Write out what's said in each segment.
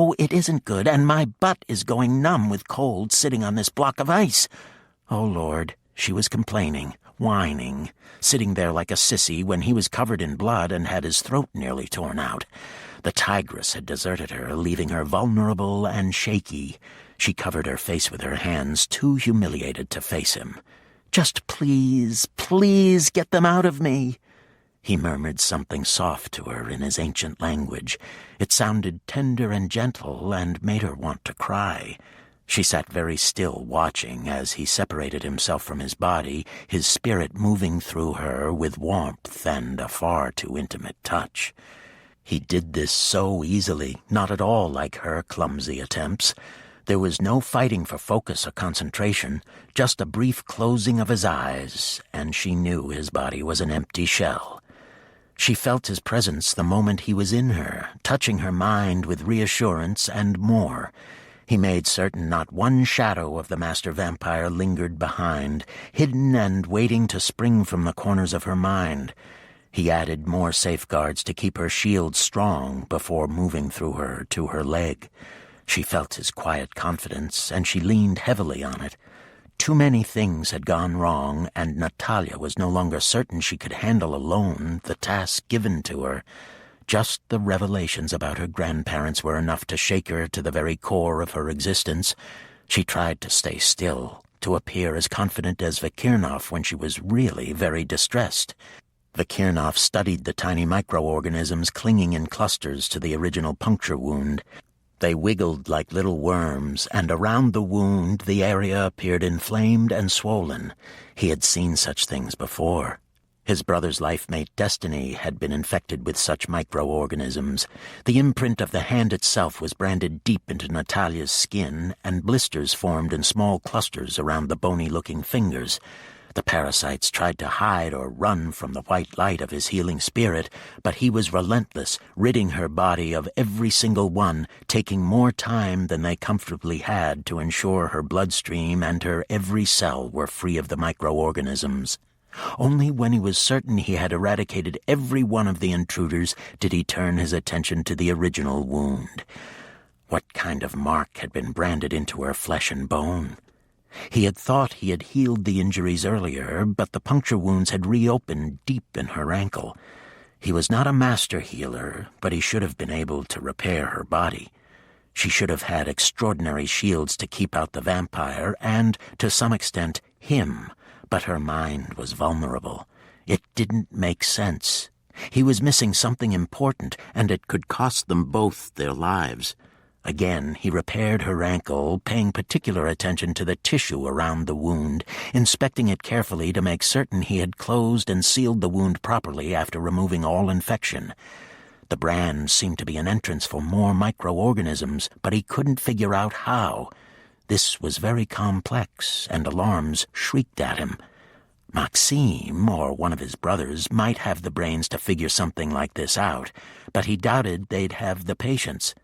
Oh, it isn't good, and my butt is going numb with cold sitting on this block of ice. Oh, Lord, she was complaining, whining, sitting there like a sissy when he was covered in blood and had his throat nearly torn out. The tigress had deserted her, leaving her vulnerable and shaky. She covered her face with her hands, too humiliated to face him. "Just please, please get them out of me." He murmured something soft to her in his ancient language. It sounded tender and gentle and made her want to cry. She sat very still, watching as he separated himself from his body, his spirit moving through her with warmth and a far too intimate touch. He did this so easily, not at all like her clumsy attempts. There was no fighting for focus or concentration, just a brief closing of his eyes, and she knew his body was an empty shell. She felt his presence the moment he was in her, touching her mind with reassurance and more. He made certain not one shadow of the master vampire lingered behind, hidden and waiting to spring from the corners of her mind. He added more safeguards to keep her shield strong before moving through her to her leg. She felt his quiet confidence, and she leaned heavily on it. Too many things had gone wrong, and Natalia was no longer certain she could handle alone the task given to her. Just the revelations about her grandparents were enough to shake her to the very core of her existence. She tried to stay still, to appear as confident as Vikirnov when she was really very distressed. Vikirnov studied the tiny microorganisms clinging in clusters to the original puncture wound. They wiggled like little worms, and around the wound the area appeared inflamed and swollen. He had seen such things before. His brother's life-mate Destiny had been infected with such microorganisms. The imprint of the hand itself was branded deep into Natalia's skin, and blisters formed in small clusters around the bony-looking fingers. The parasites tried to hide or run from the white light of his healing spirit, but he was relentless, ridding her body of every single one, taking more time than they comfortably had to ensure her bloodstream and her every cell were free of the microorganisms. Only when he was certain he had eradicated every one of the intruders did he turn his attention to the original wound. What kind of mark had been branded into her flesh and bone? He had thought he had healed the injuries earlier, but the puncture wounds had reopened deep in her ankle. He was not a master healer, but he should have been able to repair her body. She should have had extraordinary shields to keep out the vampire and, to some extent, him, but her mind was vulnerable. It didn't make sense. He was missing something important, and it could cost them both their lives. Again, he repaired her ankle, paying particular attention to the tissue around the wound, inspecting it carefully to make certain he had closed and sealed the wound properly after removing all infection. The brand seemed to be an entrance for more microorganisms, but he couldn't figure out how. This was very complex, and alarms shrieked at him. Maxime, or one of his brothers, might have the brains to figure something like this out, but he doubted they'd have the patience.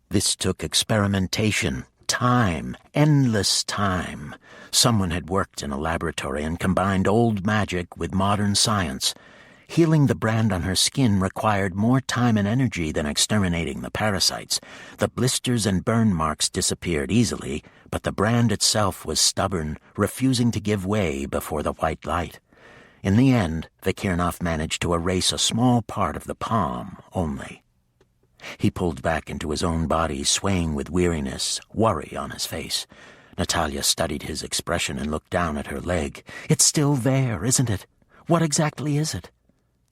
This took experimentation, time, endless time. Someone had worked in a laboratory and combined old magic with modern science. Healing the brand on her skin required more time and energy than exterminating the parasites. The blisters and burn marks disappeared easily, but the brand itself was stubborn, refusing to give way before the white light. In the end, Vikirnov managed to erase a small part of the palm only. He pulled back into his own body, swaying with weariness, worry on his face. Natalia studied his expression and looked down at her leg. "It's still there, isn't it? What exactly is it?"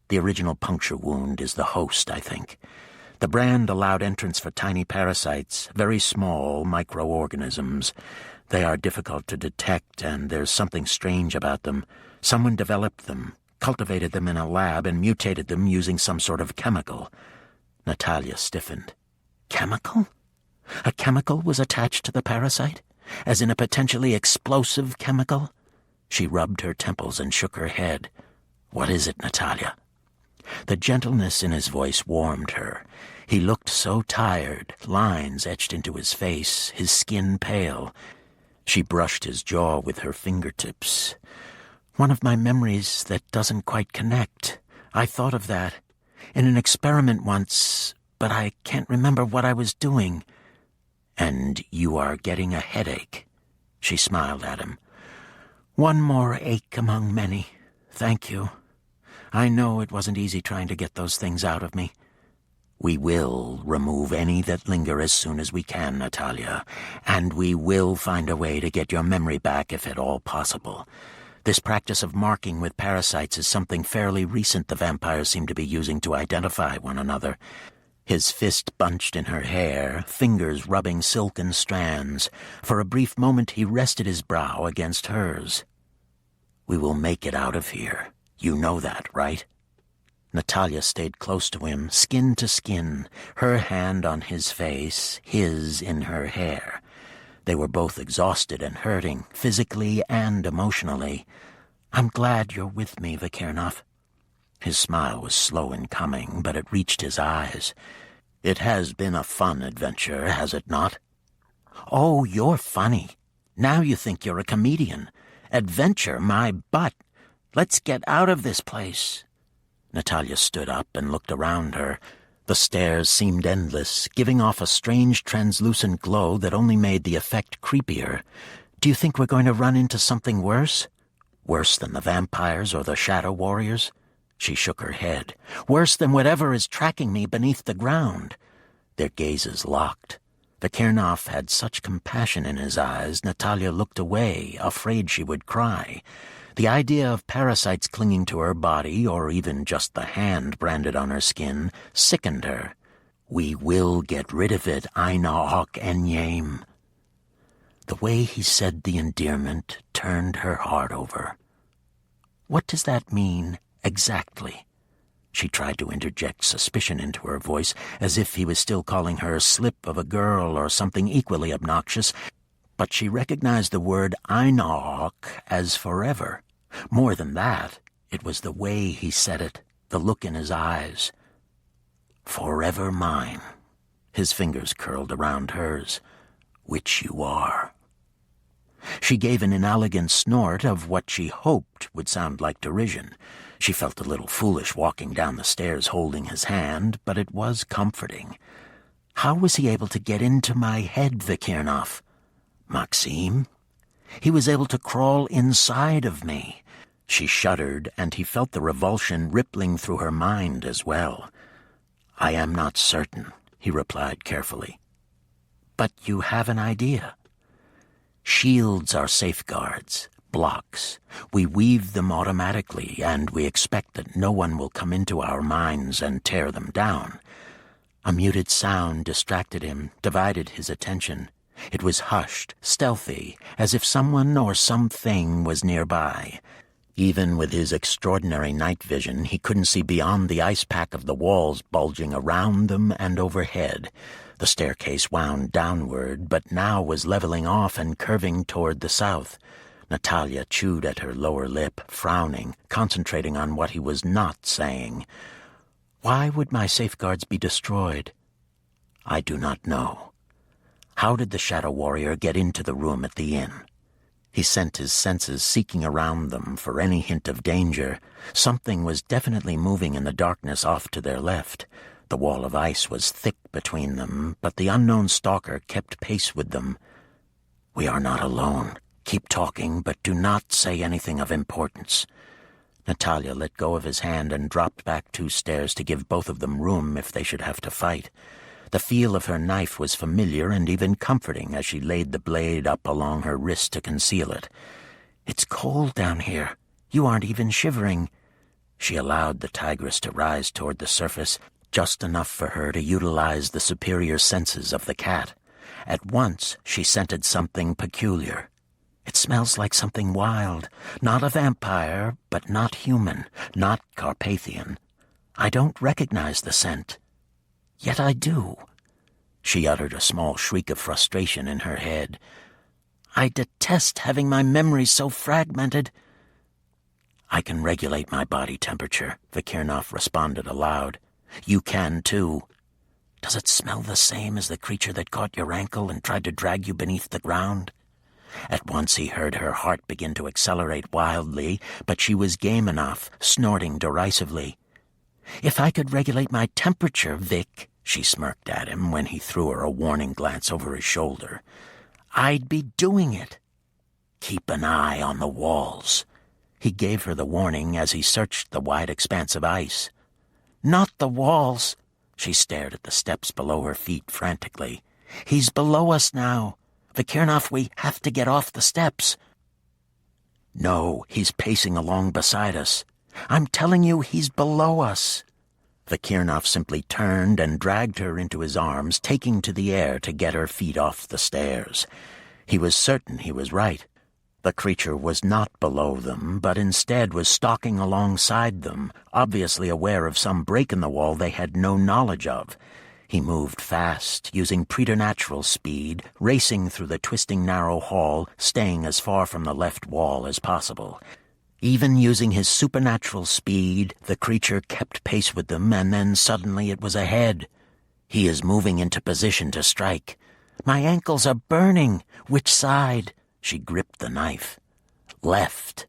"The original puncture wound is the host, I think. The brand allowed entrance for tiny parasites, very small microorganisms. They are difficult to detect, and there's something strange about them. Someone developed them, cultivated them in a lab, and mutated them using some sort of chemical." Natalia stiffened. Chemical? A chemical was attached to the parasite? As in a potentially explosive chemical? She rubbed her temples and shook her head. "What is it, Natalia?" The gentleness in his voice warmed her. He looked so tired, lines etched into his face, his skin pale. She brushed his jaw with her fingertips. "One of my memories that doesn't quite connect. I thought of that in an experiment once, but I can't remember what I was doing." And you are getting a headache. She smiled at him. One more ache among many. Thank you. I know it wasn't easy trying to get those things out of me. We will remove any that linger as soon as we can, Natalia, and we will find a way to get your memory back if at all possible. This practice of marking with parasites is something fairly recent the vampires seem to be using to identify one another. His fist bunched in her hair, fingers rubbing silken strands. For a brief moment he rested his brow against hers. We will make it out of here. You know that, right? Natalia stayed close to him, skin to skin, her hand on his face, his in her hair. They were both exhausted and hurting, physically and emotionally. I'm glad you're with me, Vikirnov. His smile was slow in coming, but it reached his eyes. It has been a fun adventure, has it not? Oh, you're funny. Now you think you're a comedian. Adventure, my butt. Let's get out of this place. Natalia stood up and looked around her. The stairs seemed endless, giving off a strange translucent glow that only made the effect creepier. Do you think we're going to run into something worse? Worse than the vampires or the shadow warriors? She shook her head. Worse than whatever is tracking me beneath the ground. Their gazes locked. Vikirnov had such compassion in his eyes, Natalia looked away, afraid she would cry. The idea of parasites clinging to her body, or even just the hand branded on her skin, sickened her. We will get rid of it, Aina Hawk Enyame. The way he said the endearment turned her heart over. What does that mean, exactly? She tried to interject suspicion into her voice, as if he was still calling her a slip of a girl or something equally obnoxious, but she recognized the word Einahawk as forever. More than that, it was the way he said it, the look in his eyes. Forever mine. His fingers curled around hers. Which you are. She gave an inelegant snort of what she hoped would sound like derision. She felt a little foolish walking down the stairs holding his hand, but it was comforting. How was he able to get into my head, Vikirnov? Maxime? He was able to crawl inside of me. She shuddered, and he felt the revulsion rippling through her mind as well. I am not certain, he replied carefully. But you have an idea. Shields are safeguards, blocks. We weave them automatically, and we expect that no one will come into our minds and tear them down. A muted sound distracted him, divided his attention. It was hushed, stealthy, as if someone or something was nearby. Even with his extraordinary night vision, he couldn't see beyond the ice pack of the walls bulging around them and overhead. The staircase wound downward, but now was leveling off and curving toward the south. Natalia chewed at her lower lip, frowning, concentrating on what he was not saying. Why would my safeguards be destroyed? I do not know. How did the Shadow Warrior get into the room at the inn? He sent his senses seeking around them for any hint of danger. Something was definitely moving in the darkness off to their left. The wall of ice was thick between them, but the unknown stalker kept pace with them. We are not alone. Keep talking, but do not say anything of importance. Natalia let go of his hand and dropped back 2 stairs to give both of them room if they should have to fight. The feel of her knife was familiar and even comforting as she laid the blade up along her wrist to conceal it. It's cold down here. You aren't even shivering. She allowed the tigress to rise toward the surface, just enough for her to utilize the superior senses of the cat. At once, she scented something peculiar. It smells like something wild, not a vampire, but not human, not Carpathian. I don't recognize the scent. Yet I do. She uttered a small shriek of frustration in her head. I detest having my memory so fragmented. I can regulate my body temperature, Vikirnov responded aloud. You can, too. Does it smell the same as the creature that caught your ankle and tried to drag you beneath the ground? At once he heard her heart begin to accelerate wildly, but she was game enough, snorting derisively. If I could regulate my temperature, Vic, She smirked at him when he threw her a warning glance over his shoulder. "I'd be doing it." "Keep an eye on the walls." He gave her the warning as he searched the wide expanse of ice. "Not the walls." She stared at the steps below her feet frantically. "He's below us now. Vikirnov, we have to get off the steps." "No, he's pacing along beside us." "I'm telling you, he's below us." Vikirnov simply turned and dragged her into his arms, taking to the air to get her feet off the stairs. He was certain he was right. The creature was not below them, but instead was stalking alongside them, obviously aware of some break in the wall they had no knowledge of. He moved fast, using preternatural speed, racing through the twisting narrow hall, staying as far from the left wall as possible. Even using his supernatural speed, the creature kept pace with them, and then suddenly it was ahead. He is moving into position to strike. "My ankles are burning." "Which side?" She gripped the knife. "Left."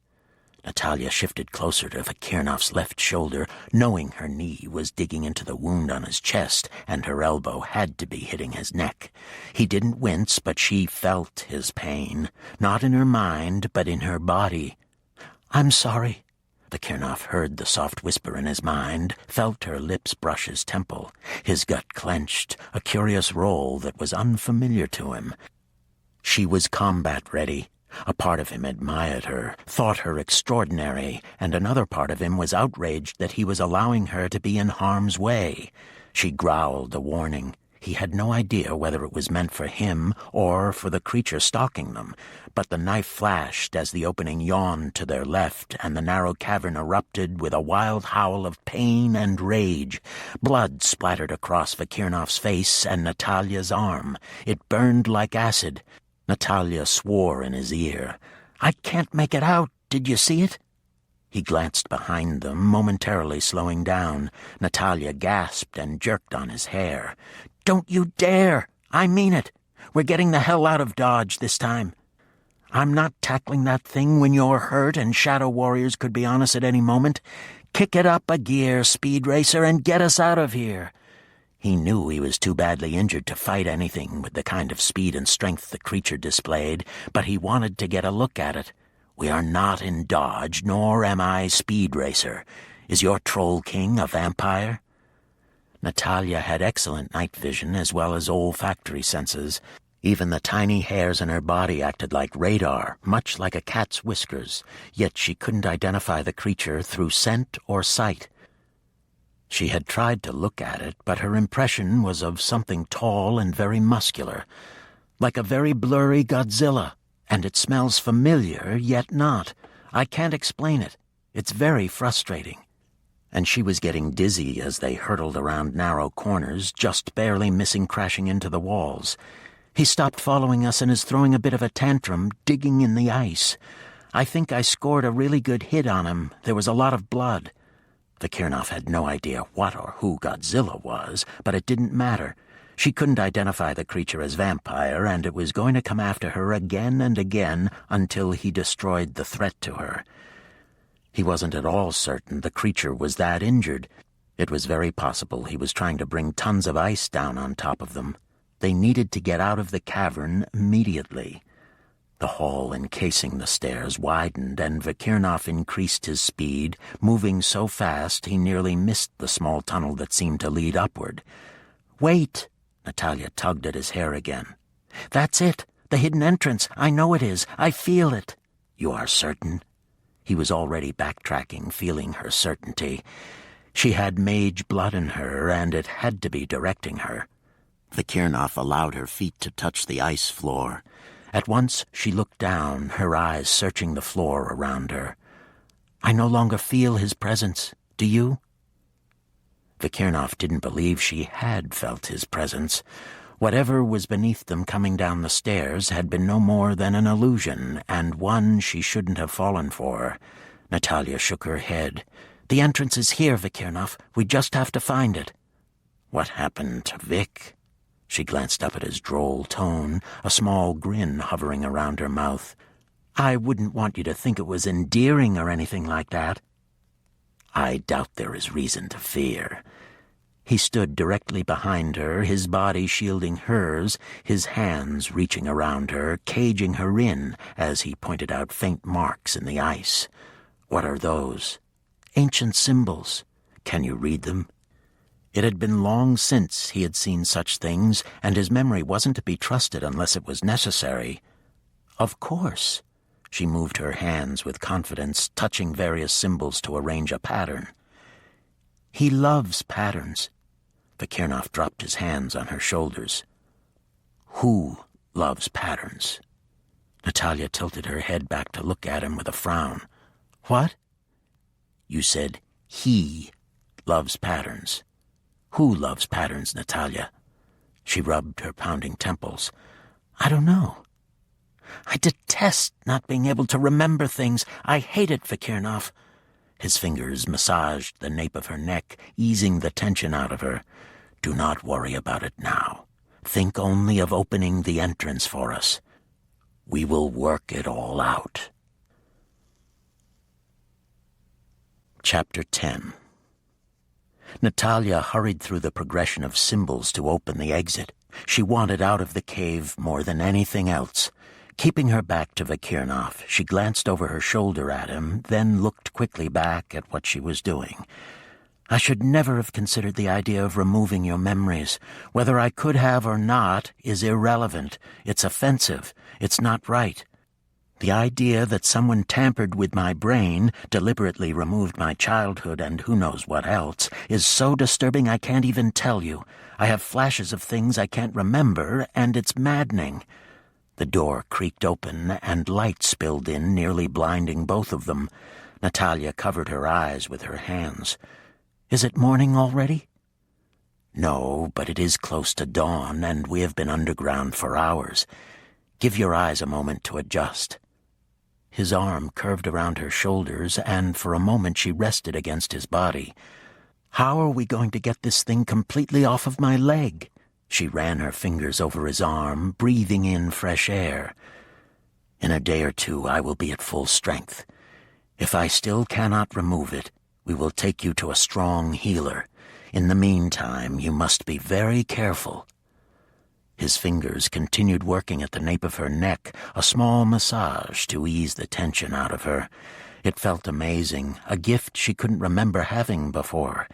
Natalia shifted closer to Vikirnov's left shoulder, knowing her knee was digging into the wound on his chest, and her elbow had to be hitting his neck. He didn't wince, but she felt his pain, not in her mind, but in her body. "I'm sorry." Vikirnov heard the soft whisper in his mind, felt her lips brush his temple. His gut clenched, a curious roll that was unfamiliar to him. She was combat-ready. A part of him admired her, thought her extraordinary, and another part of him was outraged that he was allowing her to be in harm's way. She growled a warning. He had no idea whether it was meant for him or for the creature stalking them, but the knife flashed as the opening yawned to their left, and the narrow cavern erupted with a wild howl of pain and rage. Blood splattered across Vikirnov's face and Natalia's arm. It burned like acid. Natalia swore in his ear. "I can't make it out. Did you see it?" He glanced behind them, momentarily slowing down. Natalia gasped and jerked on his hair. "Don't you dare! I mean it. We're getting the hell out of Dodge this time. I'm not tackling that thing when you're hurt and Shadow Warriors could be on us at any moment. Kick it up a gear, Speed Racer, and get us out of here." He knew he was too badly injured to fight anything with the kind of speed and strength the creature displayed, but he wanted to get a look at it. "We are not in Dodge, nor am I Speed Racer. Is your Troll King a vampire?" Natalia had excellent night vision as well as olfactory senses. Even the tiny hairs in her body acted like radar, much like a cat's whiskers, yet she couldn't identify the creature through scent or sight. She had tried to look at it, but her impression was of something tall and very muscular, like a very blurry Godzilla, and it smells familiar, yet not. I can't explain it. It's very frustrating. And she was getting dizzy as they hurtled around narrow corners, just barely missing crashing into the walls. "He stopped following us and is throwing a bit of a tantrum, digging in the ice. I think I scored a really good hit on him. There was a lot of blood." Vikirnov had no idea what or who Godzilla was, but it didn't matter. She couldn't identify the creature as vampire, and it was going to come after her again and again until he destroyed the threat to her. He wasn't at all certain the creature was that injured. It was very possible he was trying to bring tons of ice down on top of them. They needed to get out of the cavern immediately. The hall encasing the stairs widened, and Vikirnov increased his speed, moving so fast he nearly missed the small tunnel that seemed to lead upward. "Wait!" Natalia tugged at his hair again. "That's it! The hidden entrance! I know it is! I feel it!" "You are certain?" He was already backtracking, feeling her certainty. She had mage blood in her, and it had to be directing her. Vikirnov allowed her feet to touch the ice floor. At once she looked down, her eyes searching the floor around her. "I no longer feel his presence. Do you?" Vikirnov didn't believe she had felt his presence. Whatever was beneath them coming down the stairs had been no more than an illusion, and one she shouldn't have fallen for. Natalia shook her head. "The entrance is here, Vikirnov. We just have to find it." "What happened to Vic?" She glanced up at his droll tone, a small grin hovering around her mouth. "I wouldn't want you to think it was endearing or anything like that." "I doubt there is reason to fear. He stood directly behind her, his body shielding hers, his hands reaching around her, caging her in as he pointed out faint marks in the ice. What are those? Ancient symbols. Can you read them? It had been long since he had seen such things, and his memory wasn't to be trusted unless it was necessary. Of course. She moved her hands with confidence, touching various symbols to arrange a pattern. He loves patterns. Vakirnov dropped his hands on her shoulders. Who loves patterns? Natalia tilted her head back to look at him with a frown. What? You said he loves patterns. Who loves patterns, Natalia? She rubbed her pounding temples. I don't know. I detest not being able to remember things. I hate it, Vakirnov. His fingers massaged the nape of her neck, easing the tension out of her. Do not worry about it now. Think only of opening the entrance for us. We will work it all out. Chapter 10. Natalia hurried through the progression of symbols to open the exit. She wanted out of the cave more than anything else. Keeping her back to Vakirnov, she glanced over her shoulder at him, then looked quickly back at what she was doing. I should never have considered the idea of removing your memories. Whether I could have or not is irrelevant. It's offensive. It's not right. The idea that someone tampered with my brain, deliberately removed my childhood and who knows what else, is so disturbing I can't even tell you. I have flashes of things I can't remember, and it's maddening. The door creaked open, and light spilled in, nearly blinding both of them. Natalia covered her eyes with her hands. Is it morning already? No, but it is close to dawn, and we have been underground for hours. Give your eyes a moment to adjust. His arm curved around her shoulders, and for a moment she rested against his body. How are we going to get this thing completely off of my leg? She ran her fingers over his arm, breathing in fresh air. In a day or two I will be at full strength. If I still cannot remove it, we will take you to a strong healer. In the meantime, you must be very careful. His fingers continued working at the nape of her neck, a small massage to ease the tension out of her. It felt amazing, a gift she couldn't remember having before.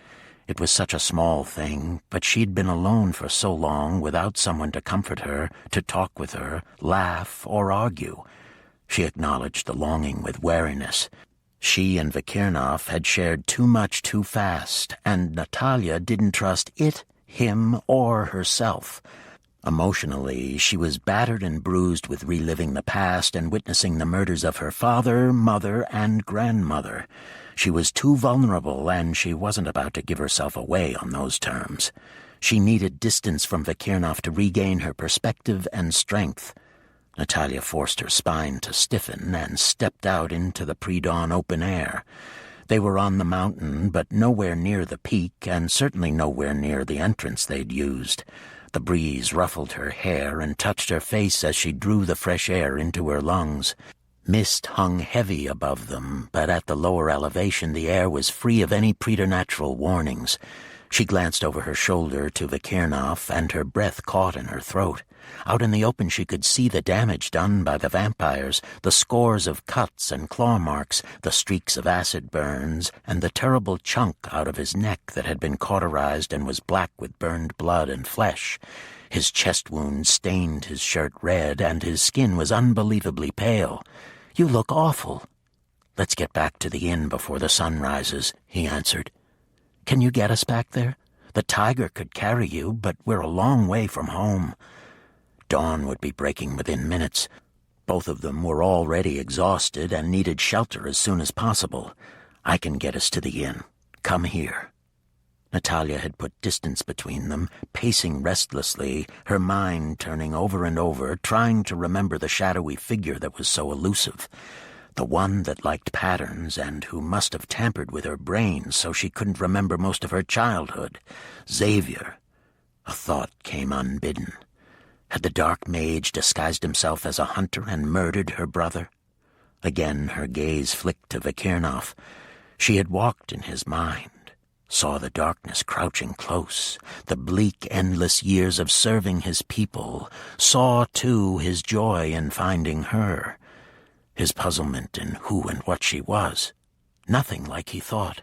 It was such a small thing, but she'd been alone for so long without someone to comfort her, to talk with her, laugh, or argue. She acknowledged the longing with wariness. She and Vakirnov had shared too much too fast, and Natalia didn't trust it, him, or herself. Emotionally, she was battered and bruised with reliving the past and witnessing the murders of her father, mother, and grandmother. She was too vulnerable, and she wasn't about to give herself away on those terms. She needed distance from Vakirnov to regain her perspective and strength. Natalia forced her spine to stiffen and stepped out into the pre-dawn open air. They were on the mountain, but nowhere near the peak, and certainly nowhere near the entrance they'd used. The breeze ruffled her hair and touched her face as she drew the fresh air into her lungs. Mist hung heavy above them, but at the lower elevation the air was free of any preternatural warnings. She glanced over her shoulder to Vakirnov, and her breath caught in her throat. Out in the open she could see the damage done by the vampires, the scores of cuts and claw marks, the streaks of acid burns, and the terrible chunk out of his neck that had been cauterized and was black with burned blood and flesh. His chest wound stained his shirt red, and his skin was unbelievably pale. "You look awful." "Let's get back to the inn before the sun rises," he answered. "Can you get us back there? The tiger could carry you, but we're a long way from home." Dawn would be breaking within minutes. Both of them were already exhausted and needed shelter as soon as possible. "I can get us to the inn. Come here." Natalia had put distance between them, pacing restlessly, her mind turning over and over, trying to remember the shadowy figure that was so elusive. The one that liked patterns and who must have tampered with her brain so she couldn't remember most of her childhood. Xavier. A thought came unbidden. Had the dark mage disguised himself as a hunter and murdered her brother? Again her gaze flicked to Vakirnov. She had walked in his mind. saw the darkness crouching close, the bleak, endless years of serving his people, saw, too, his joy in finding her, his puzzlement in who and what she was. Nothing like he thought.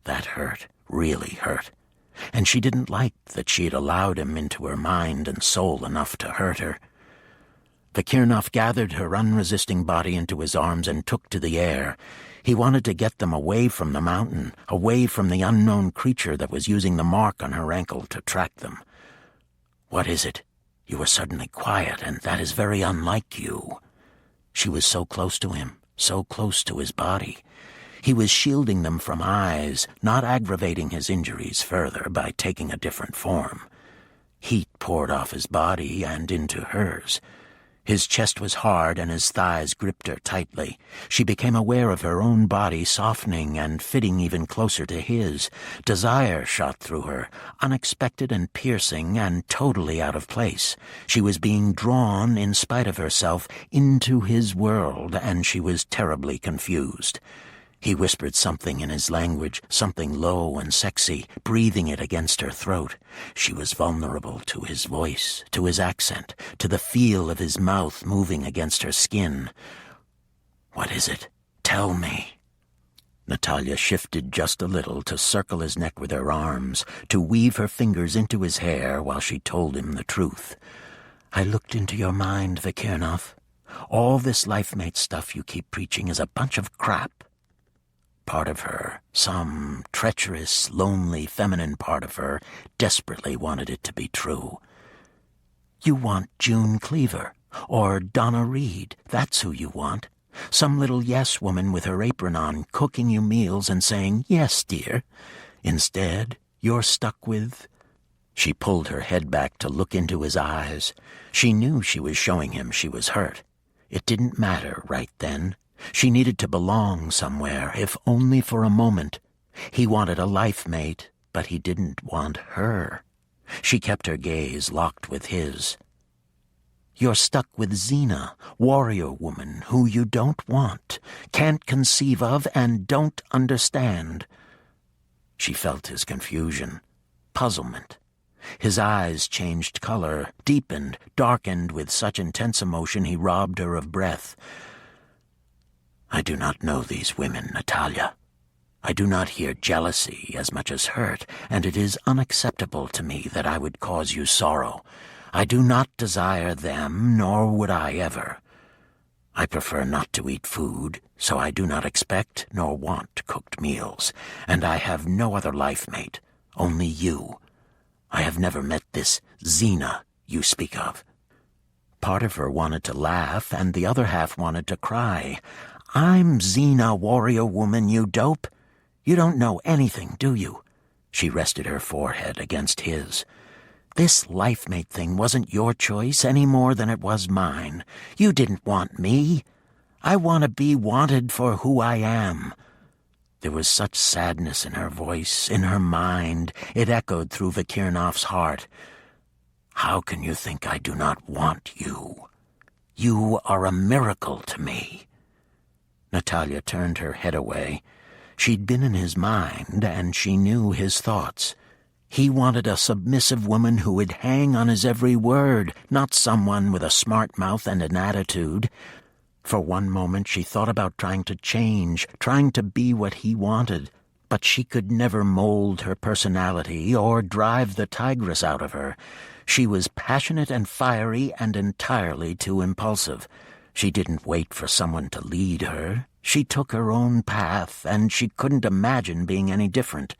That hurt, really hurt. And she didn't like that she had allowed him into her mind and soul enough to hurt her. Vakirnov gathered her unresisting body into his arms and took to the air. He wanted to get them away from the mountain, away from the unknown creature that was using the mark on her ankle to track them. "What is it? You are suddenly quiet, and that is very unlike you." She was so close to him, so close to his body. He was shielding them from eyes, not aggravating his injuries further by taking a different form. Heat poured off his body and into hers. His chest was hard and his thighs gripped her tightly. She became aware of her own body softening and fitting even closer to his. Desire shot through her, unexpected and piercing and totally out of place. She was being drawn, in spite of herself, into his world, and she was terribly confused. He whispered something in his language, something low and sexy, breathing it against her throat. She was vulnerable to his voice, to his accent, to the feel of his mouth moving against her skin. "What is it? Tell me." Natalia shifted just a little to circle his neck with her arms, to weave her fingers into his hair while she told him the truth. "I looked into your mind, Vakirnov. All this life-mate stuff you keep preaching is a bunch of crap." Part of her, some treacherous, lonely, feminine part of her, desperately wanted it to be true. "You want June Cleaver, or Donna Reed, that's who you want. Some little yes-woman with her apron on, cooking you meals and saying, 'Yes, dear.' Instead, you're stuck with—" She pulled her head back to look into his eyes. She knew she was showing him she was hurt. It didn't matter right then. She needed to belong somewhere, if only for a moment. He wanted a life mate, but he didn't want her. She kept her gaze locked with his. "You're stuck with Xena, warrior woman, who you don't want, can't conceive of, and don't understand." She felt his confusion, puzzlement. His eyes changed color, deepened, darkened with such intense emotion he robbed her of breath. "I do not know these women, Natalia. I do not hear jealousy as much as hurt, and it is unacceptable to me that I would cause you sorrow. I do not desire them, nor would I ever. I prefer not to eat food, so I do not expect nor want cooked meals, and I have no other life mate, only you. I have never met this Xena you speak of." Part of her wanted to laugh, and the other half wanted to cry. "I'm Xena, warrior woman, you dope. You don't know anything, do you?" She rested her forehead against his. "This life-mate thing wasn't your choice any more than it was mine. You didn't want me. I want to be wanted for who I am." There was such sadness in her voice, in her mind. It echoed through Vakirnov's heart. "How can you think I do not want you? You are a miracle to me." Natalia turned her head away. She'd been in his mind, and she knew his thoughts. He wanted a submissive woman who would hang on his every word, not someone with a smart mouth and an attitude. For one moment she thought about trying to change, trying to be what he wanted, but she could never mold her personality or drive the tigress out of her. She was passionate and fiery and entirely too impulsive. She didn't wait for someone to lead her. She took her own path, and she couldn't imagine being any different.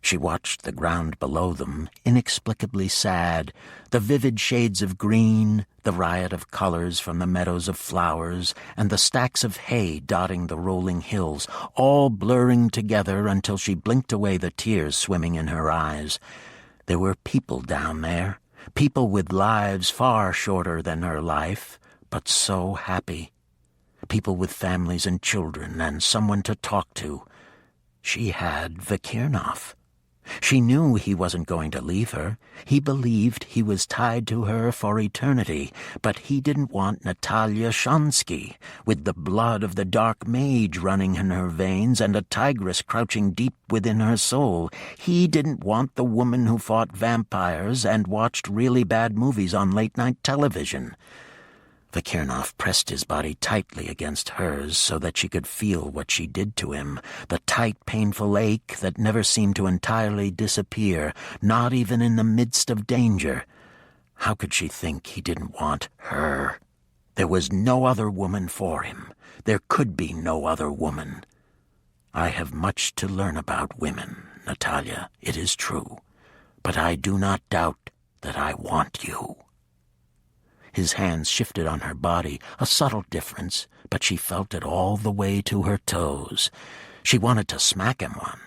She watched the ground below them, inexplicably sad, the vivid shades of green, the riot of colors from the meadows of flowers, and the stacks of hay dotting the rolling hills, all blurring together until she blinked away the tears swimming in her eyes. There were people down there, people with lives far shorter than her life, but so happy. People with families and children and someone to talk to. She had Vakirnov. She knew he wasn't going to leave her. He believed he was tied to her for eternity, but he didn't want Natalia Shonsky, with the blood of the dark mage running in her veins and a tigress crouching deep within her soul. He didn't want the woman who fought vampires and watched really bad movies on late-night television. Vakirnov pressed his body tightly against hers so that she could feel what she did to him, the tight, painful ache that never seemed to entirely disappear, not even in the midst of danger. How could she think he didn't want her? There was no other woman for him. There could be no other woman. I have much to learn about women, Natalia, it is true, but I do not doubt that I want you. His hands shifted on her body, a subtle difference, but she felt it all the way to her toes. She wanted to smack him one.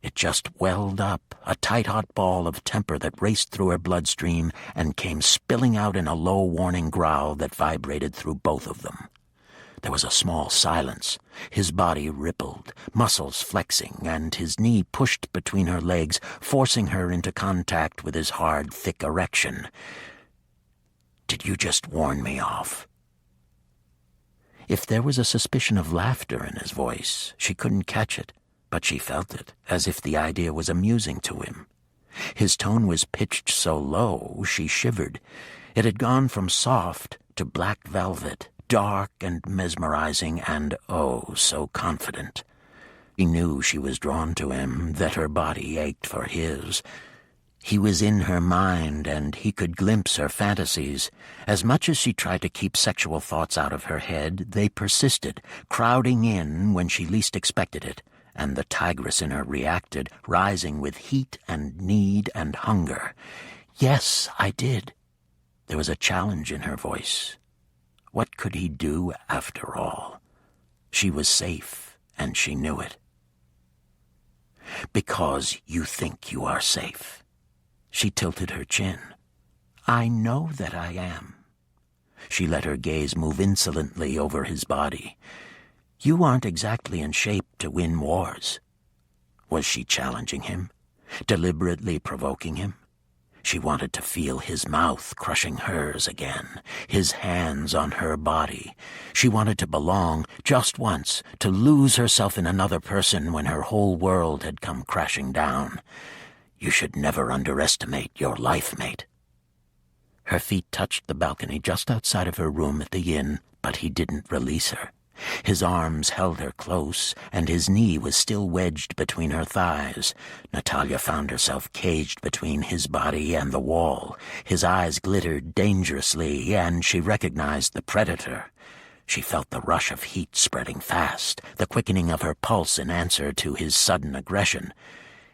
It just welled up, a tight hot ball of temper that raced through her bloodstream and came spilling out in a low warning growl that vibrated through both of them. There was a small silence. His body rippled, muscles flexing, and his knee pushed between her legs, forcing her into contact with his hard, thick erection. Did you just warn me off? If there was a suspicion of laughter in his voice, she couldn't catch it, but she felt it, as if the idea was amusing to him. His tone was pitched so low, she shivered. It had gone from soft to black velvet, dark and mesmerizing, and oh, so confident. He knew she was drawn to him, that her body ached for his. He was in her mind, and he could glimpse her fantasies. As much as she tried to keep sexual thoughts out of her head, they persisted, crowding in when she least expected it, and the tigress in her reacted, rising with heat and need and hunger. Yes, I did. There was a challenge in her voice. What could he do after all? She was safe, and she knew it. Because you think you are safe. She tilted her chin. I know that I am. She let her gaze move insolently over his body. You aren't exactly in shape to win wars. Was she challenging him? Deliberately provoking him? She wanted to feel his mouth crushing hers again, his hands on her body. She wanted to belong just once, to lose herself in another person when her whole world had come crashing down. You should never underestimate your life mate. Her feet touched the balcony just outside of her room at the inn, but he didn't release her. His arms held her close, and his knee was still wedged between her thighs. Natalia found herself caged between his body and the wall. His eyes glittered dangerously, and she recognized the predator. She felt the rush of heat spreading fast, the quickening of her pulse in answer to his sudden aggression.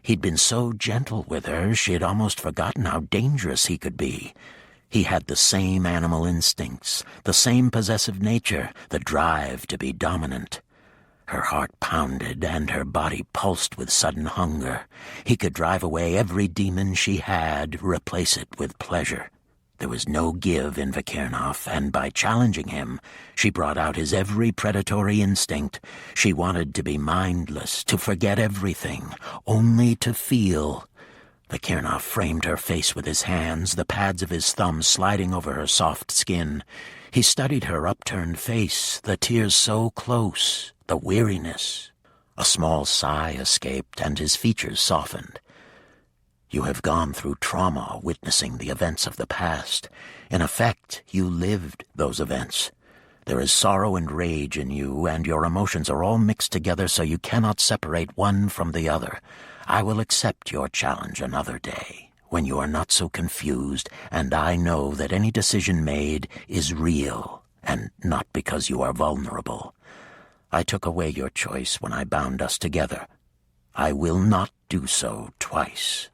He'd been so gentle with her, she had almost forgotten how dangerous he could be. He had the same animal instincts, the same possessive nature, the drive to be dominant. Her heart pounded and her body pulsed with sudden hunger. He could drive away every demon she had, replace it with pleasure. There was no give in Vakirnov, and by challenging him, she brought out his every predatory instinct. She wanted to be mindless, to forget everything, only to feel. Vakirnov framed her face with his hands, the pads of his thumbs sliding over her soft skin. He studied her upturned face, the tears so close, the weariness. A small sigh escaped, and his features softened. You have gone through trauma witnessing the events of the past. In effect, you lived those events. There is sorrow and rage in you, and your emotions are all mixed together so you cannot separate one from the other. I will accept your challenge another day, when you are not so confused, and I know that any decision made is real, and not because you are vulnerable. I took away your choice when I bound us together. I will not do so twice.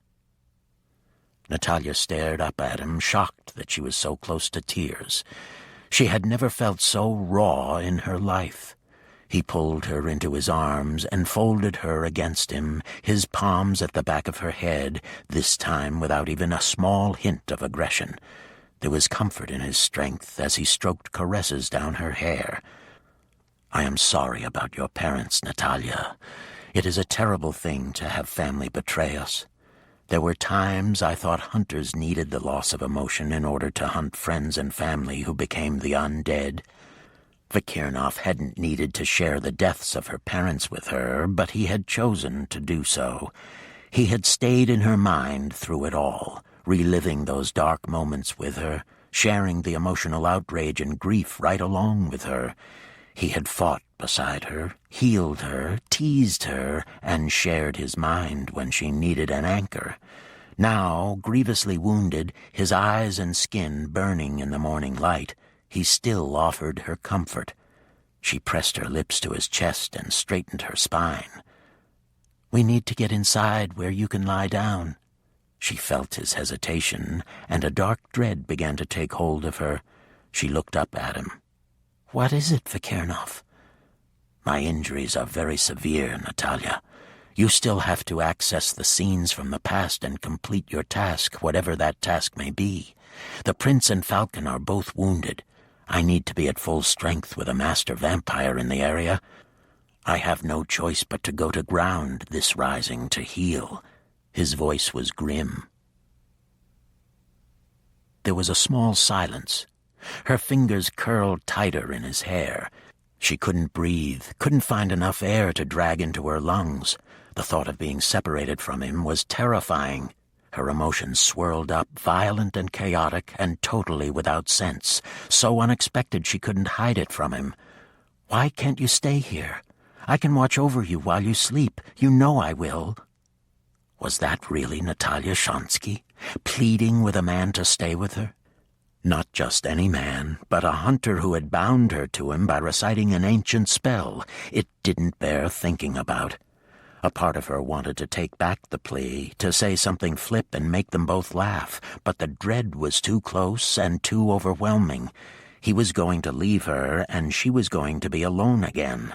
Natalia stared up at him, shocked that she was so close to tears. She had never felt so raw in her life. He pulled her into his arms and folded her against him, his palms at the back of her head, this time without even a small hint of aggression. There was comfort in his strength as he stroked caresses down her hair. I am sorry about your parents, Natalia. It is a terrible thing to have family betray us. There were times I thought hunters needed the loss of emotion in order to hunt friends and family who became the undead. Vakirnov hadn't needed to share the deaths of her parents with her, but he had chosen to do so. He had stayed in her mind through it all, reliving those dark moments with her, sharing the emotional outrage and grief right along with her. He had fought beside her, healed her, teased her, and shared his mind when she needed an anchor. Now, grievously wounded, his eyes and skin burning in the morning light, he still offered her comfort. She pressed her lips to his chest and straightened her spine. "We need to get inside where you can lie down." She felt his hesitation, and a dark dread began to take hold of her. She looked up at him. "What is it, Vakirnov?" "My injuries are very severe, Natalia. You still have to access the scenes from the past and complete your task, whatever that task may be. The Prince and Falcon are both wounded. I need to be at full strength with a master vampire in the area. I have no choice but to go to ground this rising to heal." His voice was grim. There was a small silence. Her fingers curled tighter in his hair. She couldn't breathe, couldn't find enough air to drag into her lungs. The thought of being separated from him was terrifying. Her emotions swirled up, violent and chaotic and totally without sense, so unexpected she couldn't hide it from him. "Why can't you stay here? I can watch over you while you sleep. You know I will." Was that really Natalia Shonsky, pleading with a man to stay with her? Not just any man, but a hunter who had bound her to him by reciting an ancient spell. It didn't bear thinking about. A part of her wanted to take back the plea, to say something flip and make them both laugh, but the dread was too close and too overwhelming. He was going to leave her, and she was going to be alone again.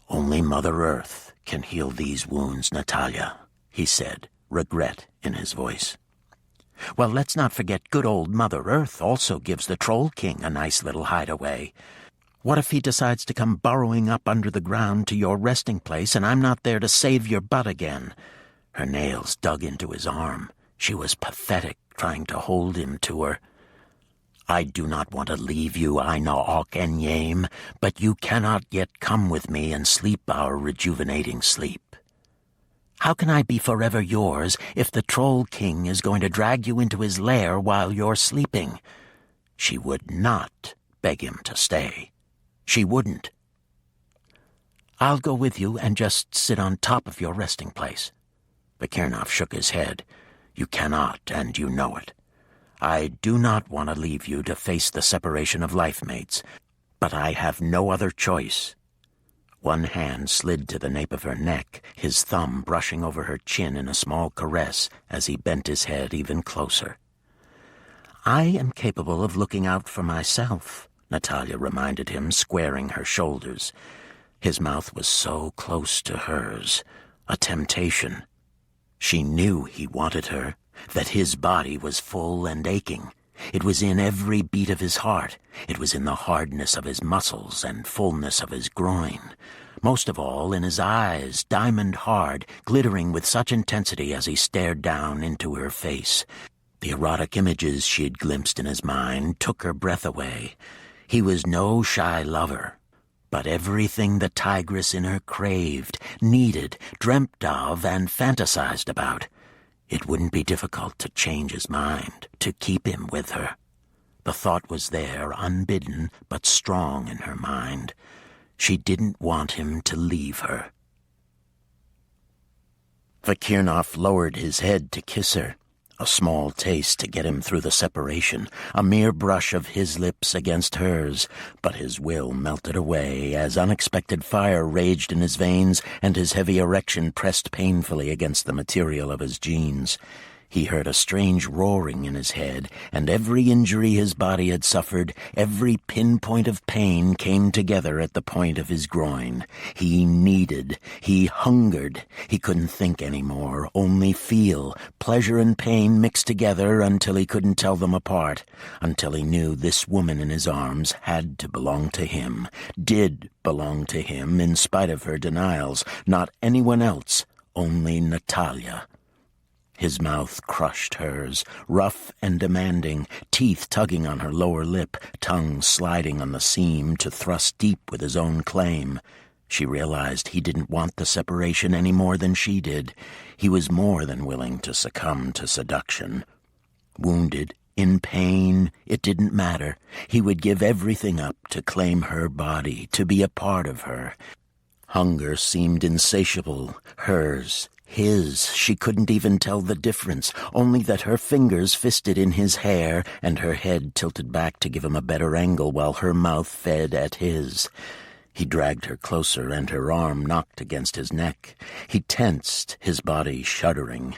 "Only Mother Earth can heal these wounds, Natalia," he said, regret in his voice. "Well, let's not forget good old Mother Earth also gives the Troll King a nice little hideaway. What if he decides to come burrowing up under the ground to your resting place and I'm not there to save your butt again?" Her nails dug into his arm. She was pathetic, trying to hold him to her. "I do not want to leave you, Aina Ok Enyame, but you cannot yet come with me and sleep our rejuvenating sleep." "How can I be forever yours if the Troll King is going to drag you into his lair while you're sleeping?" She would not beg him to stay. She wouldn't. "I'll go with you and just sit on top of your resting place." Vakirnov shook his head. "You cannot, and you know it. I do not want to leave you to face the separation of life mates, but I have no other choice." One hand slid to the nape of her neck, his thumb brushing over her chin in a small caress as he bent his head even closer. "I am capable of looking out for myself," Natalia reminded him, squaring her shoulders. His mouth was so close to hers, a temptation. She knew he wanted her, that his body was full and aching. It was in every beat of his heart. It was in the hardness of his muscles and fullness of his groin. Most of all, in his eyes, diamond hard, glittering with such intensity as he stared down into her face. The erotic images she had glimpsed in his mind took her breath away. He was no shy lover, but everything the tigress in her craved, needed, dreamt of, and fantasized about. It wouldn't be difficult to change his mind, to keep him with her. The thought was there, unbidden, but strong in her mind. She didn't want him to leave her. Vakirnov lowered his head to kiss her. A small taste to get him through the separation, a mere brush of his lips against hers, but his will melted away as unexpected fire raged in his veins and his heavy erection pressed painfully against the material of his jeans. He heard a strange roaring in his head, and every injury his body had suffered, every pinpoint of pain came together at the point of his groin. He needed, he hungered. He couldn't think anymore, only feel. Pleasure and pain mixed together until he couldn't tell them apart, until he knew this woman in his arms had to belong to him, did belong to him in spite of her denials, not anyone else, only Natalia. His mouth crushed hers, rough and demanding, teeth tugging on her lower lip, tongue sliding on the seam to thrust deep with his own claim. She realized he didn't want the separation any more than she did. He was more than willing to succumb to seduction. Wounded, in pain, it didn't matter. He would give everything up to claim her body, to be a part of her. Hunger seemed insatiable, hers, his. She couldn't even tell the difference, only that her fingers fisted in his hair and her head tilted back to give him a better angle while her mouth fed at his. He dragged her closer and her arm knocked against his neck. He tensed, his body shuddering,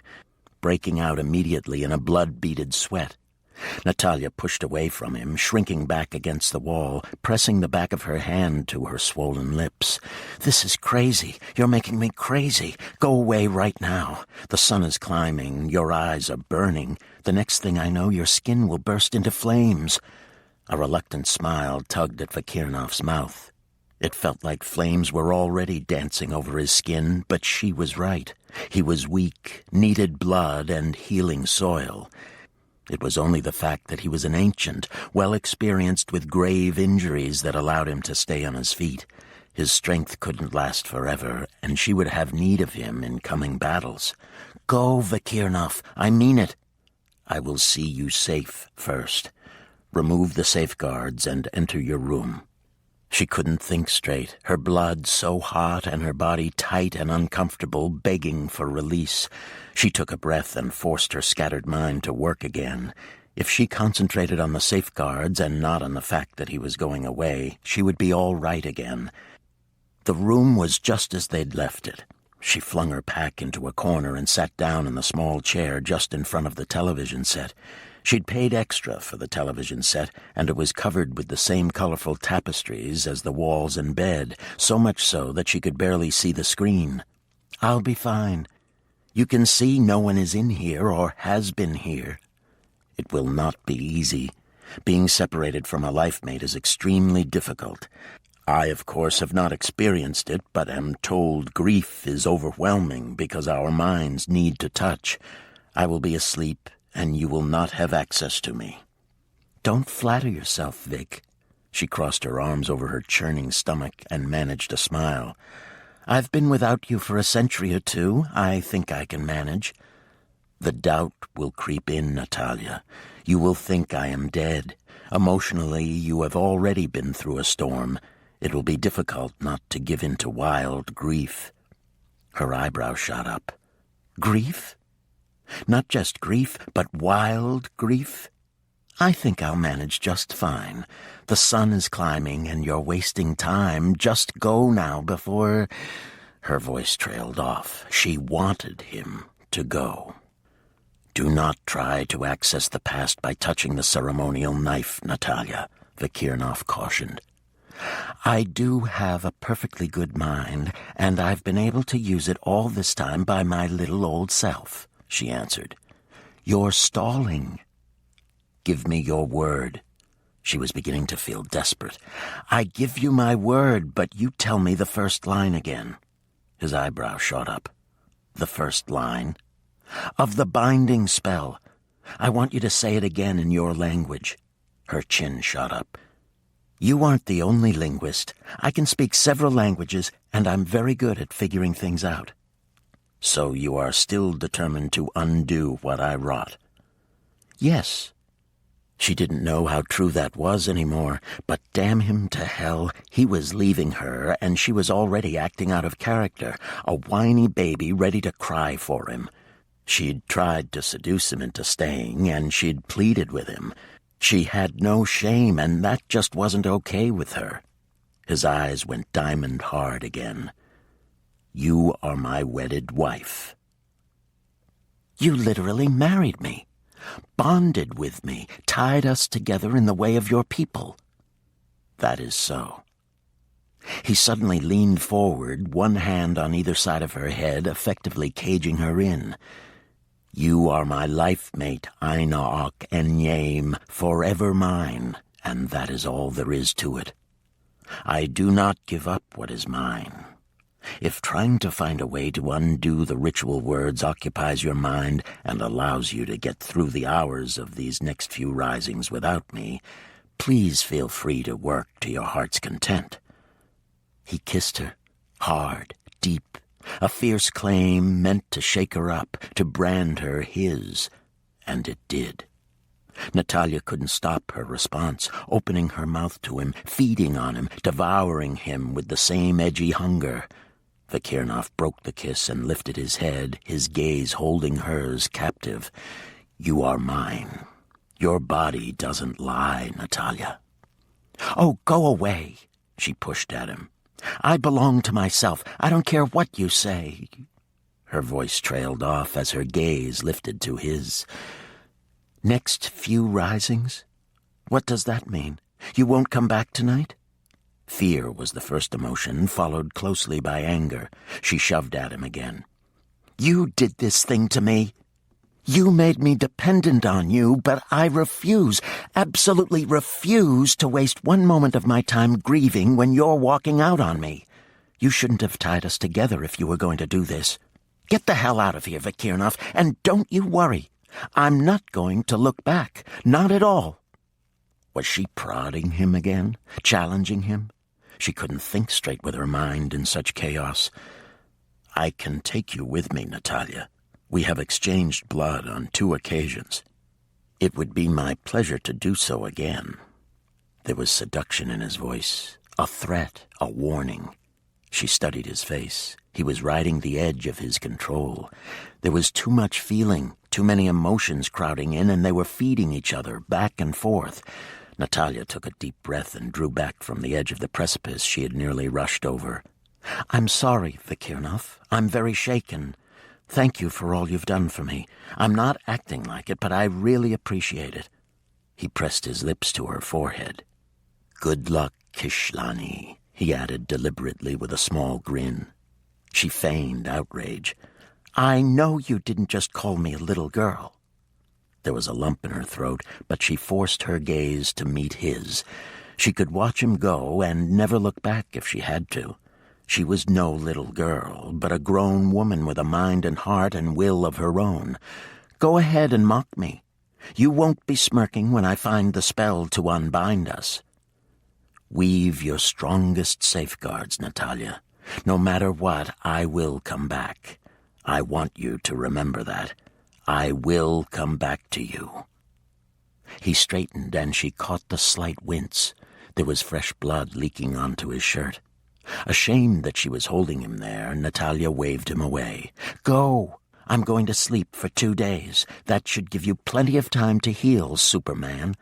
breaking out immediately in a blood-beaded sweat. Natalia pushed away from him, shrinking back against the wall, pressing the back of her hand to her swollen lips. "This is crazy. You're making me crazy. Go away right now. The sun is climbing. Your eyes are burning. The next thing I know, your skin will burst into flames." A reluctant smile tugged at Vakirnov's mouth. It felt like flames were already dancing over his skin, but she was right. He was weak, needed blood and healing soil. It was only the fact that he was an ancient, well experienced with grave injuries that allowed him to stay on his feet. His strength couldn't last forever, and she would have need of him in coming battles. "Go, Vakirnov, I mean it." "I will see you safe first. Remove the safeguards and enter your room." She couldn't think straight, her blood so hot and her body tight and uncomfortable, begging for release. She took a breath and forced her scattered mind to work again. If she concentrated on the safeguards and not on the fact that he was going away, she would be all right again. The room was just as they'd left it. She flung her pack into a corner and sat down in the small chair just in front of the television set. She'd paid extra for the television set, and it was covered with the same colorful tapestries as the walls and bed, so much so that she could barely see the screen. "I'll be fine. You can see no one is in here or has been here." It will not be easy. Being separated from a life mate is extremely difficult. I, of course, have not experienced it, but am told grief is overwhelming because our minds need to touch. I will be asleep, and you will not have access to me. "Don't flatter yourself, Vic." She crossed her arms over her churning stomach and managed a smile. "I've been without you for a century or two. I think I can manage." "The doubt will creep in, Natalia. You will think I am dead. Emotionally, you have already been through a storm. It will be difficult not to give in to wild grief." Her eyebrow shot up. "Grief? Not just grief, but wild grief? I think I'll manage just fine. The sun is climbing and you're wasting time. Just go now before—" Her voice trailed off. She wanted him to go. "Do not try to access the past by touching the ceremonial knife, Natalia," Vakirnov cautioned. "I do have a perfectly good mind, and I've been able to use it all this time by my little old self," she answered. "You're stalling." "Give me your word." She was beginning to feel desperate. "I give you my word, but you tell me the first line again." His eyebrow shot up. "The first line?" "Of the binding spell. I want you to say it again in your language." Her chin shot up. "You aren't the only linguist. I can speak several languages, and I'm very good at figuring things out." "So you are still determined to undo what I wrought?" "Yes." She didn't know how true that was anymore, but damn him to hell, he was leaving her, and she was already acting out of character, a whiny baby ready to cry for him. She'd tried to seduce him into staying, and she'd pleaded with him. She had no shame, and that just wasn't okay with her. His eyes went diamond hard again. "You are my wedded wife." "You literally married me, bonded with me, tied us together in the way of your people." "That is so." He suddenly leaned forward, one hand on either side of her head, effectively caging her in. "You are my life mate, Aina Ok Enyame, forever mine, and that is all there is to it. I do not give up what is mine. If trying to find a way to undo the ritual words occupies your mind and allows you to get through the hours of these next few risings without me, please feel free to work to your heart's content." He kissed her, hard, deep, a fierce claim meant to shake her up, to brand her his, and it did. Natalia couldn't stop her response, opening her mouth to him, feeding on him, devouring him with the same edgy hunger. Vakirnov broke the kiss and lifted his head, his gaze holding hers captive. "You are mine. Your body doesn't lie, Natalia." "Oh, go away," she pushed at him. "I belong to myself. I don't care what you say." Her voice trailed off as her gaze lifted to his. "Next few risings? What does that mean? You won't come back tonight?" Fear was the first emotion, followed closely by anger. She shoved at him again. "You did this thing to me. You made me dependent on you, but I refuse, absolutely refuse to waste one moment of my time grieving when you're walking out on me. You shouldn't have tied us together if you were going to do this. Get the hell out of here, Vakirnov, and don't you worry. I'm not going to look back, not at all." Was she prodding him again, challenging him? She couldn't think straight with her mind in such chaos. "I can take you with me, Natalia. We have exchanged blood on 2 occasions. It would be my pleasure to do so again." There was seduction in his voice, a threat, a warning. She studied his face. He was riding the edge of his control. There was too much feeling, too many emotions crowding in, and they were feeding each other back and forth. Natalia took a deep breath and drew back from the edge of the precipice she had nearly rushed over. "I'm sorry, Vakirnov. I'm very shaken. Thank you for all you've done for me. I'm not acting like it, but I really appreciate it." He pressed his lips to her forehead. "Good luck, Kishlani," he added deliberately with a small grin. She feigned outrage. "I know you didn't just call me a little girl." There was a lump in her throat, but she forced her gaze to meet his. She could watch him go and never look back if she had to. She was no little girl, but a grown woman with a mind and heart and will of her own. "Go ahead and mock me. You won't be smirking when I find the spell to unbind us." "Weave your strongest safeguards, Natalia. No matter what, I will come back. I want you to remember that. I will come back to you." He straightened, and she caught the slight wince. There was fresh blood leaking onto his shirt. Ashamed that she was holding him there, Natalia waved him away. "Go. I'm going to sleep for 2 days. That should give you plenty of time to heal, Superman."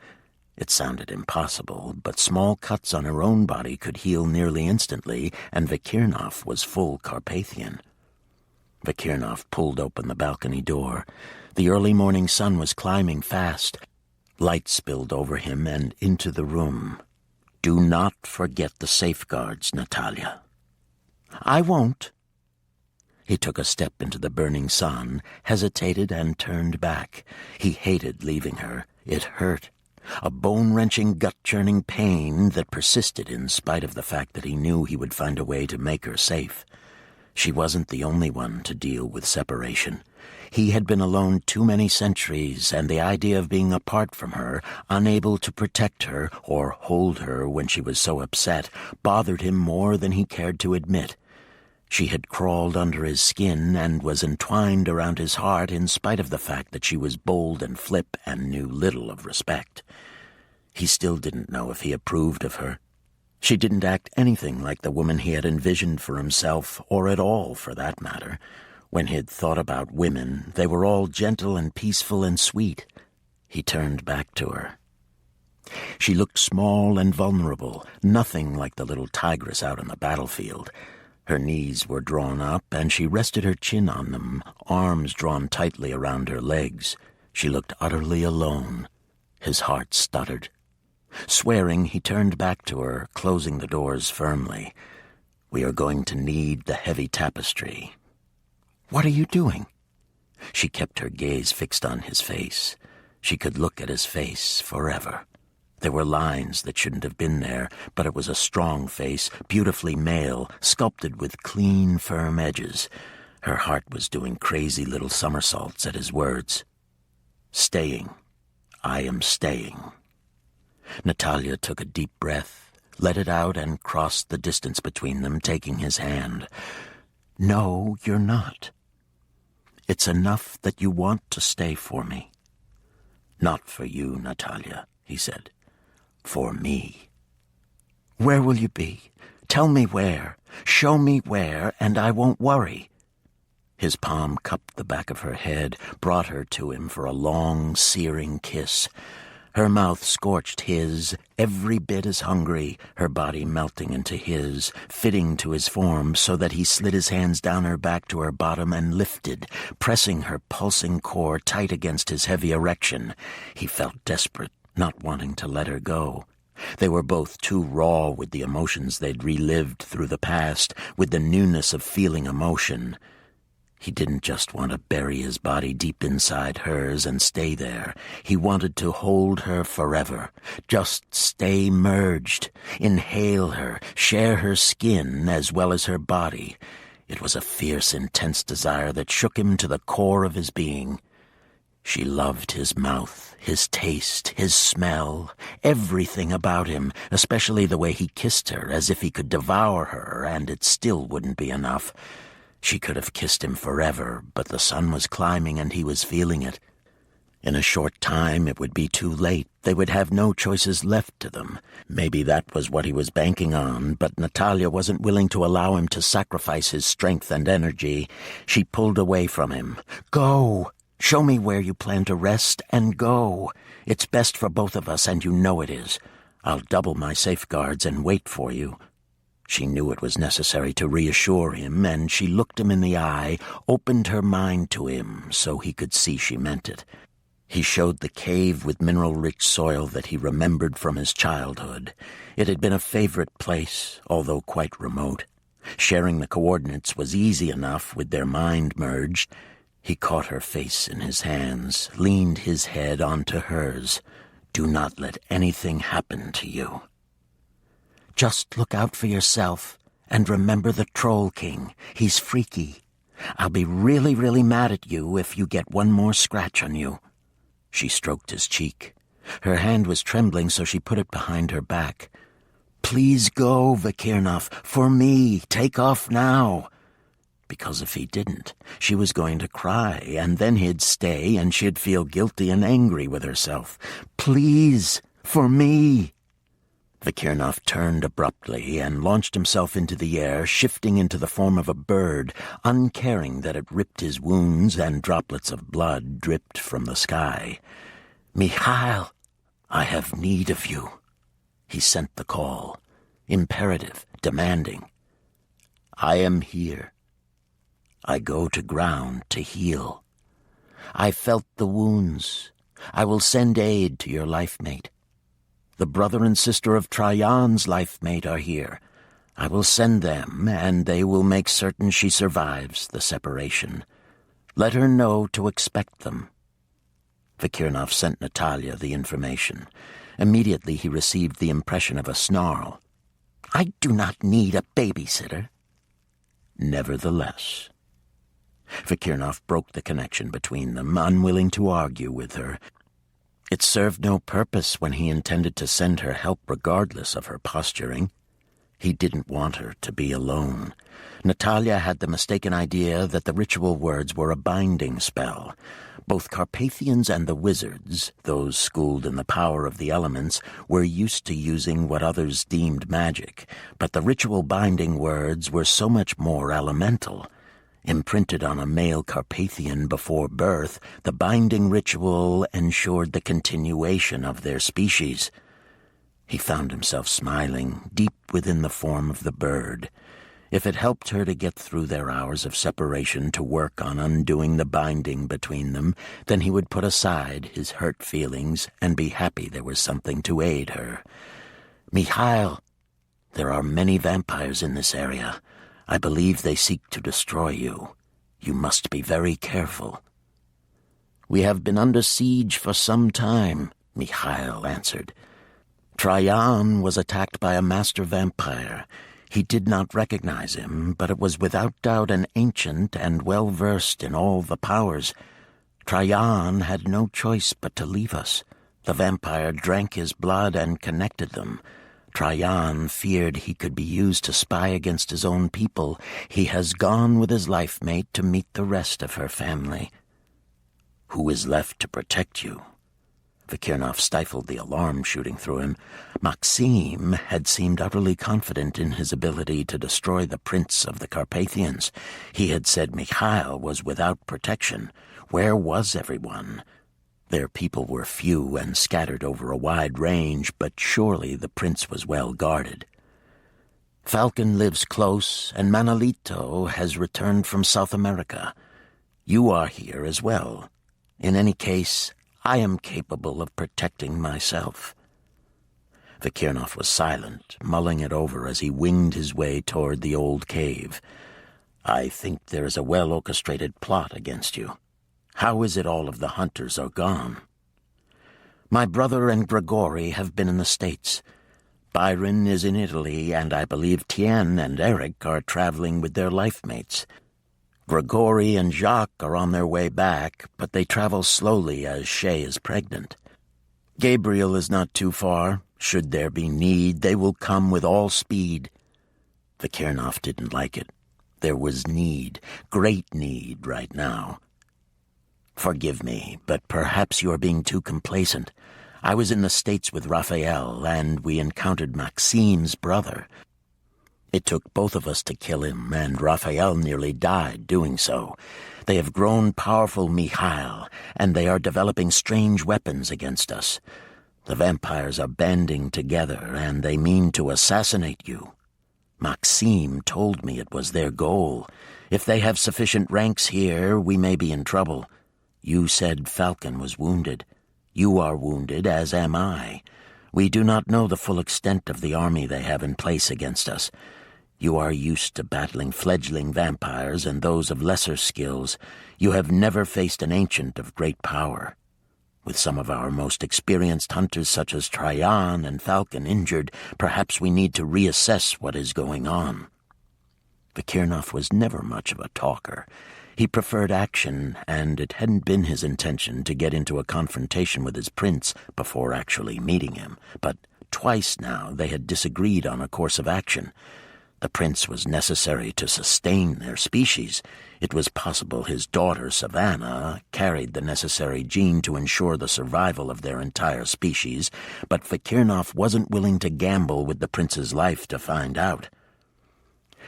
It sounded impossible, but small cuts on her own body could heal nearly instantly, and Vakirnov was full Carpathian. Vakirnov pulled open the balcony door. The early morning sun was climbing fast. Light spilled over him and into the room. "Do not forget the safeguards, Natalia." "I won't." He took a step into the burning sun, hesitated, and turned back. He hated leaving her. It hurt. A bone-wrenching, gut-churning pain that persisted in spite of the fact that he knew he would find a way to make her safe. She wasn't the only one to deal with separation. He had been alone too many centuries, and the idea of being apart from her, unable to protect her or hold her when she was so upset, bothered him more than he cared to admit. She had crawled under his skin and was entwined around his heart in spite of the fact that she was bold and flip and knew little of respect. He still didn't know if he approved of her. She didn't act anything like the woman he had envisioned for himself, or at all, for that matter. When he'd thought about women, they were all gentle and peaceful and sweet. He turned back to her. She looked small and vulnerable, nothing like the little tigress out on the battlefield. Her knees were drawn up, and she rested her chin on them, arms drawn tightly around her legs. She looked utterly alone. His heart stuttered. Swearing, he turned back to her, closing the doors firmly. "We are going to need the heavy tapestry." "What are you doing?" She kept her gaze fixed on his face. She could look at his face forever. There were lines that shouldn't have been there, but it was a strong face, beautifully male, sculpted with clean, firm edges. Her heart was doing crazy little somersaults at his words. Staying. I am staying. Natalia took a deep breath, let it out, and crossed the distance between them, taking his hand. No, you're not. It's enough that you want to stay for me. Not for you, Natalia, he said. For me. Where will you be? Tell me where. Show me where, and I won't worry. His palm cupped the back of her head, brought her to him for a long, searing kiss. Her mouth scorched his, every bit as hungry, her body melting into his, fitting to his form so that he slid his hands down her back to her bottom and lifted, pressing her pulsing core tight against his heavy erection. He felt desperate, not wanting to let her go. They were both too raw with the emotions they'd relived through the past, with the newness of feeling emotion. He didn't just want to bury his body deep inside hers and stay there. He wanted to hold her forever, just stay merged, inhale her, share her skin as well as her body. It was a fierce, intense desire that shook him to the core of his being. She loved his mouth, his taste, his smell, everything about him, especially the way he kissed her as if he could devour her, and it still wouldn't be enough. She could have kissed him forever, but the sun was climbing and he was feeling it. In a short time it would be too late. They would have no choices left to them. Maybe that was what he was banking on, but Natalia wasn't willing to allow him to sacrifice his strength and energy. She pulled away from him. Go! Show me where you plan to rest, and go. It's best for both of us, and you know it is. I'll double my safeguards and wait for you. She knew it was necessary to reassure him, and she looked him in the eye, opened her mind to him so he could see she meant it. He showed the cave with mineral-rich soil that he remembered from his childhood. It had been a favorite place, although quite remote. Sharing the coordinates was easy enough with their mind merged. He caught her face in his hands, leaned his head onto hers. Do not let anything happen to you. Just look out for yourself, and remember the Troll King. He's freaky. I'll be really, really mad at you if you get one more scratch on you. She stroked his cheek. Her hand was trembling, so she put it behind her back. Please go, Vakirnov, for me. Take off now. Because if he didn't, she was going to cry, and then he'd stay, and she'd feel guilty and angry with herself. Please, for me. Vakirnov turned abruptly and launched himself into the air, shifting into the form of a bird, uncaring that it ripped his wounds and droplets of blood dripped from the sky. Mikhail, I have need of you. He sent the call, imperative, demanding. I am here. I go to ground to heal. I felt the wounds. I will send aid to your life-mate. The brother and sister of Trajan's life-mate are here. I will send them, and they will make certain she survives the separation. Let her know to expect them. Vakirnov sent Natalia the information. Immediately he received the impression of a snarl. I do not need a babysitter. Nevertheless. Vakirnov broke the connection between them, unwilling to argue with her. It served no purpose when he intended to send her help regardless of her posturing. He didn't want her to be alone. Natalia had the mistaken idea that the ritual words were a binding spell. Both Carpathians and the wizards, those schooled in the power of the elements, were used to using what others deemed magic, but the ritual binding words were so much more elemental. Imprinted on a male Carpathian before birth, the binding ritual ensured the continuation of their species. He found himself smiling deep within the form of the bird. If it helped her to get through their hours of separation to work on undoing the binding between them, then he would put aside his hurt feelings and be happy there was something to aid her. Mikhail, there are many vampires in this area. I believe they seek to destroy you. You must be very careful. We have been under siege for some time, Mikhail answered. Trajan was attacked by a master vampire. He did not recognize him, but it was without doubt an ancient and well-versed in all the powers. Trajan had no choice but to leave us. The vampire drank his blood and connected them. Trajan feared he could be used to spy against his own people. He has gone with his life-mate to meet the rest of her family. Who is left to protect you? Vikirnov stifled the alarm shooting through him. Maxim had seemed utterly confident in his ability to destroy the prince of the Carpathians. He had said Mikhail was without protection. Where was everyone? Their people were few and scattered over a wide range, but surely the prince was well guarded. Falcon lives close, and Manolito has returned from South America. You are here as well. In any case, I am capable of protecting myself. Vikirnov was silent, mulling it over as he winged his way toward the old cave. I think there is a well-orchestrated plot against you. How is it all of the hunters are gone? My brother and Grigori have been in the States. Byron is in Italy, and I believe Tien and Eric are traveling with their life-mates. Grigori and Jacques are on their way back, but they travel slowly as Shay is pregnant. Gabriel is not too far. Should there be need, they will come with all speed. Vikirnov didn't like it. There was need, great need right now. Forgive me, but perhaps you are being too complacent. I was in the States with Raphael, and we encountered Maxim's brother. It took both of us to kill him, and Raphael nearly died doing so. They have grown powerful, Mikhail, and they are developing strange weapons against us. The vampires are banding together, and they mean to assassinate you. Maxim told me it was their goal. If they have sufficient ranks here, we may be in trouble. You said Falcon was wounded. You are wounded, as am I. We do not know the full extent of the army they have in place against us. You are used to battling fledgling vampires and those of lesser skills. You have never faced an ancient of great power. With some of our most experienced hunters such as Trajan and Falcon injured, perhaps we need to reassess what is going on. Vikirnov was never much of a talker. He preferred action, and it hadn't been his intention to get into a confrontation with his prince before actually meeting him. But twice now they had disagreed on a course of action. The prince was necessary to sustain their species. It was possible his daughter, Savannah, carried the necessary gene to ensure the survival of their entire species, but Vikirnov wasn't willing to gamble with the prince's life to find out.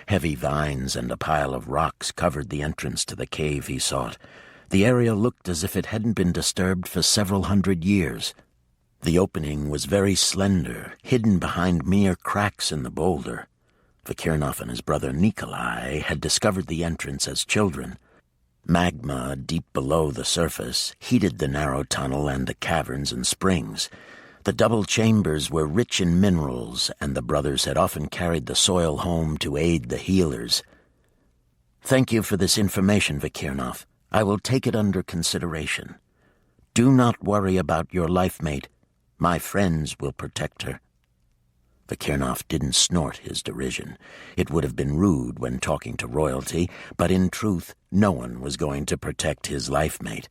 Heavy vines and a pile of rocks covered the entrance to the cave he sought. The area looked as if it hadn't been disturbed for several hundred years. The opening was very slender, hidden behind mere cracks in the boulder. Vikirnov and his brother Nikolai had discovered the entrance as children. Magma, deep below the surface, heated the narrow tunnel and the caverns and springs. The double chambers were rich in minerals, and the brothers had often carried the soil home to aid the healers. Thank you for this information, Vikirnov. I will take it under consideration. Do not worry about your life-mate. My friends will protect her. Vikirnov didn't snort his derision. It would have been rude when talking to royalty, but in truth, no one was going to protect his life-mate.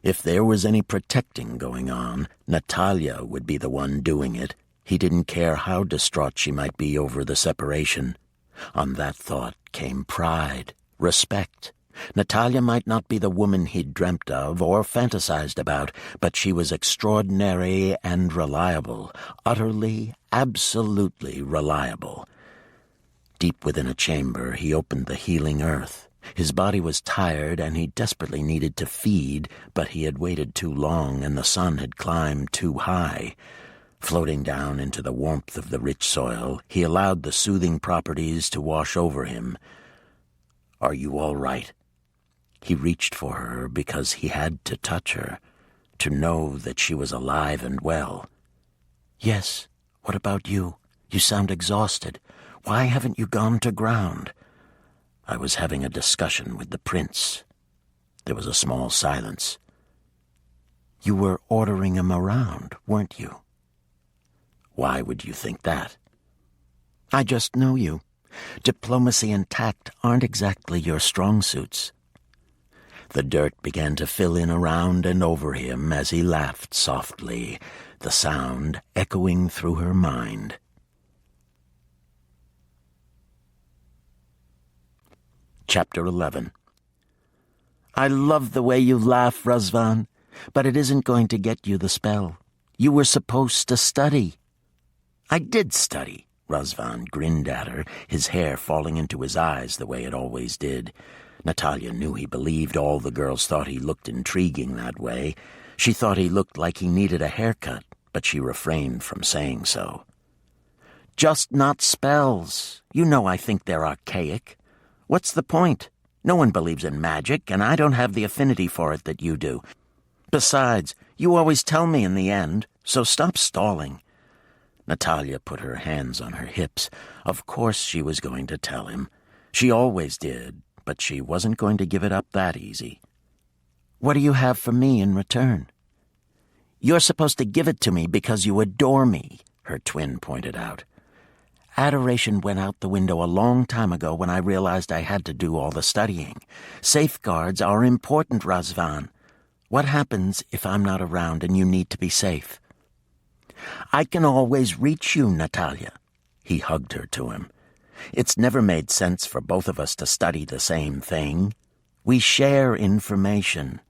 If there was any protecting going on, Natalia would be the one doing it. He didn't care how distraught she might be over the separation. On that thought came pride, respect. Natalia might not be the woman he'd dreamt of or fantasized about, but she was extraordinary and reliable, utterly, absolutely reliable. Deep within a chamber, he opened the healing earth. His body was tired, and he desperately needed to feed, but he had waited too long, and the sun had climbed too high. Floating down into the warmth of the rich soil, he allowed the soothing properties to wash over him. "Are you all right?" He reached for her because he had to touch her, to know that she was alive and well. "Yes. What about you? You sound exhausted. Why haven't you gone to ground?" "I was having a discussion with the prince." There was a small silence. "You were ordering him around, weren't you?" Why would you think that? I just know you. Diplomacy and tact aren't exactly your strong suits. The dirt began to fill in around and over him as he laughed softly, the sound echoing through her mind. Chapter 11. I love the way you laugh, Razvan, but it isn't going to get you the spell. You were supposed to study. I did study. Razvan grinned at her, his hair falling into his eyes the way it always did. Natalia knew he believed all the girls thought he looked intriguing that way. She thought he looked like he needed a haircut, but she refrained from saying so. Just not spells. You know I think they're archaic. What's the point? No one believes in magic, and I don't have the affinity for it that you do. Besides, you always tell me in the end, so stop stalling. Natalia put her hands on her hips. Of course she was going to tell him. She always did, but she wasn't going to give it up that easy. What do you have for me in return? You're supposed to give it to me because you adore me, her twin pointed out. Adoration went out the window a long time ago when I realized I had to do all the studying. Safeguards are important, Razvan. What happens if I'm not around and you need to be safe? I can always reach you, Natalia. He hugged her to him. It's never made sense for both of us to study the same thing. We share information.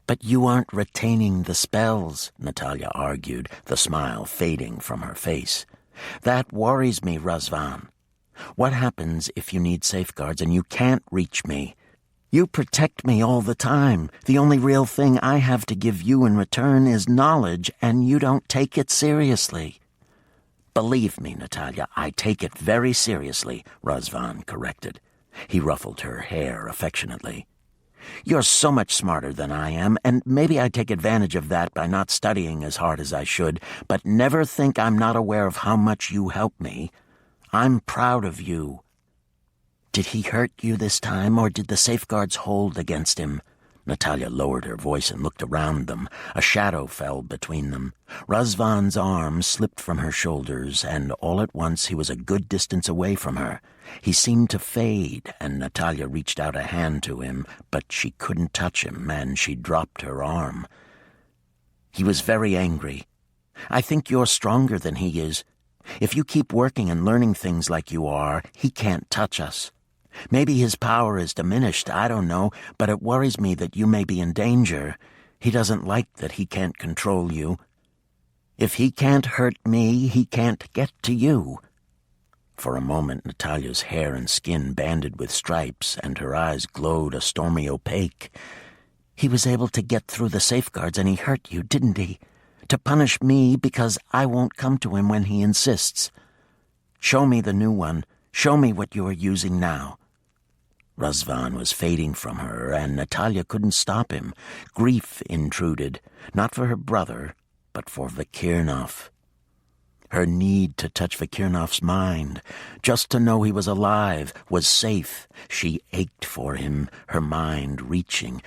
But you aren't retaining the spells, Natalia argued, the smile fading from her face. That worries me, Razvan. What happens if you need safeguards and you can't reach me? You protect me all the time. The only real thing I have to give you in return is knowledge, and you don't take it seriously. Believe me, Natalia, I take it very seriously, Razvan corrected. He ruffled her hair affectionately. You're so much smarter than I am, and maybe I take advantage of that by not studying as hard as I should, but never think I'm not aware of how much you help me. I'm proud of you. Did he hurt you this time, or did the safeguards hold against him? Natalia lowered her voice and looked around them. A shadow fell between them. Razvan's arm slipped from her shoulders, and all at once he was a good distance away from her. He seemed to fade, and Natalia reached out a hand to him, but she couldn't touch him, and she dropped her arm. He was very angry. I think you're stronger than he is. If you keep working and learning things like you are, he can't touch us. Maybe his power is diminished, I don't know, but it worries me that you may be in danger. He doesn't like that he can't control you. If he can't hurt me, he can't get to you. For a moment, Natalia's hair and skin banded with stripes, and her eyes glowed a stormy opaque. He was able to get through the safeguards, and he hurt you, didn't he? To punish me because I won't come to him when he insists. Show me the new one. Show me what you are using now. Razvan was fading from her, and Natalia couldn't stop him. Grief intruded, not for her brother, but for Vikirnov. Her need to touch Vikirnov's mind, just to know he was alive, was safe. She ached for him, her mind reaching.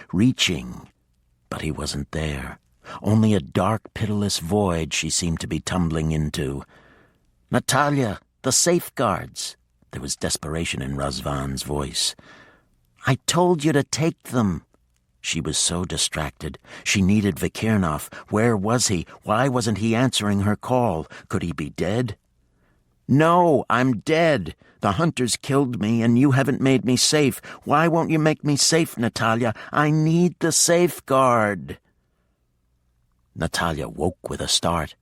But he wasn't there. Only a dark, pitiless void she seemed to be tumbling into. Natalia, the safeguards! There was desperation in Razvan's voice. I told you to take them. She was so distracted. She needed Vikirnov. Where was he? Why wasn't he answering her call? Could he be dead? No, I'm dead. The hunters killed me, and you haven't made me safe. Why won't you make me safe, Natalia? I need the safeguard. Natalia woke with a start.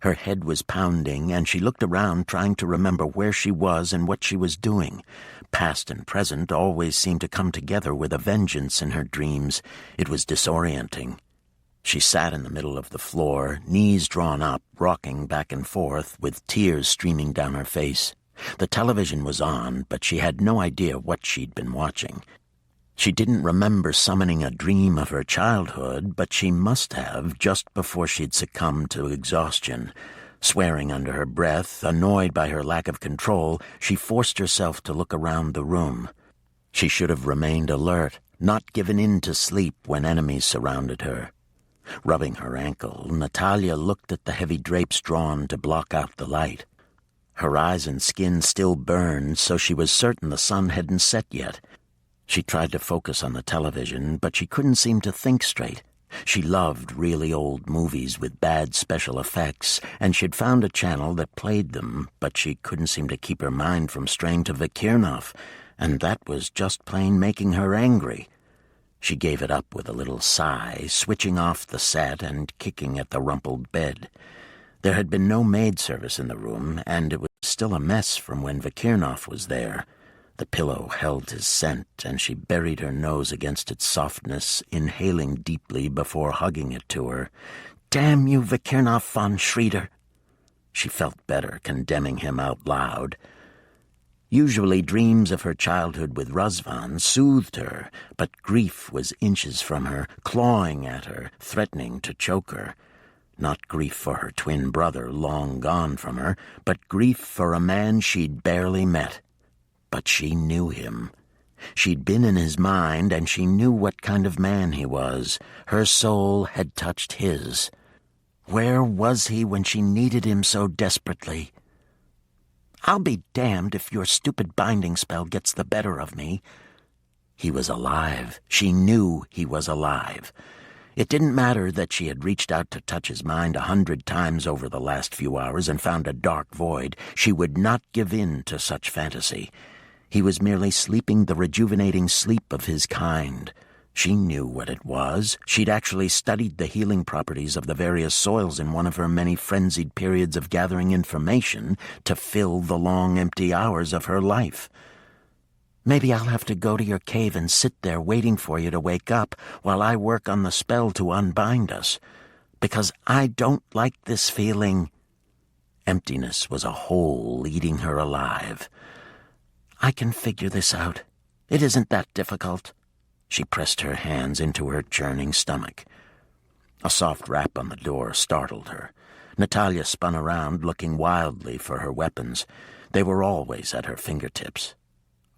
Her head was pounding, and she looked around trying to remember where she was and what she was doing. Past and present always seemed to come together with a vengeance in her dreams. It was disorienting. She sat in the middle of the floor, knees drawn up, rocking back and forth, with tears streaming down her face. The television was on, but she had no idea what she'd been watching. She didn't remember summoning a dream of her childhood, but she must have just before she'd succumbed to exhaustion. Swearing under her breath, annoyed by her lack of control, she forced herself to look around the room. She should have remained alert, not given in to sleep when enemies surrounded her. Rubbing her ankle, Natalia looked at the heavy drapes drawn to block out the light. Her eyes and skin still burned, so she was certain the sun hadn't set yet. She tried to focus on the television, but she couldn't seem to think straight. She loved really old movies with bad special effects, and she'd found a channel that played them, but she couldn't seem to keep her mind from straying to Vikirnov, and that was just plain making her angry. She gave it up with a little sigh, switching off the set and kicking at the rumpled bed. There had been no maid service in the room, and it was still a mess from when Vikirnov was there. The pillow held his scent, and she buried her nose against its softness, inhaling deeply before hugging it to her. "Damn you, Vikirnov von Schrader!" She felt better condemning him out loud. Usually dreams of her childhood with Razvan soothed her, but grief was inches from her, clawing at her, threatening to choke her. Not grief for her twin brother, long gone from her, but grief for a man she'd barely met. But she knew him. She'd been in his mind, and she knew what kind of man he was. Her soul had touched his. Where was he when she needed him so desperately? "I'll be damned if your stupid binding spell gets the better of me." He was alive. She knew he was alive. It didn't matter that she had reached out to touch his mind 100 times over the last few hours and found a dark void. She would not give in to such fantasy. He was merely sleeping the rejuvenating sleep of his kind. She knew what it was. She'd actually studied the healing properties of the various soils in one of her many frenzied periods of gathering information to fill the long, empty hours of her life. "Maybe I'll have to go to your cave and sit there waiting for you to wake up while I work on the spell to unbind us, because I don't like this feeling." Emptiness was a hole eating her alive. "I can figure this out. It isn't that difficult." She pressed her hands into her churning stomach. A soft rap on the door startled her. Natalia spun around, looking wildly for her weapons. They were always at her fingertips.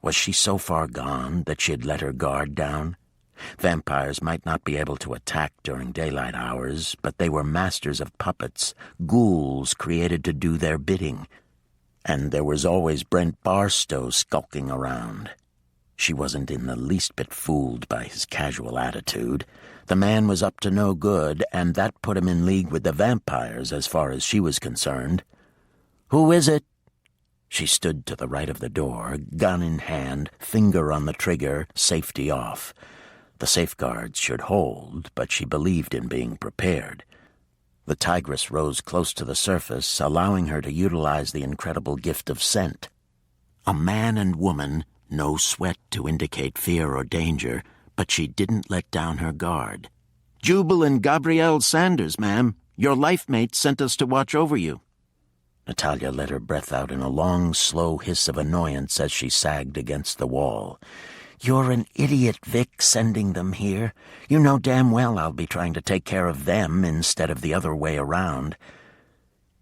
Was she so far gone that she had let her guard down? Vampires might not be able to attack during daylight hours, but they were masters of puppets, ghouls created to do their bidding. And there was always Brent Barstow skulking around. She wasn't in the least bit fooled by his casual attitude. The man was up to no good, and that put him in league with the vampires as far as she was concerned. "Who is it?" She stood to the right of the door, gun in hand, finger on the trigger, safety off. The safeguards should hold, but she believed in being prepared. The tigress rose close to the surface, allowing her to utilize the incredible gift of scent. A man and woman, no sweat to indicate fear or danger, but she didn't let down her guard. "Jubal and Gabrielle Sanders, ma'am. Your life mate sent us to watch over you." Natalia let her breath out in a long, slow hiss of annoyance as she sagged against the wall. "You're an idiot, Vic, sending them here. You know damn well I'll be trying to take care of them instead of the other way around."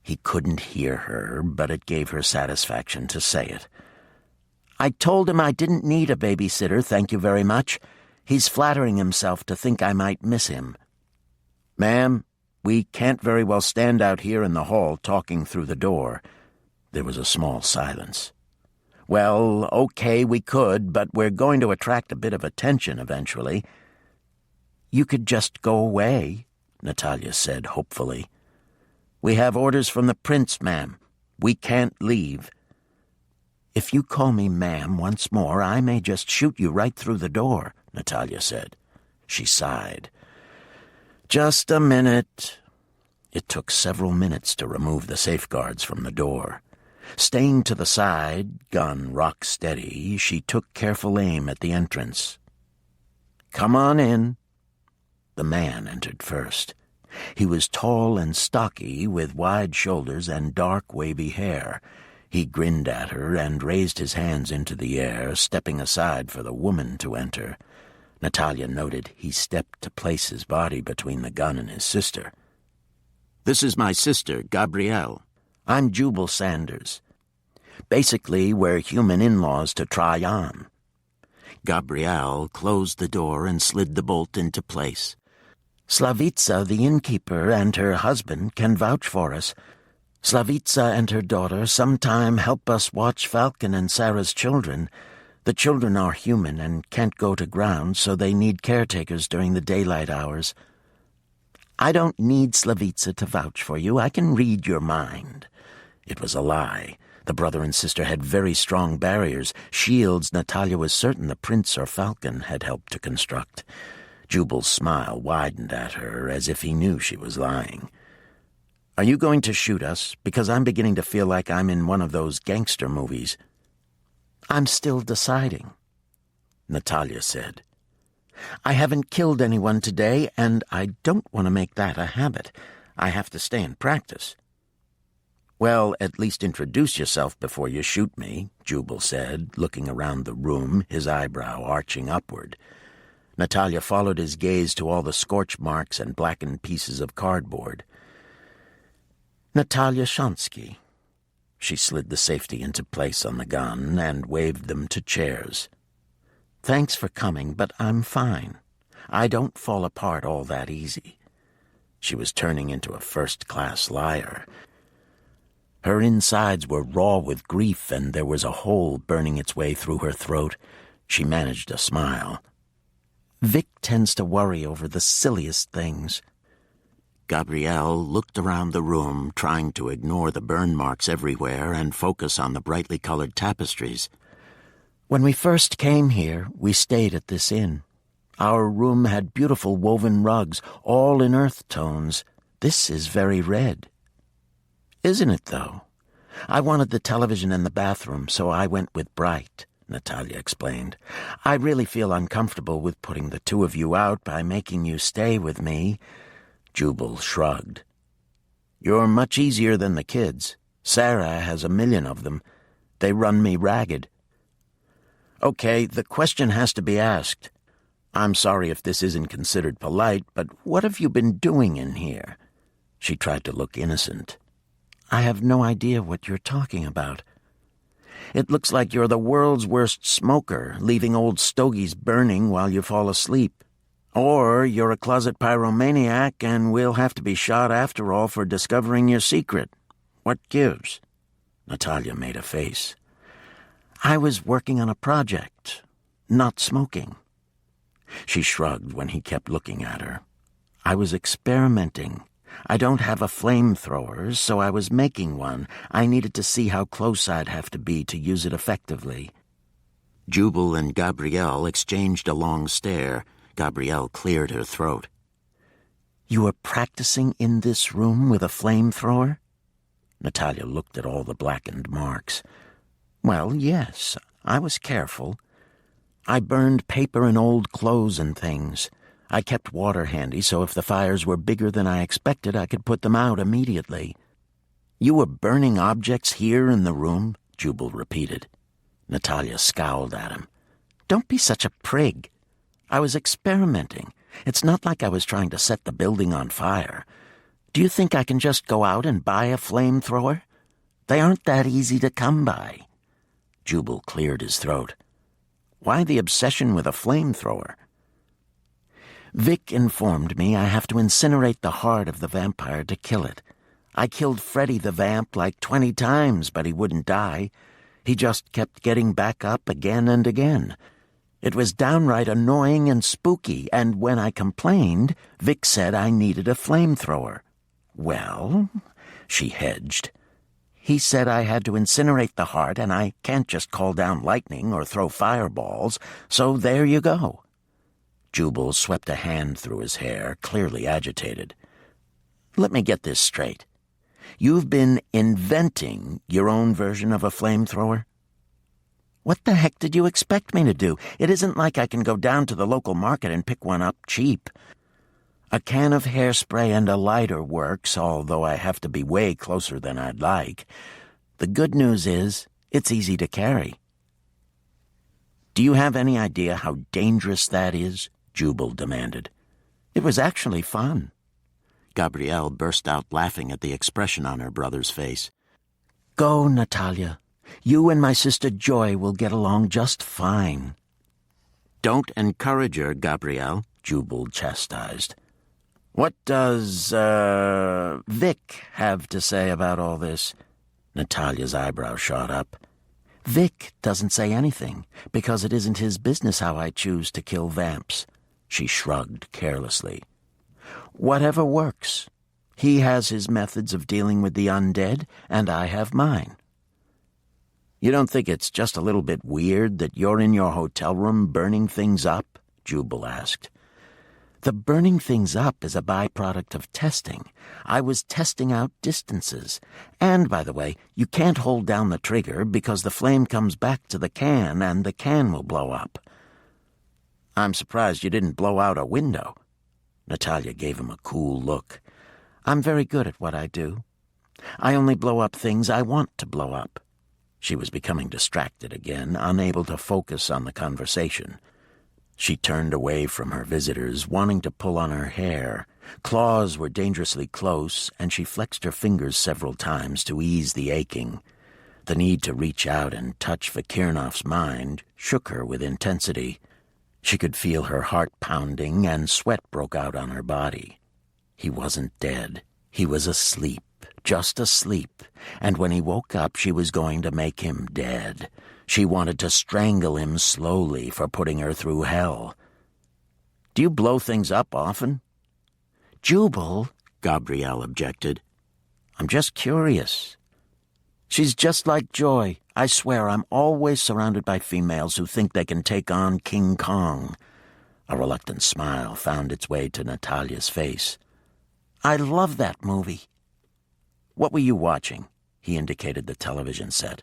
He couldn't hear her, but it gave her satisfaction to say it. "I told him I didn't need a babysitter, thank you very much. He's flattering himself to think I might miss him." "Ma'am, we can't very well stand out here in the hall talking through the door." There was a small silence. "Well, okay, we could, but we're going to attract a bit of attention eventually." "You could just go away," Natalia said hopefully. "We have orders from the prince, ma'am. We can't leave." "If you call me ma'am once more, I may just shoot you right through the door," Natalia said. She sighed. "Just a minute." It took several minutes to remove the safeguards from the door. Staying to the side, gun rock steady, she took careful aim at the entrance. "Come on in." The man entered first. He was tall and stocky, with wide shoulders and dark, wavy hair. He grinned at her and raised his hands into the air, stepping aside for the woman to enter. Natalia noted he stepped to place his body between the gun and his sister. "This is my sister, Gabrielle. I'm Jubal Sanders. Basically, we're human in-laws to try on." Gabrielle closed the door and slid the bolt into place. Slavica, the innkeeper, and her husband can vouch for us. Slavica and her daughter sometime help us watch Falcon and Sarah's children. The children are human and can't go to ground, so they need caretakers during the daylight hours. I don't need Slavica to vouch for you. I can read your mind. It was a lie. The brother and sister had very strong barriers, shields Natalia was certain the prince or Falcon had helped to construct. Jubal's smile widened at her as if he knew she was lying. Are you going to shoot us? Because I'm beginning to feel like I'm in one of those gangster movies. I'm still deciding, Natalia said. I haven't killed anyone today, and I don't want to make that a habit. I have to stay and practice. Well, at least introduce yourself before you shoot me, Jubal said, looking around the room, his eyebrow arching upward. Natalia followed his gaze to all the scorch marks and blackened pieces of cardboard. Natalia Shonsky. She slid the safety into place on the gun and waved them to chairs. Thanks for coming, but I'm fine. I don't fall apart all that easy. She was turning into a first-class liar. Her insides were raw with grief, and there was a hole burning its way through her throat. She managed a smile. Vic tends to worry over the silliest things. Gabrielle looked around the room, trying to ignore the burn marks everywhere and focus on the brightly colored tapestries. When we first came here, we stayed at this inn. Our room had beautiful woven rugs, all in earth tones. This is very red. Isn't it, though? I wanted the television in the bathroom, so I went with bright, Natalia explained. I really feel uncomfortable with putting the two of you out by making you stay with me. Jubal shrugged. You're much easier than the kids. Sarah has 1 million of them. They run me ragged. Okay, the question has to be asked. I'm sorry if this isn't considered polite, but what have you been doing in here? She tried to look innocent. I have no idea what you're talking about. It looks like you're the world's worst smoker, leaving old stogies burning while you fall asleep. Or you're a closet pyromaniac and we'll have to be shot after all for discovering your secret. What gives? Natalia made a face. I was working on a project, not smoking. She shrugged when he kept looking at her. I was experimenting. I don't have a flamethrower, so I was making one. I needed to see how close I'd have to be to use it effectively. Jubal and Gabrielle exchanged a long stare. Gabrielle cleared her throat. You were practicing in this room with a flamethrower? Natalia looked at all the blackened marks. Well, yes, I was careful. I burned paper and old clothes and things. I kept water handy, so if the fires were bigger than I expected, I could put them out immediately. You were burning objects here in the room? Jubal repeated. Natalia scowled at him. Don't be such a prig. I was experimenting. It's not like I was trying to set the building on fire. Do you think I can just go out and buy a flamethrower? They aren't that easy to come by. Jubal cleared his throat. Why the obsession with a flamethrower? Vic informed me I have to incinerate the heart of the vampire to kill it. I killed Freddy the vamp like 20 times, but he wouldn't die. He just kept getting back up again and again. It was downright annoying and spooky, and when I complained, Vic said I needed a flamethrower. Well, she hedged. He said I had to incinerate the heart, and I can't just call down lightning or throw fireballs, so there you go. Jubal swept a hand through his hair, clearly agitated. Let me get this straight. You've been inventing your own version of a flamethrower? What the heck did you expect me to do? It isn't like I can go down to the local market and pick one up cheap. A can of hairspray and a lighter works, although I have to be way closer than I'd like. The good news is, it's easy to carry. Do you have any idea how dangerous that is? Jubal demanded. It was actually fun. Gabrielle burst out laughing at the expression on her brother's face. Go, Natalia. You and my sister Joy will get along just fine. Don't encourage her, Gabrielle, Jubal chastised. What does, Vic have to say about all this? Natalia's eyebrow shot up. Vic doesn't say anything, because it isn't his business how I choose to kill vamps. She shrugged carelessly. Whatever works. He has his methods of dealing with the undead, and I have mine. You don't think it's just a little bit weird that you're in your hotel room burning things up? Jubal asked. The burning things up is a byproduct of testing. I was testing out distances. And, by the way, you can't hold down the trigger because the flame comes back to the can and the can will blow up. I'm surprised you didn't blow out a window. Natalia gave him a cool look. I'm very good at what I do. I only blow up things I want to blow up. She was becoming distracted again, unable to focus on the conversation. She turned away from her visitors, wanting to pull on her hair. Claws were dangerously close, and she flexed her fingers several times to ease the aching. The need to reach out and touch Vakirnoff's mind shook her with intensity. She could feel her heart pounding, and sweat broke out on her body. He wasn't dead. He was asleep, just asleep, and when he woke up she was going to make him dead. She wanted to strangle him slowly for putting her through hell. Do you blow things up often? Jubal, Gabrielle objected. I'm just curious. She's just like Joy. I swear I'm always surrounded by females who think they can take on King Kong. A reluctant smile found its way to Natalia's face. I love that movie. What were you watching? He indicated the television set.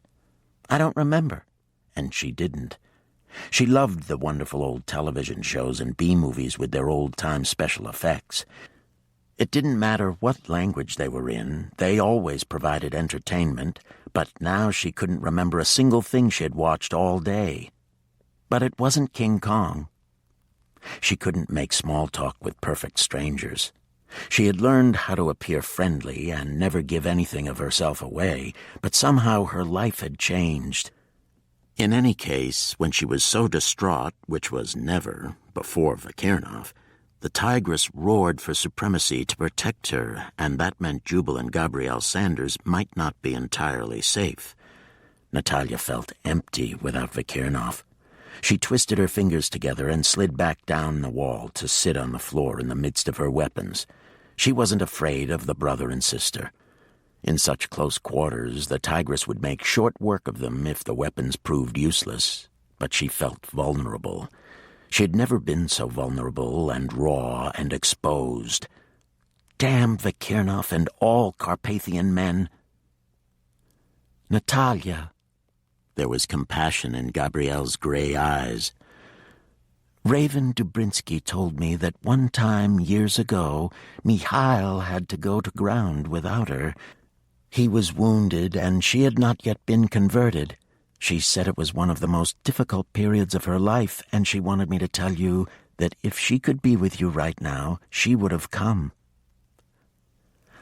I don't remember. And she didn't. She loved the wonderful old television shows and B-movies with their old-time special effects. It didn't matter what language they were in, they always provided entertainment, but now she couldn't remember a single thing she had watched all day. But it wasn't King Kong. She couldn't make small talk with perfect strangers. She had learned how to appear friendly and never give anything of herself away, but somehow her life had changed. In any case, when she was so distraught, which was never, before Vakirnoff, the tigress roared for supremacy to protect her, and that meant Jubal and Gabrielle Sanders might not be entirely safe. Natalia felt empty without Vakirnoff. She twisted her fingers together and slid back down the wall to sit on the floor in the midst of her weapons. She wasn't afraid of the brother and sister. In such close quarters, the tigress would make short work of them if the weapons proved useless, but she felt vulnerable. She had never been so vulnerable and raw and exposed. Damn Vakirnoff and all Carpathian men. Natalia. There was compassion in Gabrielle's gray eyes. Raven Dubrinsky told me that one time, years ago, Mikhail had to go to ground without her. He was wounded, and she had not yet been converted. She said it was one of the most difficult periods of her life, and she wanted me to tell you that if she could be with you right now, she would have come.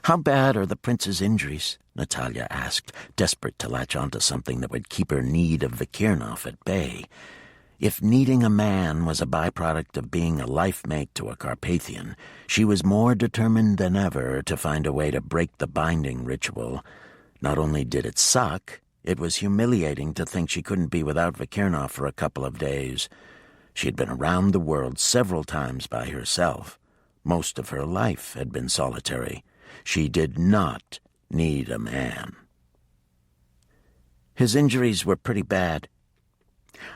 How bad are the prince's injuries? Natalia asked, desperate to latch onto something that would keep her need of Vakirnoff at bay. If needing a man was a byproduct of being a life-mate to a Carpathian, she was more determined than ever to find a way to break the binding ritual. Not only did it suck, it was humiliating to think she couldn't be without Vakirnoff for a couple of days. She had been around the world several times by herself. Most of her life had been solitary. She did not need a man. His injuries were pretty bad.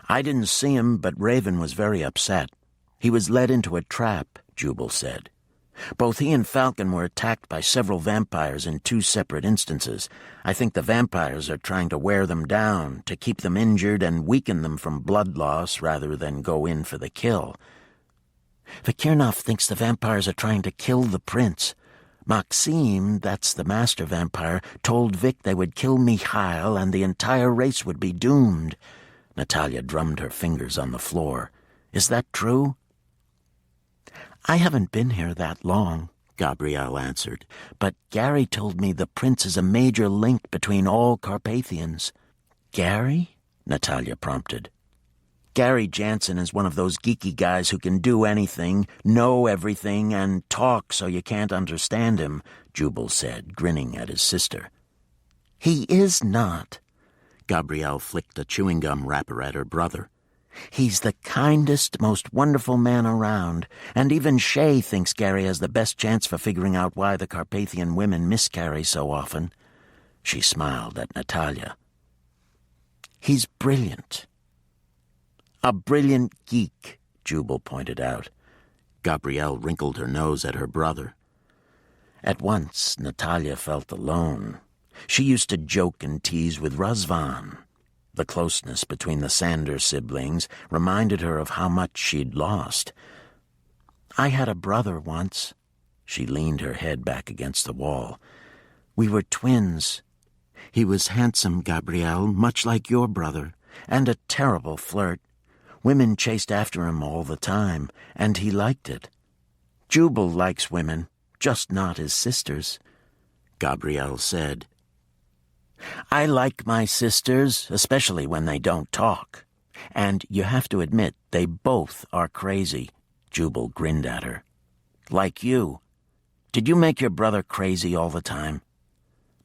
I didn't see him, but Raven was very upset. He was led into a trap, Jubal said. Both he and Falcon were attacked by several vampires in 2 separate instances. I think the vampires are trying to wear them down, to keep them injured and weaken them from blood loss rather than go in for the kill. Vakirnoff thinks the vampires are trying to kill the prince. Maxime, that's the master vampire, told Vic they would kill Mikhail and the entire race would be doomed. Natalia drummed her fingers on the floor. Is that true? I haven't been here that long, Gabrielle answered, but Gary told me the prince is a major link between all Carpathians. Gary? Natalia prompted. Gary Jansen is one of those geeky guys who can do anything, know everything, and talk so you can't understand him, Jubal said, grinning at his sister. He is not. Gabrielle flicked a chewing gum wrapper at her brother. He's the kindest, most wonderful man around, and even Shay thinks Gary has the best chance for figuring out why the Carpathian women miscarry so often. She smiled at Natalia. He's brilliant. A brilliant geek, Jubal pointed out. Gabrielle wrinkled her nose at her brother. At once, Natalia felt alone. She used to joke and tease with Razvan. The closeness between the Sanders siblings reminded her of how much she'd lost. I had a brother once. She leaned her head back against the wall. We were twins. He was handsome, Gabrielle, much like your brother, and a terrible flirt. Women chased after him all the time, and he liked it. Jubal likes women, just not his sisters, Gabrielle said. I like my sisters, especially when they don't talk. And you have to admit, they both are crazy. Jubal grinned at her. Like you. Did you make your brother crazy all the time?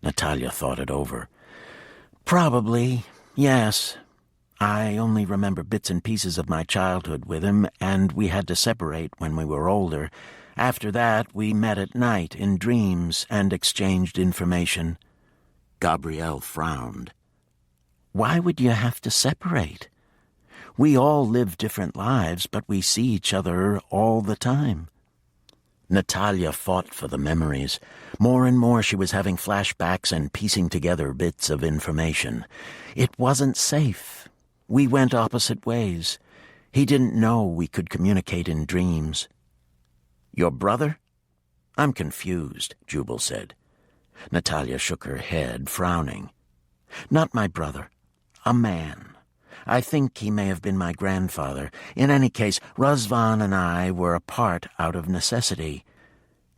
Natalia thought it over. Probably, yes. I only remember bits and pieces of my childhood with him, and we had to separate when we were older. After that, we met at night in dreams and exchanged information. Gabrielle frowned. Why would you have to separate? We all live different lives, but we see each other all the time. Natalia fought for the memories. More and more she was having flashbacks and piecing together bits of information. It wasn't safe. We went opposite ways. He didn't know we could communicate in dreams. Your brother? I'm confused, Jubal said. Natalia shook her head, frowning. Not my brother. A man. I think he may have been my grandfather. In any case, Razvan and I were apart out of necessity.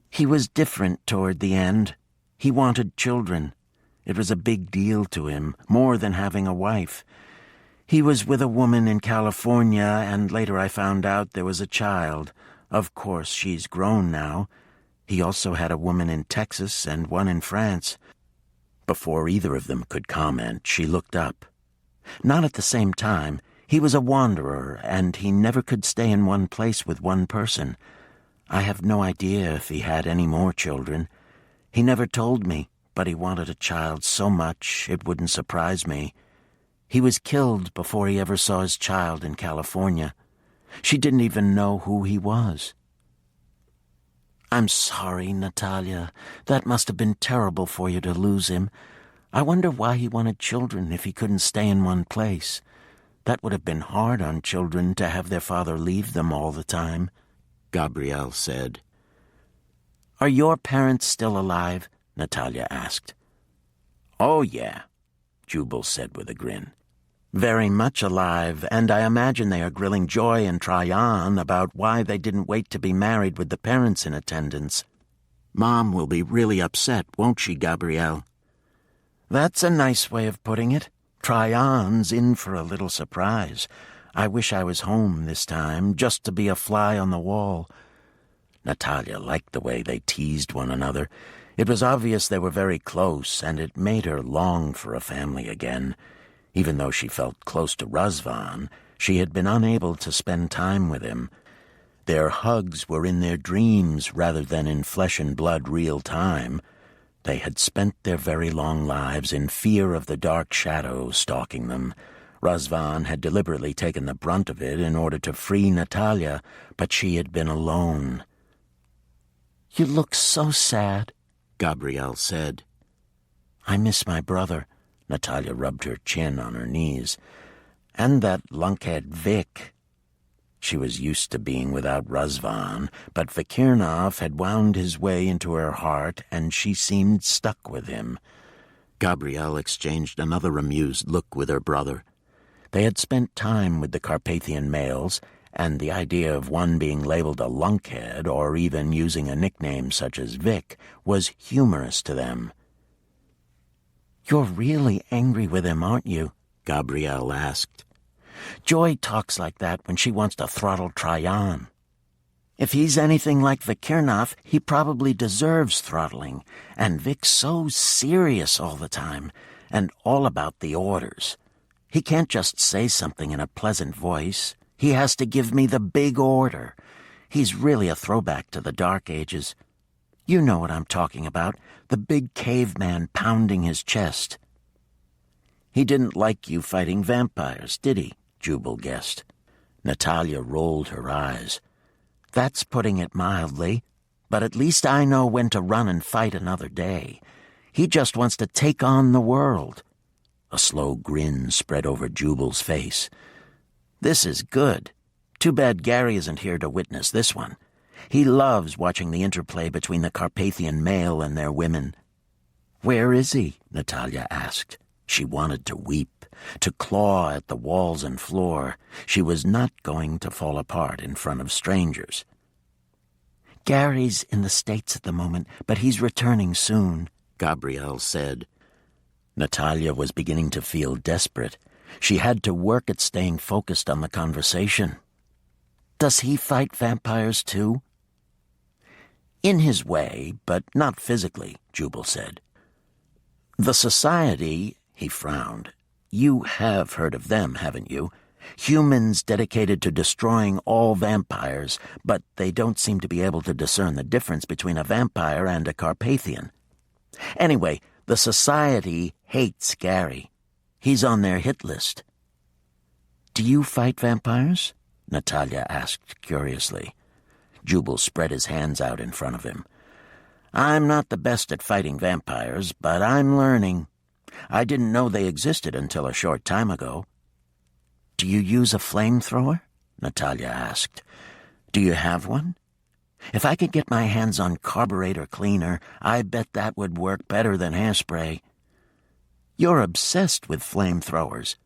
He was different toward the end. He wanted children. It was a big deal to him, more than having a wife. He was with a woman in California, and later I found out there was a child. Of course, she's grown now. He also had a woman in Texas and one in France. Before either of them could comment, she looked up. Not at the same time. He was a wanderer, and he never could stay in one place with one person. I have no idea if he had any more children. He never told me, but he wanted a child so much it wouldn't surprise me. He was killed before he ever saw his child in California. She didn't even know who he was. I'm sorry, Natalia. That must have been terrible for you to lose him. I wonder why he wanted children if he couldn't stay in one place. That would have been hard on children to have their father leave them all the time, Gabrielle said. Are your parents still alive? Natalia asked. Oh, yeah, Jubal said with a grin. Very much alive, and I imagine they are grilling Joy and Tryon about why they didn't wait to be married with the parents in attendance. Mom will be really upset, won't she, Gabrielle? That's a nice way of putting it. Tryon's in for a little surprise. I wish I was home this time, just to be a fly on the wall. Natalia liked the way they teased one another. It was obvious they were very close, and it made her long for a family again. Even though she felt close to Razvan, she had been unable to spend time with him. Their hugs were in their dreams rather than in flesh and blood real time. They had spent their very long lives in fear of the dark shadow stalking them. Razvan had deliberately taken the brunt of it in order to free Natalia, but she had been alone. You look so sad, Gabrielle said. I miss my brother. Natalia rubbed her chin on her knees. And that lunkhead Vic. She was used to being without Razvan, but Vikirnov had wound his way into her heart, and she seemed stuck with him. Gabrielle exchanged another amused look with her brother. They had spent time with the Carpathian males, and the idea of one being labeled a lunkhead or even using a nickname such as Vic was humorous to them. You're really angry with him, aren't you? Gabrielle asked. Joy talks like that when she wants to throttle Tryon. If he's anything like Vikirnov, he probably deserves throttling, and Vic's so serious all the time, and all about the orders. He can't just say something in a pleasant voice. He has to give me the big order. He's really a throwback to the Dark Ages. You know what I'm talking about, the big caveman pounding his chest. He didn't like you fighting vampires, did he? Jubal guessed. Natalia rolled her eyes. That's putting it mildly, but at least I know when to run and fight another day. He just wants to take on the world. A slow grin spread over Jubal's face. This is good. Too bad Gary isn't here to witness this one. He loves watching the interplay between the Carpathian male and their women. Where is he? Natalia asked. She wanted to weep, to claw at the walls and floor. She was not going to fall apart in front of strangers. Gary's in the States at the moment, but he's returning soon, Gabrielle said. Natalia was beginning to feel desperate. She had to work at staying focused on the conversation. Does he fight vampires too? In his way, but not physically, Jubal said. The Society, he frowned. You have heard of them, haven't you? Humans dedicated to destroying all vampires, but they don't seem to be able to discern the difference between a vampire and a Carpathian. Anyway, the Society hates Gary. He's on their hit list. Do you fight vampires? Natalia asked curiously. Jubal spread his hands out in front of him. I'm not the best at fighting vampires, but I'm learning. I didn't know they existed until a short time ago. Do you use a flamethrower? Natalia asked. Do you have one? If I could get my hands on carburetor cleaner, I bet that would work better than hairspray. You're obsessed with flamethrowers.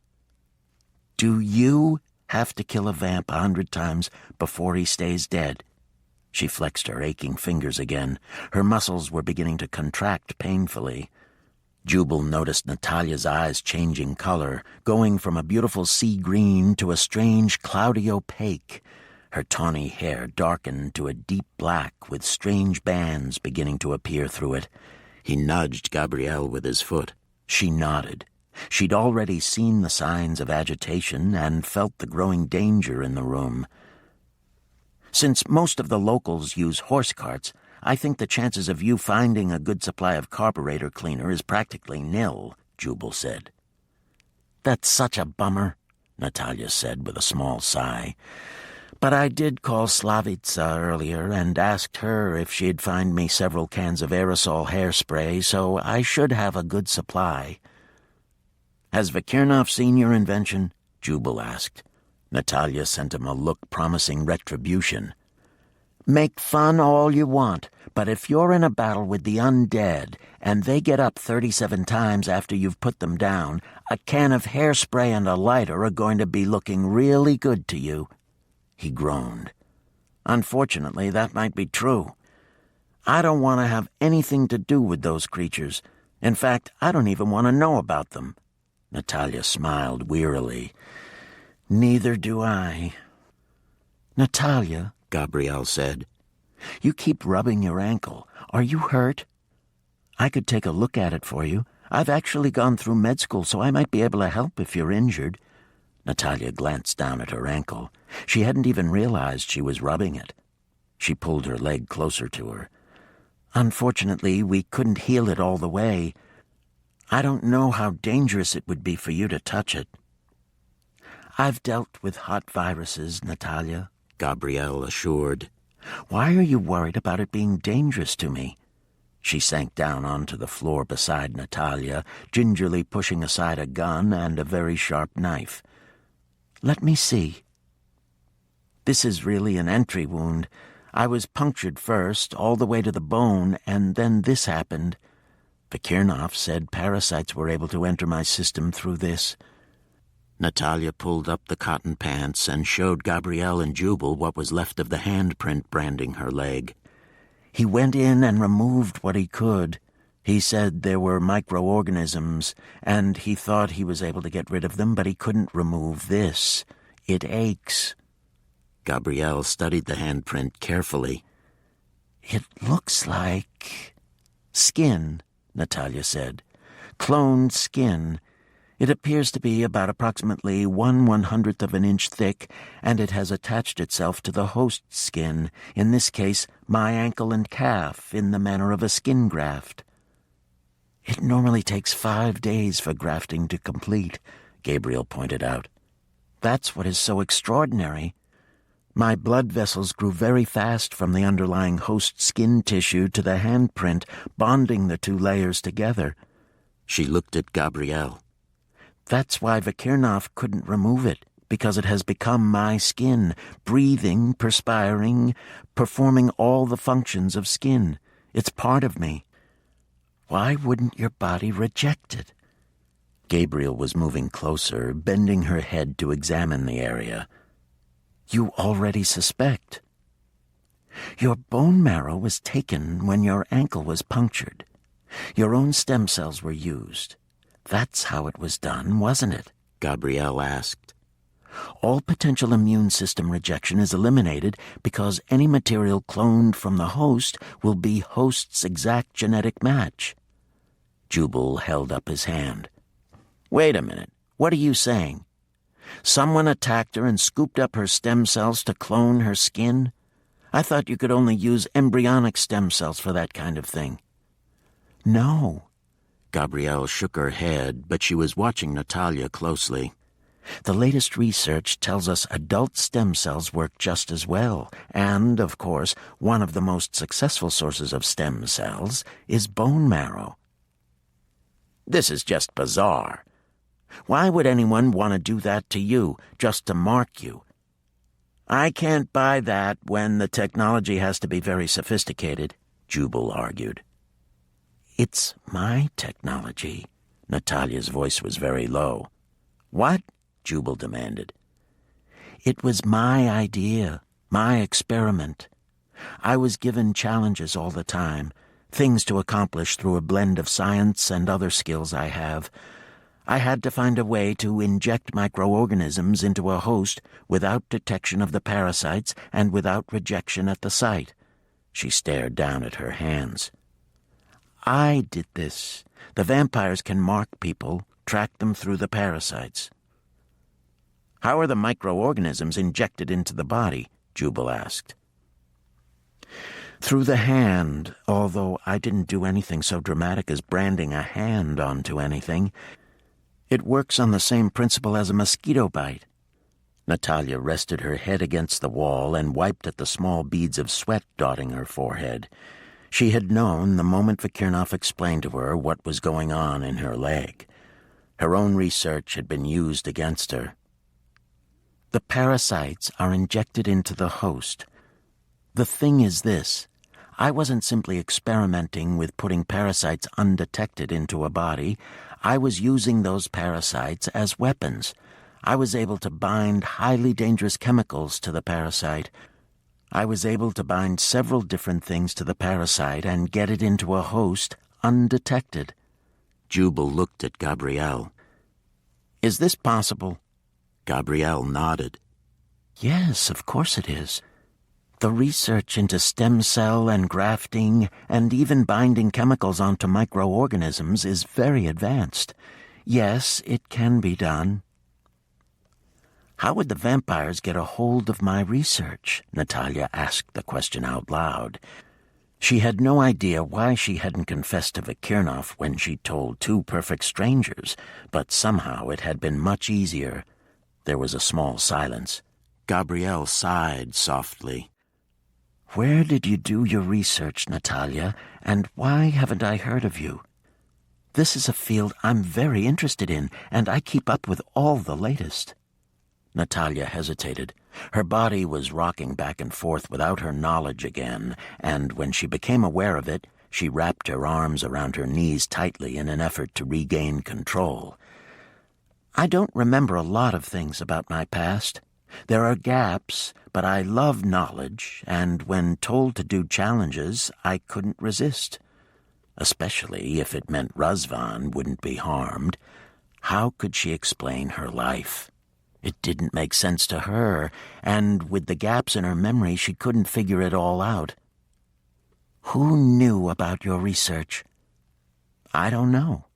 Do you have to kill a vamp 100 times before he stays dead? She flexed her aching fingers again. Her muscles were beginning to contract painfully. Jubal noticed Natalia's eyes changing color, going from a beautiful sea green to a strange cloudy opaque. Her tawny hair darkened to a deep black with strange bands beginning to appear through it. He nudged Gabrielle with his foot. She nodded. She'd already seen the signs of agitation and felt the growing danger in the room. Since most of the locals use horse carts, I think the chances of you finding a good supply of carburetor cleaner is practically nil, Jubal said. That's such a bummer, Natalia said with a small sigh. But I did call Slavica earlier and asked her if she'd find me several cans of aerosol hairspray, so I should have a good supply. Has Vikirnov seen your invention? Jubal asked. Natalia sent him a look promising retribution. Make fun all you want, but if you're in a battle with the undead and they get up 37 times after you've put them down, a can of hairspray and a lighter are going to be looking really good to you. He groaned. Unfortunately, that might be true. I don't want to have anything to do with those creatures. In fact, I don't even want to know about them. Natalia smiled wearily. Neither do I. Natalia, Gabrielle said, you keep rubbing your ankle. Are you hurt? I could take a look at it for you. I've actually gone through med school, so I might be able to help if you're injured. Natalia glanced down at her ankle. She hadn't even realized she was rubbing it. She pulled her leg closer to her. Unfortunately, we couldn't heal it all the way. I don't know how dangerous it would be for you to touch it. I've dealt with hot viruses, Natalia, Gabrielle assured. Why are you worried about it being dangerous to me? She sank down onto the floor beside Natalia, gingerly pushing aside a gun and a very sharp knife. Let me see. This is really an entry wound. I was punctured first, all the way to the bone, and then this happened. Vikirnov said parasites were able to enter my system through this. Natalia pulled up the cotton pants and showed Gabrielle and Jubal what was left of the handprint branding her leg. He went in and removed what he could. He said there were microorganisms, and he thought he was able to get rid of them, but he couldn't remove this. It aches." Gabrielle studied the handprint carefully. "It looks like skin," Natalia said. "Cloned skin. It appears to be about approximately 1/100th of an inch thick, and it has attached itself to the host's skin, in this case my ankle and calf, in the manner of a skin graft." "It normally takes 5 days for grafting to complete," Gabriel pointed out. "That's what is so extraordinary. My blood vessels grew very fast from the underlying host skin tissue to the handprint, bonding the 2 layers together." She looked at Gabrielle. "That's why Vakirnov couldn't remove it, because it has become my skin, breathing, perspiring, performing all the functions of skin. It's part of me. Why wouldn't your body reject it?" Gabriel was moving closer, bending her head to examine the area. "You already suspect. Your bone marrow was taken when your ankle was punctured. Your own stem cells were used. That's how it was done, wasn't it?" Gabrielle asked. "All potential immune system rejection is eliminated because any material cloned from the host will be host's exact genetic match." Jubal held up his hand. "Wait a minute. What are you saying? Someone attacked her and scooped up her stem cells to clone her skin? I thought you could only use embryonic stem cells for that kind of thing." "No." Gabrielle shook her head, but she was watching Natalia closely. "The latest research tells us adult stem cells work just as well, and, of course, one of the most successful sources of stem cells is bone marrow." "This is just bizarre. Why would anyone want to do that to you, just to mark you? I can't buy that when the technology has to be very sophisticated," Jubal argued. "It's my technology." Natalia's voice was very low. "What?" Jubal demanded. "It was my idea, my experiment. I was given challenges all the time, things to accomplish through a blend of science and other skills I have. I had to find a way to inject microorganisms into a host without detection of the parasites and without rejection at the site." She stared down at her hands. "I did this. The vampires can mark people, track them through the parasites." "How are the microorganisms injected into the body?" Jubal asked. "Through the hand, although I didn't do anything so dramatic as branding a hand onto anything. It works on the same principle as a mosquito bite." Natalia rested her head against the wall and wiped at the small beads of sweat dotting her forehead. She had known the moment Vakirnov explained to her what was going on in her leg. Her own research had been used against her. "The parasites are injected into the host. The thing is this. I wasn't simply experimenting with putting parasites undetected into a body. I was using those parasites as weapons. I was able to bind highly dangerous chemicals to the parasite. I was able to bind several different things to the parasite and get it into a host undetected." Jubal looked at Gabrielle. "Is this possible?" Gabrielle nodded. "Yes, of course it is. The research into stem cell and grafting and even binding chemicals onto microorganisms is very advanced. Yes, it can be done." "How would the vampires get a hold of my research?" Natalia asked the question out loud. She had no idea why she hadn't confessed to Vakirnov when she told 2 perfect strangers, but somehow it had been much easier. There was a small silence. Gabrielle sighed softly. "Where did you do your research, Natalia, and why haven't I heard of you? This is a field I'm very interested in, and I keep up with all the latest." Natalia hesitated. Her body was rocking back and forth without her knowledge again, and when she became aware of it, she wrapped her arms around her knees tightly in an effort to regain control. "I don't remember a lot of things about my past. There are gaps, but I love knowledge, and when told to do challenges, I couldn't resist. especially if it meant Razvan wouldn't be harmed. How could she explain her life? It didn't make sense to her, and with the gaps in her memory, she couldn't figure it all out. Who knew about your research? I don't know.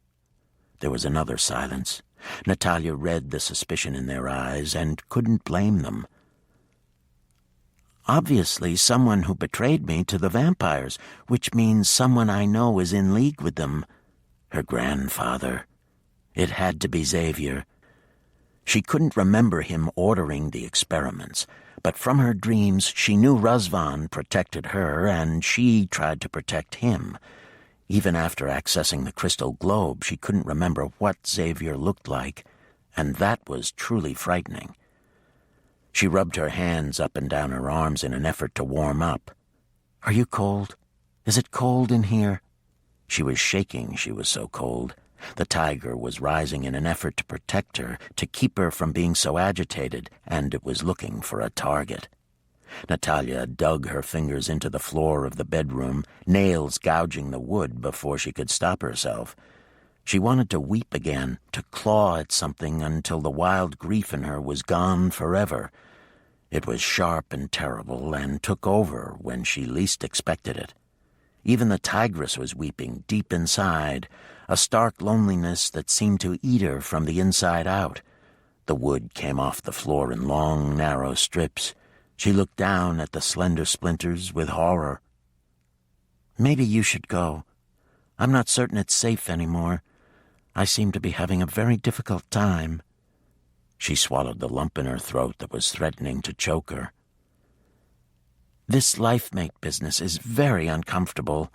There was another silence. Natalia read the suspicion in their eyes and couldn't blame them. Obviously, someone who betrayed me to the vampires, which means someone I know is in league with them. Her grandfather. It had to be Xavier. She couldn't remember him ordering the experiments, but from her dreams she knew Razvan protected her and she tried to protect him. Even after accessing the crystal globe, she couldn't remember what Xavier looked like, and that was truly frightening. She rubbed her hands up and down her arms in an effort to warm up. Are you cold? Is it cold in here? She was shaking, she was so cold. The tiger was rising in an effort to protect her, to keep her from being so agitated, and it was looking for a target. Natalia dug her fingers into the floor of the bedroom, nails gouging the wood before she could stop herself. She wanted to weep again, to claw at something until the wild grief in her was gone forever. It was sharp and terrible and took over when she least expected it. Even the tigress was weeping deep inside, a stark loneliness that seemed to eat her from the inside out. The wood came off the floor in long, narrow strips. She looked down at the slender splinters with horror. Maybe you should go. I'm not certain it's safe anymore. I seem to be having a very difficult time. She swallowed the lump in her throat that was threatening to choke her. This life-mate business is very uncomfortable.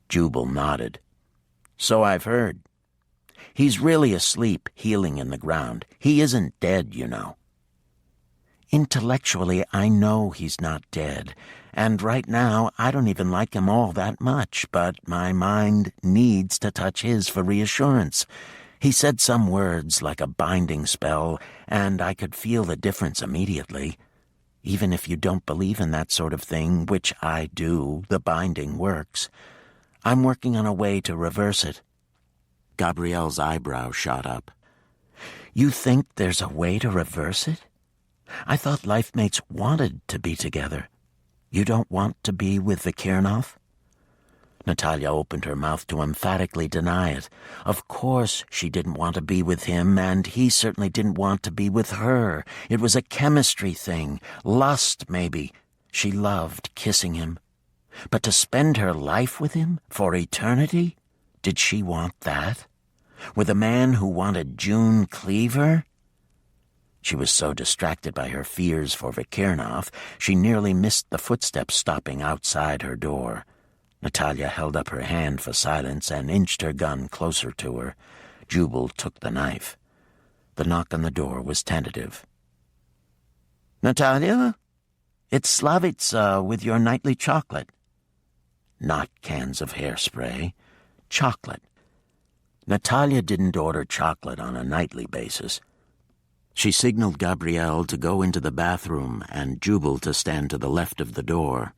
Jubal nodded. So I've heard. He's really asleep, healing in the ground. He isn't dead, you know. Intellectually, I know he's not dead, and right now I don't even like him all that much, but my mind needs to touch his for reassurance. He said some words like a binding spell, and I could feel the difference immediately. Even if you don't believe in that sort of thing, which I do, the binding works. I'm working on a way to reverse it. Gabrielle's eyebrow shot up. You think there's a way to reverse it? I thought life mates wanted to be together. You don't want to be with Vikirnov? Natalia opened her mouth to emphatically deny it. Of course she didn't want to be with him, and he certainly didn't want to be with her. It was a chemistry thing. Lust, maybe. She loved kissing him. But to spend her life with him for eternity? Did she want that? With a man who wanted June Cleaver? She was so distracted by her fears for Vikirnov, she nearly missed the footsteps stopping outside her door. Natalia held up her hand for silence and inched her gun closer to her. Jubal took the knife. The knock on the door was tentative. Natalia? It's Slavica with your nightly chocolate. Not cans of hairspray. Chocolate. Natalia didn't order chocolate on a nightly basis. She signaled Gabrielle to go into the bathroom and Jubal to stand to the left of the door.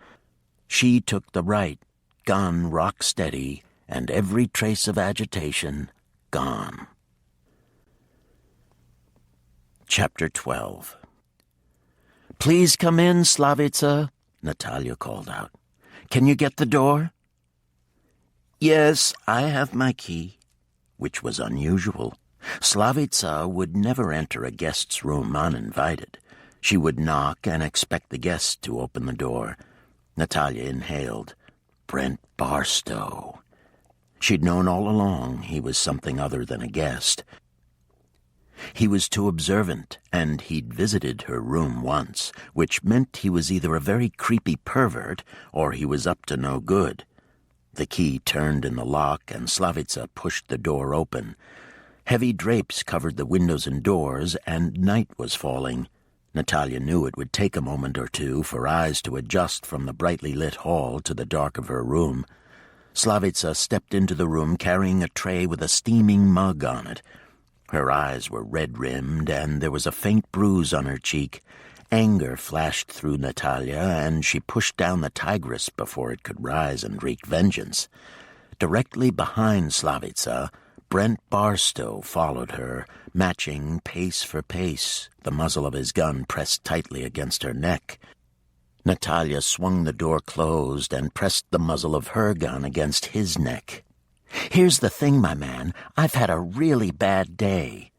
She took the right, gun rock steady, and every trace of agitation gone. Chapter 12. Please come in, Slavica, Natalia called out. Can you get the door? Yes, I have my key, which was unusual. Slavica would never enter a guest's room uninvited. She would knock and expect the guest to open the door. Natalia inhaled. Brent Barstow. She'd known all along he was something other than a guest. He was too observant, and he'd visited her room once, which meant he was either a very creepy pervert or he was up to no good. The key turned in the lock, and Slavica pushed the door open. Heavy drapes covered the windows and doors, and night was falling. Natalia knew it would take a moment or two for eyes to adjust from the brightly lit hall to the dark of her room. Slavica stepped into the room carrying a tray with a steaming mug on it. Her eyes were red-rimmed, and there was a faint bruise on her cheek. Anger flashed through Natalia, and she pushed down the tigress before it could rise and wreak vengeance. Directly behind Slavica, Brent Barstow followed her, matching pace for pace, the muzzle of his gun pressed tightly against her neck. Natalia swung the door closed and pressed the muzzle of her gun against his neck. "Here's the thing, my man. I've had a really bad day.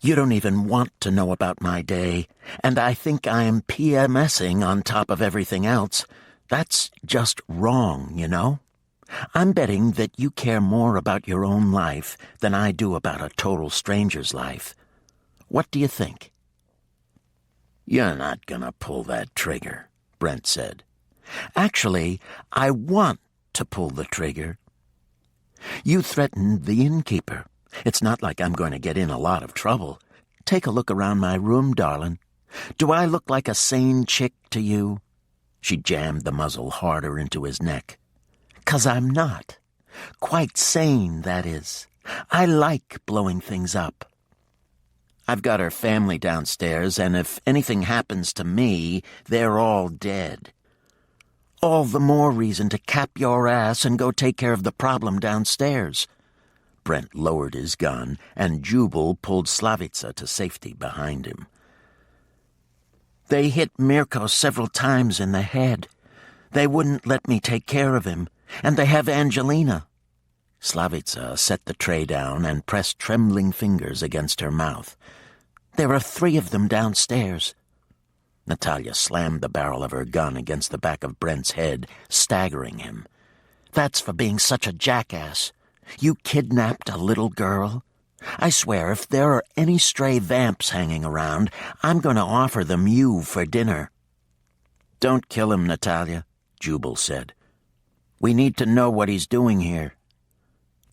You don't even want to know about my day, and I think I'm PMSing on top of everything else. That's just wrong, you know? I'm betting that you care more about your own life than I do about a total stranger's life. What do you think?" "You're not gonna pull that trigger," Brent said. "Actually, I want to pull the trigger. You threatened the innkeeper. It's not like I'm going to get in a lot of trouble. Take a look around my room, darling. Do I look like a sane chick to you?" She jammed the muzzle harder into his neck. "'Cause I'm not. Quite sane, that is. I like blowing things up. I've got her family downstairs, and if anything happens to me, they're all dead. All the more reason to cap your ass and go take care of the problem downstairs." Brent lowered his gun, and Jubal pulled Slavica to safety behind him. "They hit Mirko several times in the head. They wouldn't let me take care of him, and they have Angelina." Slavica set the tray down and pressed trembling fingers against her mouth. "There are 3 of them downstairs." Natalia slammed the barrel of her gun against the back of Brent's head, staggering him. "That's for being such a jackass. You kidnapped a little girl. I swear, if there are any stray vamps hanging around, I'm going to offer them you for dinner." "Don't kill him, Natalia," Jubal said. "We need to know what he's doing here."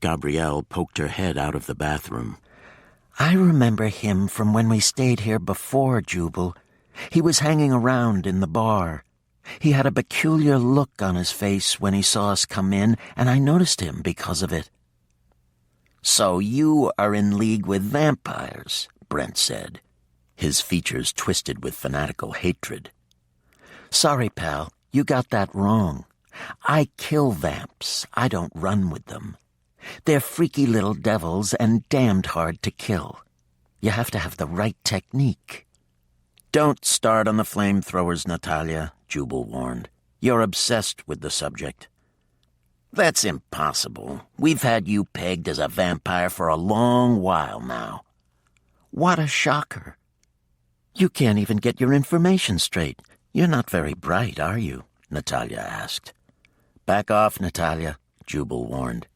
Gabrielle poked her head out of the bathroom. "I remember him from when we stayed here before, Jubal. He was hanging around in the bar. He had a peculiar look on his face when he saw us come in, and I noticed him because of it." "So you are in league with vampires," Brent said. His features twisted with fanatical hatred. "Sorry, pal, you got that wrong. I kill vamps. I don't run with them. They're freaky little devils and damned hard to kill. You have to have the right technique." "Don't start on the flamethrowers, Natalia," Jubal warned. "You're obsessed with the subject." "That's impossible. We've had you pegged as a vampire for a long while now." "What a shocker. You can't even get your information straight. You're not very bright, are you?" Natalia asked. "Back off, Natalia," Jubal warned.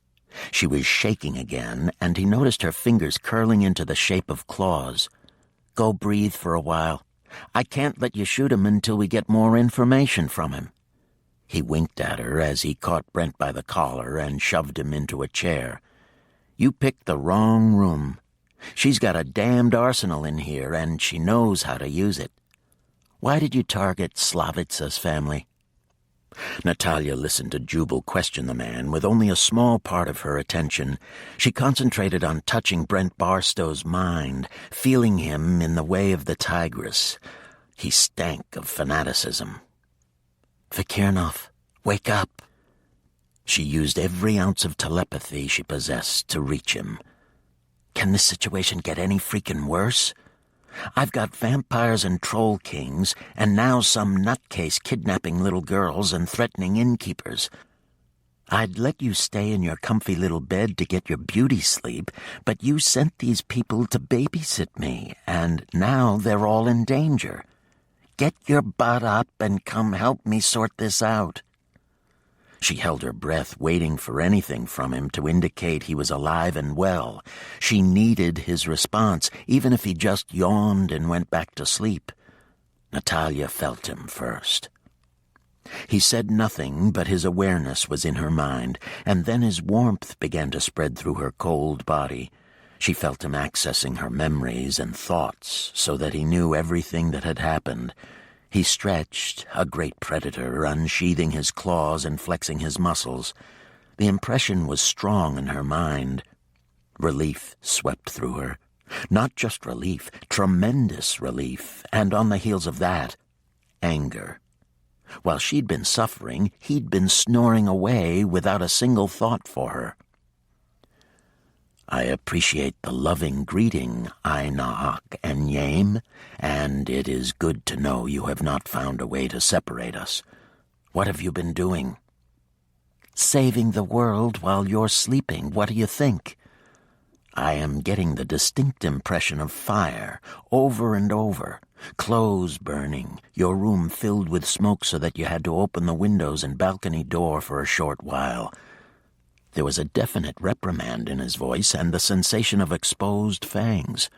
She was shaking again, and he noticed her fingers curling into the shape of claws. "Go breathe for a while. I can't let you shoot him until we get more information from him." He winked at her as he caught Brent by the collar and shoved him into a chair. "You picked the wrong room. She's got a damned arsenal in here, and she knows how to use it. Why did you target Slavica's family?" Natalia listened to Jubal question the man with only a small part of her attention. She concentrated on touching Brent Barstow's mind, feeling him in the way of the tigress. He stank of fanaticism. "Vikirnov, wake up." She used every ounce of telepathy she possessed to reach him. "Can this situation get any freaking worse? I've got vampires and troll kings, and now some nutcase kidnapping little girls and threatening innkeepers. I'd let you stay in your comfy little bed to get your beauty sleep, but you sent these people to babysit me, and now they're all in danger. Get your butt up and come help me sort this out." She held her breath, waiting for anything from him to indicate he was alive and well. She needed his response, even if he just yawned and went back to sleep. Natalia felt him first. He said nothing, but his awareness was in her mind, and then his warmth began to spread through her cold body. She felt him accessing her memories and thoughts so that he knew everything that had happened. He stretched, a great predator, unsheathing his claws and flexing his muscles. The impression was strong in her mind. Relief swept through her. Not just relief, tremendous relief, and on the heels of that, anger. While she'd been suffering, he'd been snoring away without a single thought for her. "I appreciate the loving greeting, Ainahak and Yame, and it is good to know you have not found a way to separate us. What have you been doing?" "Saving the world while you're sleeping. What do you think?" "I am getting the distinct impression of fire, over and over. Clothes burning, your room filled with smoke so that you had to open the windows and balcony door for a short while." There was a definite reprimand in his voice and the sensation of exposed fangs.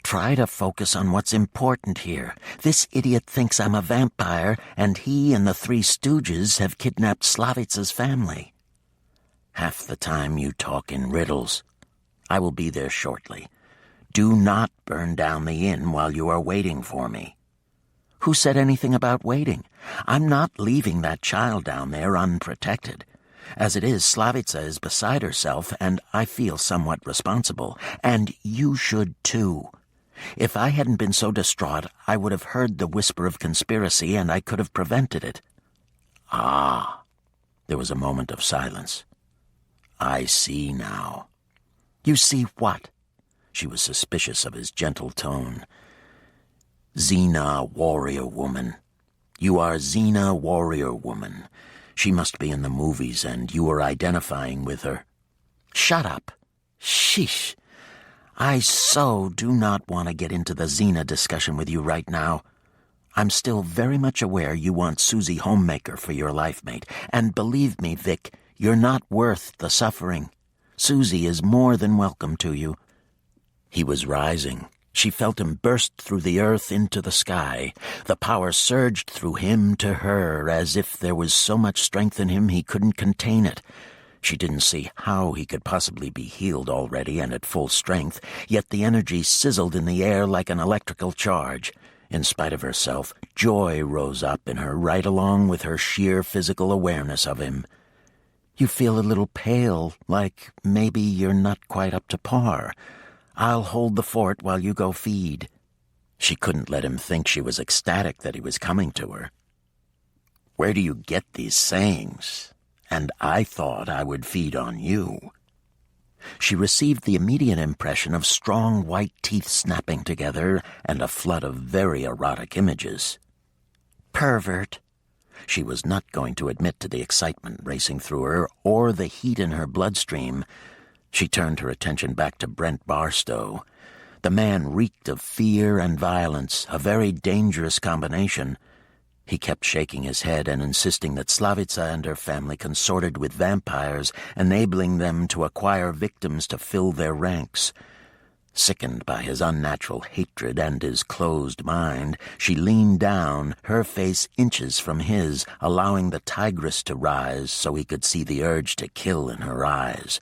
"Try to focus on what's important here. This idiot thinks I'm a vampire, and he and the Three Stooges have kidnapped Slavitsa's family." "Half the time you talk in riddles. I will be there shortly. Do not burn down the inn while you are waiting for me." "Who said anything about waiting? I'm not leaving that child down there unprotected. As it is, Slavitsa is beside herself, and I feel somewhat responsible. And you should too. If I hadn't been so distraught, I would have heard the whisper of conspiracy, and I could have prevented it." "Ah." There was a moment of silence. "I see now." "You see what?" She was suspicious of his gentle tone. "Xena, warrior woman. You are Xena, warrior woman. She must be in the movies, and you are identifying with her." "Shut up. Sheesh. I so do not want to get into the Xena discussion with you right now. I'm still very much aware you want Susie Homemaker for your life mate, and believe me, Vic, you're not worth the suffering. Susie is more than welcome to you." He was rising. She felt him burst through the earth into the sky. The power surged through him to her as if there was so much strength in him he couldn't contain it. She didn't see how he could possibly be healed already and at full strength, yet the energy sizzled in the air like an electrical charge. In spite of herself, joy rose up in her right along with her sheer physical awareness of him. "You feel a little pale, like maybe you're not quite up to par. I'll hold the fort while you go feed." She couldn't let him think she was ecstatic that he was coming to her. "Where do you get these sayings? And I thought I would feed on you." She received the immediate impression of strong white teeth snapping together and a flood of very erotic images. "Pervert." She was not going to admit to the excitement racing through her or the heat in her bloodstream. She turned her attention back to Brent Barstow. The man reeked of fear and violence, a very dangerous combination. He kept shaking his head and insisting that Slavitsa and her family consorted with vampires, enabling them to acquire victims to fill their ranks. Sickened by his unnatural hatred and his closed mind, she leaned down, her face inches from his, allowing the tigress to rise so he could see the urge to kill in her eyes.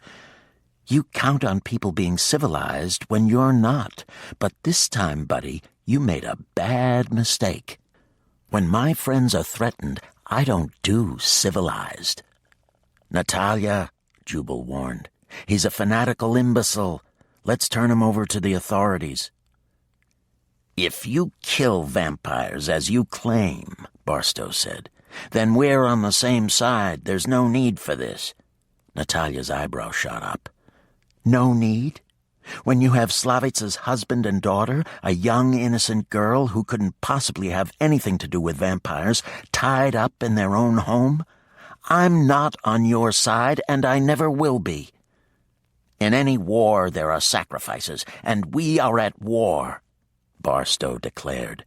"You count on people being civilized when you're not, but this time, buddy, you made a bad mistake. When my friends are threatened, I don't do civilized." "Natalia," Jubal warned, "he's a fanatical imbecile. Let's turn him over to the authorities." "If you kill vampires as you claim," Barstow said, "then we're on the same side. There's no need for this." Natalia's eyebrow shot up. "No need? When you have Slavitsa's husband and daughter, a young, innocent girl who couldn't possibly have anything to do with vampires, tied up in their own home? I'm not on your side, and I never will be. In any war there are sacrifices, and we are at war," Barstow declared.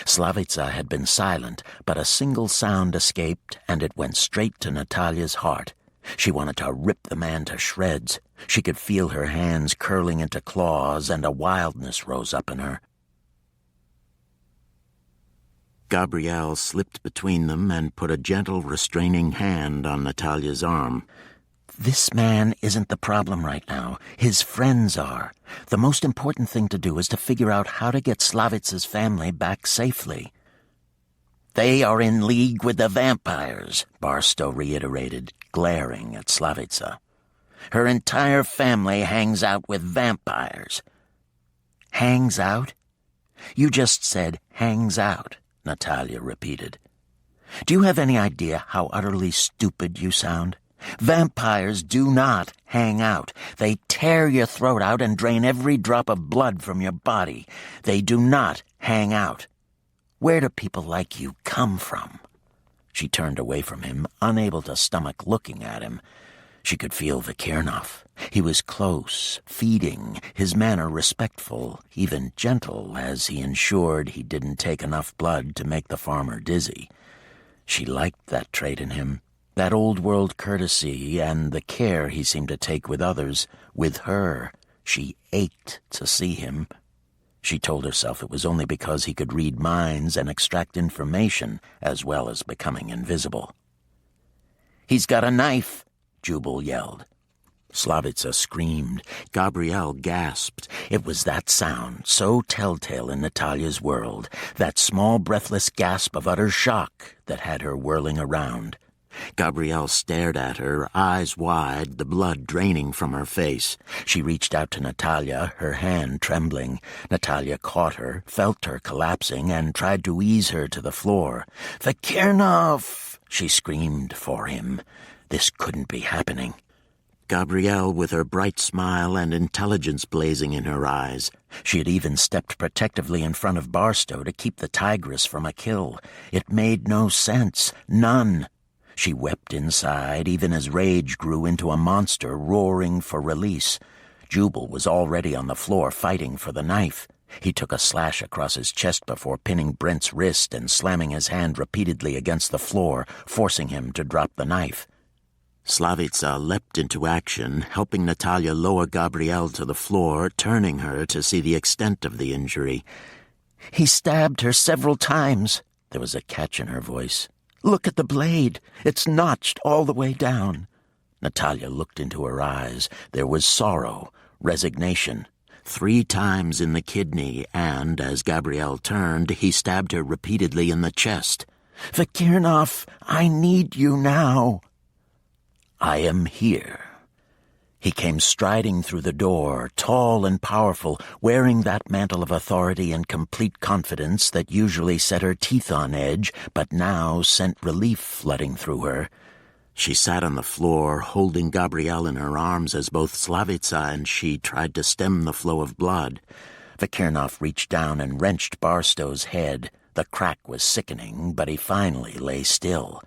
Slavitsa had been silent, but a single sound escaped, and it went straight to Natalia's heart. She wanted to rip the man to shreds. She could feel her hands curling into claws, and a wildness rose up in her. Gabrielle slipped between them and put a gentle, restraining hand on Natalia's arm. "This man isn't the problem right now. His friends are. The most important thing to do is to figure out how to get Slavitsa's family back safely." "They are in league with the vampires," Barstow reiterated, glaring at Slavitsa. "Her entire family hangs out with vampires." "Hangs out? You just said hangs out," Natalia repeated. Do you have any idea how utterly stupid you sound? Vampires do not hang out. They tear your throat out and drain every drop of blood from your body. They do not hang out. Where do people like you come from?" She turned away from him, unable to stomach looking at him. She could feel Vikirnov. He was close, feeding, his manner respectful, even gentle, as he ensured he didn't take enough blood to make the farmer dizzy. She liked that trait in him, that old-world courtesy and the care he seemed to take with others. With her, she ached to see him. She told herself it was only because he could read minds and extract information as well as becoming invisible. "He's got a knife!" Jubal yelled. Slavica screamed. Gabrielle gasped. It was that sound, so telltale in Natalia's world, that small breathless gasp of utter shock that had her whirling around. Gabrielle stared at her, eyes wide, the blood draining from her face. She reached out to Natalia, her hand trembling. Natalia caught her, felt her collapsing, and tried to ease her to the floor. "Vikirnov!" she screamed for him. This couldn't be happening. Gabrielle, with her bright smile and intelligence blazing in her eyes. She had even stepped protectively in front of Barstow to keep the tigress from a kill. It made no sense. None. She wept inside, even as rage grew into a monster roaring for release. Jubal was already on the floor fighting for the knife. He took a slash across his chest before pinning Brent's wrist and slamming his hand repeatedly against the floor, forcing him to drop the knife. Slavica leapt into action, helping Natalia lower Gabrielle to the floor, turning her to see the extent of the injury. "He stabbed her several times." There was a catch in her voice. "Look at the blade. It's notched all the way down." Natalia looked into her eyes. There was sorrow, resignation. 3 times in the kidney, and, as Gabrielle turned, he stabbed her repeatedly in the chest. "Vikirnov, I need you now." "I am here." He came striding through the door, tall and powerful, wearing that mantle of authority and complete confidence that usually set her teeth on edge, but now sent relief flooding through her. She sat on the floor, holding Gabrielle in her arms as both Slavica and she tried to stem the flow of blood. Vikirnov reached down and wrenched Barstow's head. The crack was sickening, but he finally lay still.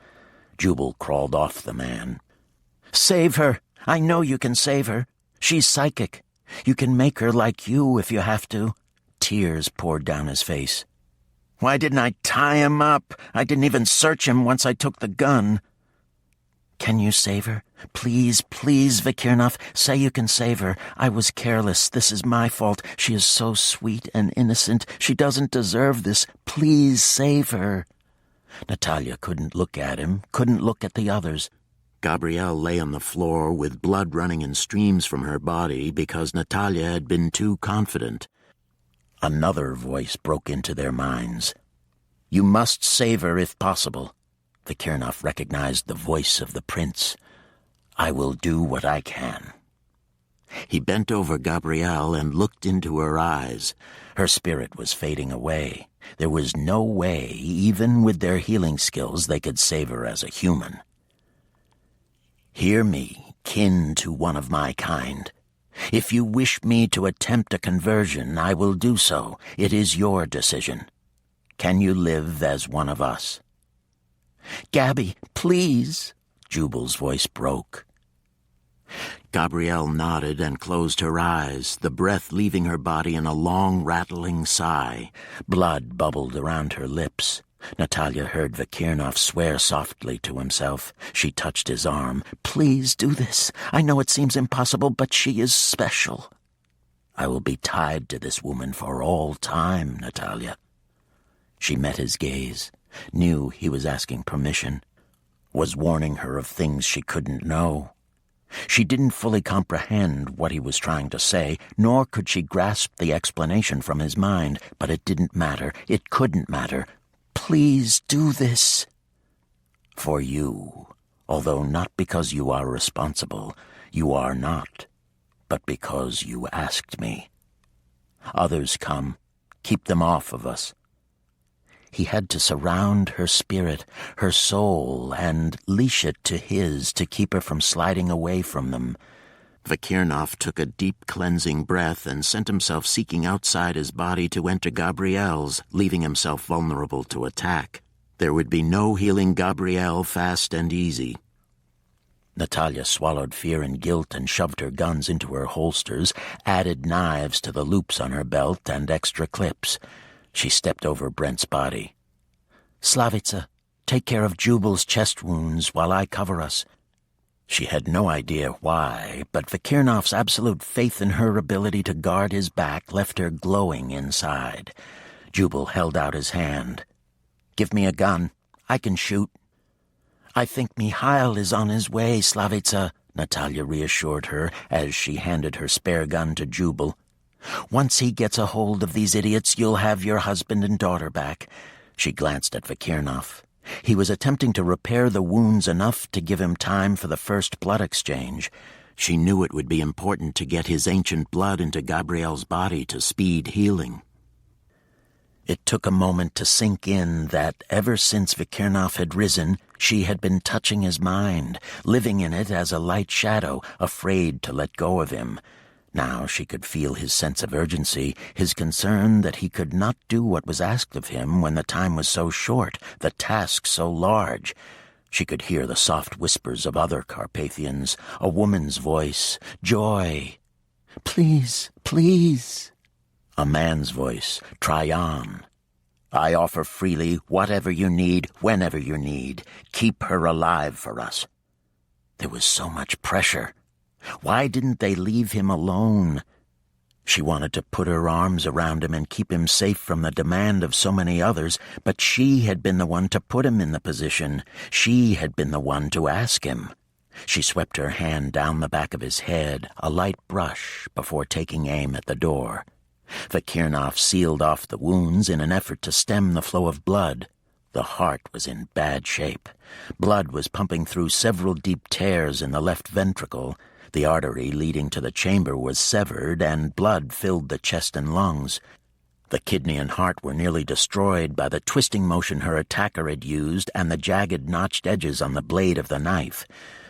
Jubal crawled off the man. "Save her! I know you can save her. She's psychic. You can make her like you if you have to." Tears poured down his face. "Why didn't I tie him up? I didn't even search him once I took the gun." "Can you save her? Please, please, Vikirnov, say you can save her. I was careless. This is my fault. She is so sweet and innocent. She doesn't deserve this. Please save her." Natalia couldn't look at him, couldn't look at the others. Gabrielle lay on the floor with blood running in streams from her body because Natalia had been too confident. Another voice broke into their minds. "You must save her if possible." Vikirnov recognized the voice of the prince. "I will do what I can." He bent over Gabrielle and looked into her eyes. Her spirit was fading away. There was no way, even with their healing skills, they could save her as a human. "Hear me, kin to one of my kind. If you wish me to attempt a conversion, I will do so. It is your decision. Can you live as one of us?" "Gabby, please!" Jubal's voice broke. Gabrielle nodded and closed her eyes, the breath leaving her body in a long, rattling sigh. Blood bubbled around her lips. Natalia heard Vikirnov swear softly to himself. She touched his arm. "Please do this. I know it seems impossible, but she is special." "I will be tied to this woman for all time, Natalia." She met his gaze, knew he was asking permission, was warning her of things she couldn't know. She didn't fully comprehend what he was trying to say, nor could she grasp the explanation from his mind, but it didn't matter. It couldn't matter. "Please do this." "For you, although not because you are responsible, you are not, but because you asked me. Others come. Keep them off of us." He had to surround her spirit, her soul, and leash it to his to keep her from sliding away from them. Vakirnov took a deep cleansing breath and sent himself seeking outside his body to enter Gabrielle's, leaving himself vulnerable to attack. There would be no healing Gabrielle fast and easy. Natalia swallowed fear and guilt and shoved her guns into her holsters, added knives to the loops on her belt and extra clips. She stepped over Brent's body. "Slavica, take care of Jubal's chest wounds while I cover us." She had no idea why, but Vakirnov's absolute faith in her ability to guard his back left her glowing inside. Jubal held out his hand. "Give me a gun. I can shoot." "I think Mikhail is on his way, Slavica," Natalia reassured her as she handed her spare gun to Jubal. "Once he gets a hold of these idiots, you'll have your husband and daughter back." She glanced at Vakirnov. He was attempting to repair the wounds enough to give him time for the first blood exchange. She knew it would be important to get his ancient blood into Gabrielle's body to speed healing. It took a moment to sink in that ever since Vakirnov had risen, she had been touching his mind, living in it as a light shadow, afraid to let go of him. Now she could feel his sense of urgency, his concern that he could not do what was asked of him when the time was so short, the task so large. She could hear the soft whispers of other Carpathians, a woman's voice, "Joy! Please, please!" A man's voice, "Try on. I offer freely whatever you need, whenever you need. Keep her alive for us." There was so much pressure. Why didn't they leave him alone? She wanted to put her arms around him and keep him safe from the demand of so many others, but she had been the one to put him in the position. She had been the one to ask him. She swept her hand down the back of his head, a light brush, before taking aim at the door. Vakirnov sealed off the wounds in an effort to stem the flow of blood. The heart was in bad shape. Blood was pumping through several deep tears in the left ventricle. The artery leading to the chamber was severed, and blood filled the chest and lungs. The kidney and heart were nearly destroyed by the twisting motion her attacker had used and the jagged, notched edges on the blade of the knife.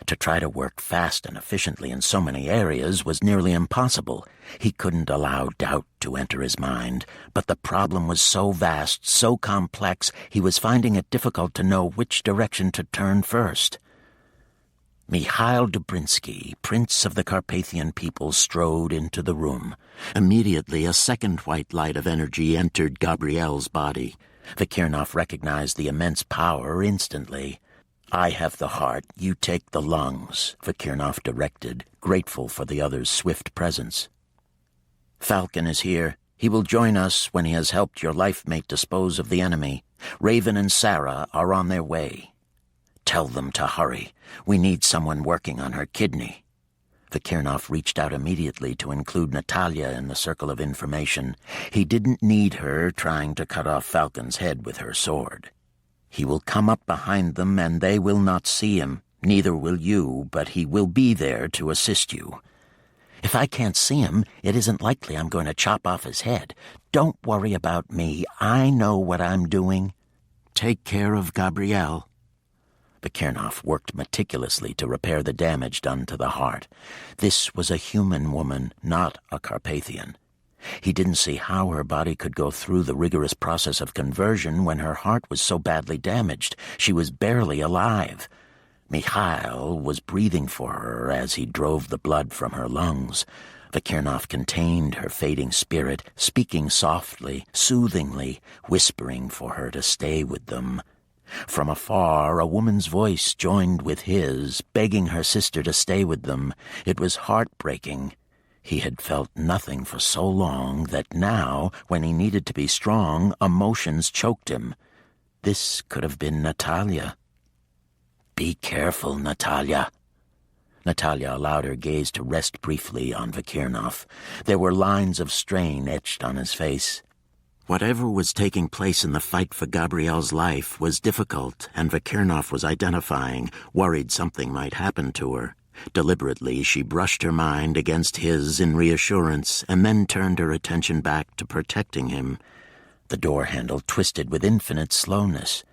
To try to work fast and efficiently in so many areas was nearly impossible. He couldn't allow doubt to enter his mind, but the problem was so vast, so complex, he was finding it difficult to know which direction to turn first. Mikhail Dubrinsky, Prince of the Carpathian people, strode into the room. Immediately, a second white light of energy entered Gabrielle's body. Vakirnov recognized the immense power instantly. "I have the heart, you take the lungs," Vakirnov directed, grateful for the other's swift presence. "Falcon is here. He will join us when he has helped your life-mate dispose of the enemy. Raven and Sarah are on their way. Tell them to hurry. We need someone working on her kidney." Vakirnov reached out immediately to include Natalia in the circle of information. He didn't need her trying to cut off Falcon's head with her sword. "He will come up behind them and they will not see him. Neither will you, but he will be there to assist you." "If I can't see him, it isn't likely I'm going to chop off his head. Don't worry about me. I know what I'm doing." "Take care of Gabrielle." Vakirnov worked meticulously to repair the damage done to the heart. This was a human woman, not a Carpathian. He didn't see how her body could go through the rigorous process of conversion when her heart was so badly damaged. She was barely alive. Mikhail was breathing for her as he drove the blood from her lungs. Vakirnov contained her fading spirit, speaking softly, soothingly, whispering for her to stay with them. From afar, a woman's voice joined with his, begging her sister to stay with them. It was heartbreaking. He had felt nothing for so long that now, when he needed to be strong, emotions choked him. This could have been Natalia. "Be careful, Natalia." Natalia allowed her gaze to rest briefly on Vakirnov. There were lines of strain etched on his face. Whatever was taking place in the fight for Gabrielle's life was difficult, and Vakirnov was identifying, worried something might happen to her. Deliberately, she brushed her mind against his in reassurance, and then turned her attention back to protecting him. The door handle twisted with infinite slowness.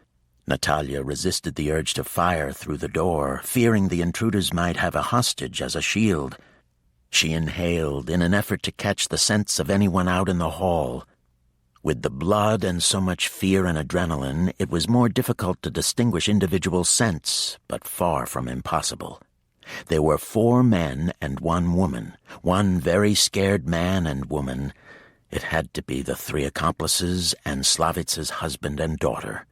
Natalia resisted the urge to fire through the door, fearing the intruders might have a hostage as a shield. She inhaled in an effort to catch the scents of anyone out in the hall. With the blood and so much fear and adrenaline, it was more difficult to distinguish individual scents, but far from impossible. There were 4 men and 1 woman, one very scared man and woman. It had to be the 3 accomplices and Slavitsa's husband and daughter.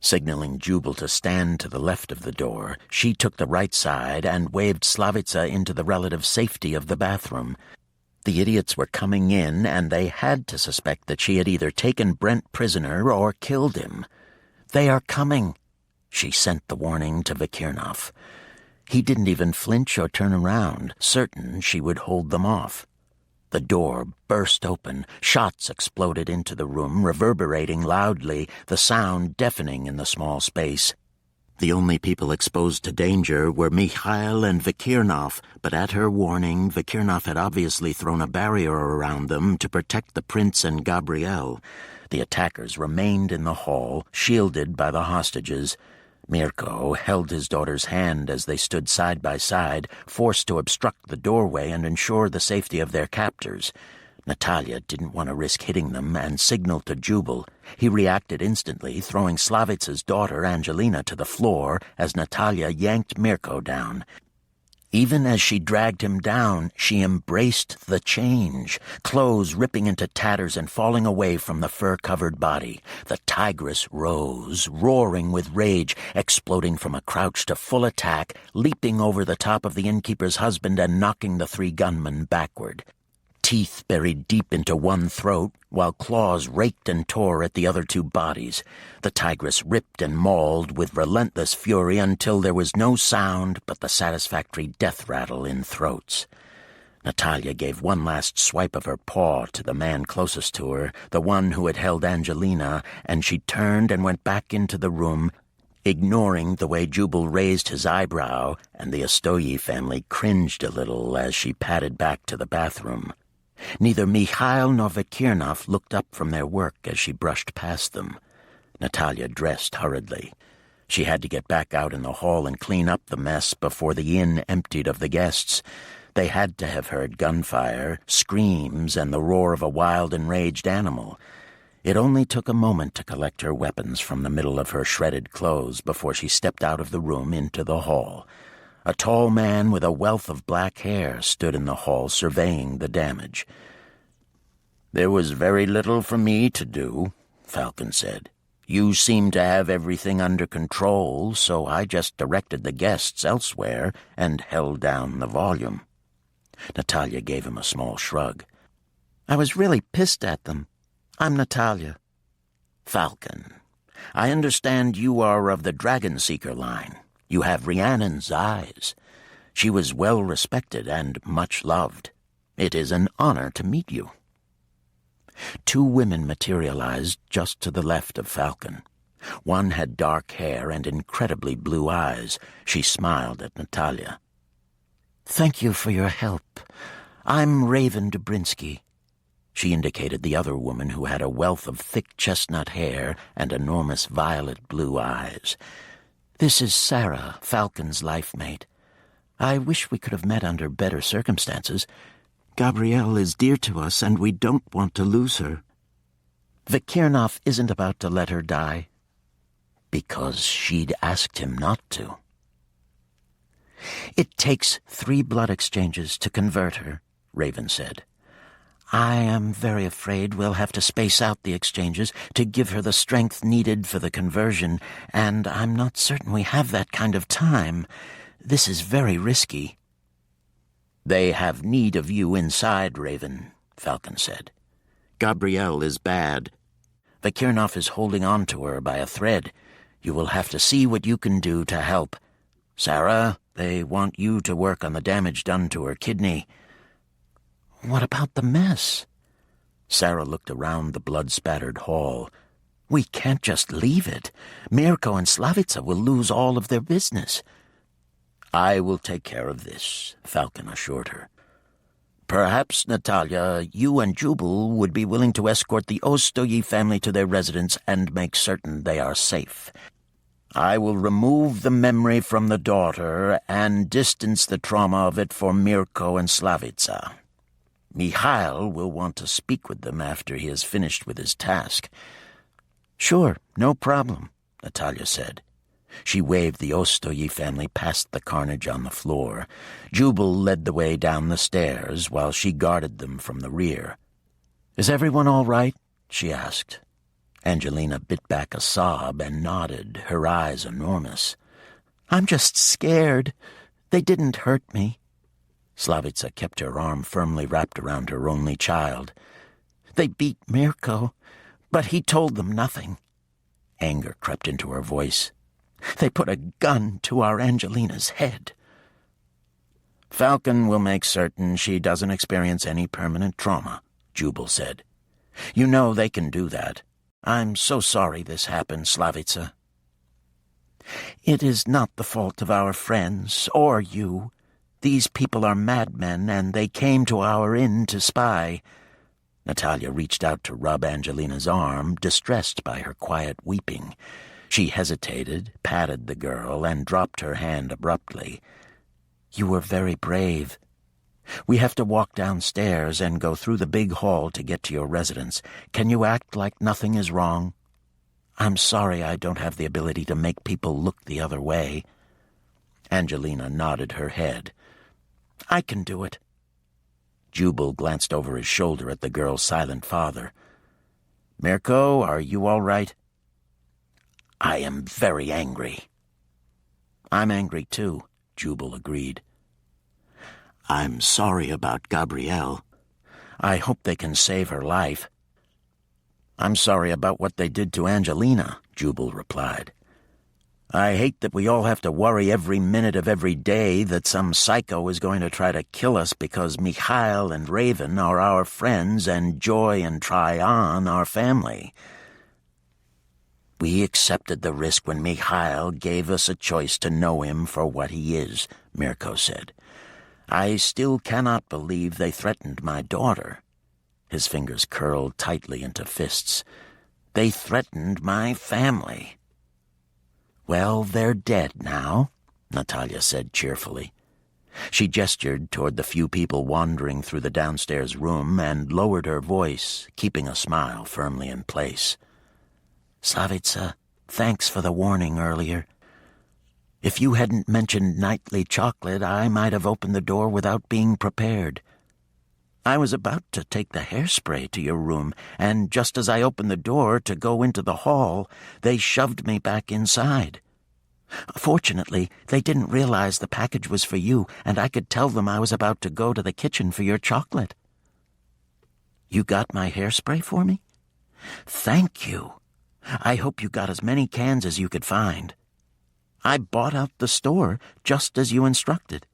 Signaling Jubal to stand to the left of the door, she took the right side and waved Slavitsa into the relative safety of the bathroom. The idiots were coming in, and they had to suspect that she had either taken Brent prisoner or killed him. "They are coming," she sent the warning to Vikirnov. He didn't even flinch or turn around, certain she would hold them off. The door burst open. Shots exploded into the room, reverberating loudly, the sound deafening in the small space. The only people exposed to danger were Mikhail and Vikirnov, but at her warning, Vikirnov had obviously thrown a barrier around them to protect the prince and Gabrielle. The attackers remained in the hall, shielded by the hostages. Mirko held his daughter's hand as they stood side by side, forced to obstruct the doorway and ensure the safety of their captors. Natalia didn't want to risk hitting them and signaled to Jubal. He reacted instantly, throwing Slavitsa's daughter, Angelina, to the floor as Natalia yanked Mirko down. Even as she dragged him down, she embraced the change, clothes ripping into tatters and falling away from the fur-covered body. The tigress rose, roaring with rage, exploding from a crouch to full attack, leaping over the top of the innkeeper's husband and knocking the 3 gunmen backward. Teeth buried deep into one throat, while claws raked and tore at the other 2 bodies. The tigress ripped and mauled with relentless fury until there was no sound but the satisfactory death rattle in throats. Natalia gave one last swipe of her paw to the man closest to her, the one who had held Angelina, and she turned and went back into the room, ignoring the way Jubal raised his eyebrow, and the Ostoyi family cringed a little as she padded back to the bathroom. Neither Mikhail nor Vikirnov looked up from their work as she brushed past them. Natalia dressed hurriedly. She had to get back out in the hall and clean up the mess before the inn emptied of the guests. They had to have heard gunfire, screams, and the roar of a wild, enraged animal. It only took a moment to collect her weapons from the middle of her shredded clothes before she stepped out of the room into the hall. A tall man with a wealth of black hair stood in the hall surveying the damage. "There was very little for me to do," Falcon said. "You seem to have everything under control, so I just directed the guests elsewhere and held down the volume." Natalia gave him a small shrug. "I was really pissed at them. I'm Natalia." "Falcon, I understand you are of the Dragon Seeker line. You have Rhiannon's eyes. She was well respected and much loved. It is an honor to meet you." 2 women materialized just to the left of Falcon. One had dark hair and incredibly blue eyes. She smiled at Natalia. "Thank you for your help. I'm Raven Dobrinsky." She indicated the other woman, who had a wealth of thick chestnut hair and enormous violet-blue eyes. "This is Sarah, Falcon's life mate. I wish we could have met under better circumstances. Gabrielle is dear to us, and we don't want to lose her." "Vikirnov isn't about to let her die." "Because she'd asked him not to." "It takes 3 blood exchanges to convert her," Raven said. "I am very afraid we'll have to space out the exchanges to give her the strength needed for the conversion, and I'm not certain we have that kind of time. This is very risky." "They have need of you inside, Raven," Falcon said. "Gabrielle is bad. Vikirnov is holding on to her by a thread. You will have to see what you can do to help. Sarah, they want you to work on the damage done to her kidney." "What about the mess?" Sarah looked around the blood-spattered hall. "We can't just leave it. Mirko and Slavitsa will lose all of their business." "I will take care of this," Falcon assured her. Perhaps, Natalia, you and Jubal would be willing to escort the Ostoyi family to their residence and make certain they are safe. I will remove the memory from the daughter and distance the trauma of it for Mirko and Slavica. Mikhail will want to speak with them after he has finished with his task. Sure, no problem, Natalia said. She waved the Ostoyi family past the carnage on the floor. Jubal led the way down the stairs while she guarded them from the rear. Is everyone all right? She asked. Angelina bit back a sob and nodded, her eyes enormous. I'm just scared. They didn't hurt me. Slavica kept her arm firmly wrapped around her only child. They beat Mirko, but he told them nothing. Anger crept into her voice. They put a gun to our Angelina's head. Falcon will make certain she doesn't experience any permanent trauma, Jubal said. You know they can do that. I'm so sorry this happened, Slavica. It is not the fault of our friends, or you. These people are madmen, and they came to our inn to spy. Natalia reached out to rub Angelina's arm, distressed by her quiet weeping. She hesitated, patted the girl, and dropped her hand abruptly. You were very brave. We have to walk downstairs and go through the big hall to get to your residence. Can you act like nothing is wrong? I'm sorry I don't have the ability to make people look the other way. Angelina nodded her head. I can do it. Jubal glanced over his shoulder at the girl's silent father. Mirko, are you all right? I am very angry. I'm angry too, Jubal agreed. I'm sorry about Gabrielle. I hope they can save her life. I'm sorry about what they did to Angelina, Jubal replied. I hate that we all have to worry every minute of every day that some psycho is going to try to kill us because Mikhail and Raven are our friends and Joy and Tryon our family. We accepted the risk when Mikhail gave us a choice to know him for what he is, Mirko said. I still cannot believe they threatened my daughter. His fingers curled tightly into fists. They threatened my family. Well, they're dead now, Natalia said cheerfully. She gestured toward the few people wandering through the downstairs room and lowered her voice, keeping a smile firmly in place. Slavica, thanks for the warning earlier. If you hadn't mentioned nightly chocolate, I might have opened the door without being prepared. I was about to take the hairspray to your room, and just as I opened the door to go into the hall, they shoved me back inside. Fortunately, they didn't realize the package was for you, and I could tell them I was about to go to the kitchen for your chocolate. You got my hairspray for me? Thank you. I hope you got as many cans as you could find. I bought out the store just as you instructed.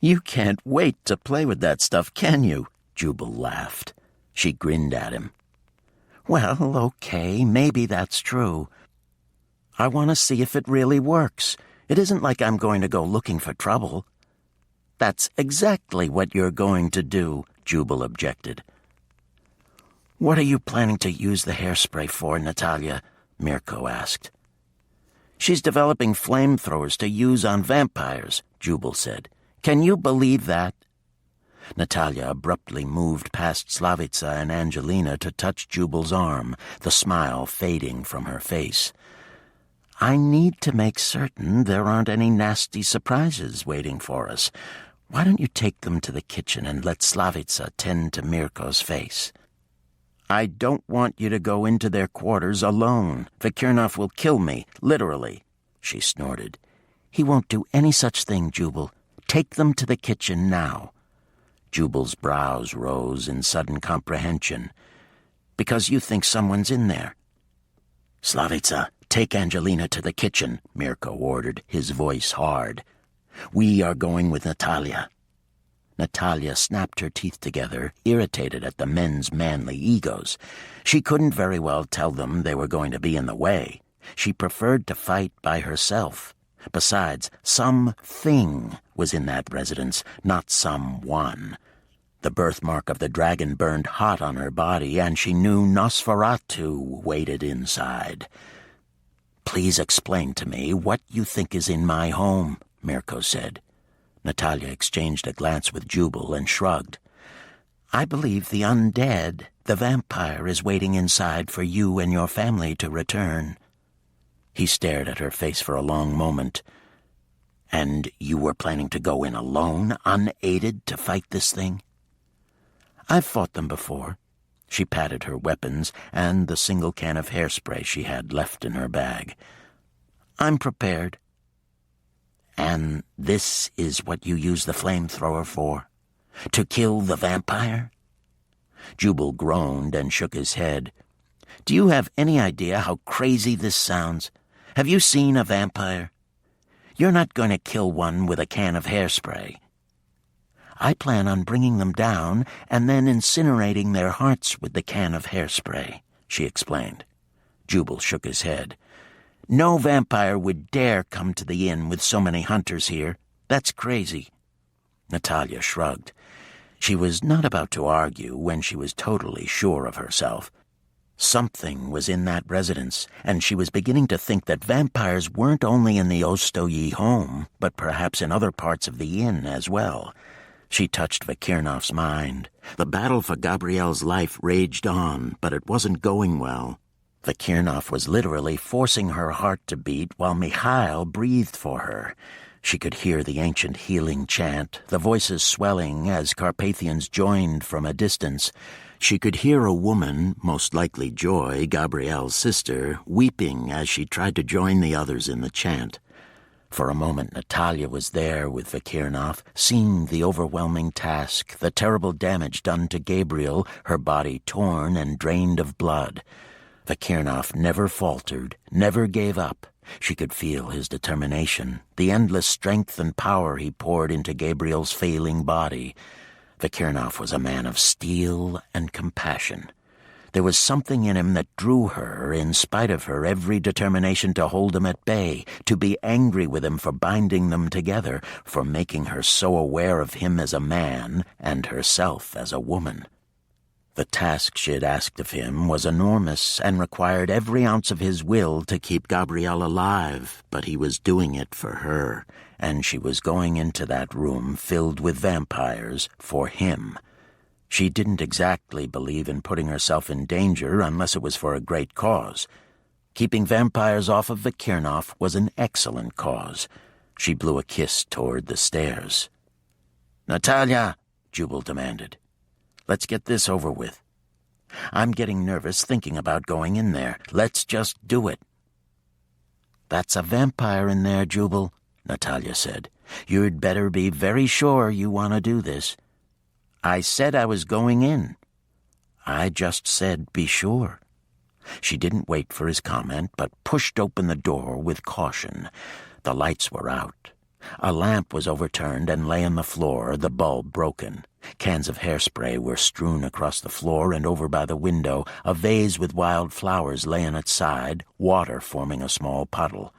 You can't wait to play with that stuff, can you? Jubal laughed. She grinned at him. Well, okay, maybe that's true. I want to see if it really works. It isn't like I'm going to go looking for trouble. That's exactly what you're going to do, Jubal objected. What are you planning to use the hairspray for, Natalia? Mirko asked. She's developing flamethrowers to use on vampires, Jubal said. Can you believe that? Natalia abruptly moved past Slavica and Angelina to touch Jubal's arm, the smile fading from her face. I need to make certain there aren't any nasty surprises waiting for us. Why don't you take them to the kitchen and let Slavica tend to Mirko's face? I don't want you to go into their quarters alone. Vikernov will kill me, literally, she snorted. He won't do any such thing, Jubal. Take them to the kitchen now. Jubal's brows rose in sudden comprehension. Because you think someone's in there. Slavica, take Angelina to the kitchen, Mirko ordered, his voice hard. We are going with Natalia. Natalia snapped her teeth together, irritated at the men's manly egos. She couldn't very well tell them they were going to be in the way. She preferred to fight by herself. Besides, something was in that residence, not someone. The birthmark of the dragon burned hot on her body, and she knew Nosferatu waited inside. "Please explain to me what you think is in my home," Mirko said. Natalia exchanged a glance with Jubal and shrugged. "I believe the undead, the vampire, is waiting inside for you and your family to return." He stared at her face for a long moment. "And you were planning to go in alone, unaided, to fight this thing?" "I've fought them before." She patted her weapons and the single can of hairspray she had left in her bag. "I'm prepared." "And this is what you use the flamethrower for? To kill the vampire?" Jubal groaned and shook his head. "Do you have any idea how crazy this sounds? Have you seen a vampire? You're not going to kill one with a can of hairspray." "I plan on bringing them down and then incinerating their hearts with the can of hairspray," she explained. Jubal shook his head. "No vampire would dare come to the inn with so many hunters here. That's crazy." Natalia shrugged. She was not about to argue when she was totally sure of herself. Something was in that residence, and she was beginning to think that vampires weren't only in the Ostoyi home, but perhaps in other parts of the inn as well. She touched Vakirnov's mind. The battle for Gabrielle's life raged on, but it wasn't going well. Vakirnov was literally forcing her heart to beat while Mikhail breathed for her. She could hear the ancient healing chant, the voices swelling as Carpathians joined from a distance. She could hear a woman, most likely Joy, Gabrielle's sister, weeping as she tried to join the others in the chant. For a moment Natalia was there with Vakirnov, seeing the overwhelming task, the terrible damage done to Gabriel, her body torn and drained of blood. Vakirnov never faltered, never gave up. She could feel his determination, the endless strength and power he poured into Gabriel's failing body. Vakirnov was a man of steel and compassion. There was something in him that drew her, in spite of her every determination to hold him at bay, to be angry with him for binding them together, for making her so aware of him as a man and herself as a woman. The task she had asked of him was enormous and required every ounce of his will to keep Gabrielle alive, but he was doing it for her, and she was going into that room filled with vampires for him. She didn't exactly believe in putting herself in danger unless it was for a great cause. Keeping vampires off of Vakirnov was an excellent cause. She blew a kiss toward the stairs. "Natalia," Jubal demanded, "let's get this over with. I'm getting nervous thinking about going in there. Let's just do it." "That's a vampire in there, Jubal," Natalia said. "You'd better be very sure you want to do this." "I said I was going in." "I just said be sure." She didn't wait for his comment, but pushed open the door with caution. The lights were out. A lamp was overturned and lay on the floor, the bulb broken. Cans of hairspray were strewn across the floor and over by the window. A vase with wild flowers lay on its side, water forming a small puddle.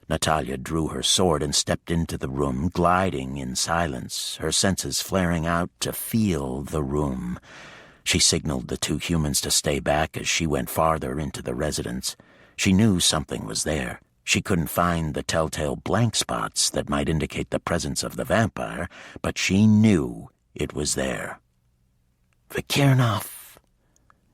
Natalia drew her sword and stepped into the room, gliding in silence, her senses flaring out to feel the room. She signaled the two humans to stay back as she went farther into the residence. She knew something was there. She couldn't find the telltale blank spots that might indicate the presence of the vampire, but she knew it was there. "Vakirnov!"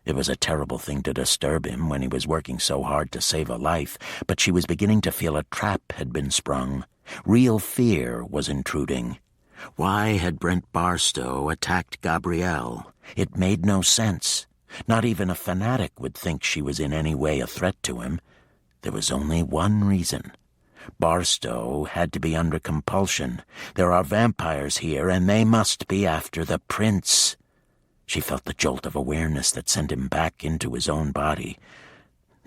It was a terrible thing to disturb him when he was working so hard to save a life, but she was beginning to feel a trap had been sprung. Real fear was intruding. Why had Brent Barstow attacked Gabrielle? It made no sense. Not even a fanatic would think she was in any way a threat to him. There was only one reason. Barstow had to be under compulsion. There are vampires here, and they must be after the prince. She felt the jolt of awareness that sent him back into his own body.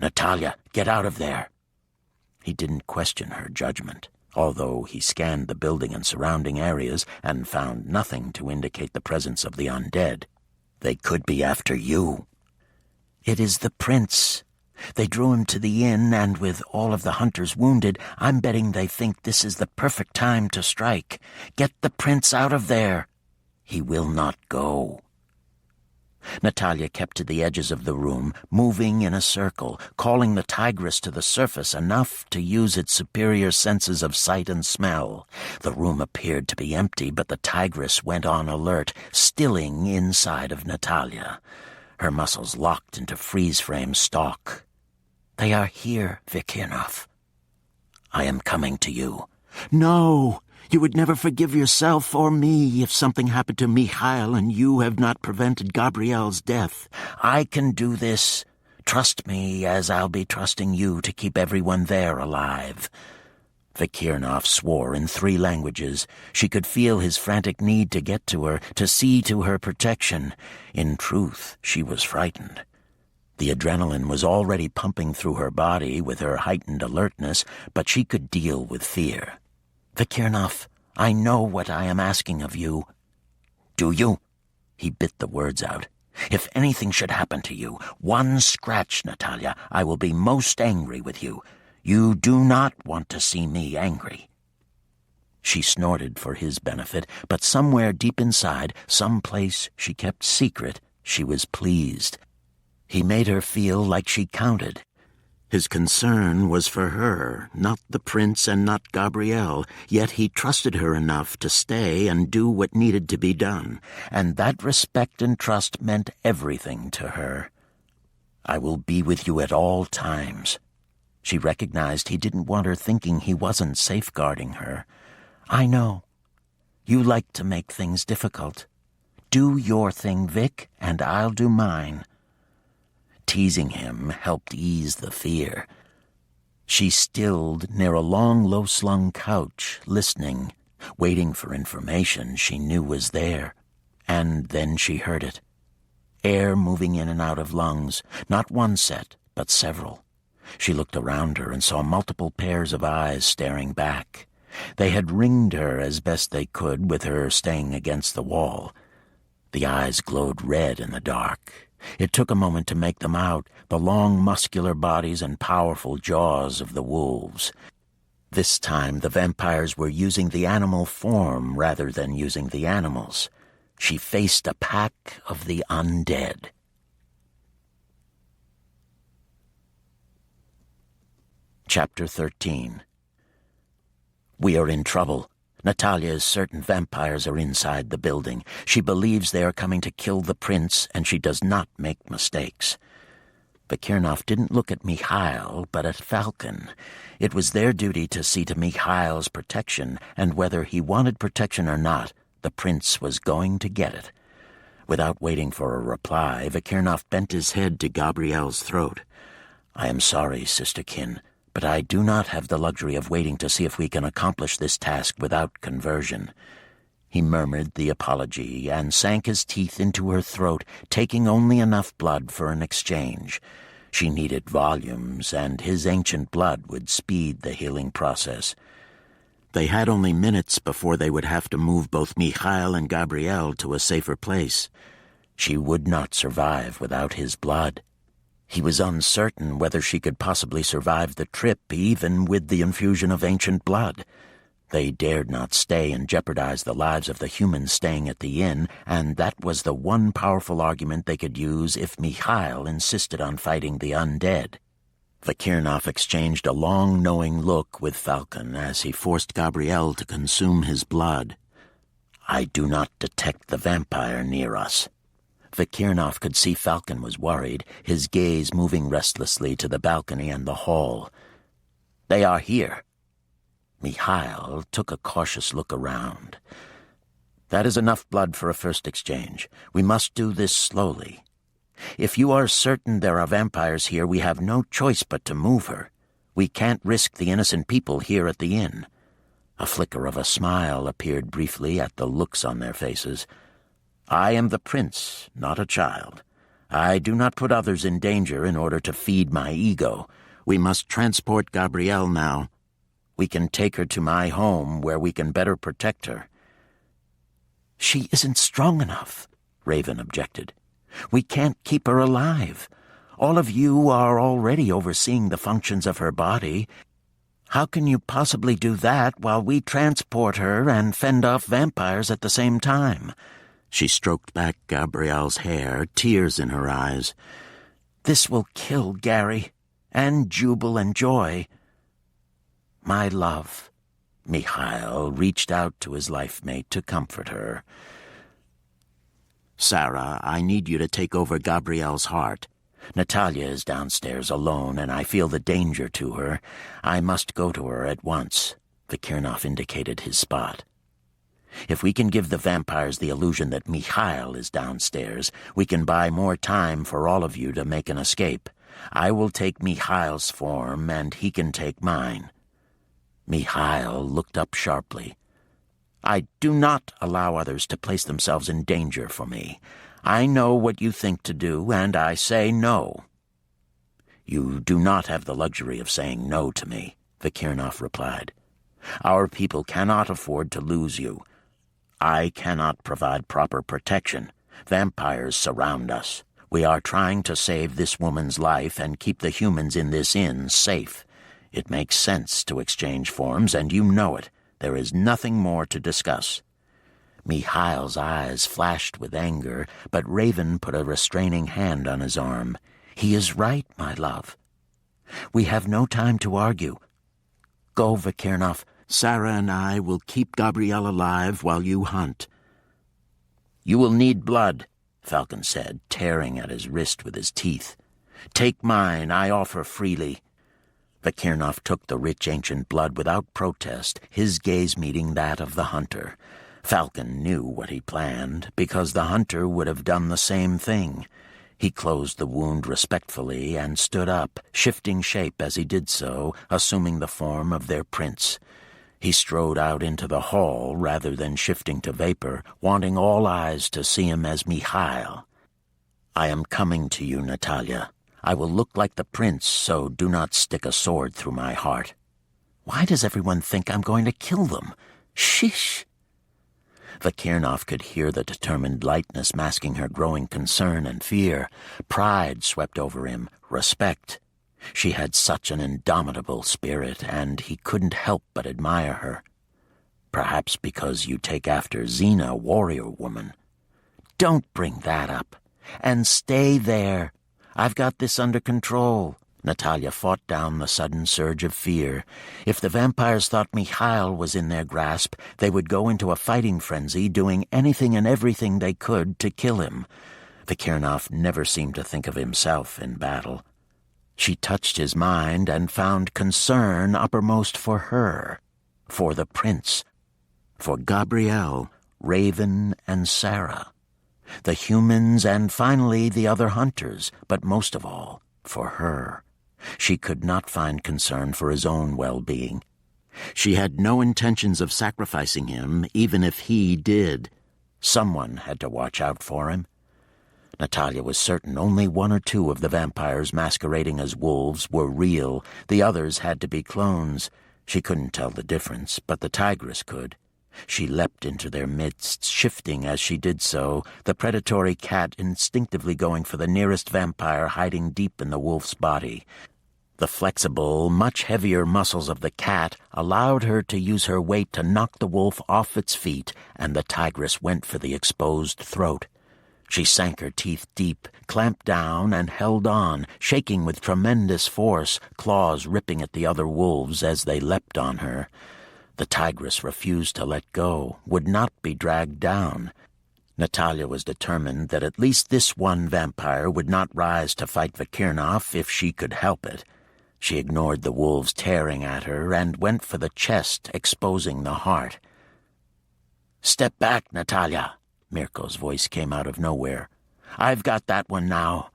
"Natalia, get out of there!" He didn't question her judgment, although he scanned the building and surrounding areas and found nothing to indicate the presence of the undead. "They could be after you." "It is the prince. They drew him to the inn, and with all of the hunters wounded, I'm betting they think this is the perfect time to strike. Get the prince out of there." He will not go. Natalia kept to the edges of the room, moving in a circle, calling the tigress to the surface enough to use its superior senses of sight and smell. The room appeared to be empty, but the tigress went on alert, stilling inside of Natalia. Her muscles locked into freeze-frame stalk. "They are here, Vikirnov. I am coming to you." "No! You would never forgive yourself or me if something happened to Mikhail and you have not prevented Gabrielle's death. I can do this. Trust me as I'll be trusting you to keep everyone there alive." Vikirnov swore in 3 languages. She could feel his frantic need to get to her, to see to her protection. In truth, she was frightened. The adrenaline was already pumping through her body with her heightened alertness, but she could deal with fear. "Vikirnov, I know what I am asking of you." "Do you?" He bit the words out. "If anything should happen to you, one scratch, Natalia, I will be most angry with you. You do not want to see me angry." She snorted for his benefit, but somewhere deep inside, some place she kept secret, she was pleased. He made her feel like she counted. His concern was for her, not the prince and not Gabrielle, yet he trusted her enough to stay and do what needed to be done, and that respect and trust meant everything to her. "I will be with you at all times." She recognized he didn't want her thinking he wasn't safeguarding her. "I know. You like to make things difficult. Do your thing, Vic, and I'll do mine." Teasing him helped ease the fear. She stilled near a long, low-slung couch, listening, waiting for information she knew was there. And then she heard it. Air moving in and out of lungs, not one set, but several. She looked around her and saw multiple pairs of eyes staring back. They had ringed her as best they could with her staying against the wall. The eyes glowed red in the dark. It took a moment to make them out, the long muscular bodies and powerful jaws of the wolves. This time the vampires were using the animal form rather than using the animals. She faced a pack of the undead. Chapter 13. We are in trouble. Natalia is certain vampires are inside the building. She believes they are coming to kill the prince, and she does not make mistakes. Vikirnov didn't look at Mikhail, but at Falcon. It was their duty to see to Mikhail's protection, and whether he wanted protection or not, the prince was going to get it. Without waiting for a reply, Vikirnov bent his head to Gabrielle's throat. "I am sorry, sisterkin, but I do not have the luxury of waiting to see if we can accomplish this task without conversion." He murmured the apology and sank his teeth into her throat, taking only enough blood for an exchange. She needed volumes, and his ancient blood would speed the healing process. They had only minutes before they would have to move both Mikhail and Gabrielle to a safer place. She would not survive without his blood. He was uncertain whether she could possibly survive the trip, even with the infusion of ancient blood. They dared not stay and jeopardize the lives of the humans staying at the inn, and that was the one powerful argument they could use if Mikhail insisted on fighting the undead. Vikirnov exchanged a long, knowing look with Falcon as he forced Gabrielle to consume his blood. "I do not detect the vampire near us." Vikirnov could see Falcon was worried, his gaze moving restlessly to the balcony and the hall. "They are here." Mikhail took a cautious look around. "That is enough blood for a first exchange. We must do this slowly. If you are certain there are vampires here, we have no choice but to move her. We can't risk the innocent people here at the inn." A flicker of a smile appeared briefly at the looks on their faces. "I am the prince, not a child. I do not put others in danger in order to feed my ego. We must transport Gabrielle now. We can take her to my home where we can better protect her." "She isn't strong enough," Raven objected. "We can't keep her alive. All of you are already overseeing the functions of her body. How can you possibly do that while we transport her and fend off vampires at the same time? She stroked back Gabrielle's hair, tears in her eyes. "This will kill Gary, and Jubal and Joy." "My love." Mikhail reached out to his life-mate to comfort her. "Sarah, I need you to take over Gabrielle's heart. Natalia is downstairs alone, and I feel the danger to her. I must go to her at once." Vikirnov indicated his spot. "If we can give the vampires the illusion that Mikhail is downstairs, we can buy more time for all of you to make an escape. I will take Mikhail's form, and he can take mine." Mikhail looked up sharply. "I do not allow others to place themselves in danger for me. I know what you think to do, and I say no." "You do not have the luxury of saying no to me," Vikirnov replied. "Our people cannot afford to lose you. I cannot provide proper protection. Vampires surround us. We are trying to save this woman's life and keep the humans in this inn safe. It makes sense to exchange forms, and you know it. There is nothing more to discuss." Mikhail's eyes flashed with anger, but Raven put a restraining hand on his arm. "He is right, my love. We have no time to argue. Go, Vikirnov. Sarah and I will keep Gabrielle alive while you hunt." "You will need blood," Falcon said, tearing at his wrist with his teeth. "Take mine, I offer freely." Vikirnov took the rich ancient blood without protest, his gaze meeting that of the hunter. Falcon knew what he planned, because the hunter would have done the same thing. He closed the wound respectfully and stood up, shifting shape as he did so, assuming the form of their prince. He strode out into the hall rather than shifting to vapor, wanting all eyes to see him as Mikhail. "I am coming to you, Natalia. I will look like the prince, so do not stick a sword through my heart." "Why does everyone think I'm going to kill them? Shish!" Vikirnov could hear the determined lightness masking her growing concern and fear. Pride swept over him, respect. She had such an indomitable spirit, and he couldn't help but admire her. "Perhaps because you take after Xena, warrior woman." "Don't bring that up. And stay there. I've got this under control." Natalia fought down the sudden surge of fear. If the vampires thought Mikhail was in their grasp, they would go into a fighting frenzy, doing anything and everything they could to kill him. Vikirnov never seemed to think of himself in battle. She touched his mind and found concern uppermost for her, for the prince, for Gabrielle, Raven, and Sarah, the humans, and finally the other hunters, but most of all, for her. She could not find concern for his own well-being. She had no intentions of sacrificing him, even if he did. Someone had to watch out for him. Natalia was certain only one or two of the vampires masquerading as wolves were real. The others had to be clones. She couldn't tell the difference, but the tigress could. She leapt into their midst, shifting as she did so, the predatory cat instinctively going for the nearest vampire hiding deep in the wolf's body. The flexible, much heavier muscles of the cat allowed her to use her weight to knock the wolf off its feet, and the tigress went for the exposed throat. She sank her teeth deep, clamped down, and held on, shaking with tremendous force, claws ripping at the other wolves as they leapt on her. The tigress refused to let go, would not be dragged down. Natalia was determined that at least this one vampire would not rise to fight Vikirnov if she could help it. She ignored the wolves tearing at her and went for the chest, exposing the heart. "Step back, Natalia," Mirko's voice came out of nowhere. "I've got that one now."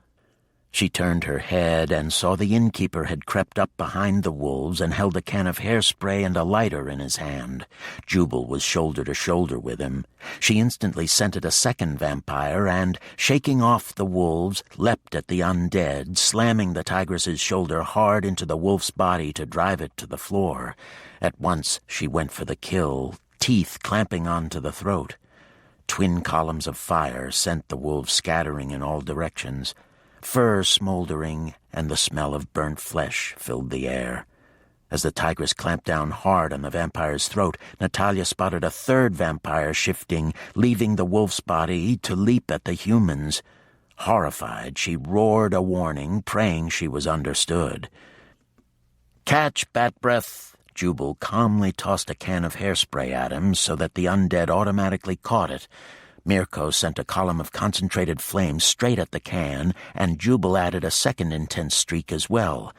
She turned her head and saw the innkeeper had crept up behind the wolves and held a can of hairspray and a lighter in his hand. Jubal was shoulder to shoulder with him. She instantly scented a second vampire and, shaking off the wolves, leapt at the undead, slamming the tigress's shoulder hard into the wolf's body to drive it to the floor. At once she went for the kill, teeth clamping onto the throat. Twin columns of fire sent the wolves scattering in all directions. Fur smoldering and the smell of burnt flesh filled the air. As the tigress clamped down hard on the vampire's throat, Natalia spotted a third vampire shifting, leaving the wolf's body to leap at the humans. Horrified, she roared a warning, praying she was understood. "Catch, bat breath!" Jubal calmly tossed a can of hairspray at him so that the undead automatically caught it. Mirko sent a column of concentrated flame straight at the can, and Jubal added a second intense streak as well.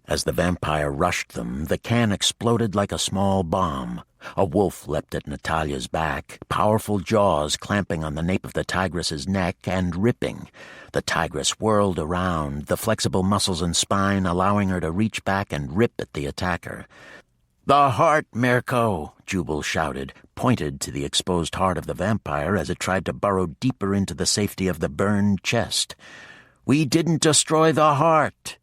As the vampire rushed them, the can exploded like a small bomb. A wolf leapt at Natalia's back, powerful jaws clamping on the nape of the tigress's neck and ripping. The tigress whirled around, the flexible muscles and spine allowing her to reach back and rip at the attacker. "The heart, Mirko!" Jubal shouted, pointed to the exposed heart of the vampire as it tried to burrow deeper into the safety of the burned chest. "We didn't destroy the heart!"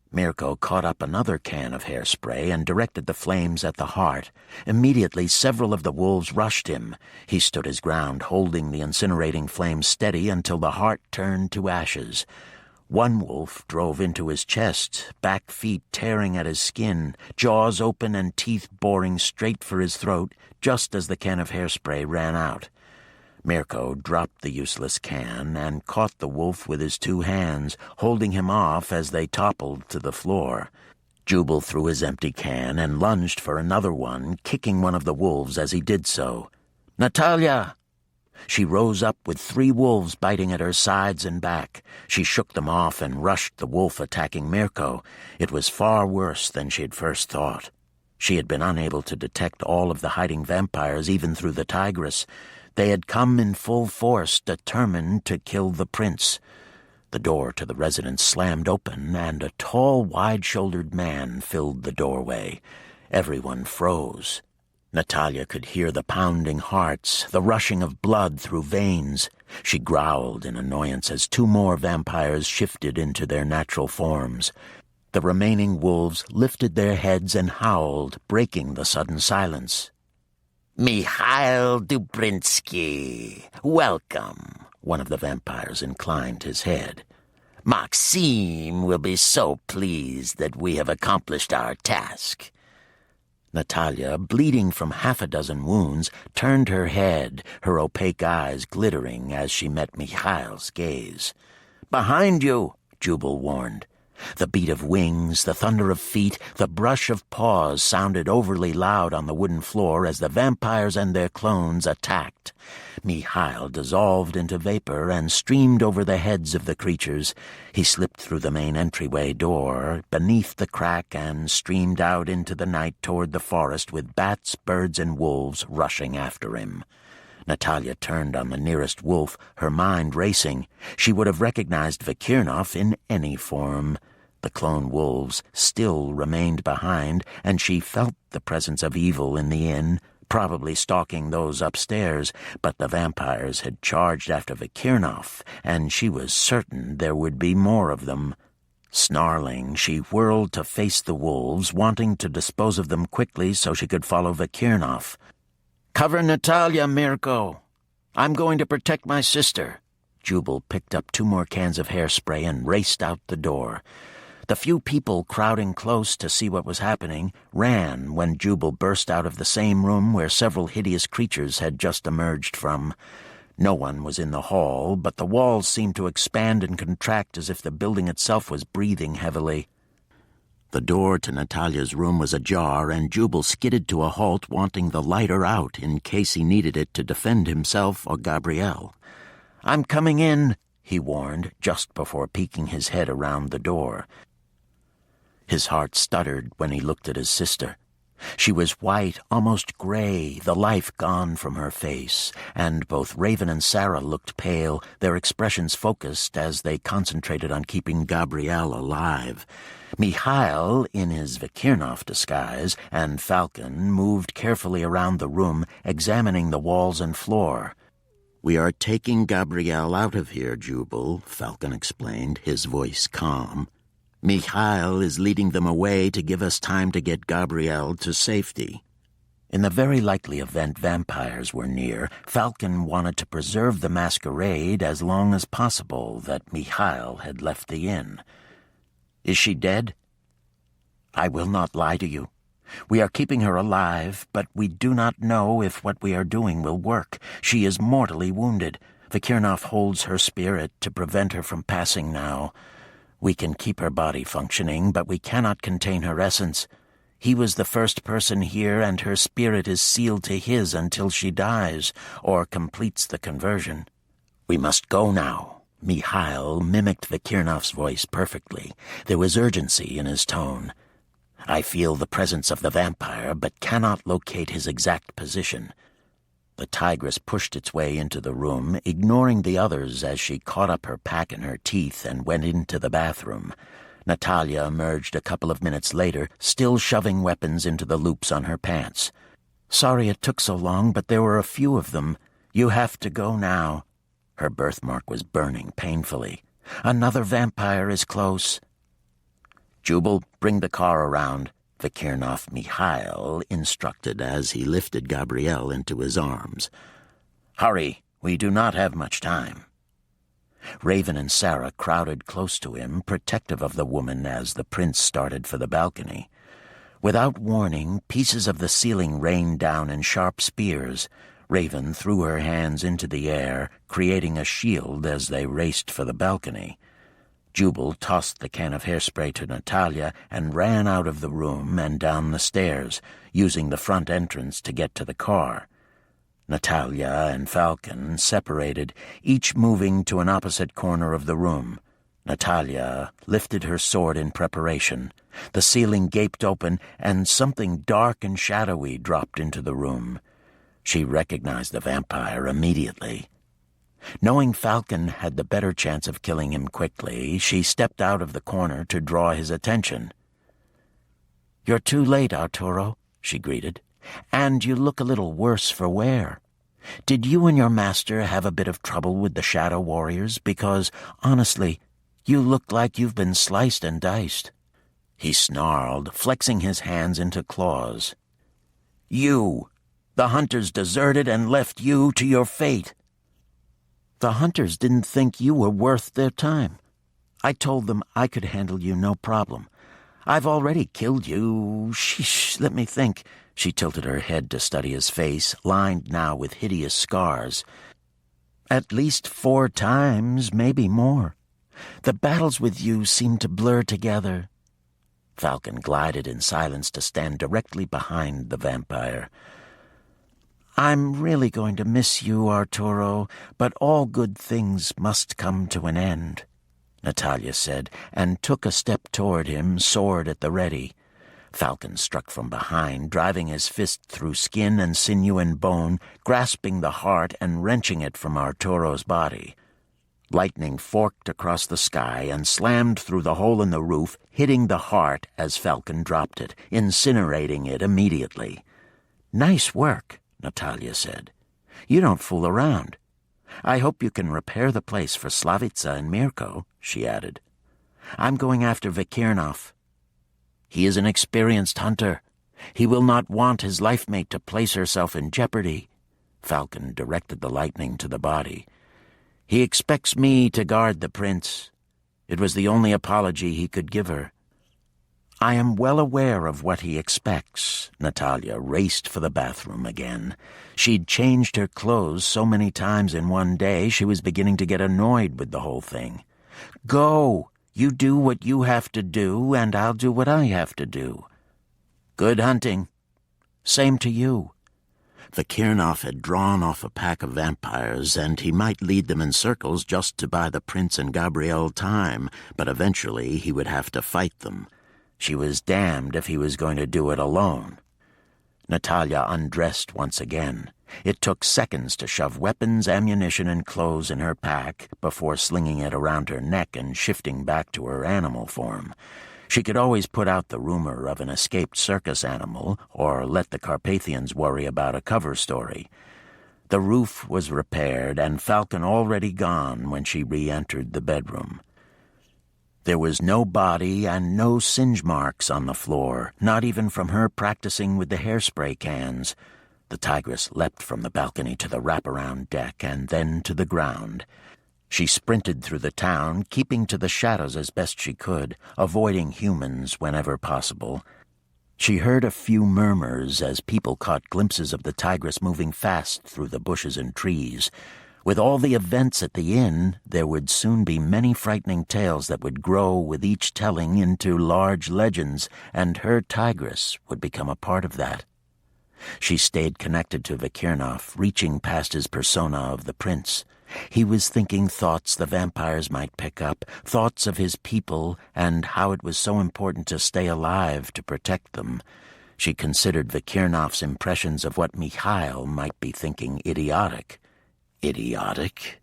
Mirko caught up another can of hairspray and directed the flames at the heart. Immediately, several of the wolves rushed him. He stood his ground, holding the incinerating flames steady until the heart turned to ashes. One wolf drove into his chest, back feet tearing at his skin, jaws open and teeth boring straight for his throat, just as the can of hairspray ran out. Mirko dropped the useless can and caught the wolf with his two hands, holding him off as they toppled to the floor. Jubal threw his empty can and lunged for another one, kicking one of the wolves as he did so. "Natalia!" She rose up with 3 wolves biting at her sides and back. She shook them off and rushed the wolf attacking Mirko. It was far worse than she had first thought. She had been unable to detect all of the hiding vampires even through the tigress. They had come in full force, determined to kill the prince. The door to the residence slammed open, and a tall, wide-shouldered man filled the doorway. Everyone froze. Natalia could hear the pounding hearts, the rushing of blood through veins. She growled in annoyance as 2 more vampires shifted into their natural forms. The remaining wolves lifted their heads and howled, breaking the sudden silence. "Mikhail Dubrinsky, welcome," one of the vampires inclined his head. "Maxime will be so pleased that we have accomplished our task." Natalia, bleeding from 6 wounds, turned her head, her opaque eyes glittering as she met Mikhail's gaze. "Behind you," Jubal warned. The beat of wings, the thunder of feet, the brush of paws sounded overly loud on the wooden floor as the vampires and their clones attacked. Mikhail dissolved into vapor and streamed over the heads of the creatures. He slipped through the main entryway door, beneath the crack, and streamed out into the night toward the forest with bats, birds, and wolves rushing after him. Natalia turned on the nearest wolf, her mind racing. She would have recognized Vikirnov in any form. The clone wolves still remained behind, and she felt the presence of evil in the inn, probably stalking those upstairs, but the vampires had charged after Vikirnov, and she was certain there would be more of them. Snarling, she whirled to face the wolves, wanting to dispose of them quickly so she could follow Vikirnov. "Cover Natalia, Mirko. I'm going to protect my sister." Jubal picked up 2 more cans of hairspray and raced out the door. The few people crowding close to see what was happening ran when Jubal burst out of the same room where several hideous creatures had just emerged from. No one was in the hall, but the walls seemed to expand and contract as if the building itself was breathing heavily. The door to Natalia's room was ajar, and Jubal skidded to a halt, wanting the lighter out in case he needed it to defend himself or Gabrielle. "I'm coming in," he warned, just before peeking his head around the door. His heart stuttered when he looked at his sister. She was white, almost gray, the life gone from her face, and both Raven and Sarah looked pale, their expressions focused as they concentrated on keeping Gabrielle alive. Mikhail, in his Vikirnov disguise, and Falcon moved carefully around the room, examining the walls and floor. "We are taking Gabrielle out of here, Jubal," Falcon explained, his voice calm. "Mikhail is leading them away to give us time to get Gabrielle to safety." In the very likely event vampires were near, Falcon wanted to preserve the masquerade as long as possible that Mikhail had left the inn. "Is she dead?" I will not lie to you. We are keeping her alive, but we do not know if what we are doing will work. She is mortally wounded. Vikirnov holds her spirit to prevent her from passing now. We can keep her body functioning, but we cannot contain her essence. He was the first person here, and her spirit is sealed to his until she dies, or completes the conversion. We must go now. Mikhail mimicked Vikirnov's voice perfectly. There was urgency in his tone. I feel the presence of the vampire, but cannot locate his exact position. The tigress pushed its way into the room, ignoring the others as she caught up her pack in her teeth and went into the bathroom. Natalia emerged a couple of minutes later, still shoving weapons into the loops on her pants. Sorry it took so long, but there were a few of them. You have to go now. Her birthmark was burning painfully. Another vampire is close. Jubal, bring the car around, Vikirnov Mikhail instructed as he lifted Gabrielle into his arms. Hurry, we do not have much time. Raven and Sarah crowded close to him, protective of the woman as the prince started for the balcony. Without warning, pieces of the ceiling rained down in sharp spears. Raven threw her hands into the air, creating a shield as they raced for the balcony. Jubal tossed the can of hairspray to Natalia and ran out of the room and down the stairs, using the front entrance to get to the car. Natalia and Falcon separated, each moving to an opposite corner of the room. Natalia lifted her sword in preparation. The ceiling gaped open, and something dark and shadowy dropped into the room. She recognized the vampire immediately. Knowing Falcon had the better chance of killing him quickly, she stepped out of the corner to draw his attention. "You're too late, Arturo," she greeted, "and you look a little worse for wear. Did you and your master have a bit of trouble with the Shadow Warriors? Because, honestly, you look like you've been sliced and diced." He snarled, flexing his hands into claws. "You! The hunters deserted and left you to your fate." "The hunters didn't think you were worth their time. I told them I could handle you no problem. I've already killed you. Sheesh, let me think." She tilted her head to study his face, lined now with hideous scars. "At least 4 times, maybe more. The battles with you seem to blur together." Falcon glided in silence to stand directly behind the vampire. "I'm really going to miss you, Arturo, but all good things must come to an end," Natalia said, and took a step toward him, sword at the ready. Falcon struck from behind, driving his fist through skin and sinew and bone, grasping the heart and wrenching it from Arturo's body. Lightning forked across the sky and slammed through the hole in the roof, hitting the heart as Falcon dropped it, incinerating it immediately. "Nice work," Natalia said. "You don't fool around. I hope you can repair the place for Slavica and Mirko," she added. "I'm going after Vikirnov. He is an experienced hunter. He will not want his life-mate to place herself in jeopardy." Falcon directed the lightning to the body. "He expects me to guard the prince." It was the only apology he could give her. "I am well aware of what he expects." Natalia raced for the bathroom again. She'd changed her clothes so many times in one day she was beginning to get annoyed with the whole thing. "Go! You do what you have to do, and I'll do what I have to do." "Good hunting." "Same to you." Vikirnov had drawn off a pack of vampires, and he might lead them in circles just to buy the prince and Gabrielle time, but eventually he would have to fight them. She was damned if he was going to do it alone. Natalia undressed once again. It took seconds to shove weapons, ammunition, and clothes in her pack before slinging it around her neck and shifting back to her animal form. She could always put out the rumor of an escaped circus animal or let the Carpathians worry about a cover story. The roof was repaired and Falcon already gone when she re-entered the bedroom. There was no body and no singe marks on the floor, not even from her practicing with the hairspray cans. The tigress leapt from the balcony to the wraparound deck and then to the ground. She sprinted through the town, keeping to the shadows as best she could, avoiding humans whenever possible. She heard a few murmurs as people caught glimpses of the tigress moving fast through the bushes and trees. With all the events at the inn, there would soon be many frightening tales that would grow with each telling into large legends, and her tigress would become a part of that. She stayed connected to Vikirnov, reaching past his persona of the prince. He was thinking thoughts the vampires might pick up, thoughts of his people and how it was so important to stay alive to protect them. She considered Vikirnov's impressions of what Mikhail might be thinking idiotic. Idiotic?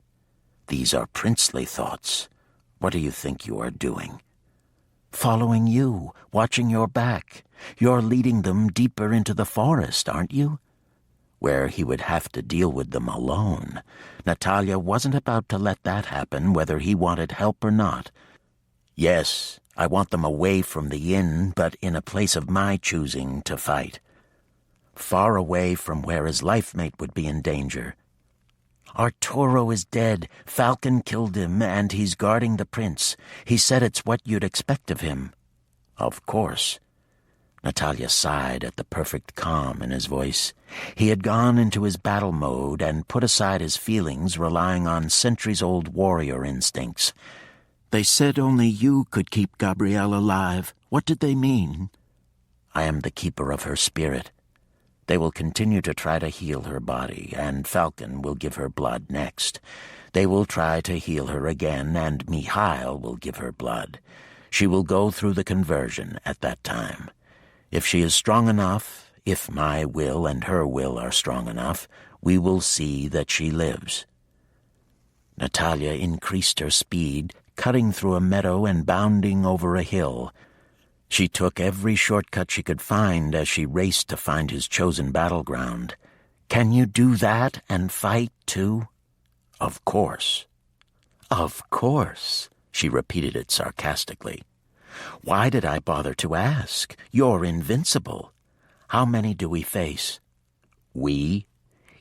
These are princely thoughts. What do you think you are doing? Following you, watching your back. You're leading them deeper into the forest, aren't you? Where he would have to deal with them alone. Natalia wasn't about to let that happen, whether he wanted help or not. Yes, I want them away from the inn, but in a place of my choosing to fight. Far away from where his life mate would be in danger. Arturo is dead. Falcon killed him, and he's guarding the prince. He said it's what you'd expect of him. Of course. Natalia sighed at the perfect calm in his voice. He had gone into his battle mode and put aside his feelings, relying on centuries-old warrior instincts. They said only you could keep Gabrielle alive. What did they mean? I am the keeper of her spirit. They will continue to try to heal her body, and Falcon will give her blood next. They will try to heal her again, and Mikhail will give her blood. She will go through the conversion at that time. If she is strong enough, if my will and her will are strong enough, we will see that she lives. Natalia increased her speed, cutting through a meadow and bounding over a hill. She took every shortcut she could find as she raced to find his chosen battleground. Can you do that and fight, too? Of course. Of course, she repeated it sarcastically. Why did I bother to ask? You're invincible. How many do we face? We?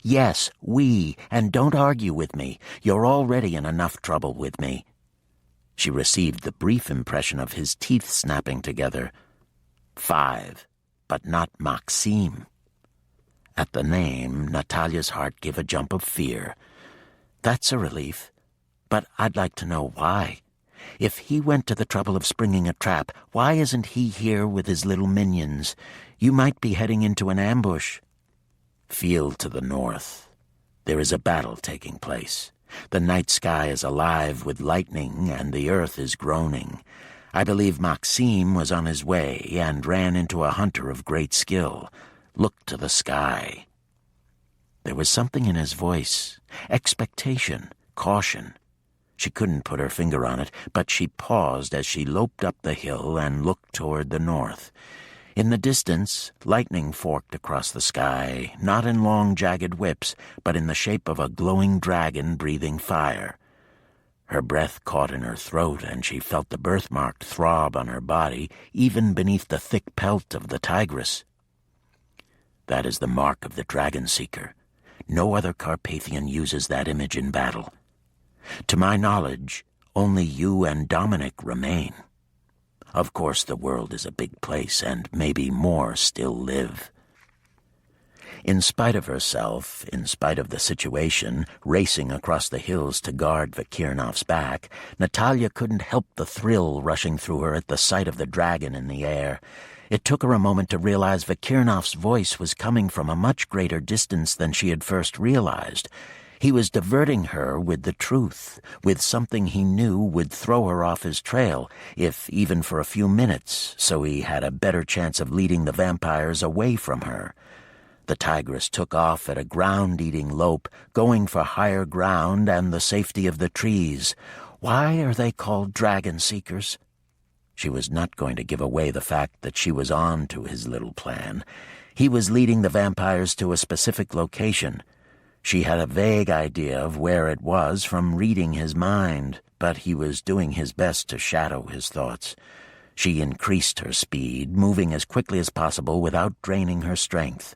Yes, we, and don't argue with me. You're already in enough trouble with me. She received the brief impression of his teeth snapping together. 5, but not Maxime. At the name, Natalia's heart gave a jump of fear. That's a relief, but I'd like to know why. If he went to the trouble of springing a trap, why isn't he here with his little minions? You might be heading into an ambush. Field to the north. There is a battle taking place. The night sky is alive with lightning, and the earth is groaning. I believe Maxime was on his way and ran into a hunter of great skill. Look to the sky. There was something in his voice, expectation, caution. She couldn't put her finger on it, but she paused as she loped up the hill and looked toward the north. In the distance, lightning forked across the sky, not in long, jagged whips, but in the shape of a glowing dragon breathing fire. Her breath caught in her throat, and she felt the birthmark throb on her body, even beneath the thick pelt of the tigress. That is the mark of the dragon seeker. No other Carpathian uses that image in battle. To my knowledge, only you and Dominic remain. Of course, the world is a big place, and maybe more still live. In spite of herself, in spite of the situation, racing across the hills to guard Vikirnov's back, Natalia couldn't help the thrill rushing through her at the sight of the dragon in the air. It took her a moment to realize Vikirnov's voice was coming from a much greater distance than she had first realized. He was diverting her with the truth, with something he knew would throw her off his trail, if even for a few minutes, so he had a better chance of leading the vampires away from her. The tigress took off at a ground-eating lope, going for higher ground and the safety of the trees. Why are they called dragon seekers? She was not going to give away the fact that she was on to his little plan. He was leading the vampires to a specific location. She had a vague idea of where it was from reading his mind, but he was doing his best to shadow his thoughts. She increased her speed, moving as quickly as possible without draining her strength.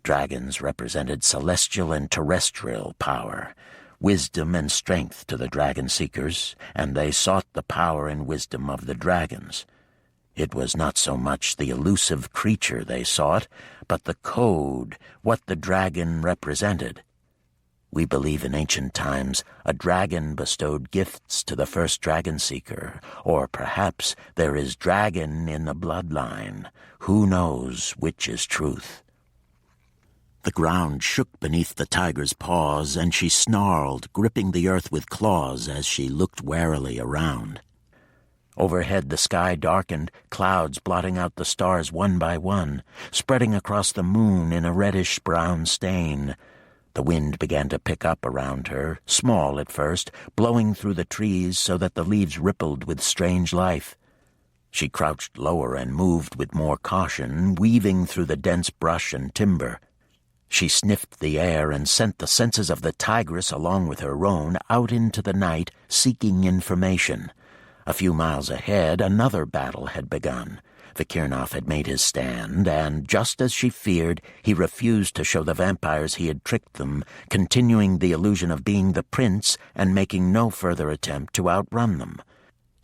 Dragons represented celestial and terrestrial power. wisdom and strength to the dragon seekers, and they sought the power and wisdom of the dragons. It was not so much the elusive creature they sought, but the code, what the dragon represented. We believe in ancient times a dragon bestowed gifts to the first dragon seeker, or perhaps there is dragon in the bloodline. Who knows which is truth? The ground shook beneath the tiger's paws, and she snarled, gripping the earth with claws as she looked warily around. Overhead the sky darkened, clouds blotting out the stars one by one, spreading across the moon in a reddish-brown stain. The wind began to pick up around her, small at first, blowing through the trees so that the leaves rippled with strange life. She crouched lower and moved with more caution, weaving through the dense brush and timber. She sniffed the air and sent the senses of the tigress along with her roan out into the night, seeking information. A few miles ahead, another battle had begun. Vikirnov had made his stand, and, just as she feared, he refused to show the vampires he had tricked them, continuing the illusion of being the prince and making no further attempt to outrun them.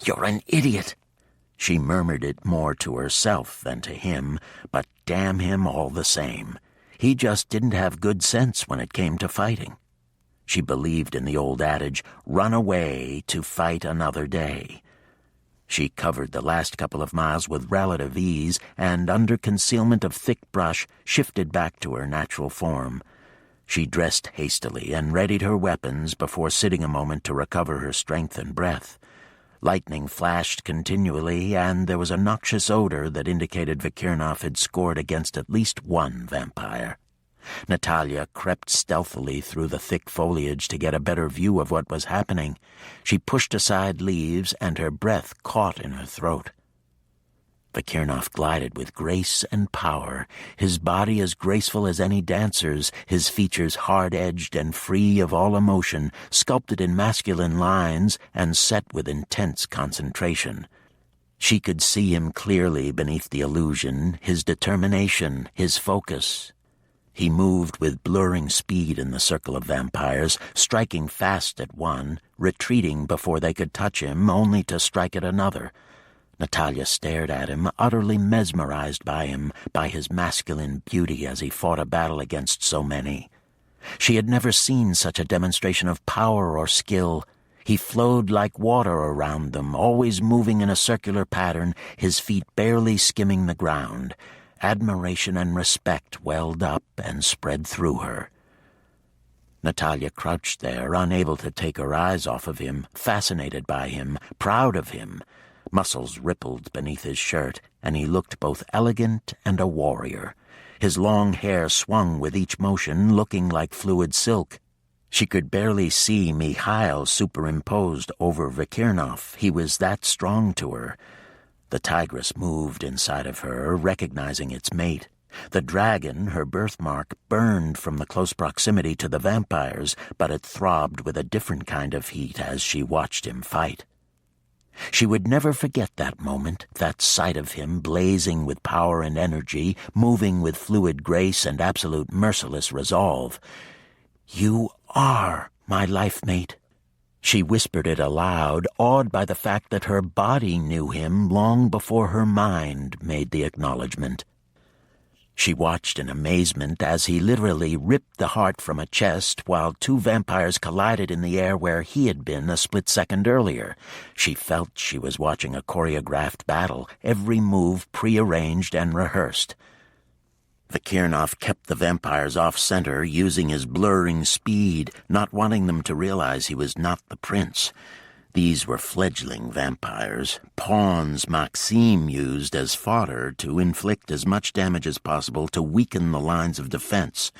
"You're an idiot!" She murmured it more to herself than to him, but damn him all the same. He just didn't have good sense when it came to fighting. She believed in the old adage, "Run away to fight another day." She covered the last couple of miles with relative ease and, under concealment of thick brush, shifted back to her natural form. She dressed hastily and readied her weapons before sitting a moment to recover her strength and breath. Lightning flashed continually, and there was a noxious odor that indicated Vikirnov had scored against at least one vampire. Natalia crept stealthily through the thick foliage to get a better view of what was happening. She pushed aside leaves, and her breath caught in her throat. Vikirnov glided with grace and power, his body as graceful as any dancer's, his features hard-edged and free of all emotion, sculpted in masculine lines and set with intense concentration. She could see him clearly beneath the illusion, his determination, his focus. He moved with blurring speed in the circle of vampires, striking fast at one, retreating before they could touch him, only to strike at another. Natalia stared at him, utterly mesmerized by him, by his masculine beauty as he fought a battle against so many. She had never seen such a demonstration of power or skill. He flowed like water around them, always moving in a circular pattern, his feet barely skimming the ground. Admiration and respect welled up and spread through her. Natalia crouched there, unable to take her eyes off of him, fascinated by him, proud of him. Muscles rippled beneath his shirt, and he looked both elegant and a warrior. His long hair swung with each motion, looking like fluid silk. She could barely see Mikhail superimposed over Vikirnov. He was that strong to her. The tigress moved inside of her, recognizing its mate. The dragon, her birthmark, burned from the close proximity to the vampires, but it throbbed with a different kind of heat as she watched him fight. She would never forget that moment, that sight of him blazing with power and energy, moving with fluid grace and absolute merciless resolve. "You are my life mate." She whispered it aloud, awed by the fact that her body knew him long before her mind made the acknowledgement. She watched in amazement as he literally ripped the heart from a chest while two vampires collided in the air where he had been a split second earlier. She felt she was watching a choreographed battle, every move prearranged and rehearsed. Vikirnov kept the vampires off-center, using his blurring speed, not wanting them to realize he was not the prince. These were fledgling vampires, pawns Maxim used as fodder to inflict as much damage as possible to weaken the lines of defense.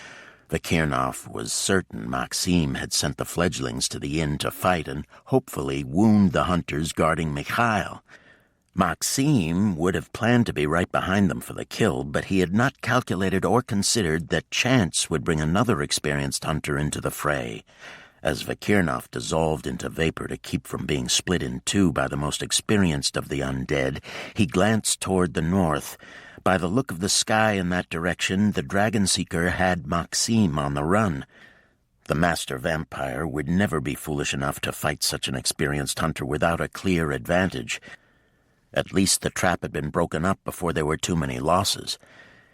Vikirnov was certain Maxim had sent the fledglings to the inn to fight and hopefully wound the hunters guarding Mikhail. Maxim would have planned to be right behind them for the kill, but he had not calculated or considered that chance would bring another experienced hunter into the fray. As Vikirnov dissolved into vapor to keep from being split in two by the most experienced of the undead, he glanced toward the north. By the look of the sky in that direction, the dragon seeker had Maxim on the run. The master vampire would never be foolish enough to fight such an experienced hunter without a clear advantage. At least the trap had been broken up before there were too many losses.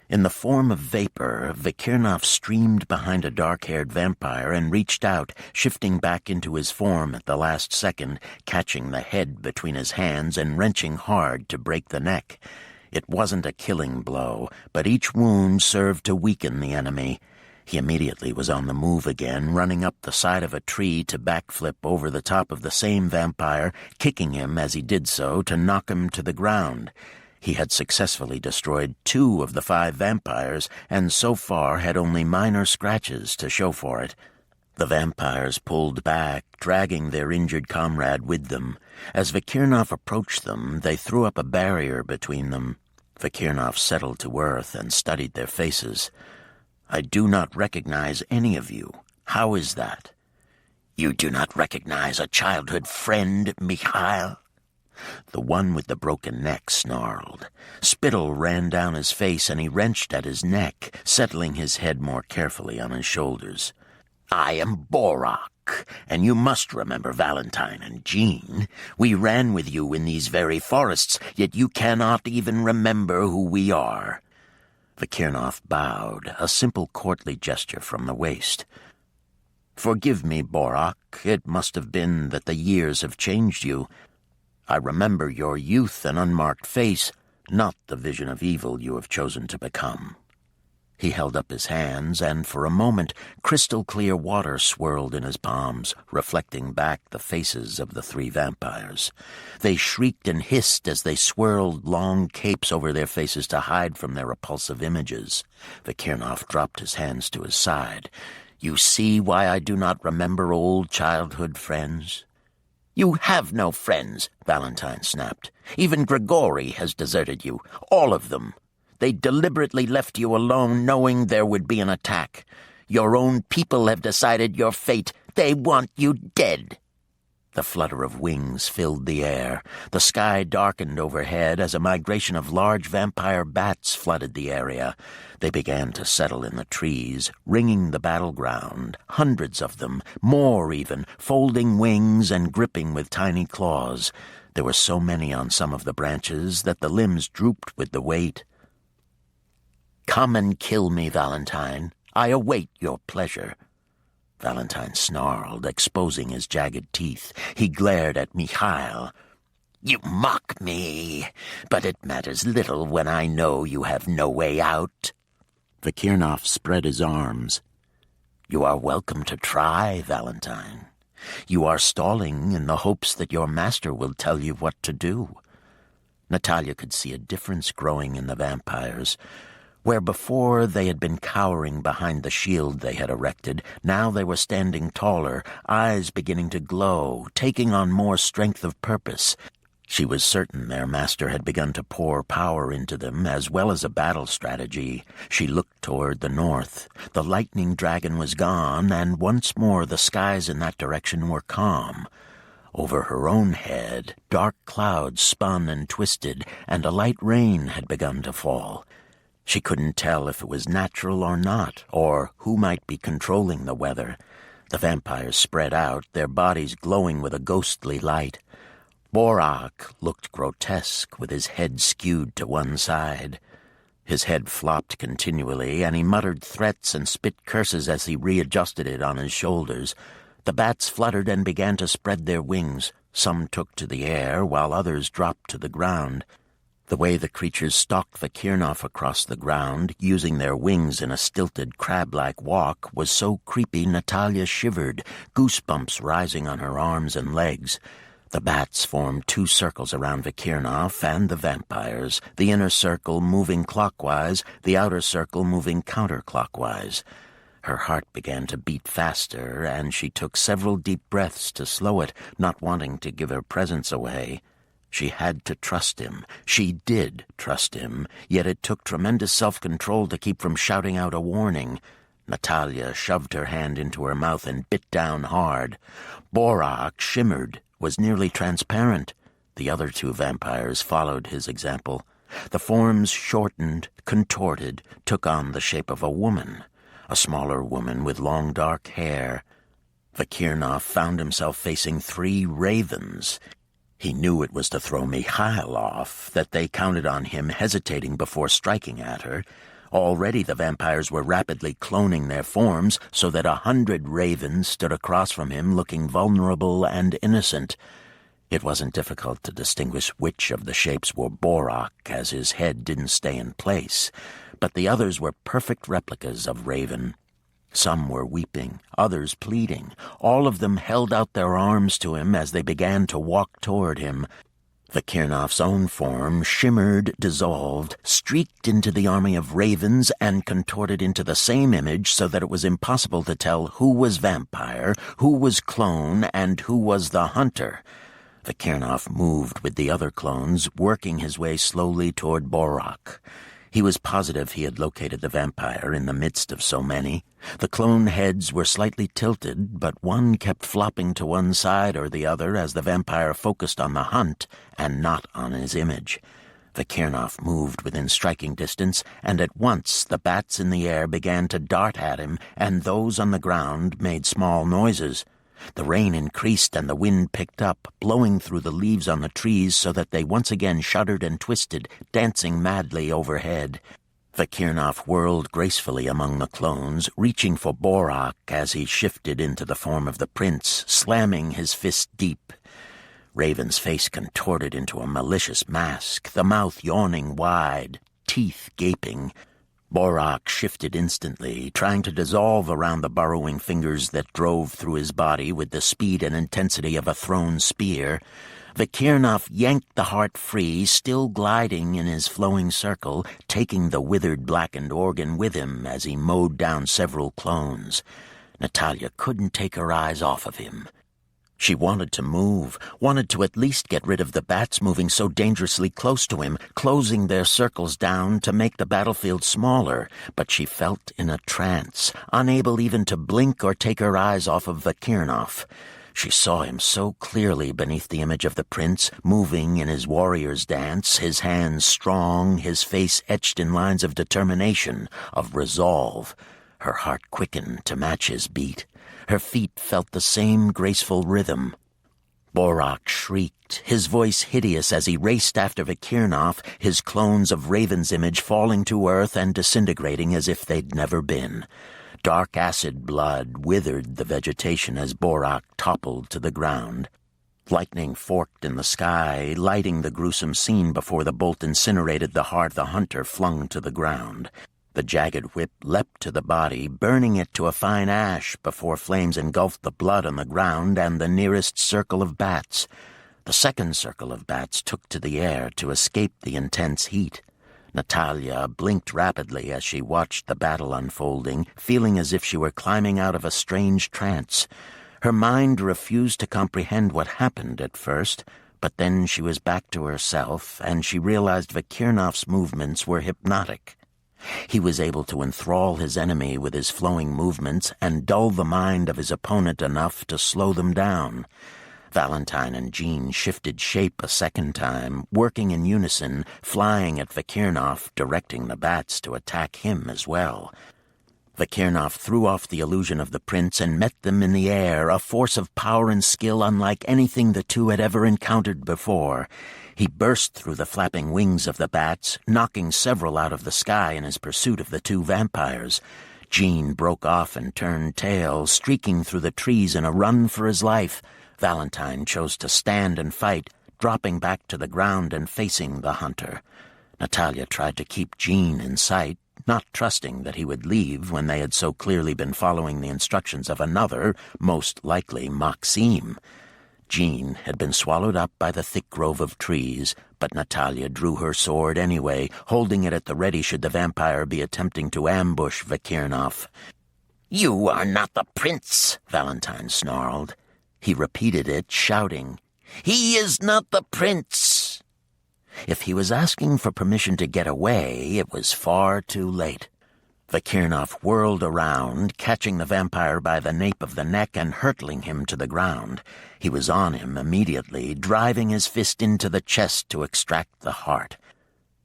In the form of vapor, Vikirnov streamed behind a dark-haired vampire and reached out, shifting back into his form at the last second, catching the head between his hands and wrenching hard to break the neck. It wasn't a killing blow, but each wound served to weaken the enemy. He immediately was on the move again, running up the side of a tree to backflip over the top of the same vampire, kicking him as he did so to knock him to the ground. He had successfully destroyed 2 of the 5 vampires, and so far had only minor scratches to show for it. The vampires pulled back, dragging their injured comrade with them. As Vikirnov approached them, they threw up a barrier between them. Vikirnov settled to earth and studied their faces. "I do not recognize any of you. How is that?" "You do not recognize a childhood friend, Mikhail?" The one with the broken neck snarled. Spittle ran down his face and he wrenched at his neck, settling his head more carefully on his shoulders. "I am Borak, and you must remember Valentine and Jean. We ran with you in these very forests, yet you cannot even remember who we are." Vikirnov bowed, a simple courtly gesture from the waist. "Forgive me, Borak. It must have been that the years have changed you. I remember your youth and unmarked face, not the vision of evil you have chosen to become." He held up his hands, and for a moment crystal-clear water swirled in his palms, reflecting back the faces of the 3 vampires. They shrieked and hissed as they swirled long capes over their faces to hide from their repulsive images. Vikirnov dropped his hands to his side. "You see why I do not remember old childhood friends?" "You have no friends," Valentine snapped. "Even Grigori has deserted you. All of them. They deliberately left you alone, knowing there would be an attack. Your own people have decided your fate. They want you dead." The flutter of wings filled the air. The sky darkened overhead as a migration of large vampire bats flooded the area. They began to settle in the trees, ringing the battleground, hundreds of them, more even, folding wings and gripping with tiny claws. There were so many on some of the branches that the limbs drooped with the weight. "Come and kill me, Valentine. I await your pleasure." Valentine snarled, exposing his jagged teeth. He glared at Mikhail. "You mock me, but it matters little when I know you have no way out." Vikirnov spread his arms. "You are welcome to try, Valentine. You are stalling in the hopes that your master will tell you what to do." Natalia could see a difference growing in the vampires. Where before they had been cowering behind the shield they had erected, now they were standing taller, eyes beginning to glow, taking on more strength of purpose. She was certain their master had begun to pour power into them, as well as a battle strategy. She looked toward the north. The lightning dragon was gone, and once more the skies in that direction were calm. Over her own head, dark clouds spun and twisted, and a light rain had begun to fall. She couldn't tell if it was natural or not, or who might be controlling the weather. The vampires spread out, their bodies glowing with a ghostly light. Borak looked grotesque, with his head skewed to one side. His head flopped continually, and he muttered threats and spit curses as he readjusted it on his shoulders. The bats fluttered and began to spread their wings. Some took to the air, while others dropped to the ground. The way the creatures stalked Vikirnov across the ground, using their wings in a stilted, crab-like walk, was so creepy Natalia shivered, goosebumps rising on her arms and legs. The bats formed 2 circles around Vikirnov and the vampires, the inner circle moving clockwise, the outer circle moving counterclockwise. Her heart began to beat faster, and she took several deep breaths to slow it, not wanting to give her presence away. She had to trust him. She did trust him, yet it took tremendous self-control to keep from shouting out a warning. Natalia shoved her hand into her mouth and bit down hard. Borak shimmered, was nearly transparent. The other 2 vampires followed his example. The forms shortened, contorted, took on the shape of a woman. a smaller woman with long dark hair. Vakirnov found himself facing 3 ravens. He knew it was to throw Mikhail off, that they counted on him hesitating before striking at her. Already the vampires were rapidly cloning their forms so that 100 ravens stood across from him looking vulnerable and innocent. It wasn't difficult to distinguish which of the shapes were Borak, as his head didn't stay in place, but the others were perfect replicas of Raven. Some were weeping, others pleading. All of them held out their arms to him as they began to walk toward him. Vakirnov's own form shimmered, dissolved, streaked into the army of ravens, and contorted into the same image so that it was impossible to tell who was vampire, who was clone, and who was the hunter. Vakirnov moved with the other clones, working his way slowly toward Borak. He was positive he had located the vampire in the midst of so many. The clone heads were slightly tilted, but one kept flopping to one side or the other as the vampire focused on the hunt and not on his image. Vakirnov moved within striking distance, and at once the bats in the air began to dart at him, and those on the ground made small noises. The rain increased and the wind picked up, blowing through the leaves on the trees so that they once again shuddered and twisted, dancing madly overhead. Vakirnov whirled gracefully among the clones, reaching for Borak as he shifted into the form of the prince, slamming his fist deep. Raven's face contorted into a malicious mask, the mouth yawning wide, teeth gaping. Borak shifted instantly, trying to dissolve around the burrowing fingers that drove through his body with the speed and intensity of a thrown spear. Vakirnov yanked the heart free, still gliding in his flowing circle, taking the withered, blackened organ with him as he mowed down several clones. Natalia couldn't take her eyes off of him. She wanted to move, wanted to at least get rid of the bats moving so dangerously close to him, closing their circles down to make the battlefield smaller, but she felt in a trance, unable even to blink or take her eyes off of Vakirnov. She saw him so clearly beneath the image of the prince, moving in his warrior's dance, his hands strong, his face etched in lines of determination, of resolve. Her heart quickened to match his beat. Her feet felt the same graceful rhythm. Borak shrieked, his voice hideous as he raced after Vakirnov, his clones of Raven's image falling to earth and disintegrating as if they'd never been. Dark acid blood withered the vegetation as Borak toppled to the ground. Lightning forked in the sky, lighting the gruesome scene before the bolt incinerated the heart the hunter flung to the ground. The jagged whip leapt to the body, burning it to a fine ash before flames engulfed the blood on the ground and the nearest circle of bats. The second circle of bats took to the air to escape the intense heat. Natalia blinked rapidly as she watched the battle unfolding, feeling as if she were climbing out of a strange trance. Her mind refused to comprehend what happened at first, but then she was back to herself, and she realized Vakirnov's movements were hypnotic. He was able to enthrall his enemy with his flowing movements and dull the mind of his opponent enough to slow them down. Valentine and Jean shifted shape a second time, working in unison, flying at Vakirnov, directing the bats to attack him as well. Vakirnov threw off the illusion of the prince and met them in the air, a force of power and skill unlike anything the two had ever encountered before. He burst through the flapping wings of the bats, knocking several out of the sky in his pursuit of the two vampires. Jean broke off and turned tail, streaking through the trees in a run for his life. Valentine chose to stand and fight, dropping back to the ground and facing the hunter. Natalia tried to keep Jean in sight, not trusting that he would leave when they had so clearly been following the instructions of another, most likely Maxime. Jean had been swallowed up by the thick grove of trees, but Natalia drew her sword anyway, holding it at the ready should the vampire be attempting to ambush Vakirnov. "You are not the prince," Valentine snarled. He repeated it, shouting, "He is not the prince!" If he was asking for permission to get away, it was far too late. Vakirnov whirled around, catching the vampire by the nape of the neck and hurtling him to the ground. He was on him immediately, driving his fist into the chest to extract the heart.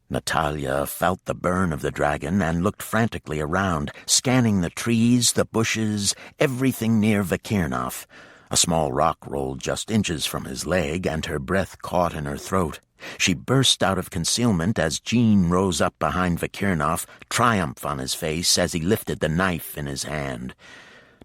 Natalia felt the burn of the dragon and looked frantically around, scanning the trees, the bushes, everything near Vakirnov. A small rock rolled just inches from his leg, and her breath caught in her throat. She burst out of concealment as Jean rose up behind Vakirnov, triumph on his face as he lifted the knife in his hand.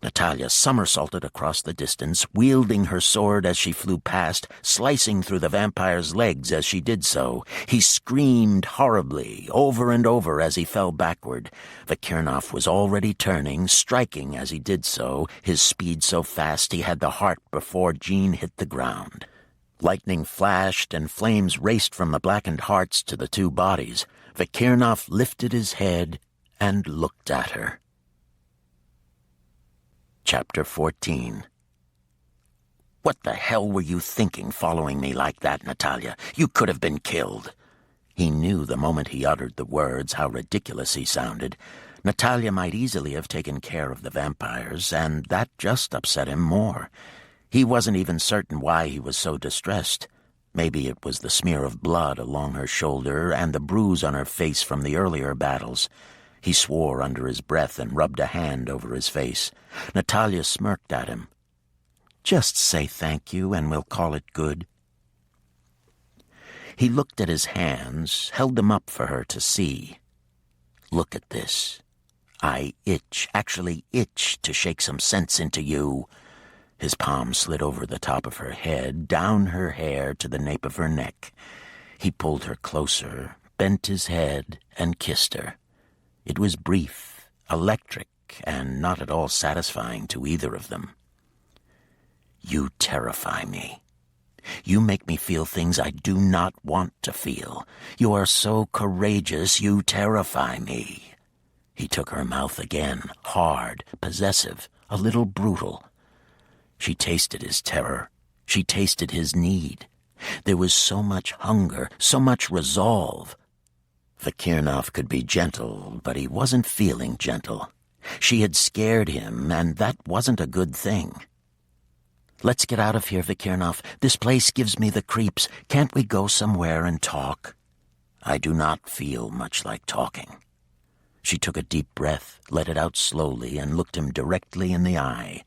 Natalia somersaulted across the distance, wielding her sword as she flew past, slicing through the vampire's legs as she did so. He screamed horribly, over and over as he fell backward. Vakirnov was already turning, striking as he did so, his speed so fast he had the heart before Jean hit the ground. Lightning flashed and flames raced from the blackened hearts to the two bodies. Vakirnov lifted his head and looked at her. Chapter 14. "What the hell were you thinking following me like that, Natalia? You could have been killed." He knew the moment he uttered the words how ridiculous he sounded. Natalia might easily have taken care of the vampires, and that just upset him more. He wasn't even certain why he was so distressed. Maybe it was the smear of blood along her shoulder and the bruise on her face from the earlier battles. He swore under his breath and rubbed a hand over his face. Natalia smirked at him. "Just say thank you and we'll call it good." He looked at his hands, held them up for her to see. "Look at this. I actually itch to shake some sense into you." His palm slid over the top of her head, down her hair to the nape of her neck. He pulled her closer, bent his head, and kissed her. It was brief, electric, and not at all satisfying to either of them. "You terrify me. You make me feel things I do not want to feel. You are so courageous, you terrify me." He took her mouth again, hard, possessive, a little brutal. She tasted his terror. She tasted his need. There was so much hunger, so much resolve. Vakirnov could be gentle, but he wasn't feeling gentle. She had scared him, and that wasn't a good thing. "Let's get out of here, Vakirnov. This place gives me the creeps. Can't we go somewhere and talk?" "I do not feel much like talking." She took a deep breath, let it out slowly, and looked him directly in the eye.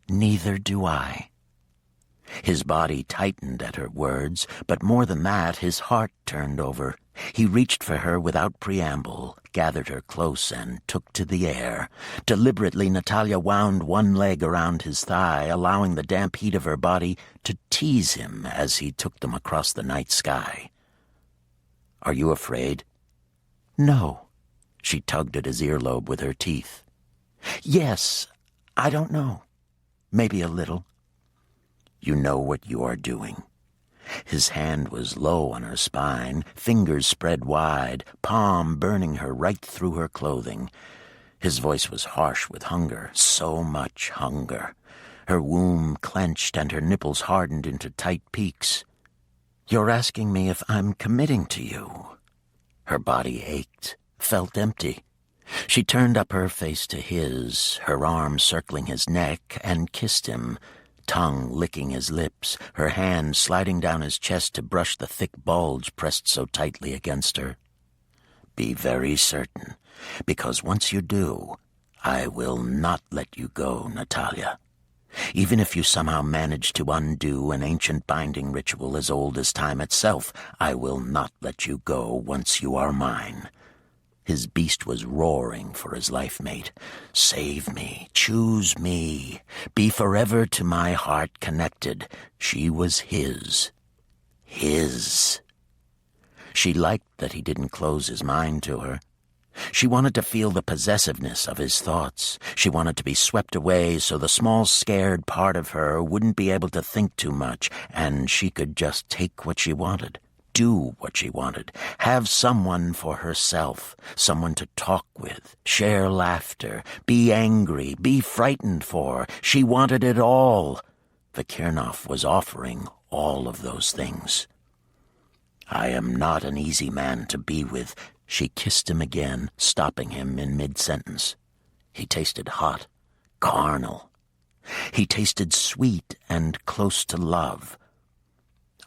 "Neither do I." His body tightened at her words, but more than that, his heart turned over. He reached for her without preamble, gathered her close, and took to the air. Deliberately, Natalia wound one leg around his thigh, allowing the damp heat of her body to tease him as he took them across the night sky. "Are you afraid?" "No." She tugged at his earlobe with her teeth. "Yes, I don't know. Maybe a little." "You know what you are doing." His hand was low on her spine, fingers spread wide, palm burning her right through her clothing. His voice was harsh with hunger, so much hunger. Her womb clenched and her nipples hardened into tight peaks. "You're asking me if I'm committing to you." Her body ached, felt empty. She turned up her face to his, her arm circling his neck, and kissed him, tongue licking his lips, her hand sliding down his chest to brush the thick bulge pressed so tightly against her. "Be very certain, because once you do, I will not let you go, Natalia. Even if you somehow manage to undo an ancient binding ritual as old as time itself, I will not let you go once you are mine." His beast was roaring for his life mate. "Save me, choose me, be forever to my heart connected." She was his. His. She liked that he didn't close his mind to her. She wanted to feel the possessiveness of his thoughts. She wanted to be swept away so the small scared part of her wouldn't be able to think too much, and she could just take what she wanted. Do what she wanted, have someone for herself, someone to talk with, share laughter, be angry, be frightened for. She wanted it all. Vakirnov was offering all of those things. "I am not an easy man to be with." She kissed him again, stopping him in mid-sentence. He tasted hot, carnal. He tasted sweet and close to love.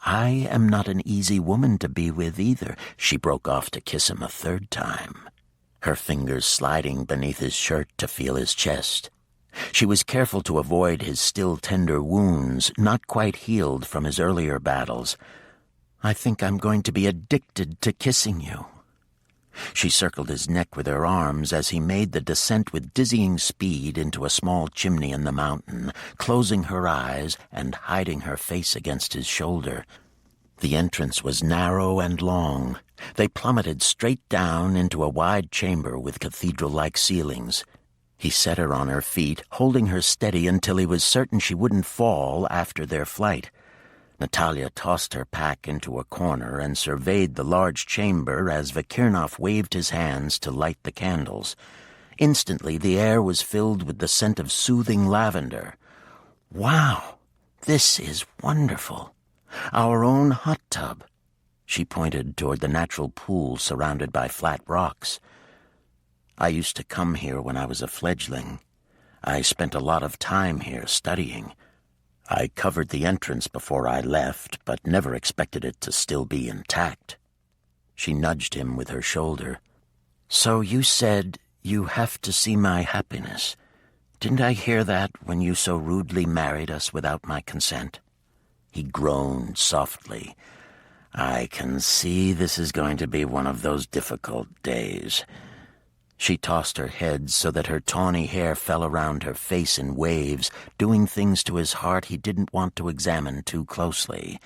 I am not an easy woman to be with either." She broke off to kiss him a third time, her fingers sliding beneath his shirt to feel his chest. She was careful to avoid his still tender wounds, not quite healed from his earlier battles. "I think I'm going to be addicted to kissing you." She circled his neck with her arms as he made the descent with dizzying speed into a small chimney in the mountain, closing her eyes and hiding her face against his shoulder. The entrance was narrow and long. They plummeted straight down into a wide chamber with cathedral-like ceilings. He set her on her feet, holding her steady until he was certain she wouldn't fall after their flight. Natalia tossed her pack into a corner and surveyed the large chamber as Vikirnov waved his hands to light the candles. Instantly, the air was filled with the scent of soothing lavender. "Wow, this is wonderful. Our own hot tub." She pointed toward the natural pool surrounded by flat rocks. "I used to come here when I was a fledgling. I spent a lot of time here studying. I covered the entrance before I left, but never expected it to still be intact." She nudged him with her shoulder. "So you said you have to see my happiness. Didn't I hear that when you so rudely married us without my consent?" He groaned softly. "I can see this is going to be one of those difficult days." She tossed her head so that her tawny hair fell around her face in waves, doing things to his heart he didn't want to examine too closely.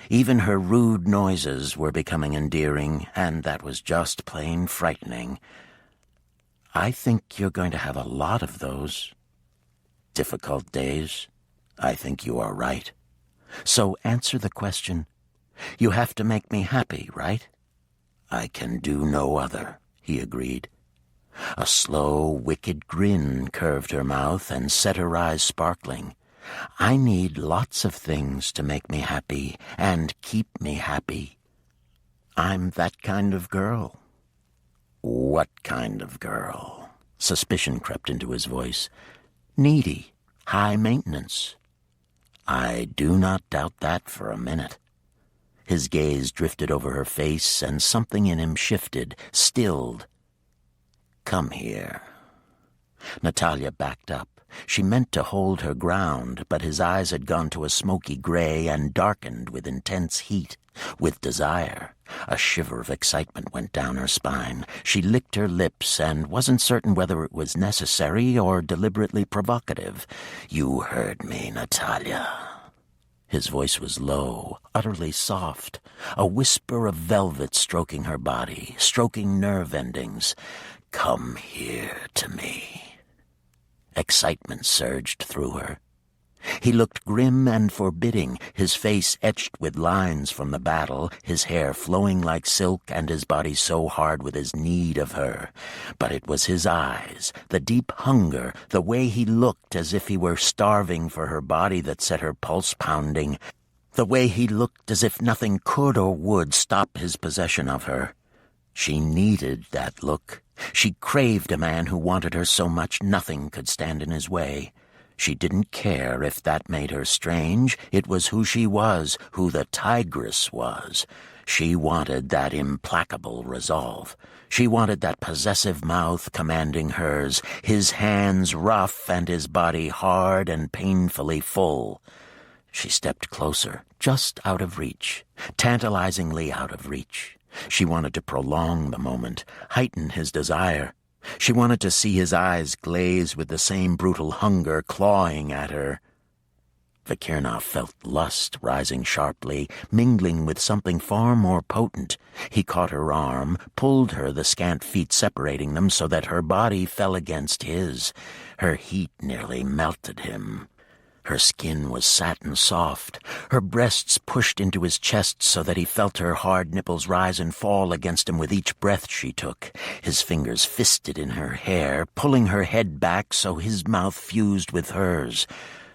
Even her rude noises were becoming endearing, and that was just plain frightening. "I think you're going to have a lot of those difficult days. I think you are right. So answer the question. You have to make me happy, right?" "I can do no other," he agreed. A slow, wicked grin curved her mouth and set her eyes sparkling. "I need lots of things to make me happy and keep me happy. I'm that kind of girl." "What kind of girl?" Suspicion crept into his voice. "Needy, high maintenance." "I do not doubt that for a minute." His gaze drifted over her face, and something in him shifted, stilled. "Come here." Natalia backed up. She meant to hold her ground, but his eyes had gone to a smoky gray and darkened with intense heat, with desire. A shiver of excitement went down her spine. She licked her lips and wasn't certain whether it was necessary or deliberately provocative. "You heard me, Natalia." His voice was low, utterly soft, a whisper of velvet stroking her body, stroking nerve endings. "Come here to me." Excitement surged through her. He looked grim and forbidding, his face etched with lines from the battle, his hair flowing like silk and his body so hard with his need of her. But it was his eyes, the deep hunger, the way he looked as if he were starving for her body that set her pulse pounding, the way he looked as if nothing could or would stop his possession of her. She needed that look. She craved a man who wanted her so much nothing could stand in his way. She didn't care if that made her strange. It was who she was, who the tigress was. She wanted that implacable resolve. She wanted that possessive mouth commanding hers, his hands rough and his body hard and painfully full. She stepped closer, just out of reach, tantalizingly out of reach. She wanted to prolong the moment, heighten his desire. She wanted to see his eyes glaze with the same brutal hunger clawing at her. Vikirnov felt lust rising sharply, mingling with something far more potent. He caught her arm, pulled her, the scant feet separating them so that her body fell against his. Her heat nearly melted him. Her skin was satin soft. Her breasts pushed into his chest so that he felt her hard nipples rise and fall against him with each breath she took. His fingers fisted in her hair, pulling her head back so his mouth fused with hers.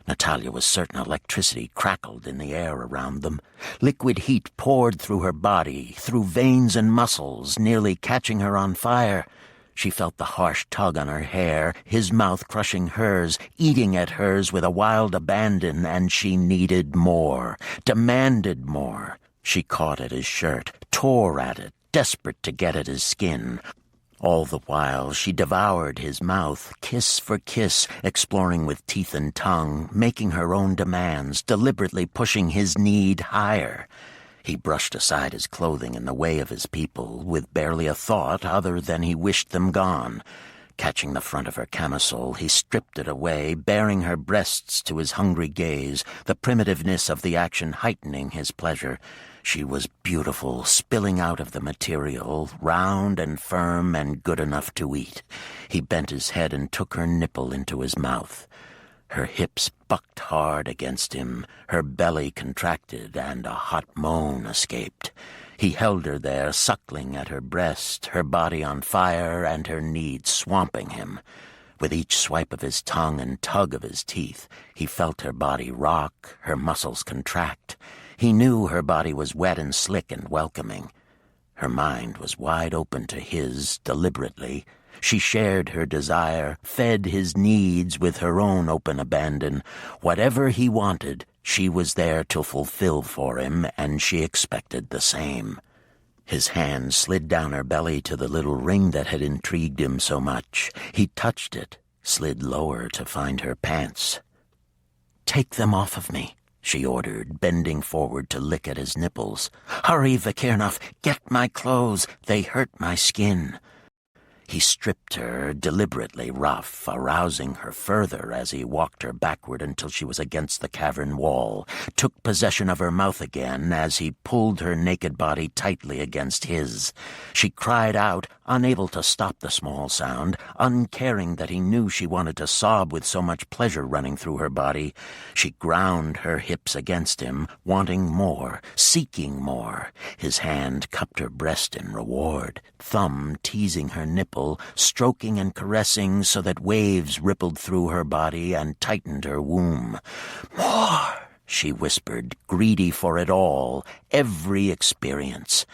Natalia was certain electricity crackled in the air around them. Liquid heat poured through her body, through veins and muscles, nearly catching her on fire. She felt the harsh tug on her hair, his mouth crushing hers, eating at hers with a wild abandon, and she needed more, demanded more. She caught at his shirt, tore at it, desperate to get at his skin. All the while she devoured his mouth, kiss for kiss, exploring with teeth and tongue, making her own demands, deliberately pushing his need higher. He brushed aside his clothing in the way of his people, with barely a thought other than he wished them gone. Catching the front of her camisole, he stripped it away, baring her breasts to his hungry gaze, the primitiveness of the action heightening his pleasure. She was beautiful, spilling out of the material, round and firm and good enough to eat. He bent his head and took her nipple into his mouth. Her hips bucked hard against him, her belly contracted, and a hot moan escaped. He held her there, suckling at her breast, her body on fire and her need swamping him. With each swipe of his tongue and tug of his teeth, he felt her body rock, her muscles contract. He knew her body was wet and slick and welcoming. Her mind was wide open to his, deliberately. She shared her desire, fed his needs with her own open abandon. Whatever he wanted, she was there to fulfill for him, and she expected the same. His hand slid down her belly to the little ring that had intrigued him so much. He touched it, slid lower to find her pants. "Take them off of me," she ordered, bending forward to lick at his nipples. "Hurry, Vakirnov, get my clothes. They hurt my skin." He stripped her, deliberately rough, arousing her further as he walked her backward until she was against the cavern wall, took possession of her mouth again as he pulled her naked body tightly against his. She cried out, unable to stop the small sound, uncaring that he knew she wanted to sob with so much pleasure running through her body. She ground her hips against him, wanting more, seeking more. His hand cupped her breast in reward, thumb teasing her nipple, stroking and caressing so that waves rippled through her body and tightened her womb. "More," she whispered, greedy for it all, every experience.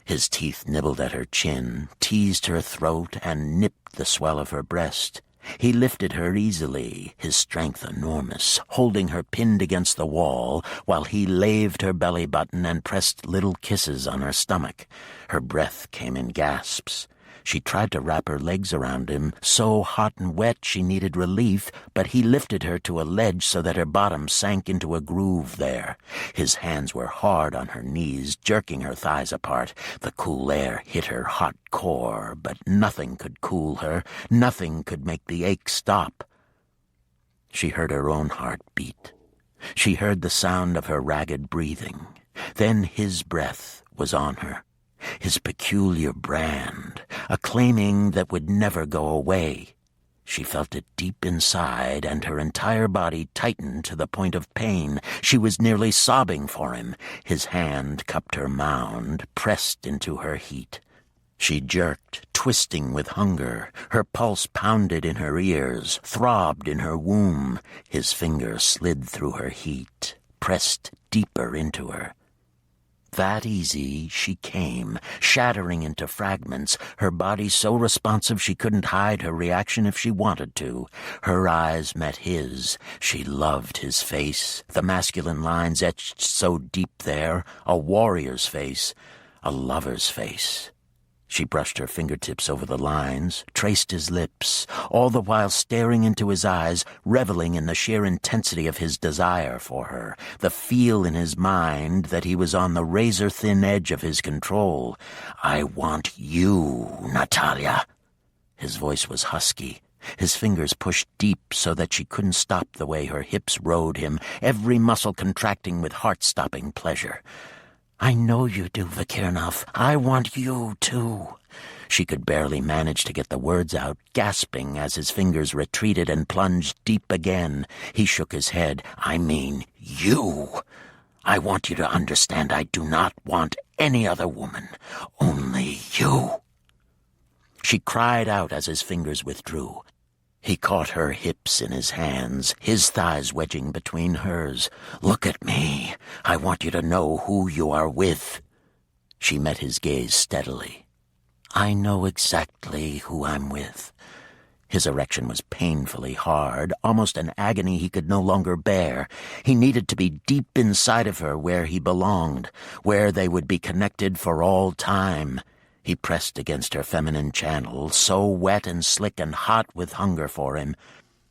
His teeth nibbled at her chin, teased her throat, and nipped the swell of her breast. He lifted her easily, his strength enormous, holding her pinned against the wall, while he laved her belly button and pressed little kisses on her stomach. Her breath came in gasps. She tried to wrap her legs around him, so hot and wet she needed relief, but he lifted her to a ledge so that her bottom sank into a groove there. His hands were hard on her knees, jerking her thighs apart. The cool air hit her hot core, but nothing could cool her, nothing could make the ache stop. She heard her own heart beat. She heard the sound of her ragged breathing. Then his breath was on her. His peculiar brand, a claiming that would never go away. She felt it deep inside, and her entire body tightened to the point of pain. She was nearly sobbing for him. His hand cupped her mound, pressed into her heat. She jerked, twisting with hunger. Her pulse pounded in her ears, throbbed in her womb. His fingers slid through her heat, pressed deeper into her. That easy, she came, shattering into fragments, her body so responsive she couldn't hide her reaction if she wanted to. Her eyes met his. She loved his face, the masculine lines etched so deep there, a warrior's face, a lover's face. She brushed her fingertips over the lines, traced his lips, all the while staring into his eyes, reveling in the sheer intensity of his desire for her, the feel in his mind that he was on the razor-thin edge of his control. "I want you, Natalia." His voice was husky. His fingers pushed deep so that she couldn't stop the way her hips rode him, every muscle contracting with heart-stopping pleasure. "I know you do, Vakirnov. I want you, too." She could barely manage to get the words out, gasping as his fingers retreated and plunged deep again. He shook his head. "I mean you. I want you to understand I do not want any other woman. Only you." She cried out as his fingers withdrew. He caught her hips in his hands, his thighs wedging between hers. "Look at me. I want you to know who you are with." She met his gaze steadily. I know exactly who I'm with." His erection was painfully hard, almost an agony he could no longer bear. He needed to be deep inside of her where he belonged, where they would be connected for all time. He pressed against her feminine channel, so wet and slick and hot with hunger for him.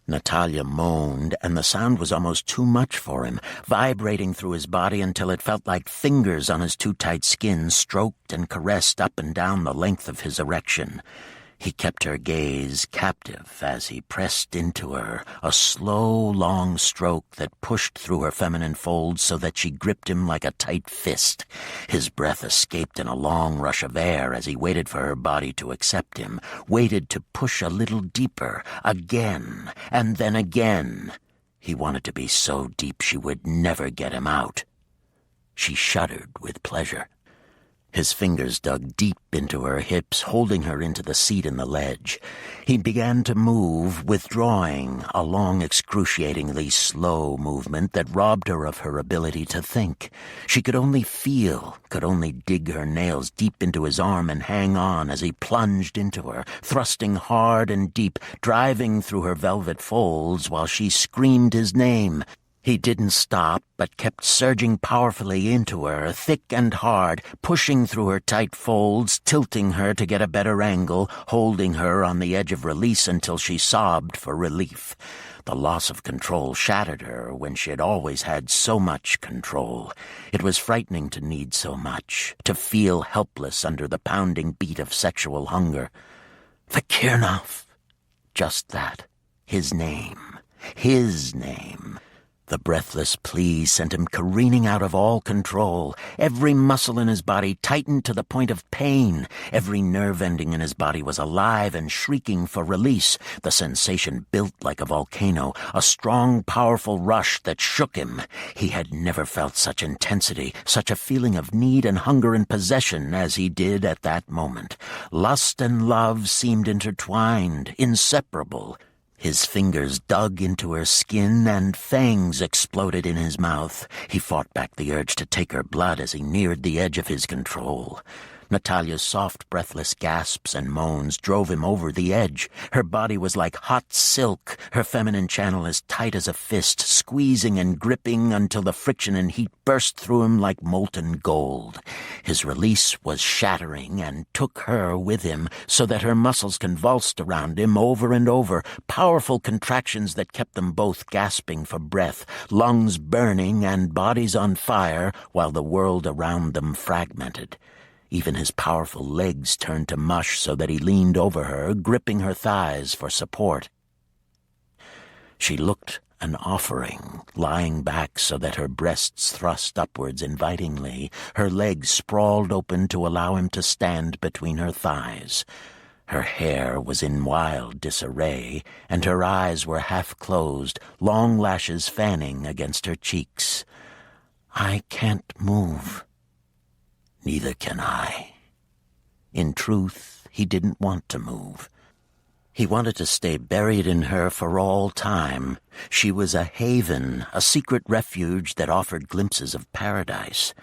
Natalia moaned, and the sound was almost too much for him, vibrating through his body until it felt like fingers on his too tight skin stroked and caressed up and down the length of his erection. He kept her gaze captive as he pressed into her, a slow, long stroke that pushed through her feminine folds so that she gripped him like a tight fist. His breath escaped in a long rush of air as he waited for her body to accept him, waited to push a little deeper, again, and then again. He wanted to be so deep she would never get him out. She shuddered with pleasure. His fingers dug deep into her hips, holding her into the seat in the ledge. He began to move, withdrawing, a long, excruciatingly slow movement that robbed her of her ability to think. She could only feel, could only dig her nails deep into his arm and hang on as he plunged into her, thrusting hard and deep, driving through her velvet folds while she screamed his name. He didn't stop, but kept surging powerfully into her, thick and hard, pushing through her tight folds, tilting her to get a better angle, holding her on the edge of release until she sobbed for relief. The loss of control shattered her when she had always had so much control. It was frightening to need so much, to feel helpless under the pounding beat of sexual hunger. Vakirnov. Just that. His name. His name. The breathless plea sent him careening out of all control. Every muscle in his body tightened to the point of pain. Every nerve ending in his body was alive and shrieking for release. The sensation built like a volcano, a strong, powerful rush that shook him. He had never felt such intensity, such a feeling of need and hunger and possession as he did at that moment. Lust and love seemed intertwined, inseparable. His fingers dug into her skin and fangs exploded in his mouth. He fought back the urge to take her blood as he neared the edge of his control. Natalia's soft, breathless gasps and moans drove him over the edge. Her body was like hot silk, her feminine channel as tight as a fist, squeezing and gripping until the friction and heat burst through him like molten gold. His release was shattering and took her with him, so that her muscles convulsed around him over and over, powerful contractions that kept them both gasping for breath, lungs burning and bodies on fire, while the world around them fragmented. Even his powerful legs turned to mush so that he leaned over her, gripping her thighs for support. She looked an offering, lying back so that her breasts thrust upwards invitingly, her legs sprawled open to allow him to stand between her thighs. Her hair was in wild disarray, and her eyes were half-closed, long lashes fanning against her cheeks. "I can't move." Neither can I. In truth, he didn't want to move. He wanted to stay buried in her for all time. She was a haven, a secret refuge that offered glimpses of paradise.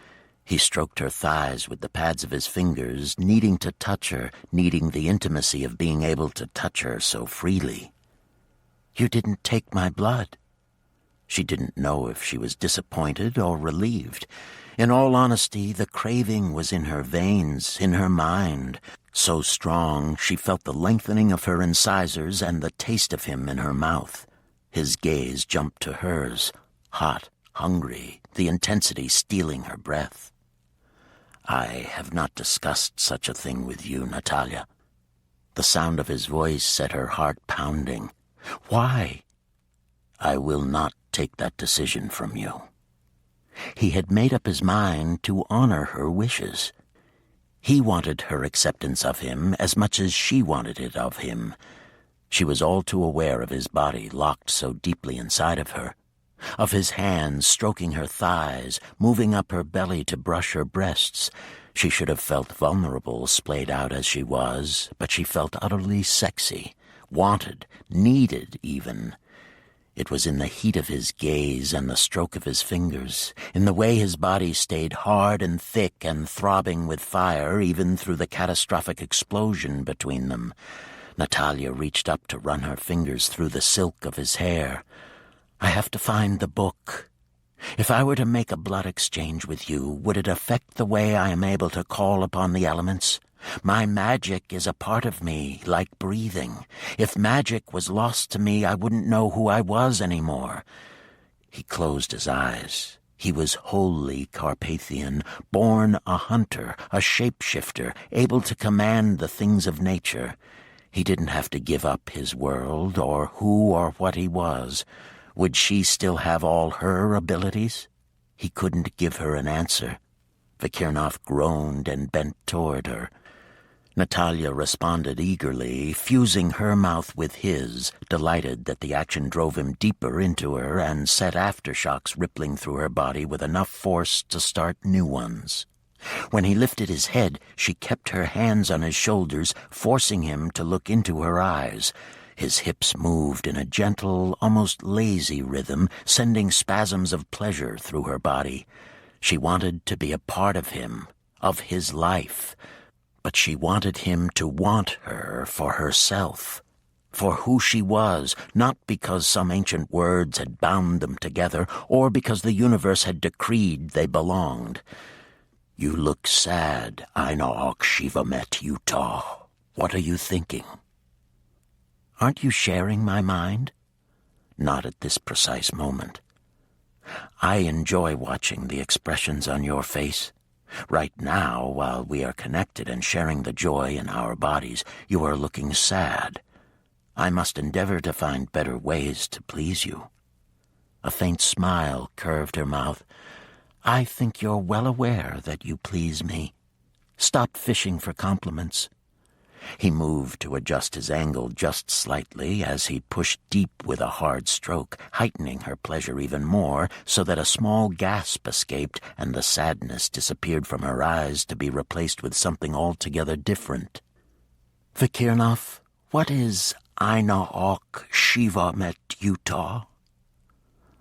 He stroked her thighs with the pads of his fingers, needing to touch her, needing the intimacy of being able to touch her so freely. "You didn't take my blood." She didn't know if she was disappointed or relieved. In all honesty, the craving was in her veins, in her mind. So strong, she felt the lengthening of her incisors and the taste of him in her mouth. His gaze jumped to hers, hot, hungry, the intensity stealing her breath. "I have not discussed such a thing with you, Natalia." The sound of his voice set her heart pounding. "Why?" "I will not take that decision from you." He had made up his mind to honor her wishes. He wanted her acceptance of him as much as she wanted it of him. She was all too aware of his body locked so deeply inside of her, of his hands stroking her thighs, moving up her belly to brush her breasts. She should have felt vulnerable, splayed out as she was, but she felt utterly sexy, wanted, needed even. It was in the heat of his gaze and the stroke of his fingers, in the way his body stayed hard and thick and throbbing with fire even through the catastrophic explosion between them. Natalia reached up to run her fingers through the silk of his hair. "I have to find the book. If I were to make a blood exchange with you, would it affect the way I am able to call upon the elements? My magic is a part of me, like breathing. If magic was lost to me, I wouldn't know who I was anymore." He closed his eyes. He was wholly Carpathian, born a hunter, a shapeshifter, able to command the things of nature. He didn't have to give up his world or who or what he was. Would she still have all her abilities? He couldn't give her an answer. Vikirnov groaned and bent toward her. Natalia responded eagerly, fusing her mouth with his, delighted that the action drove him deeper into her and set aftershocks rippling through her body with enough force to start new ones. When he lifted his head, she kept her hands on his shoulders, forcing him to look into her eyes. His hips moved in a gentle, almost lazy rhythm, sending spasms of pleasure through her body. She wanted to be a part of him, of his life. But she wanted him to want her for herself, for who she was, not because some ancient words had bound them together or because the universe had decreed they belonged. "You look sad, Aina Shivamet Utah. What are you thinking?" "Aren't you sharing my mind?" "Not at this precise moment. I enjoy watching the expressions on your face. Right now, while we are connected and sharing the joy in our bodies, you are looking sad. I must endeavor to find better ways to please you." A faint smile curved her mouth. "I think you're well aware that you please me. Stop fishing for compliments." He moved to adjust his angle just slightly as he pushed deep with a hard stroke, heightening her pleasure even more, so that a small gasp escaped and the sadness disappeared from her eyes to be replaced with something altogether different. "Vikirnov, what is Aina Shiva Met Utah?"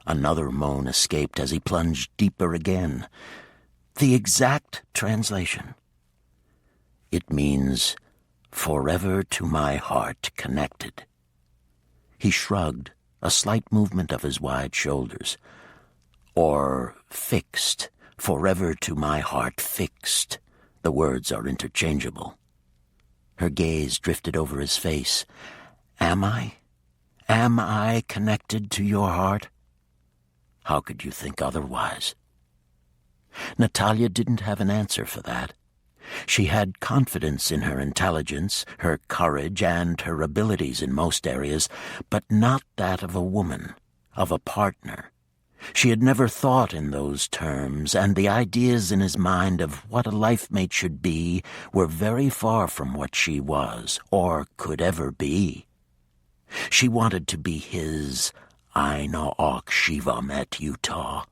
Another moan escaped as he plunged deeper again. "The exact translation." "It means forever to my heart connected." He shrugged, a slight movement of his wide shoulders. "Or fixed, forever to my heart fixed. The words are interchangeable." Her gaze drifted over his face. "Am I? Am I connected to your heart?" "How could you think otherwise?" Natalia didn't have an answer for that. She had confidence in her intelligence, her courage, and her abilities in most areas, but not that of a woman, of a partner. She had never thought in those terms, and the ideas in his mind of what a life-mate should be were very far from what she was, or could ever be. She wanted to be his Aina Shiva Met Utah.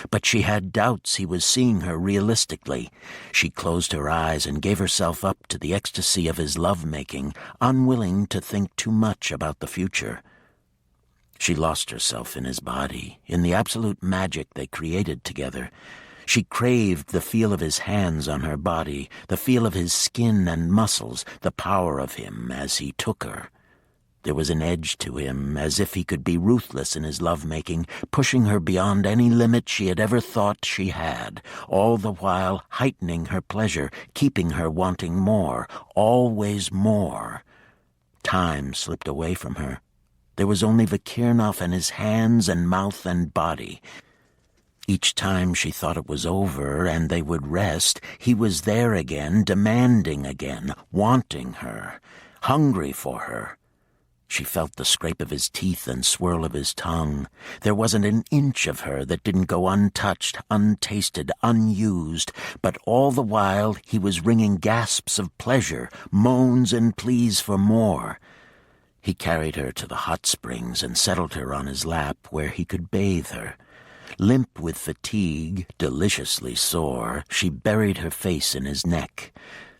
But she had doubts he was seeing her realistically. She closed her eyes and gave herself up to the ecstasy of his love-making, unwilling to think too much about the future. She lost herself in his body, in the absolute magic they created together. She craved the feel of his hands on her body, the feel of his skin and muscles, the power of him as he took her. There was an edge to him, as if he could be ruthless in his love-making, pushing her beyond any limit she had ever thought she had, all the while heightening her pleasure, keeping her wanting more, always more. Time slipped away from her. There was only Vikirnov and his hands and mouth and body. Each time she thought it was over and they would rest, he was there again, demanding again, wanting her, hungry for her. She felt the scrape of his teeth and swirl of his tongue. There wasn't an inch of her that didn't go untouched, untasted, unused, but all the while he was wringing gasps of pleasure, moans and pleas for more. He carried her to the hot springs and settled her on his lap where he could bathe her. Limp with fatigue, deliciously sore, she buried her face in his neck.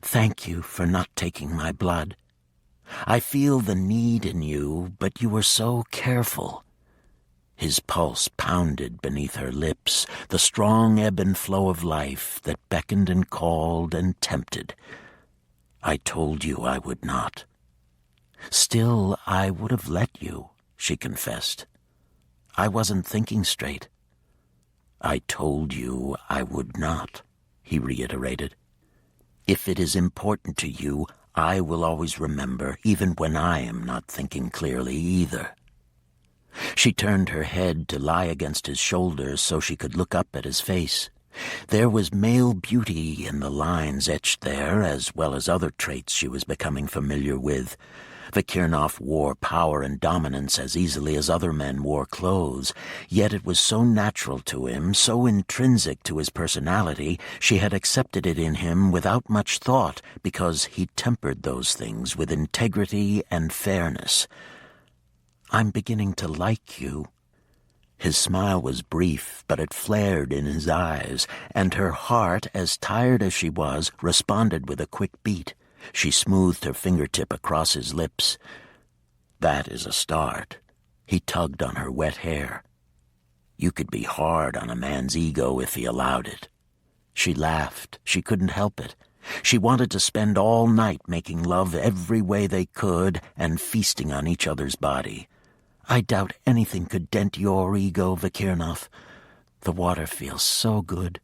"Thank you for not taking my blood. I feel the need in you, but you were so careful." His pulse pounded beneath her lips, the strong ebb and flow of life that beckoned and called and tempted. I told you I would not. Still, I would have let you, she confessed. I wasn't thinking straight. I told you I would not, he reiterated. If it is important to you, I will always remember, even when I am not thinking clearly either. She turned her head to lie against his shoulders so she could look up at his face. There was male beauty in the lines etched there, as well as other traits she was becoming familiar with. Vikirnov wore power and dominance as easily as other men wore clothes, yet it was so natural to him, so intrinsic to his personality, she had accepted it in him without much thought, because he tempered those things with integrity and fairness. I'm beginning to like you. His smile was brief, but it flared in his eyes, and her heart, as tired as she was, responded with a quick beat. She smoothed her fingertip across his lips. That is a start. He tugged on her wet hair. You could be hard on a man's ego if he allowed it. She laughed. She couldn't help it. She wanted to spend all night making love every way they could and feasting on each other's body. I doubt anything could dent your ego, Vikirnov. The water feels so good.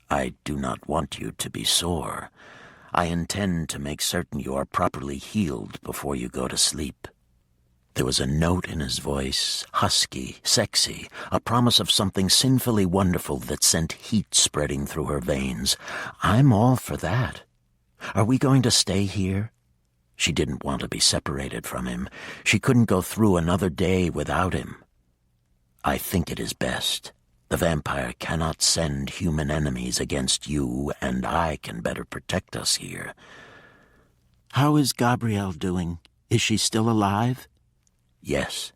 I do not want you to be sore. I intend to make certain you are properly healed before you go to sleep. There was a note in his voice, husky, sexy, a promise of something sinfully wonderful that sent heat spreading through her veins. I'm all for that. Are we going to stay here? She didn't want to be separated from him. She couldn't go through another day without him. I think it is best. The vampire cannot send human enemies against you, and I can better protect us here. How is Gabrielle doing? Is she still alive? Yes.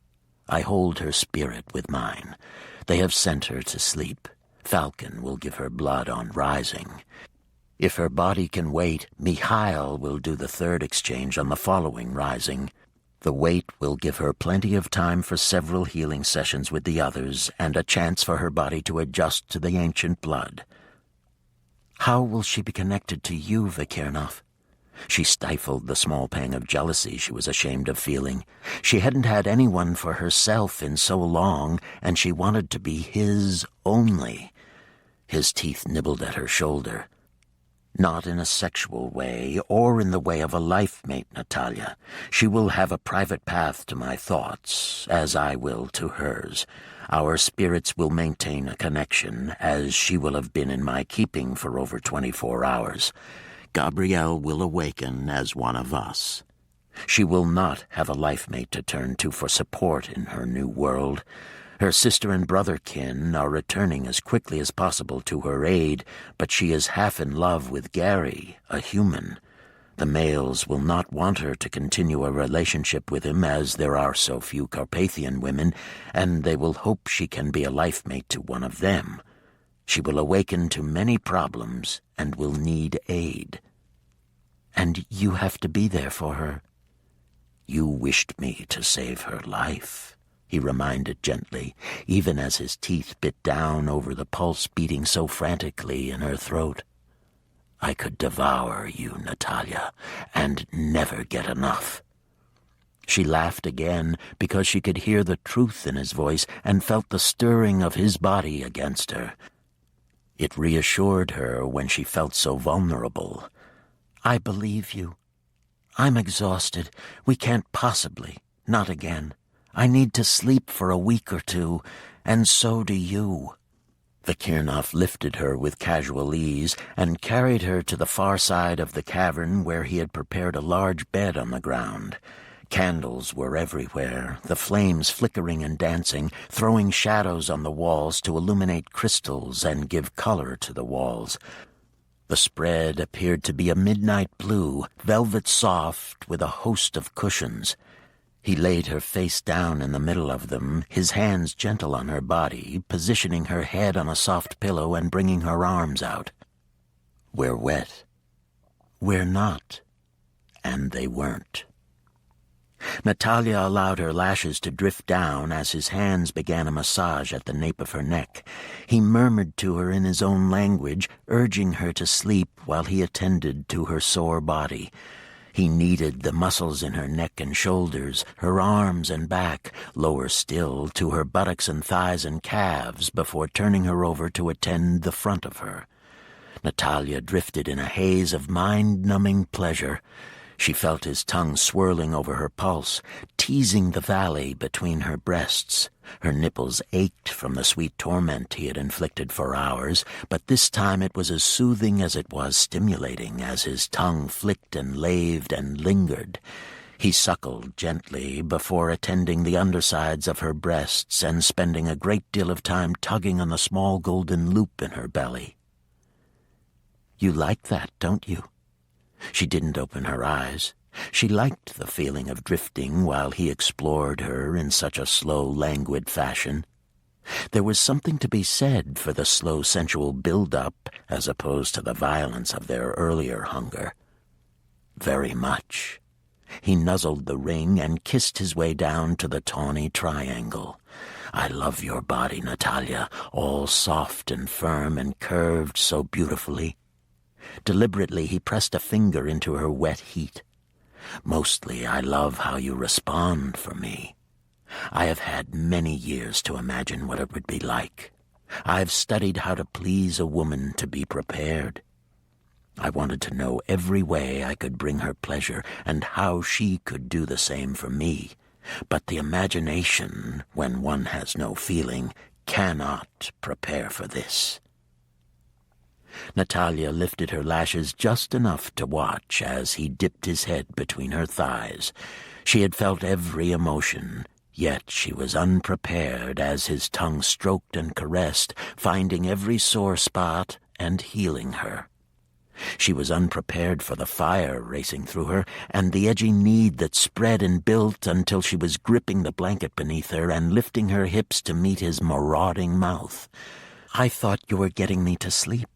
I hold her spirit with mine. They have sent her to sleep. Falcon will give her blood on rising. If her body can wait, Mikhail will do the third exchange on the following rising. The wait will give her plenty of time for several healing sessions with the others and a chance for her body to adjust to the ancient blood. How will she be connected to you, Vikirnov? She stifled the small pang of jealousy she was ashamed of feeling. She hadn't had anyone for herself in so long, and she wanted to be his only. His teeth nibbled at her shoulder. Not in a sexual way, or in the way of a life-mate, Natalia. She will have a private path to my thoughts, as I will to hers. Our spirits will maintain a connection, as she will have been in my keeping for over 24 hours. Gabrielle will awaken as one of us. She will not have a life-mate to turn to for support in her new world. Her sister and brother kin are returning as quickly as possible to her aid, but she is half in love with Gary, a human. The males will not want her to continue a relationship with him, as there are so few Carpathian women, and they will hope she can be a life-mate to one of them. She will awaken to many problems and will need aid. And you have to be there for her. You wished me to save her life, he reminded gently, even as his teeth bit down over the pulse beating so frantically in her throat. I could devour you, Natalia, and never get enough. She laughed again, because she could hear the truth in his voice and felt the stirring of his body against her. It reassured her when she felt so vulnerable. I believe you. I'm exhausted. We can't possibly. Not again. I need to sleep for a week or two, and so do you. Vikirnov lifted her with casual ease and carried her to the far side of the cavern, where he had prepared a large bed on the ground. Candles were everywhere, the flames flickering and dancing, throwing shadows on the walls to illuminate crystals and give color to the walls. The spread appeared to be a midnight blue, velvet soft, with a host of cushions. He laid her face down in the middle of them, his hands gentle on her body, positioning her head on a soft pillow and bringing her arms out. We're wet. We're not. And they weren't. Natalia allowed her lashes to drift down as his hands began a massage at the nape of her neck. He murmured to her in his own language, urging her to sleep while he attended to her sore body. He kneaded the muscles in her neck and shoulders, her arms and back, lower still to her buttocks and thighs and calves before turning her over to attend the front of her. Natalia drifted in a haze of mind-numbing pleasure. She felt his tongue swirling over her pulse, teasing the valley between her breasts. Her nipples ached from the sweet torment he had inflicted for hours, but this time it was as soothing as it was stimulating as his tongue flicked and laved and lingered. He suckled gently before attending the undersides of her breasts and spending a great deal of time tugging on the small golden loop in her belly. "You like that, don't you?" She didn't open her eyes. She liked the feeling of drifting while he explored her in such a slow, languid fashion. There was something to be said for the slow, sensual build-up as opposed to the violence of their earlier hunger. Very much. He nuzzled the ring and kissed his way down to the tawny triangle. "I love your body, Natalia, all soft and firm and curved so beautifully." Deliberately, he pressed a finger into her wet heat. "Mostly, I love how you respond for me. I have had many years to imagine what it would be like. I've studied how to please a woman to be prepared. I wanted to know every way I could bring her pleasure and how she could do the same for me. But the imagination, when one has no feeling, cannot prepare for this." Natalia lifted her lashes just enough to watch as he dipped his head between her thighs. She had felt every emotion, yet she was unprepared as his tongue stroked and caressed, finding every sore spot and healing her. She was unprepared for the fire racing through her and the edgy need that spread and built until she was gripping the blanket beneath her and lifting her hips to meet his marauding mouth. "I thought you were getting me to sleep."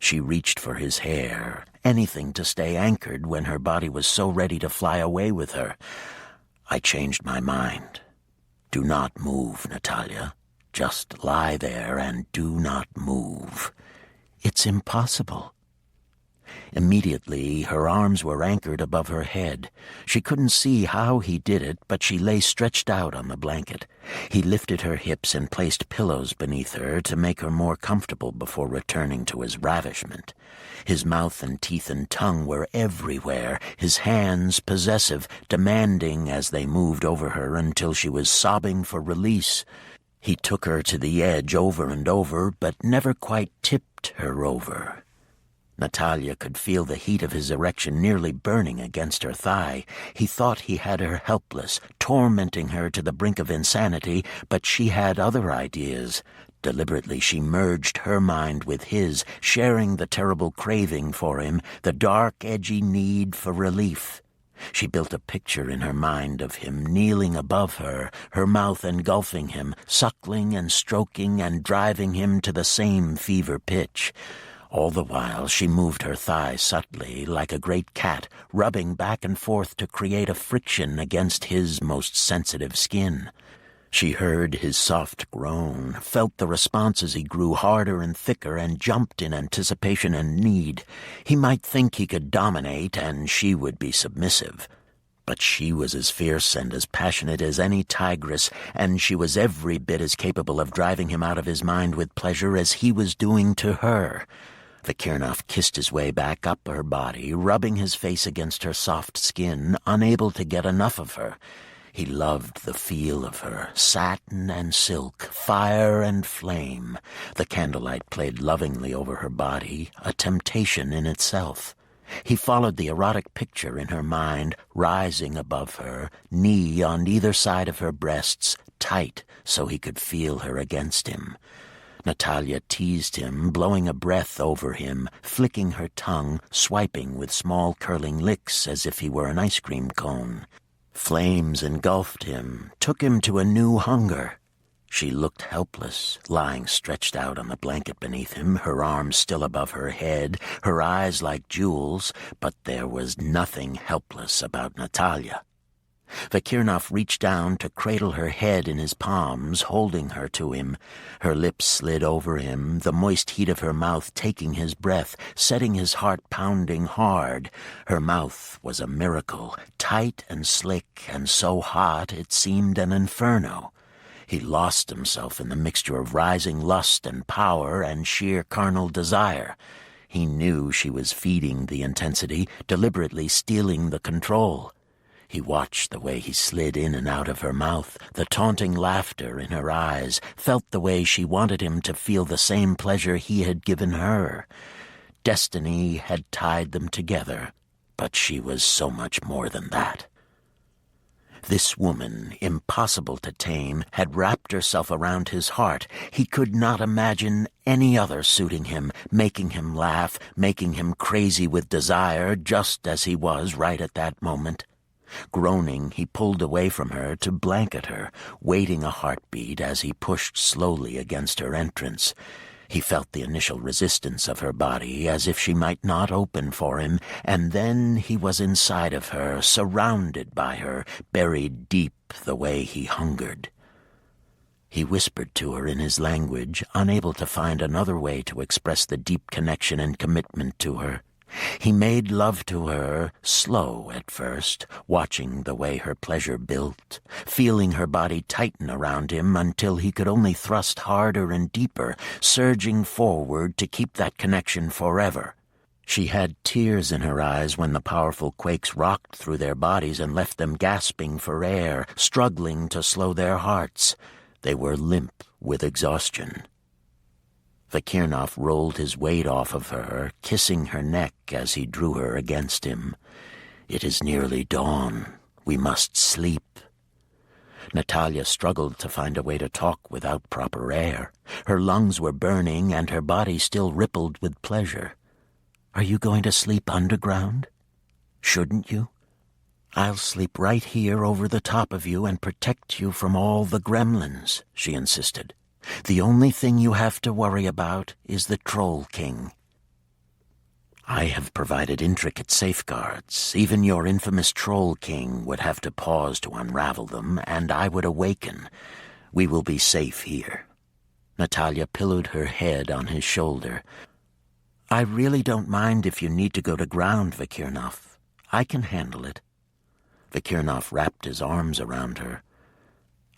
She reached for his hair, anything to stay anchored when her body was so ready to fly away with her. "I changed my mind. Do not move, Natalia. Just lie there and do not move." "It's impossible." Immediately, her arms were anchored above her head. She couldn't see how he did it, but she lay stretched out on the blanket. He lifted her hips and placed pillows beneath her to make her more comfortable before returning to his ravishment. His mouth and teeth and tongue were everywhere, his hands possessive, demanding as they moved over her until she was sobbing for release. He took her to the edge over and over, but never quite tipped her over. Natalia could feel the heat of his erection nearly burning against her thigh. He thought he had her helpless, tormenting her to the brink of insanity, but she had other ideas. Deliberately she merged her mind with his, sharing the terrible craving for him, the dark, edgy need for relief. She built a picture in her mind of him kneeling above her, her mouth engulfing him, suckling and stroking and driving him to the same fever pitch. All the while she moved her thigh subtly, like a great cat, rubbing back and forth to create a friction against his most sensitive skin. She heard his soft groan, felt the response as he grew harder and thicker, and jumped in anticipation and need. He might think he could dominate, and she would be submissive. But she was as fierce and as passionate as any tigress, and she was every bit as capable of driving him out of his mind with pleasure as he was doing to her. Vikirnov kissed his way back up her body, rubbing his face against her soft skin, unable to get enough of her. He loved the feel of her, satin and silk, fire and flame. The candlelight played lovingly over her body, a temptation in itself. He followed the erotic picture in her mind, rising above her, knee on either side of her breasts, tight so he could feel her against him. Natalia teased him, blowing a breath over him, flicking her tongue, swiping with small curling licks as if he were an ice cream cone. Flames engulfed him, took him to a new hunger. She looked helpless, lying stretched out on the blanket beneath him, her arms still above her head, her eyes like jewels, but there was nothing helpless about Natalia. Vakirnov reached down to cradle her head in his palms, holding her to him. Her lips slid over him, the moist heat of her mouth taking his breath, setting his heart pounding hard. Her mouth was a miracle, tight and slick, and so hot it seemed an inferno. He lost himself in the mixture of rising lust and power and sheer carnal desire. He knew she was feeding the intensity, deliberately stealing the control. He watched the way he slid in and out of her mouth, the taunting laughter in her eyes, felt the way she wanted him to feel the same pleasure he had given her. Destiny had tied them together, but she was so much more than that. This woman, impossible to tame, had wrapped herself around his heart. He could not imagine any other suiting him, making him laugh, making him crazy with desire, just as he was right at that moment. Groaning, he pulled away from her to blanket her, waiting a heartbeat as he pushed slowly against her entrance. He felt the initial resistance of her body, as if she might not open for him, and then he was inside of her, surrounded by her, buried deep the way he hungered. He whispered to her in his language, unable to find another way to express the deep connection and commitment to her. He made love to her, slow at first, watching the way her pleasure built, feeling her body tighten around him until he could only thrust harder and deeper, surging forward to keep that connection forever. She had tears in her eyes when the powerful quakes rocked through their bodies and left them gasping for air, struggling to slow their hearts. They were limp with exhaustion. Vakirnov rolled his weight off of her, kissing her neck as he drew her against him. "It is nearly dawn. We must sleep." Natalia struggled to find a way to talk without proper air. Her lungs were burning and her body still rippled with pleasure. "Are you going to sleep underground? Shouldn't you? I'll sleep right here over the top of you and protect you from all the gremlins," she insisted. "The only thing you have to worry about is the Troll King. I have provided intricate safeguards. Even your infamous Troll King would have to pause to unravel them, and I would awaken. We will be safe here." Natalia pillowed her head on his shoulder. "I really don't mind if you need to go to ground, Vakirnov. I can handle it." Vakirnov wrapped his arms around her.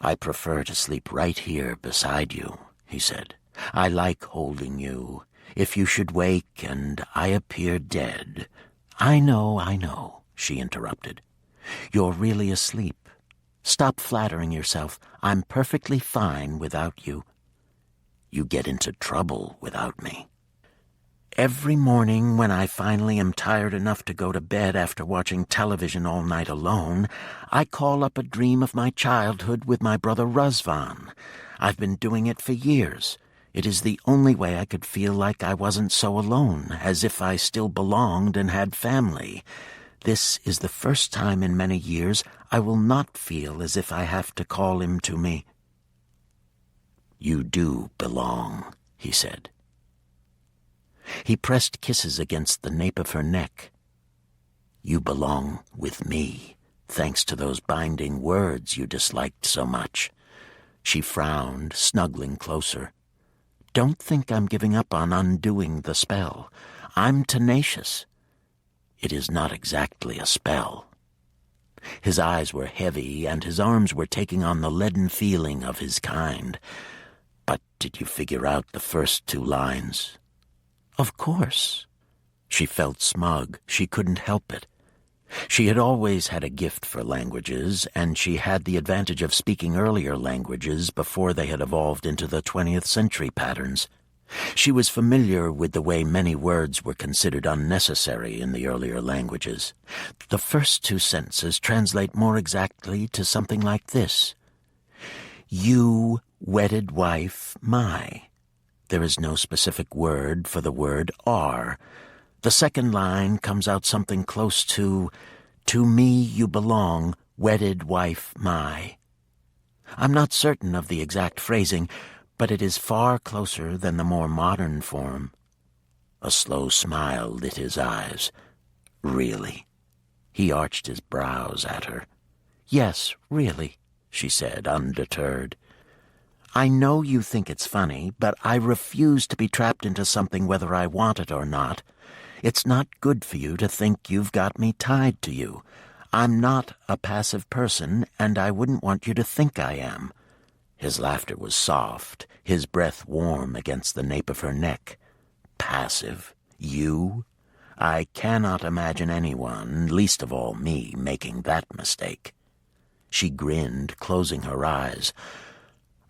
"I prefer to sleep right here beside you," he said. "I like holding you. If you should wake and I appear dead—" I know, she interrupted. "You're really asleep. Stop flattering yourself. I'm perfectly fine without you." "You get into trouble without me." "Every morning when I finally am tired enough to go to bed after watching television all night alone, I call up a dream of my childhood with my brother Razvan. I've been doing it for years. It is the only way I could feel like I wasn't so alone, as if I still belonged and had family. This is the first time in many years I will not feel as if I have to call him to me." "You do belong," he said. He pressed kisses against the nape of her neck. "You belong with me, thanks to those binding words you disliked so much." She frowned, snuggling closer. "Don't think I'm giving up on undoing the spell. I'm tenacious." "It is not exactly a spell." His eyes were heavy, and his arms were taking on the leaden feeling of his kind. "But did you figure out the first 2 lines?" "Of course." She felt smug. She couldn't help it. She had always had a gift for languages, and she had the advantage of speaking earlier languages before they had evolved into the 20th century patterns. She was familiar with the way many words were considered unnecessary in the earlier languages. The first 2 sentences translate more exactly to something like this: "You, wedded wife, my." There is no specific word for the word are. The second line comes out something close to me you belong, wedded wife my." I'm not certain of the exact phrasing, but it is far closer than the more modern form. A slow smile lit his eyes. "Really?" He arched his brows at her. "Yes, really," she said, undeterred. "I know you think it's funny, but I refuse to be trapped into something whether I want it or not. It's not good for you to think you've got me tied to you. I'm not a passive person, and I wouldn't want you to think I am." His laughter was soft, his breath warm against the nape of her neck. "Passive? You? I cannot imagine anyone, least of all me, making that mistake." She grinned, closing her eyes.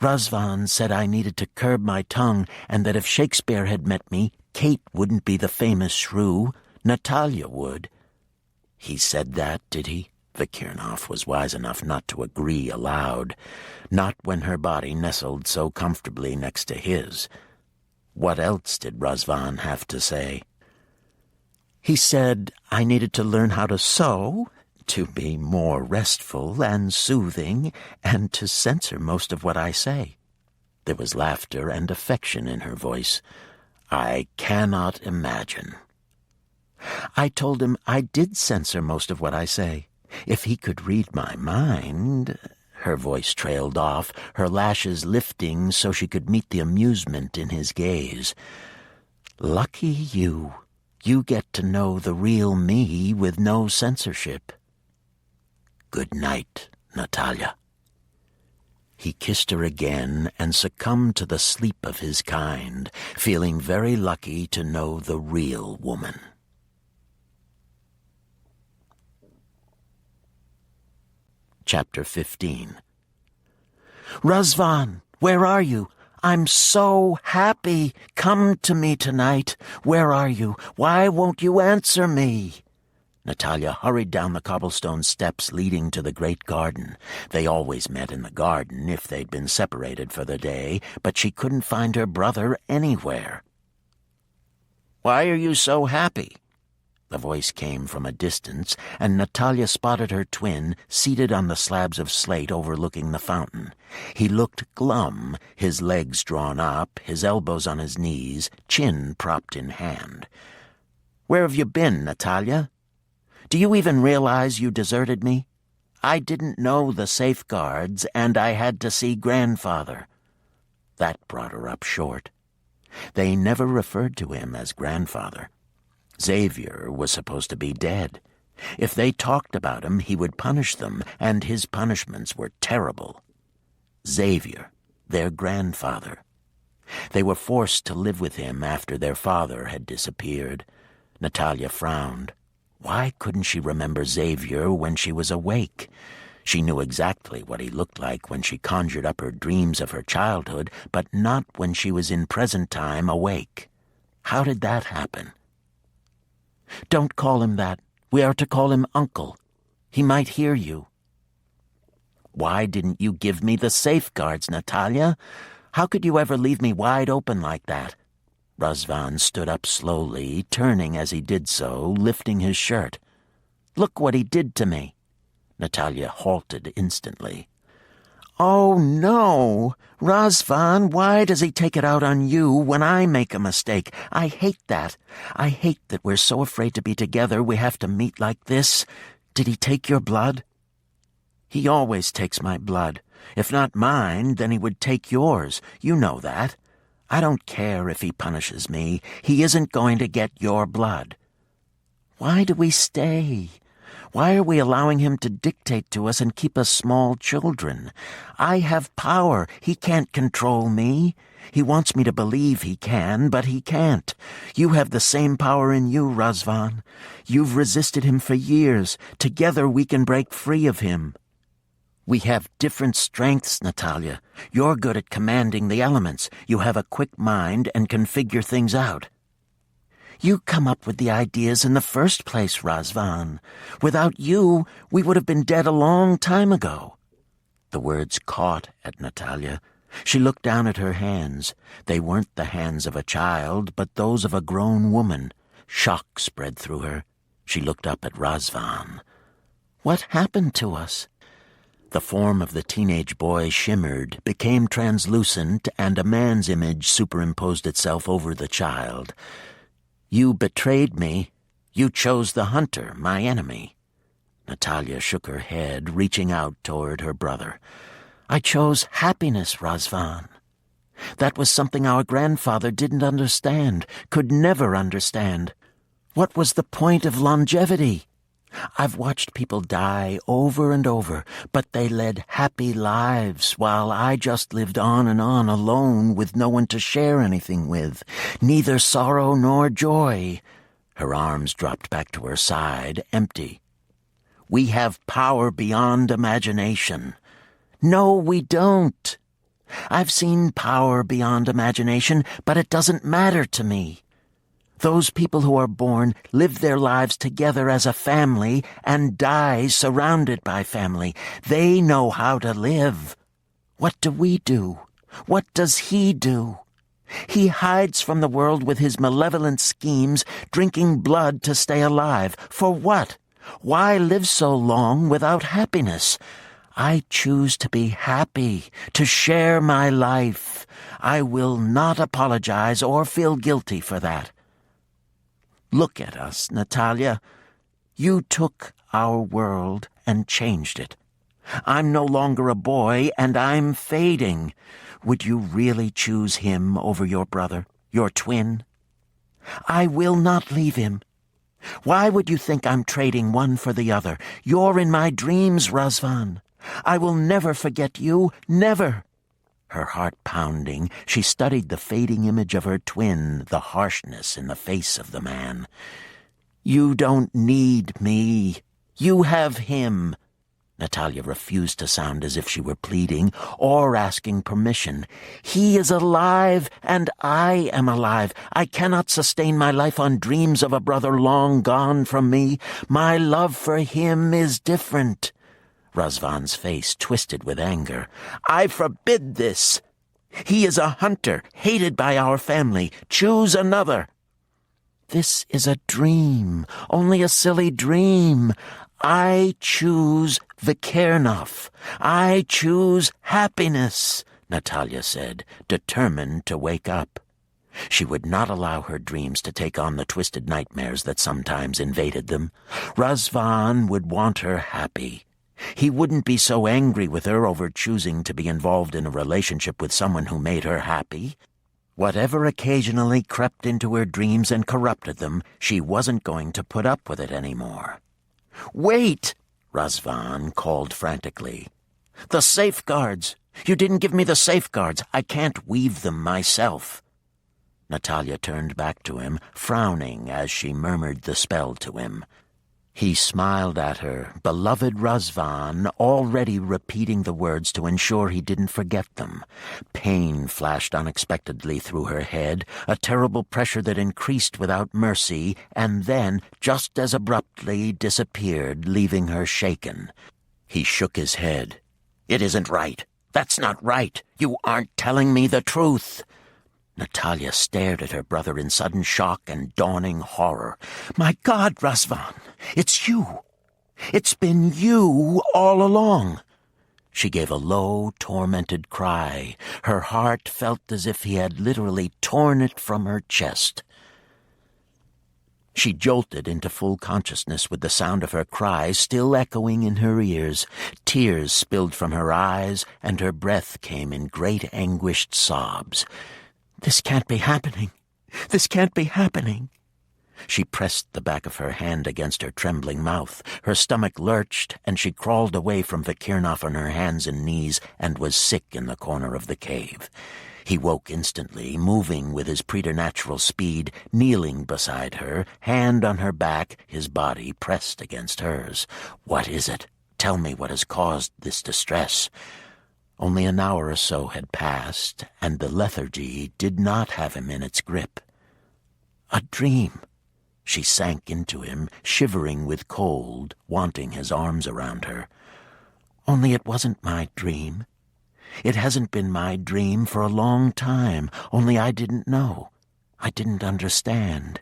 "Razvan said I needed to curb my tongue, and that if Shakespeare had met me, Kate wouldn't be the famous shrew. Natalia would." "He said that, did he?" Vikirnov was wise enough not to agree aloud, not when her body nestled so comfortably next to his. What else did Razvan have to say? "He said I needed to learn how to sew, to be more restful and soothing, and to censor most of what I say." There was laughter and affection in her voice. "I cannot imagine." "I told him I did censor most of what I say. If he could read my mind—" Her voice trailed off, her lashes lifting so she could meet the amusement in his gaze. "Lucky you. You get to know the real me with no censorship." "Good night, Natalia." He kissed her again and succumbed to the sleep of his kind, feeling very lucky to know the real woman. Chapter 15. "Razvan, where are you? I'm so happy. Come to me tonight. Where are you? Why won't you answer me?" Natalia hurried down the cobblestone steps leading to the great garden. They always met in the garden if they'd been separated for the day, but she couldn't find her brother anywhere. "Why are you so happy?" The voice came from a distance, and Natalia spotted her twin seated on the slabs of slate overlooking the fountain. He looked glum, his legs drawn up, his elbows on his knees, chin propped in hand. "Where have you been, Natalia? Do you even realize you deserted me? I didn't know the safeguards, and I had to see grandfather." That brought her up short. They never referred to him as grandfather. Xavier was supposed to be dead. If they talked about him, he would punish them, and his punishments were terrible. Xavier, their grandfather. They were forced to live with him after their father had disappeared. Natalia frowned. Why couldn't she remember Xavier when she was awake? She knew exactly what he looked like when she conjured up her dreams of her childhood, but not when she was in present time awake. How did that happen? "Don't call him that. We are to call him Uncle. He might hear you." "Why didn't you give me the safeguards, Natalia? How could you ever leave me wide open like that?" Razvan stood up slowly, turning as he did so, lifting his shirt. "Look what he did to me." Natalia halted instantly. "Oh, no! Razvan, why does he take it out on you when I make a mistake? I hate that. I hate that we're so afraid to be together we have to meet like this. Did he take your blood?" "He always takes my blood. If not mine, then he would take yours. You know that. I don't care if he punishes me. He isn't going to get your blood." "Why do we stay? Why are we allowing him to dictate to us and keep us small children? I have power. He can't control me. He wants me to believe he can, but he can't. You have the same power in you, Razvan. You've resisted him for years. Together we can break free of him." "We have different strengths, Natalia. You're good at commanding the elements. You have a quick mind and can figure things out." "You come up with the ideas in the first place, Razvan. Without you, we would have been dead a long time ago." The words caught at Natalia. She looked down at her hands. They weren't the hands of a child, but those of a grown woman. Shock spread through her. She looked up at Razvan. "What happened to us?" The form of the teenage boy shimmered, became translucent, and a man's image superimposed itself over the child. "You betrayed me. You chose the hunter, my enemy." Natalia shook her head, reaching out toward her brother. I chose happiness, Razvan. That was something our grandfather didn't understand, could never understand. What was the point of longevity? I've watched people die over and over, but they led happy lives while I just lived on and on alone with no one to share anything with, neither sorrow nor joy. Her arms dropped back to her side, empty. We have power beyond imagination. No, we don't. I've seen power beyond imagination, but it doesn't matter to me. Those people who are born live their lives together as a family and die surrounded by family. They know how to live. What do we do? What does he do? He hides from the world with his malevolent schemes, drinking blood to stay alive. For what? Why live so long without happiness? I choose to be happy, to share my life. I will not apologize or feel guilty for that. Look at us, Natalia. You took our world and changed it. I'm no longer a boy, and I'm fading. Would you really choose him over your brother, your twin? I will not leave him. Why would you think I'm trading one for the other? You're in my dreams, Razvan. I will never forget you, never. Her heart pounding, she studied the fading image of her twin, the harshness in the face of the man. You don't need me. You have him. Natalia refused to sound as if she were pleading or asking permission. He is alive, and I am alive. I cannot sustain my life on dreams of a brother long gone from me. My love for him is different. Razvan's face twisted with anger. I forbid this. He is a hunter, hated by our family. Choose another. This is a dream, only a silly dream. I choose Vikernov. I choose happiness, Natalia said, determined to wake up. She would not allow her dreams to take on the twisted nightmares that sometimes invaded them. Razvan would want her happy. He wouldn't be so angry with her over choosing to be involved in a relationship with someone who made her happy. Whatever occasionally crept into her dreams and corrupted them, she wasn't going to put up with it anymore. Wait! Razvan called frantically. The safeguards! You didn't give me the safeguards. I can't weave them myself. Natalia turned back to him, frowning as she murmured the spell to him. He smiled at her, beloved Razvan, already repeating the words to ensure he didn't forget them. Pain flashed unexpectedly through her head, a terrible pressure that increased without mercy, and then, just as abruptly, disappeared, leaving her shaken. He shook his head. It isn't right. That's not right. You aren't telling me the truth. Natalia stared at her brother in sudden shock and dawning horror. My God, Razvan, it's you. It's been you all along. She gave a low, tormented cry. Her heart felt as if he had literally torn it from her chest. She jolted into full consciousness with the sound of her cry still echoing in her ears. Tears spilled from her eyes, and her breath came in great anguished sobs. This can't be happening. This can't be happening. She pressed the back of her hand against her trembling mouth. Her stomach lurched, and she crawled away from Vikernov on her hands and knees and was sick in the corner of the cave. He woke instantly, moving with his preternatural speed, kneeling beside her, hand on her back, his body pressed against hers. What is it? Tell me what has caused this distress. Only an hour or so had passed, and the lethargy did not have him in its grip. A dream. She sank into him, shivering with cold, wanting his arms around her. Only it wasn't my dream. It hasn't been my dream for a long time, only I didn't know. I didn't understand.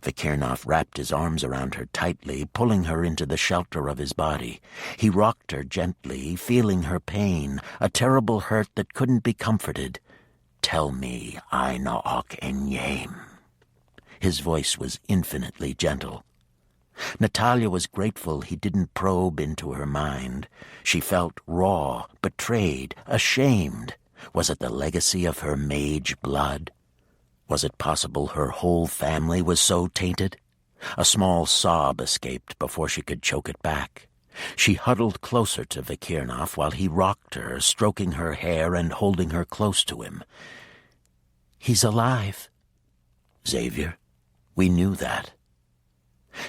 Vikernov wrapped his arms around her tightly, pulling her into the shelter of his body. He rocked her gently, feeling her pain, a terrible hurt that couldn't be comforted. Tell me, Aina Ok Enyem. His voice was infinitely gentle. Natalia was grateful he didn't probe into her mind. She felt raw, betrayed, ashamed. Was it the legacy of her mage blood? Was it possible her whole family was so tainted? A small sob escaped before she could choke it back. She huddled closer to Vikirnov while he rocked her, stroking her hair and holding her close to him. "He's alive." "Xavier, we knew that."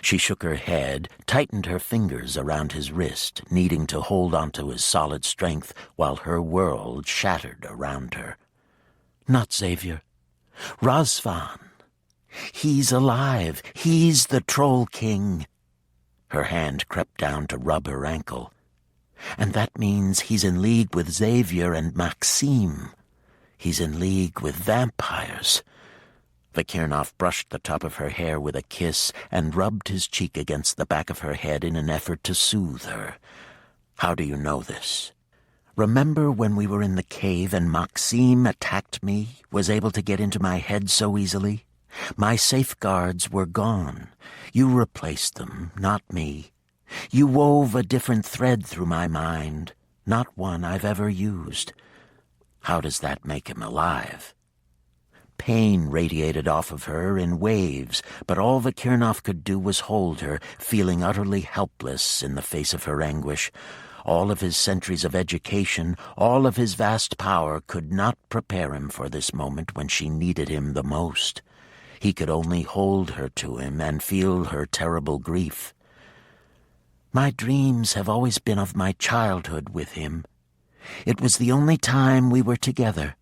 She shook her head, tightened her fingers around his wrist, needing to hold onto his solid strength while her world shattered around her. "Not Xavier. Razvan. He's alive. He's the Troll King." Her hand crept down to rub her ankle. "And that means he's in league with Xavier and Maxime. He's in league with vampires." Vikirnov brushed the top of her hair with a kiss and rubbed his cheek against the back of her head in an effort to soothe her. "How do you know this?" "Remember when we were in the cave and Maxime attacked me, was able to get into my head so easily? My safeguards were gone. You replaced them, not me. You wove a different thread through my mind, not one I've ever used. How does that make him alive?" Pain radiated off of her in waves, but all Vikirnov could do was hold her, feeling utterly helpless in the face of her anguish. All of his centuries of education, all of his vast power could not prepare him for this moment when she needed him the most. He could only hold her to him and feel her terrible grief. "My dreams have always been of my childhood with him. It was the only time we were together.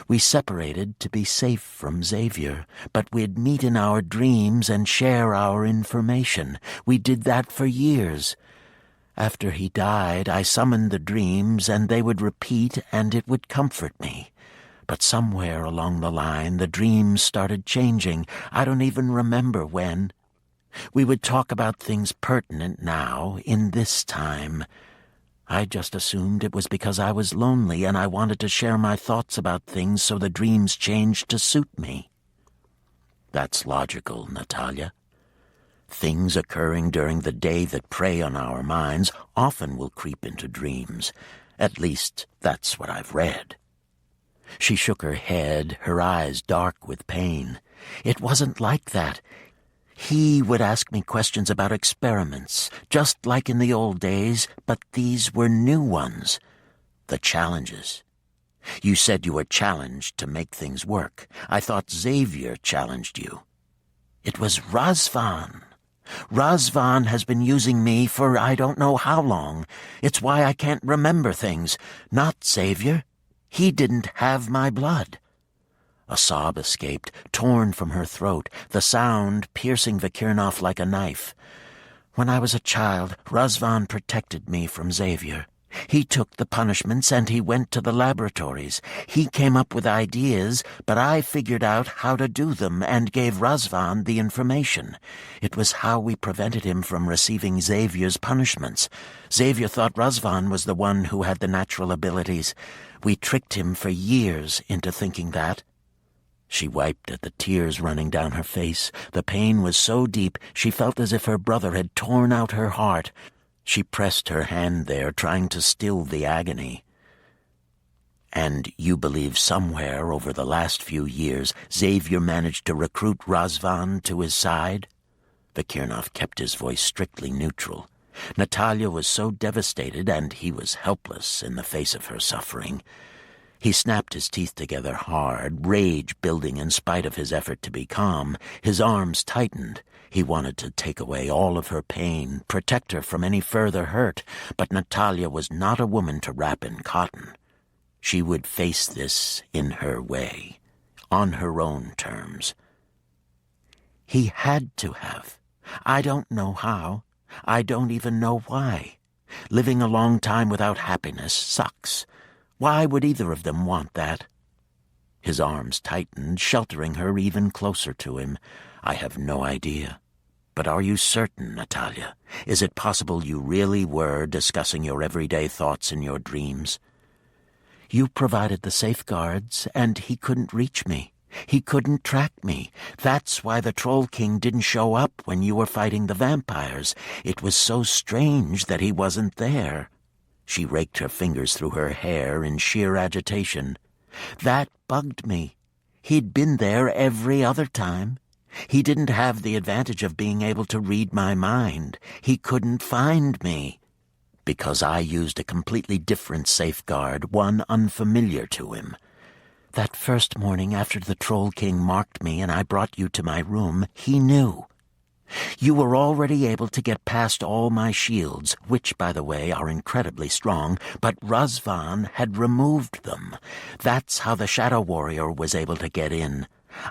We separated to be safe from Xavier, but we'd meet in our dreams and share our information. We did that for years. After he died, I summoned the dreams, and they would repeat, and it would comfort me. But somewhere along the line, the dreams started changing. I don't even remember when. We would talk about things pertinent now, in this time. I just assumed it was because I was lonely and I wanted to share my thoughts about things, so the dreams changed to suit me." "That's logical, Natalia. Things occurring during the day that prey on our minds often will creep into dreams. At least, that's what I've read." She shook her head, her eyes dark with pain. "It wasn't like that. He would ask me questions about experiments, just like in the old days, but these were new ones. The challenges. You said you were challenged to make things work. I thought Xavier challenged you." "It was Razvan. Razvan has been using me for I don't know how long. It's why I can't remember things. Not Xavier. He didn't have my blood." A sob escaped, torn from her throat, the sound piercing Vikirnov like a knife. "When I was a child, Razvan protected me from Xavier. He took the punishments and he went to the laboratories. He came up with ideas, but I figured out how to do them and gave Razvan the information. It was how we prevented him from receiving Xavier's punishments. Xavier thought Razvan was the one who had the natural abilities. We tricked him for years into thinking that." She wiped at the tears running down her face. The pain was so deep she felt as if her brother had torn out her heart. She pressed her hand there, trying to still the agony. "And you believe somewhere over the last few years Xavier managed to recruit Razvan to his side?" Vikirnov kept his voice strictly neutral. Natalia was so devastated, and he was helpless in the face of her suffering. He snapped his teeth together hard, rage building in spite of his effort to be calm. His arms tightened. He wanted to take away all of her pain, protect her from any further hurt, but Natalia was not a woman to wrap in cotton. She would face this in her way, on her own terms. "He had to have. I don't know how. I don't even know why. Living a long time without happiness sucks. Why would either of them want that?" His arms tightened, sheltering her even closer to him. "I have no idea. But are you certain, Natalia? Is it possible you really were discussing your everyday thoughts in your dreams?" "You provided the safeguards, and he couldn't reach me. He couldn't track me. That's why the Troll King didn't show up when you were fighting the vampires. It was so strange that he wasn't there." She raked her fingers through her hair in sheer agitation. "That bugged me. He'd been there every other time. He didn't have the advantage of being able to read my mind. He couldn't find me. Because I used a completely different safeguard, one unfamiliar to him. That first morning after the Troll King marked me and I brought you to my room, he knew. You were already able to get past all my shields, which, by the way, are incredibly strong, but Razvan had removed them. That's how the Shadow Warrior was able to get in.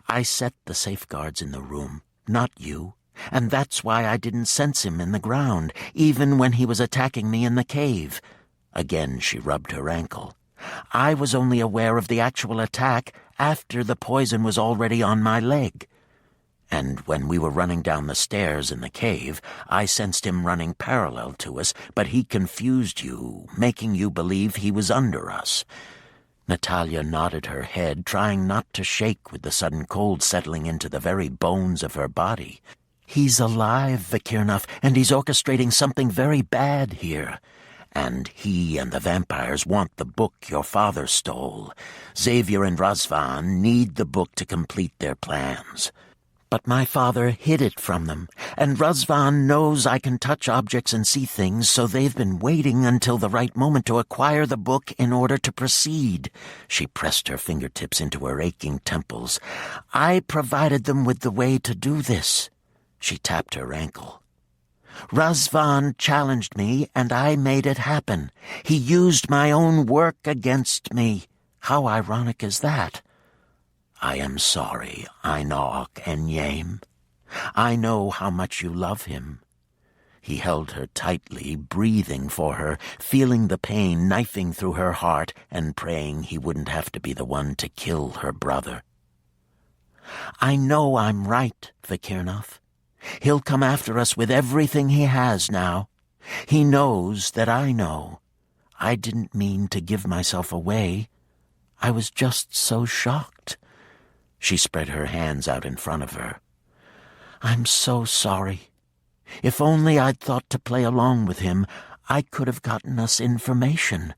I set the safeguards in the room, not you, and that's why I didn't sense him in the ground, even when he was attacking me in the cave." Again she rubbed her ankle. "I was only aware of the actual attack after the poison was already on my leg. And when we were running down the stairs in the cave, I sensed him running parallel to us, but he confused you, making you believe he was under us." Natalia nodded her head, trying not to shake with the sudden cold settling into the very bones of her body. "He's alive, Vikirnov, and he's orchestrating something very bad here. And he and the vampires want the book your father stole. Xavier and Razvan need the book to complete their plans. But my father hid it from them, and Razvan knows I can touch objects and see things, so they've been waiting until the right moment to acquire the book in order to proceed." She pressed her fingertips into her aching temples. "I provided them with the way to do this." She tapped her ankle. "Razvan challenged me, and I made it happen. He used my own work against me. How ironic is that? I am sorry, Einok Enyame. I know how much you love him." He held her tightly, breathing for her, feeling the pain knifing through her heart and praying he wouldn't have to be the one to kill her brother. "I know I'm right, Vikirnov. He'll come after us with everything he has now. He knows that I know. I didn't mean to give myself away. I was just so shocked." She spread her hands out in front of her. "I'm so sorry. If only I'd thought to play along with him, I could have gotten us information."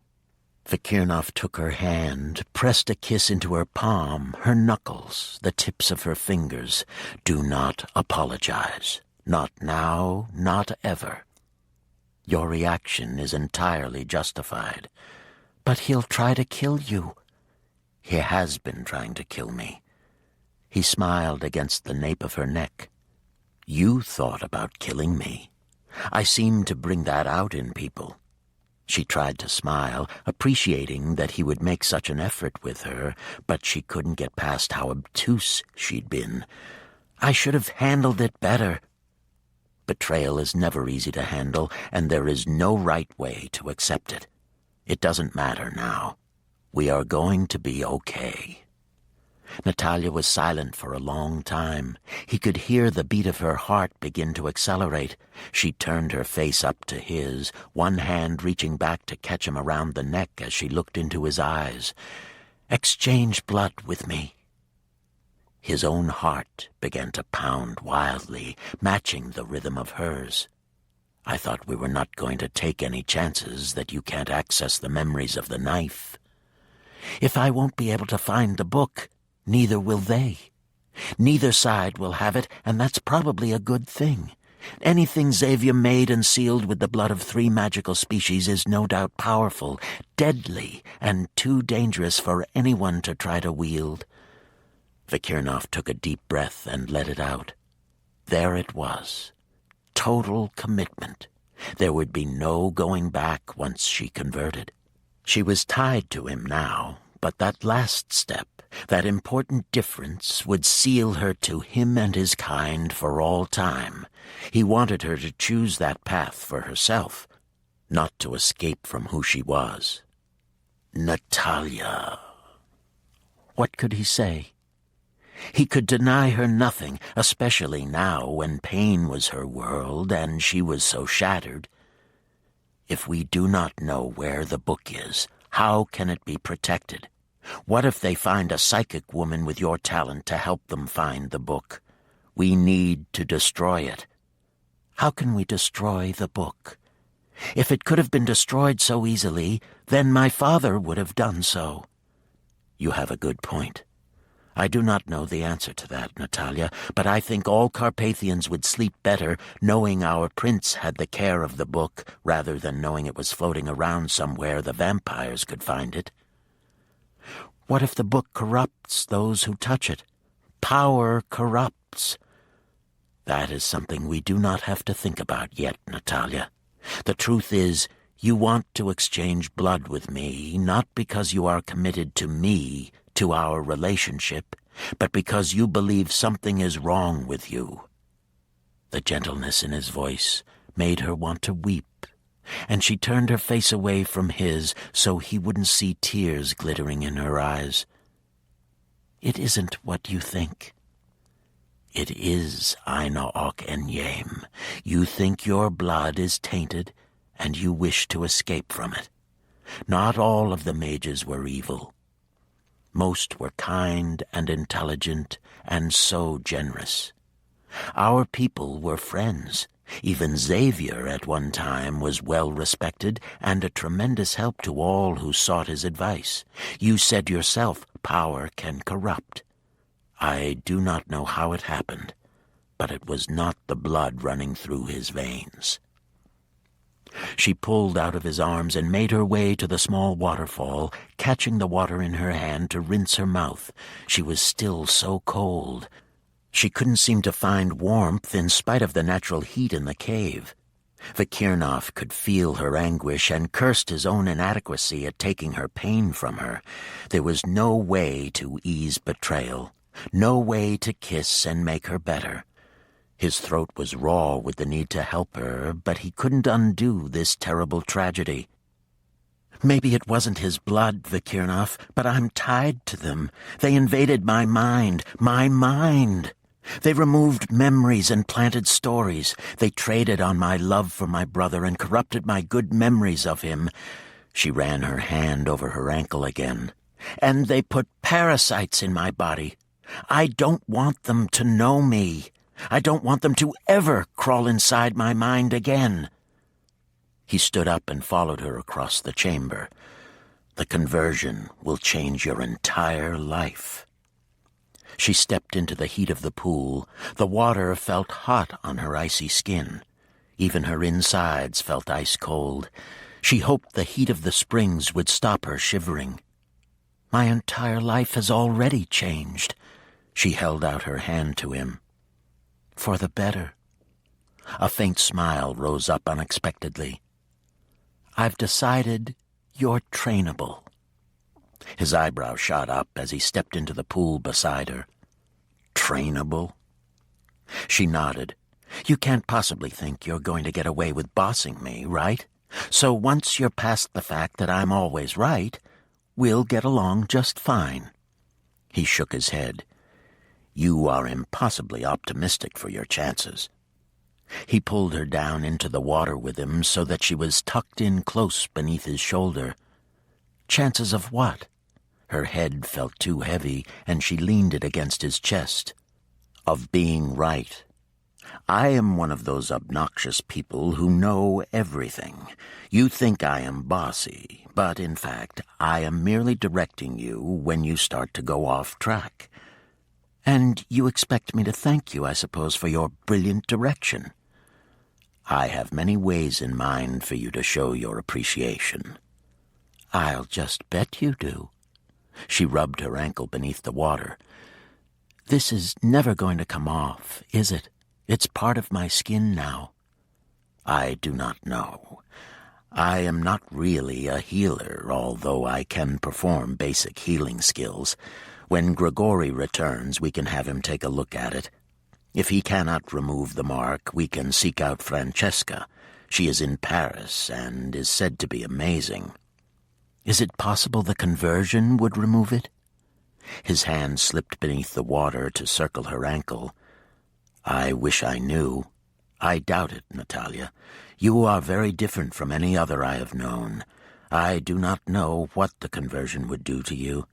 Vikirnov took her hand, pressed a kiss into her palm, her knuckles, the tips of her fingers. "Do not apologize. Not now, not ever. Your reaction is entirely justified. But he'll try to kill you." "He has been trying to kill me." He smiled against the nape of her neck. "You thought about killing me. I seem to bring that out in people." She tried to smile, appreciating that he would make such an effort with her, but she couldn't get past how obtuse she'd been. "I should have handled it better." Betrayal is never easy to handle, and there is no right way to accept it. It doesn't matter now. We are going to be okay. Natalia was silent for a long time. He could hear the beat of her heart begin to accelerate. She turned her face up to his, one hand reaching back to catch him around the neck as she looked into his eyes. "Exchange blood with me." His own heart began to pound wildly, matching the rhythm of hers. "I thought we were not going to take any chances that you can't access the memories of the knife. If I won't be able to find the book, neither will they. Neither side will have it, and that's probably a good thing. Anything Xavier made and sealed with the blood of 3 magical species is no doubt powerful, deadly, and too dangerous for anyone to try to wield." Vikirnov took a deep breath and let it out. There it was. Total commitment. There would be no going back once she converted. She was tied to him now, but that last step, that important difference, would seal her to him and his kind for all time. He wanted her to choose that path for herself, not to escape from who she was. Natalia. What could he say? He could deny her nothing, especially now when pain was her world and she was so shattered. If we do not know where the book is, how can it be protected? What if they find a psychic woman with your talent to help them find the book? We need to destroy it. How can we destroy the book? If it could have been destroyed so easily, then my father would have done so. You have a good point. I do not know the answer to that, Natalia, but I think all Carpathians would sleep better knowing our prince had the care of the book rather than knowing it was floating around somewhere the vampires could find it. What if the book corrupts those who touch it? Power corrupts. That is something we do not have to think about yet, Natalia. The truth is, you want to exchange blood with me, not because you are committed to me, to our relationship, but because you believe something is wrong with you. The gentleness in his voice made her want to weep, and she turned her face away from his so he wouldn't see tears glittering in her eyes. It isn't what you think. It is Aina Ok Enyem. You think your blood is tainted, and you wish to escape from it. Not all of the mages were evil. Most were kind and intelligent and so generous. Our people were friends. Even Xavier at one time was well respected and a tremendous help to all who sought his advice. You said yourself, power can corrupt. I do not know how it happened, but it was not the blood running through his veins. She pulled out of his arms and made her way to the small waterfall, catching the water in her hand to rinse her mouth. She was still so cold. She couldn't seem to find warmth in spite of the natural heat in the cave. Vikirnov could feel her anguish and cursed his own inadequacy at taking her pain from her. There was no way to ease betrayal, no way to kiss and make her better. His throat was raw with the need to help her, but he couldn't undo this terrible tragedy. Maybe it wasn't his blood, Vikirnov, but I'm tied to them. They invaded my mind. They removed memories and planted stories. They traded on my love for my brother and corrupted my good memories of him. She ran her hand over her ankle again. And they put parasites in my body. I don't want them to know me. I don't want them to ever crawl inside my mind again. He stood up and followed her across the chamber. The conversion will change your entire life. She stepped into the heat of the pool. The water felt hot on her icy skin. Even her insides felt ice cold. She hoped the heat of the springs would stop her shivering. My entire life has already changed. She held out her hand to him. For the better. A faint smile rose up unexpectedly. I've decided you're trainable. His eyebrow shot up as he stepped into the pool beside her. Trainable? She nodded. You can't possibly think you're going to get away with bossing me, right? So once you're past the fact that I'm always right, we'll get along just fine. He shook his head. You are impossibly optimistic for your chances. He pulled her down into the water with him so that she was tucked in close beneath his shoulder. Chances of what? Her head felt too heavy, and she leaned it against his chest. Of being right. I am one of those obnoxious people who know everything. You think I am bossy, but in fact, I am merely directing you when you start to go off track. And you expect me to thank you, I suppose, for your brilliant direction. I have many ways in mind for you to show your appreciation. I'll just bet you do. She rubbed her ankle beneath the water. This is never going to come off, is it? It's part of my skin now. I do not know. I am not really a healer, although I can perform basic healing skills. When Grigori returns, we can have him take a look at it. If he cannot remove the mark, we can seek out Francesca. She is in Paris and is said to be amazing. Is it possible the conversion would remove it? His hand slipped beneath the water to circle her ankle. I wish I knew. I doubt it, Natalia. You are very different from any other I have known. I do not know what the conversion would do to you.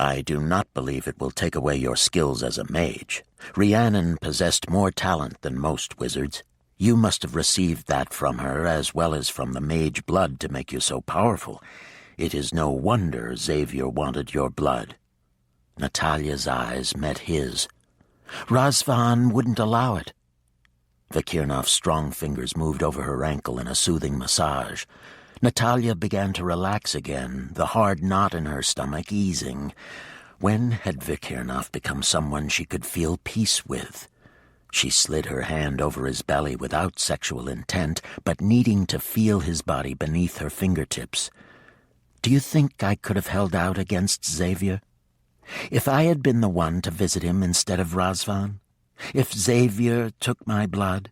I do not believe it will take away your skills as a mage. Rhiannon possessed more talent than most wizards. You must have received that from her as well as from the mage blood to make you so powerful. It is no wonder Xavier wanted your blood. Natalia's eyes met his. Razvan wouldn't allow it. Vakirnov's strong fingers moved over her ankle in a soothing massage. Natalia began to relax again, the hard knot in her stomach easing. When had Vakirnov become someone she could feel peace with? She slid her hand over his belly without sexual intent, but needing to feel his body beneath her fingertips. Do you think I could have held out against Xavier? If I had been the one to visit him instead of Razvan? If Xavier took my blood?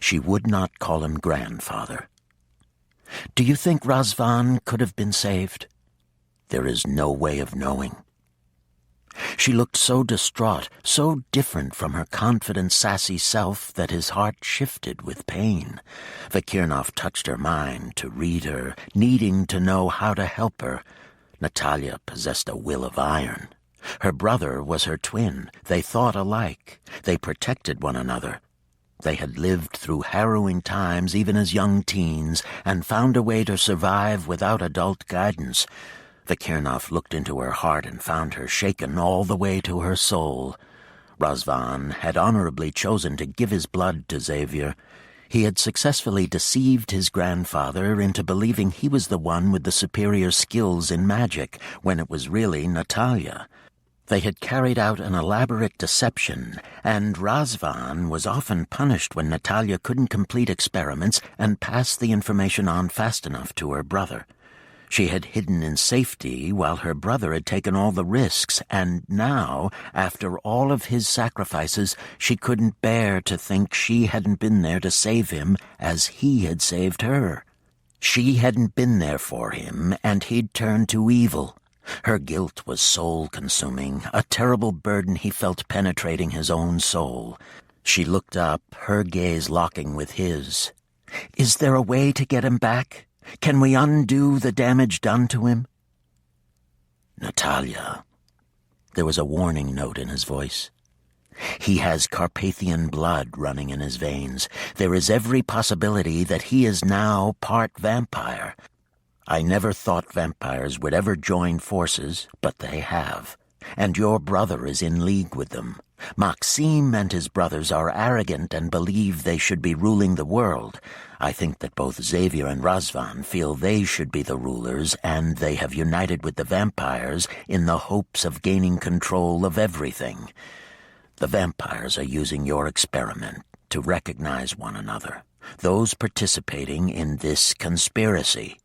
She would not call him grandfather. Do you think Razvan could have been saved? There is no way of knowing. She looked so distraught, so different from her confident, sassy self that his heart shifted with pain. Vakirnov touched her mind to read her, needing to know how to help her. Natalia possessed a will of iron. Her brother was her twin. They thought alike. They protected one another. They had lived through harrowing times even as young teens and found a way to survive without adult guidance. Vakirnov looked into her heart and found her shaken all the way to her soul. Razvan had honorably chosen to give his blood to Xavier. He had successfully deceived his grandfather into believing he was the one with the superior skills in magic, when it was really Natalia. They had carried out an elaborate deception, and Razvan was often punished when Natalia couldn't complete experiments and pass the information on fast enough to her brother. She had hidden in safety while her brother had taken all the risks, and now, after all of his sacrifices, she couldn't bear to think she hadn't been there to save him as he had saved her. She hadn't been there for him, and he'd turned to evil. Her guilt was soul-consuming, a terrible burden he felt penetrating his own soul. She looked up, her gaze locking with his. "Is there a way to get him back? Can we undo the damage done to him?" "Natalia." There was a warning note in his voice. "He has Carpathian blood running in his veins. There is every possibility that he is now part vampire. I never thought vampires would ever join forces, but they have. And your brother is in league with them. Maxim and his brothers are arrogant and believe they should be ruling the world. I think that both Xavier and Razvan feel they should be the rulers, and they have united with the vampires in the hopes of gaining control of everything. The vampires are using your experiment to recognize one another, those participating in this conspiracy.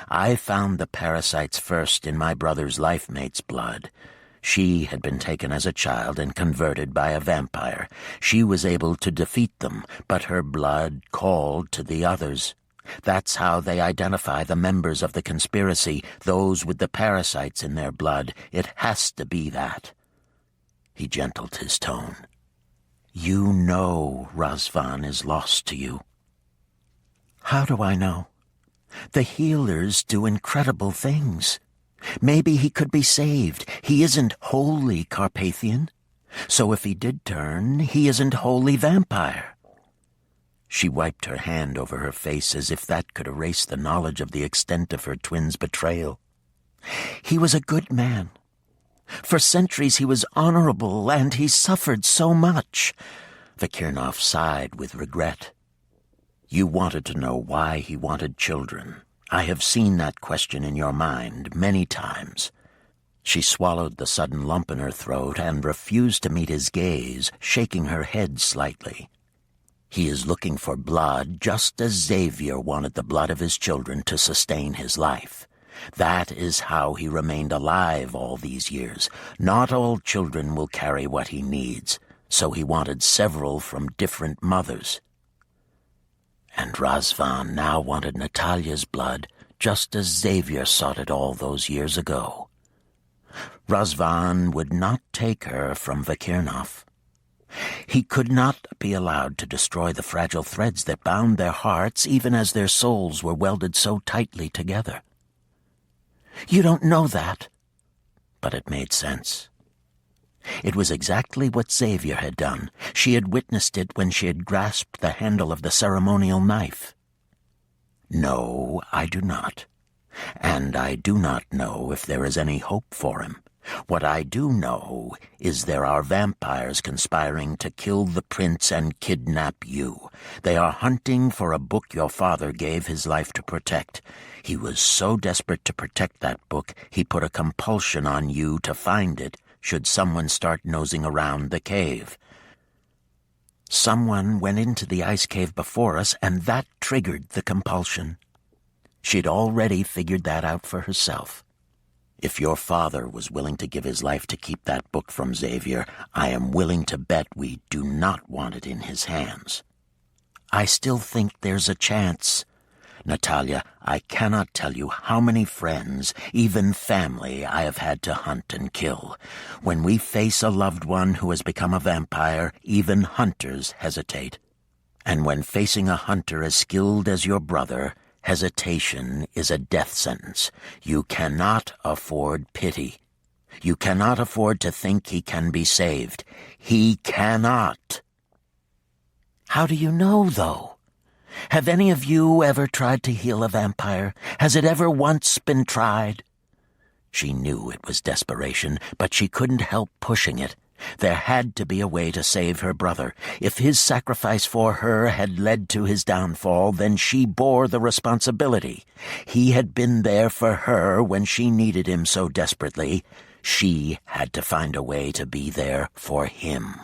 I found the parasites first in my brother's life-mate's blood. She had been taken as a child and converted by a vampire. She was able to defeat them, but her blood called to the others. That's how they identify the members of the conspiracy, those with the parasites in their blood. It has to be that." He gentled his tone. "You know Razvan is lost to you." "How do I know? The healers do incredible things. Maybe he could be saved. He isn't wholly Carpathian. So if he did turn, he isn't wholly vampire." She wiped her hand over her face as if that could erase the knowledge of the extent of her twin's betrayal. "He was a good man. For centuries he was honorable, and he suffered so much." Vakirnov sighed with regret. "You wanted to know why he wanted children. I have seen that question in your mind many times." She swallowed the sudden lump in her throat and refused to meet his gaze, shaking her head slightly. "He is looking for blood just as Xavier wanted the blood of his children to sustain his life. That is how he remained alive all these years. Not all children will carry what he needs, so he wanted several from different mothers. And Razvan now wanted Natalia's blood, just as Xavier sought it all those years ago. Razvan would not take her from Vakirnov. He could not be allowed to destroy the fragile threads that bound their hearts even as their souls were welded so tightly together. "You don't know that." but it made sense. It was exactly what Xavier had done. She had witnessed it when she had grasped the handle of the ceremonial knife. No, I do not. And I do not know if there is any hope for him. What I do know is there are vampires conspiring to kill the prince and kidnap you. They are hunting for a book your father gave his life to protect. He was so desperate to protect that book, he put a compulsion on you to find it should someone start nosing around the cave. Someone went into the ice cave before us, and that triggered the compulsion. She'd already figured that out for herself. If your father was willing to give his life to keep that book from Xavier, I am willing to bet we do not want it in his hands. I still think there's a chance. Natalia, I cannot tell you how many friends, even family, I have had to hunt and kill. When we face a loved one who has become a vampire, even hunters hesitate. And when facing a hunter as skilled as your brother, hesitation is a death sentence. You cannot afford pity. You cannot afford to think he can be saved. He cannot. How do you know, though? Have any of you ever tried to heal a vampire? Has it ever once been tried? She knew it was desperation, but she couldn't help pushing it. There had to be a way to save her brother. If his sacrifice for her had led to his downfall, then she bore the responsibility. He had been there for her when she needed him so desperately. She had to find a way to be there for him.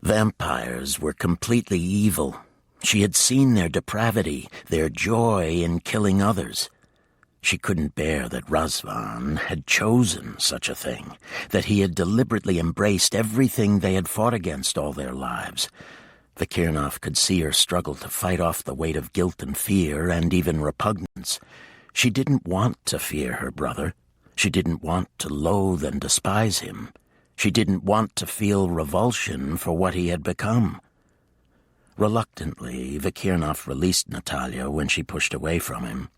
Vampires were completely evil. She had seen their depravity, their joy in killing others. She couldn't bear that Razvan had chosen such a thing, that he had deliberately embraced everything they had fought against all their lives. Vikirnov could see her struggle to fight off the weight of guilt and fear and even repugnance. She didn't want to fear her brother. She didn't want to loathe and despise him. She didn't want to feel revulsion for what he had become. Reluctantly, Vikirnov released Natalia when she pushed away from him.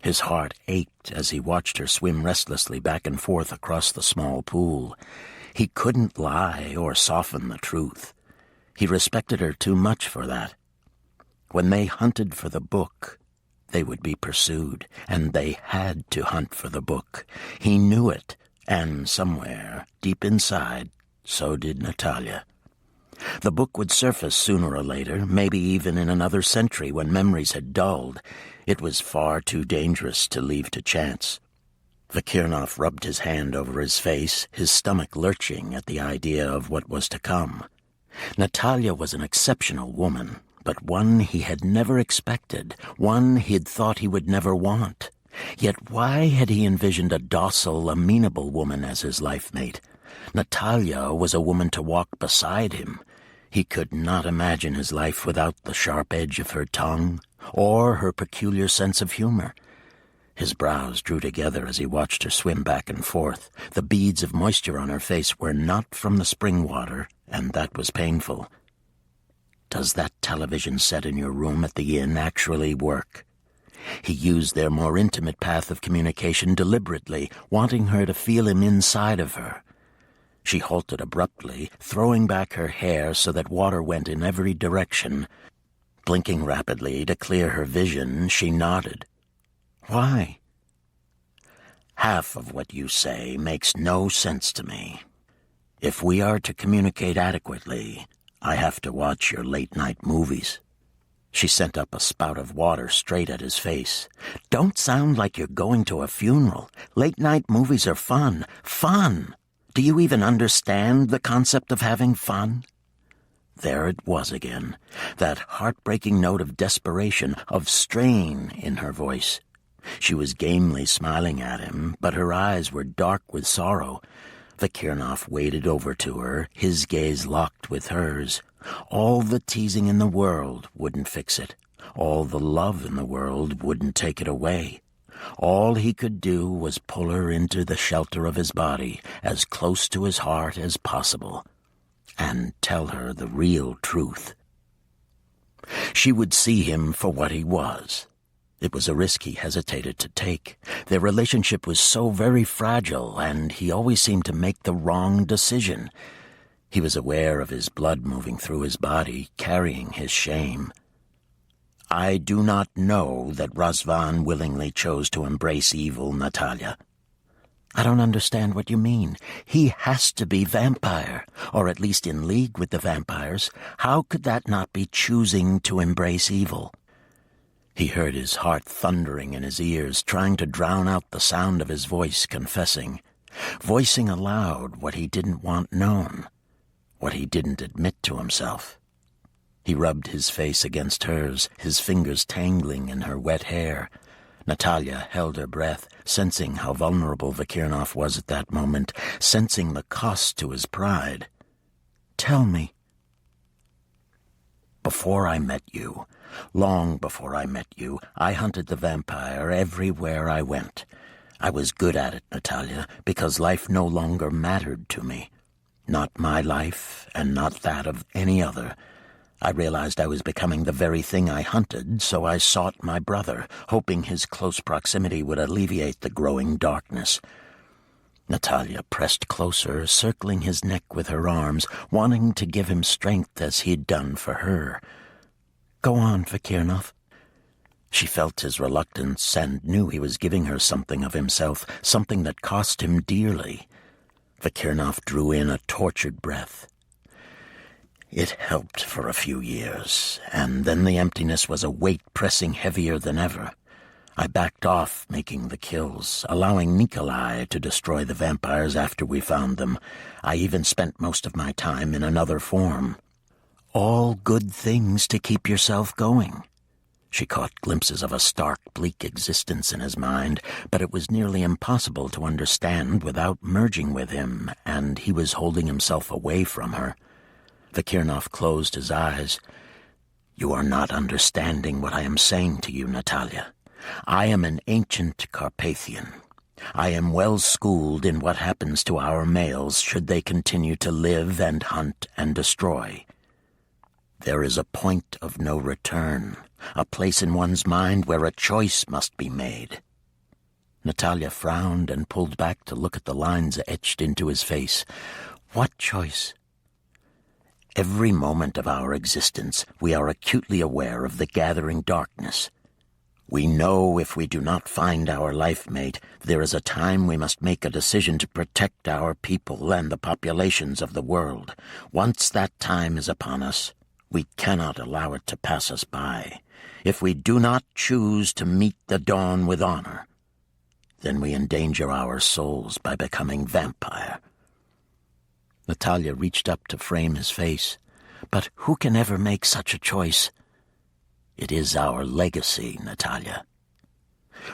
His heart ached as he watched her swim restlessly back and forth across the small pool. He couldn't lie or soften the truth. He respected her too much for that. When they hunted for the book, they would be pursued, and they had to hunt for the book. He knew it, and somewhere, deep inside, so did Natalia. The book would surface sooner or later, maybe even in another century when memories had dulled. It was far too dangerous to leave to chance. Vikirnov rubbed his hand over his face, his stomach lurching at the idea of what was to come. Natalia was an exceptional woman, but one he had never expected, one he'd thought he would never want. Yet why had he envisioned a docile, amenable woman as his life mate? Natalia was a woman to walk beside him. He could not imagine his life without the sharp edge of her tongue, or her peculiar sense of humor. His brows drew together as he watched her swim back and forth. The beads of moisture on her face were not from the spring water, and that was painful. Does that television set in your room at the inn actually work? He used their more intimate path of communication deliberately, wanting her to feel him inside of her. She halted abruptly, throwing back her hair so that water went in every direction. Blinking rapidly to clear her vision, she nodded. Why? Half of what you say makes no sense to me. If we are to communicate adequately, I have to watch your late-night movies. She sent up a spout of water straight at his face. Don't sound like you're going to a funeral. Late-night movies are fun. Fun! Do you even understand the concept of having fun? There it was again, that heartbreaking note of desperation, of strain in her voice. She was gamely smiling at him, but her eyes were dark with sorrow. Vikirnov waded over to her, his gaze locked with hers. All the teasing in the world wouldn't fix it. All the love in the world wouldn't take it away. All he could do was pull her into the shelter of his body, as close to his heart as possible, and tell her the real truth. She would see him for what he was. It was a risk he hesitated to take. Their relationship was so very fragile, and he always seemed to make the wrong decision. He was aware of his blood moving through his body, carrying his shame. I do not know that Razvan willingly chose to embrace evil, Natalia. I don't understand what you mean. He has to be vampire, or at least in league with the vampires. How could that not be choosing to embrace evil? He heard his heart thundering in his ears, trying to drown out the sound of his voice confessing, voicing aloud what he didn't want known, what he didn't admit to himself. He rubbed his face against hers, his fingers tangling in her wet hair. Natalia held her breath, sensing how vulnerable Vakirnov was at that moment, sensing the cost to his pride. Tell me. Before I met you, long before I met you, I hunted the vampire everywhere I went. I was good at it, Natalia, because life no longer mattered to me. Not my life, and not that of any other. I realized I was becoming the very thing I hunted, so I sought my brother, hoping his close proximity would alleviate the growing darkness. Natalia pressed closer, circling his neck with her arms, wanting to give him strength as he'd done for her. Go on, Vakirnov. She felt his reluctance and knew he was giving her something of himself, something that cost him dearly. Vakirnov drew in a tortured breath. It helped for a few years, and then the emptiness was a weight pressing heavier than ever. I backed off making the kills, allowing Nikolai to destroy the vampires after we found them. I even spent most of my time in another form. All good things to keep yourself going. She caught glimpses of a stark, bleak existence in his mind, but it was nearly impossible to understand without merging with him, and he was holding himself away from her. Vakirnov closed his eyes. You are not understanding what I am saying to you, Natalia. I am an ancient Carpathian. I am well schooled in what happens to our males should they continue to live and hunt and destroy. There is a point of no return, a place in one's mind where a choice must be made. Natalia frowned and pulled back to look at the lines etched into his face. What choice? Every moment of our existence, we are acutely aware of the gathering darkness. We know if we do not find our life mate, there is a time we must make a decision to protect our people and the populations of the world. Once that time is upon us, we cannot allow it to pass us by. If we do not choose to meet the dawn with honor, then we endanger our souls by becoming vampire. Natalia reached up to frame his face. But who can ever make such a choice? It is our legacy, Natalia.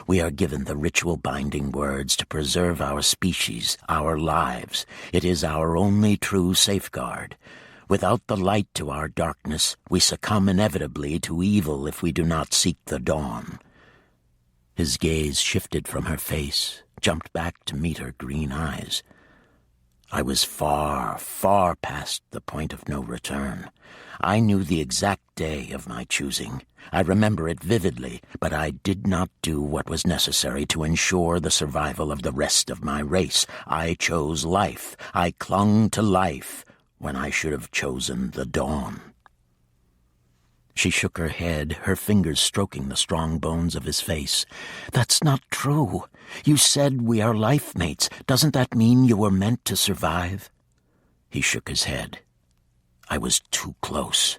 We are given the ritual-binding words to preserve our species, our lives. It is our only true safeguard. Without the light to our darkness, we succumb inevitably to evil if we do not seek the dawn. His gaze shifted from her face, jumped back to meet her green eyes. I was far, far past the point of no return. I knew the exact day of my choosing. I remember it vividly, but I did not do what was necessary to ensure the survival of the rest of my race. I chose life. I clung to life when I should have chosen the dawn. She shook her head, her fingers stroking the strong bones of his face. That's not true. You said we are life mates. Doesn't that mean you were meant to survive? He shook his head. I was too close.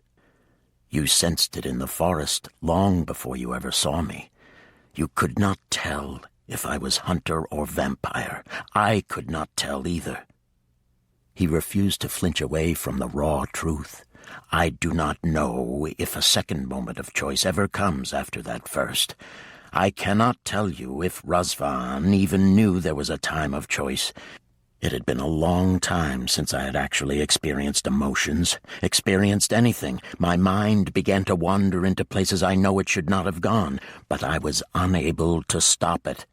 You sensed it in the forest long before you ever saw me. You could not tell if I was hunter or vampire. I could not tell either. He refused to flinch away from the raw truth. I do not know if a second moment of choice ever comes after that first. I cannot tell you if Razvan even knew there was a time of choice. It had been a long time since I had actually experienced emotions, experienced anything. My mind began to wander into places I know it should not have gone, but I was unable to stop it.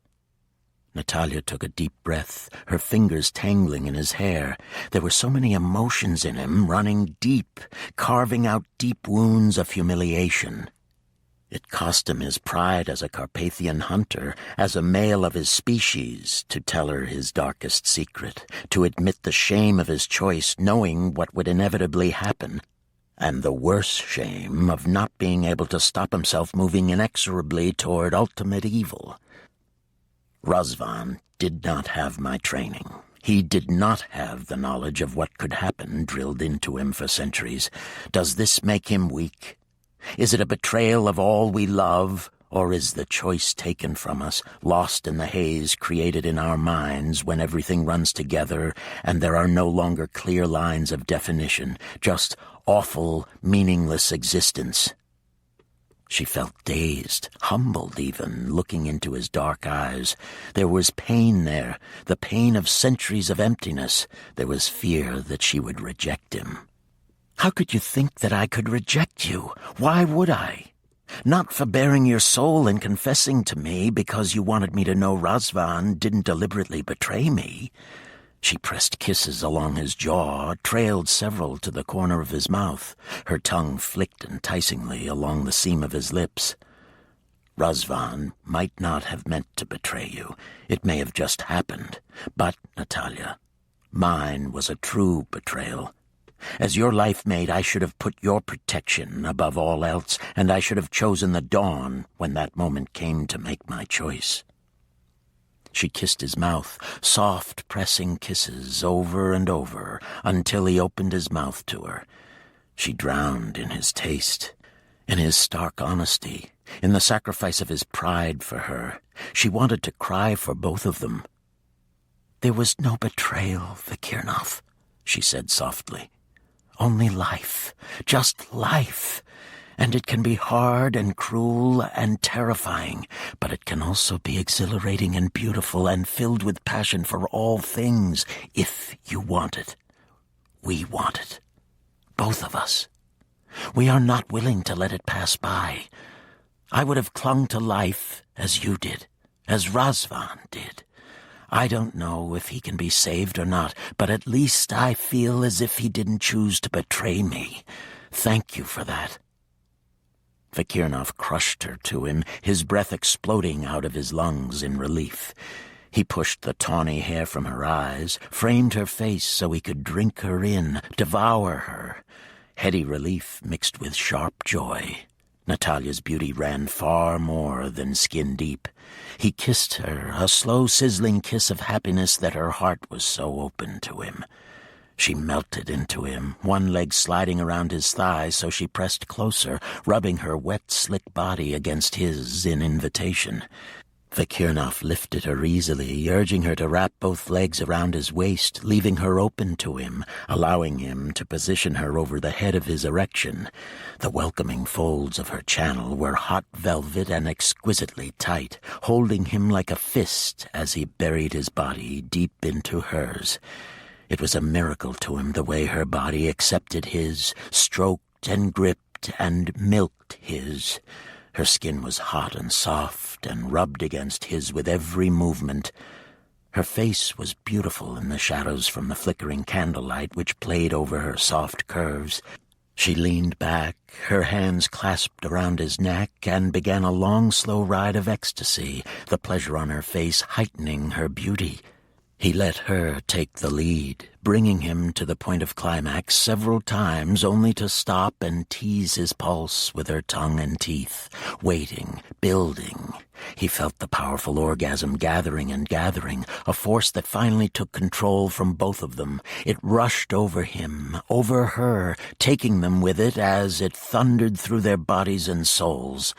Natalia took a deep breath, her fingers tangling in his hair. There were so many emotions in him, running deep, carving out deep wounds of humiliation. It cost him his pride as a Carpathian hunter, as a male of his species, to tell her his darkest secret, to admit the shame of his choice, knowing what would inevitably happen, and the worse shame of not being able to stop himself moving inexorably toward ultimate evil. Razvan did not have my training. He did not have the knowledge of what could happen drilled into him for centuries. Does this make him weak? Is it a betrayal of all we love, or is the choice taken from us, lost in the haze created in our minds when everything runs together and there are no longer clear lines of definition, just awful, meaningless existence? She felt dazed, humbled even, looking into his dark eyes. There was pain there, the pain of centuries of emptiness. There was fear that she would reject him. How could you think that I could reject you? Why would I? Not for baring your soul and confessing to me because you wanted me to know Razvan didn't deliberately betray me. She pressed kisses along his jaw, trailed several to the corner of his mouth. Her tongue flicked enticingly along the seam of his lips. Razvan might not have meant to betray you. It may have just happened. But, Natalia, mine was a true betrayal. As your life mate, I should have put your protection above all else, and I should have chosen the dawn when that moment came to make my choice. She kissed his mouth, soft, pressing kisses over and over, until he opened his mouth to her. She drowned in his taste, in his stark honesty, in the sacrifice of his pride for her. She wanted to cry for both of them. "There was no betrayal, Vikirnov," she said softly. "Only life, just life. And it can be hard and cruel and terrifying, but it can also be exhilarating and beautiful and filled with passion for all things, if you want it. We want it. Both of us. We are not willing to let it pass by. I would have clung to life as you did, as Razvan did. I don't know if he can be saved or not, but at least I feel as if he didn't choose to betray me. Thank you for that." Vikirnov crushed her to him, his breath exploding out of his lungs in relief. He pushed the tawny hair from her eyes, framed her face so he could drink her in, devour her. Heady relief mixed with sharp joy. Natalia's beauty ran far more than skin deep. He kissed her, a slow, sizzling kiss of happiness that her heart was so open to him. She melted into him, one leg sliding around his thigh so she pressed closer, rubbing her wet, slick body against his in invitation. Vikirnov lifted her easily, urging her to wrap both legs around his waist, leaving her open to him, allowing him to position her over the head of his erection. The welcoming folds of her channel were hot velvet and exquisitely tight, holding him like a fist as he buried his body deep into hers. It was a miracle to him the way her body accepted his, stroked and gripped and milked his. Her skin was hot and soft and rubbed against his with every movement. Her face was beautiful in the shadows from the flickering candlelight which played over her soft curves. She leaned back, her hands clasped around his neck, and began a long, slow ride of ecstasy, the pleasure on her face heightening her beauty. He let her take the lead, bringing him to the point of climax several times only to stop and tease his pulse with her tongue and teeth, waiting, building. He felt the powerful orgasm gathering and gathering, a force that finally took control from both of them. It rushed over him, over her, taking them with it as it thundered through their bodies and souls.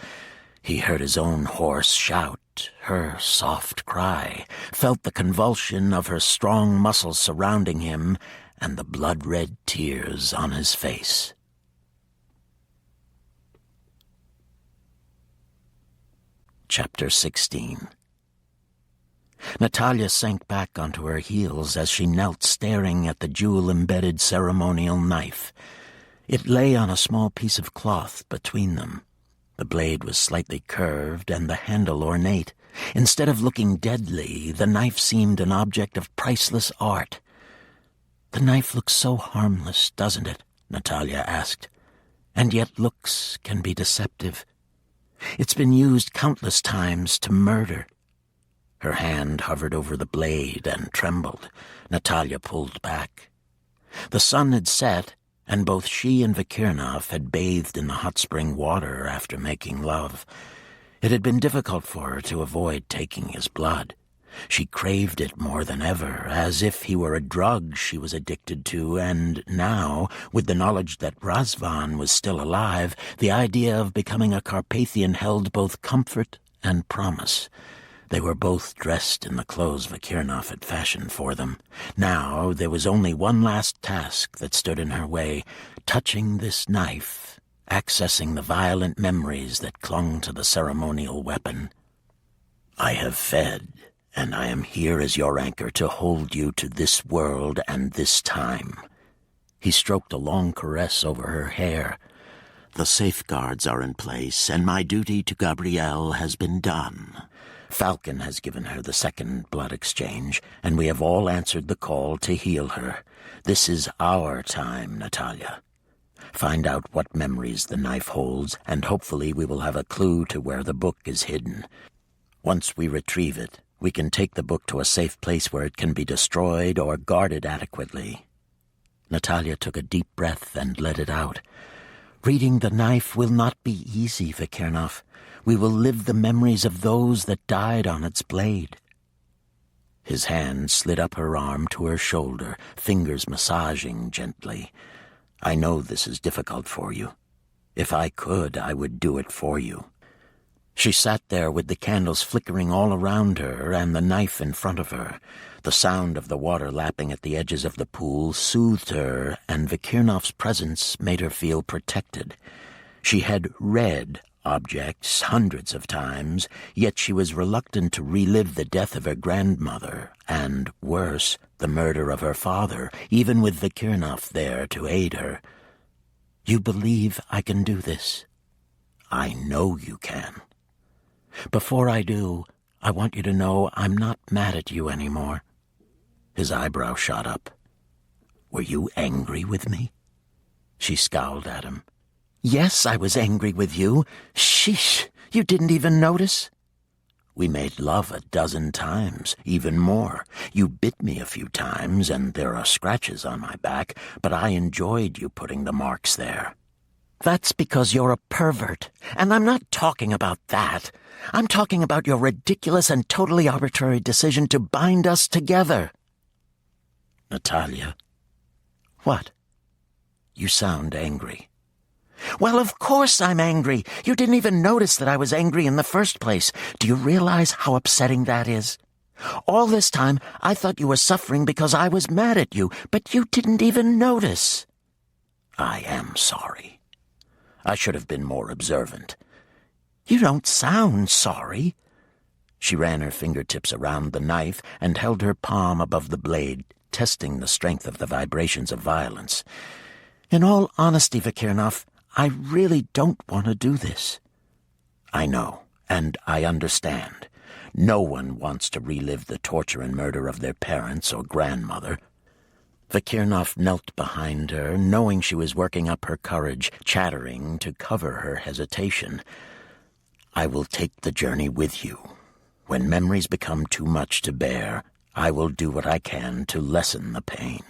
He heard his own hoarse shout, her soft cry, felt the convulsion of her strong muscles surrounding him, and the blood-red tears on his face. Chapter 16. Natalia sank back onto her heels as she knelt staring at the jewel-embedded ceremonial knife. It lay on a small piece of cloth between them. The blade was slightly curved and the handle ornate. Instead of looking deadly, the knife seemed an object of priceless art. "The knife looks so harmless, doesn't it?" Natalia asked. "And yet looks can be deceptive." It's been used countless times to murder." Her hand hovered over the blade and trembled. Natalia pulled back. The sun had set, and both she and Vikirnov had bathed in the hot spring water after making love. It had been difficult for her to avoid taking his blood. She craved it more than ever, as if he were a drug she was addicted to, and now, with the knowledge that Razvan was still alive, the idea of becoming a Carpathian held both comfort and promise. They were both dressed in the clothes Vikirnov had fashioned for them. Now there was only one last task that stood in her way, touching this knife, accessing the violent memories that clung to the ceremonial weapon. "I have fed, and I am here as your anchor to hold you to this world and this time." He stroked a long caress over her hair. "The safeguards are in place, and my duty to Gabrielle has been done. Falcon has given her the second blood exchange, and we have all answered the call to heal her. This is our time, Natalia. Find out what memories the knife holds, and hopefully we will have a clue to where the book is hidden. Once we retrieve it, we can take the book to a safe place where it can be destroyed or guarded adequately." Natalia took a deep breath and let it out. "Reading the knife will not be easy, Vikirnov. We will live the memories of those that died on its blade." His hand slid up her arm to her shoulder, fingers massaging gently. "I know this is difficult for you. If I could, I would do it for you." She sat there with the candles flickering all around her and the knife in front of her. The sound of the water lapping at the edges of the pool soothed her, and Vikirnov's presence made her feel protected. She had read objects hundreds of times, yet she was reluctant to relive the death of her grandmother, and, worse, the murder of her father, even with Vikirnov there to aid her. "You believe I can do this?" "I know you can." "Before I do, I want you to know I'm not mad at you anymore." His eyebrow shot up. "Were you angry with me?" She scowled at him. "Yes, I was angry with you. Sheesh, you didn't even notice?" "We made love 12 times, even more. You bit me a few times, and there are scratches on my back, but I enjoyed you putting the marks there." "That's because you're a pervert, and I'm not talking about that. I'm talking about your ridiculous and totally arbitrary decision to bind us together." "Natalia." "What?" "You sound angry." "Well, of course I'm angry. You didn't even notice that I was angry in the first place. Do you realize how upsetting that is? All this time, I thought you were suffering because I was mad at you, but you didn't even notice." "I am sorry. I should have been more observant." "You don't sound sorry." She ran her fingertips around the knife and held her palm above the blade, testing the strength of the vibrations of violence. "In all honesty, Vikirnov, I really don't want to do this." "I know, and I understand. No one wants to relive the torture and murder of their parents or grandmother." Vikirnov knelt behind her, knowing she was working up her courage, chattering to cover her hesitation. "I will take the journey with you. When memories become too much to bear, I will do what I can to lessen the pain."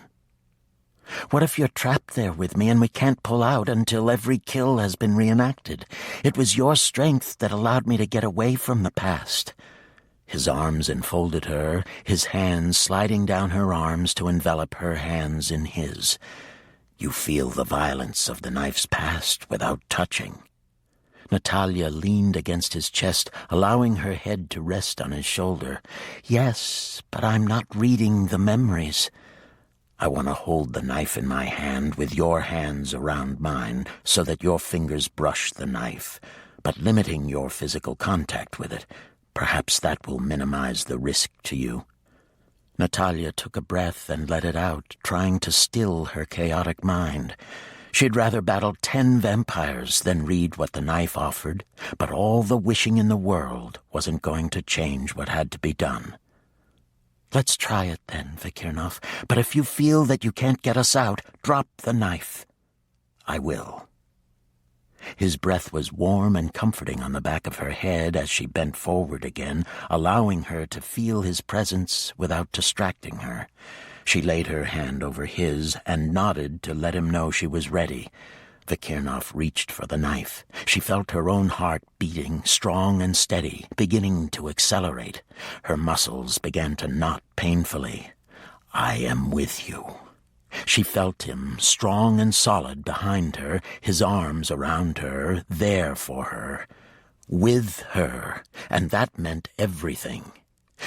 "What if you're trapped there with me and we can't pull out until every kill has been reenacted? It was your strength that allowed me to get away from the past." His arms enfolded her, his hands sliding down her arms to envelop her hands in his. "You feel the violence of the knife's past without touching." Natalia leaned against his chest, allowing her head to rest on his shoulder. "Yes, but I'm not reading the memories." "I want to hold the knife in my hand with your hands around mine so that your fingers brush the knife, but limiting your physical contact with it. Perhaps that will minimize the risk to you." Natalia took a breath and let it out, trying to still her chaotic mind. She'd rather battle 10 vampires than read what the knife offered, but all the wishing in the world wasn't going to change what had to be done. "Let's try it then, Vikirnov, but if you feel that you can't get us out, drop the knife." "I will." His breath was warm and comforting on the back of her head as she bent forward again, allowing her to feel his presence without distracting her. She laid her hand over his and nodded to let him know she was ready. Vikirnov reached for the knife. She felt her own heart beating, strong and steady, beginning to accelerate. Her muscles began to knot painfully. "I am with you." She felt him, strong and solid, behind her, his arms around her, there for her. With her, and that meant everything.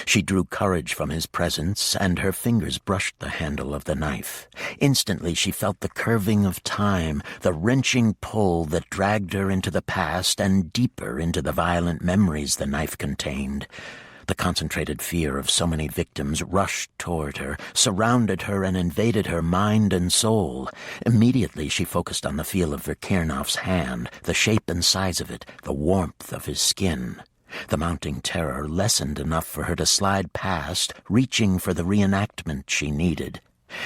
She drew courage from his presence, and her fingers brushed the handle of the knife. Instantly she felt the curving of time, the wrenching pull that dragged her into the past and deeper into the violent memories the knife contained. The concentrated fear of so many victims rushed toward her, surrounded her, and invaded her mind and soul. Immediately she focused on the feel of Vikirnov's hand, the shape and size of it, the warmth of his skin. The mounting terror lessened enough for her to slide past, reaching for the reenactment she needed.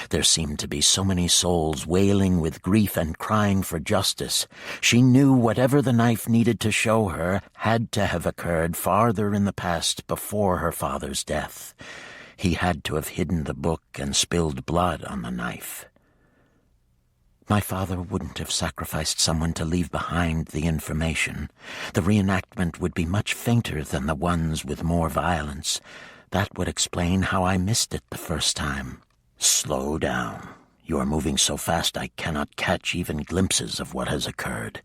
There seemed to be so many souls wailing with grief and crying for justice. She knew whatever the knife needed to show her had to have occurred farther in the past before her father's death. He had to have hidden the book and spilled blood on the knife. My father wouldn't have sacrificed someone to leave behind the information. The reenactment would be much fainter than the ones with more violence. That would explain how I missed it the first time. Slow down. You are moving so fast I cannot catch even glimpses of what has occurred.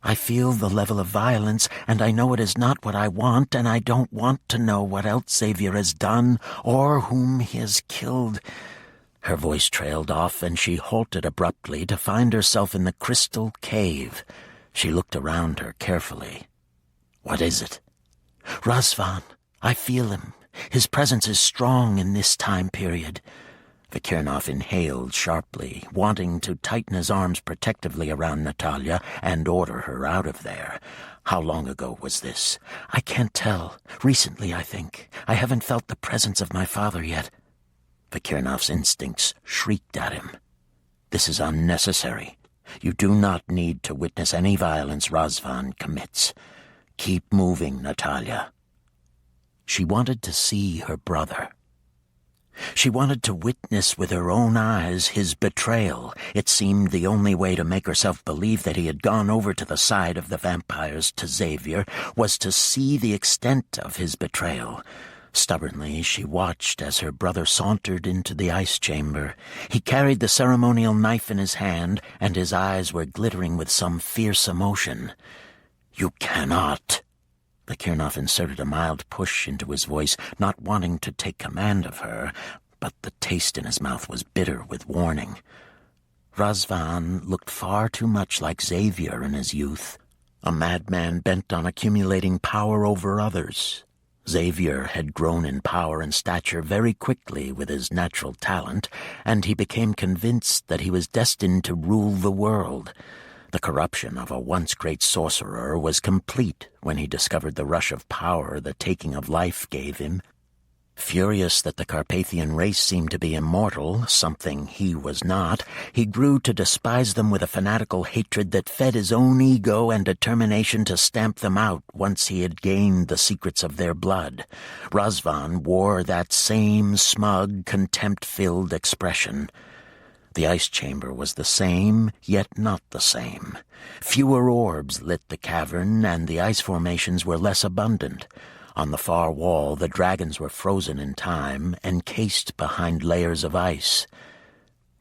I feel the level of violence, and I know it is not what I want, and I don't want to know what else Xavier has done or whom he has killed. Her voice trailed off, and she halted abruptly to find herself in the crystal cave. She looked around her carefully. What is it? Razvan. I feel him. His presence is strong in this time period. Vikirnov inhaled sharply, wanting to tighten his arms protectively around Natalia and order her out of there. How long ago was this? I can't tell. Recently, I think. I haven't felt the presence of my father yet. Vikirnov's instincts shrieked at him. This is unnecessary. You do not need to witness any violence Razvan commits. Keep moving, Natalia. She wanted to see her brother. She wanted to witness with her own eyes his betrayal. It seemed the only way to make herself believe that he had gone over to the side of the vampires to Xavier was to see the extent of his betrayal. Stubbornly, she watched as her brother sauntered into the ice chamber. He carried the ceremonial knife in his hand, and his eyes were glittering with some fierce emotion. "You cannot." Vikirnov inserted a mild push into his voice, not wanting to take command of her, but the taste in his mouth was bitter with warning. Razvan looked far too much like Xavier in his youth, a madman bent on accumulating power over others. Xavier had grown in power and stature very quickly with his natural talent, and he became convinced that he was destined to rule the world. The corruption of a once great sorcerer was complete when he discovered the rush of power the taking of life gave him. Furious that the Carpathian race seemed to be immortal, something he was not, he grew to despise them with a fanatical hatred that fed his own ego and determination to stamp them out once he had gained the secrets of their blood. Razvan wore that same smug, contempt-filled expression. The ice chamber was the same, yet not the same. Fewer orbs lit the cavern, and the ice formations were less abundant. On the far wall, the dragons were frozen in time, encased behind layers of ice.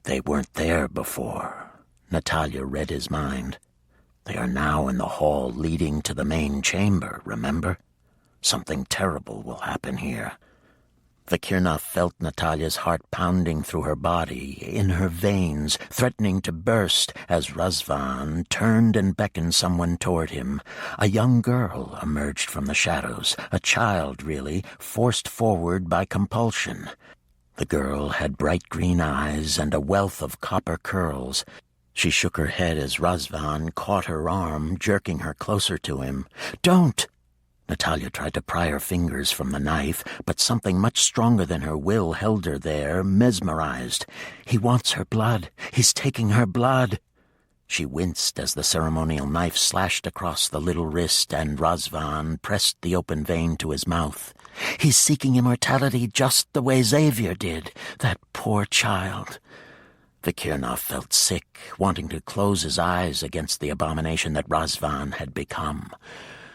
They weren't there before. Natalia read his mind. They are now in the hall leading to the main chamber, remember? Something terrible will happen here. Vikirnov felt Natalia's heart pounding through her body, in her veins, threatening to burst as Razvan turned and beckoned someone toward him. A young girl emerged from the shadows, a child, really, forced forward by compulsion. The girl had bright green eyes and a wealth of copper curls. She shook her head as Razvan caught her arm, jerking her closer to him. "Don't!" Natalia tried to pry her fingers from the knife, but something much stronger than her will held her there, mesmerized. "He wants her blood. He's taking her blood." She winced as the ceremonial knife slashed across the little wrist and Razvan pressed the open vein to his mouth. He's seeking immortality just the way Xavier did, that poor child. Vikirnov felt sick, wanting to close his eyes against the abomination that Razvan had become.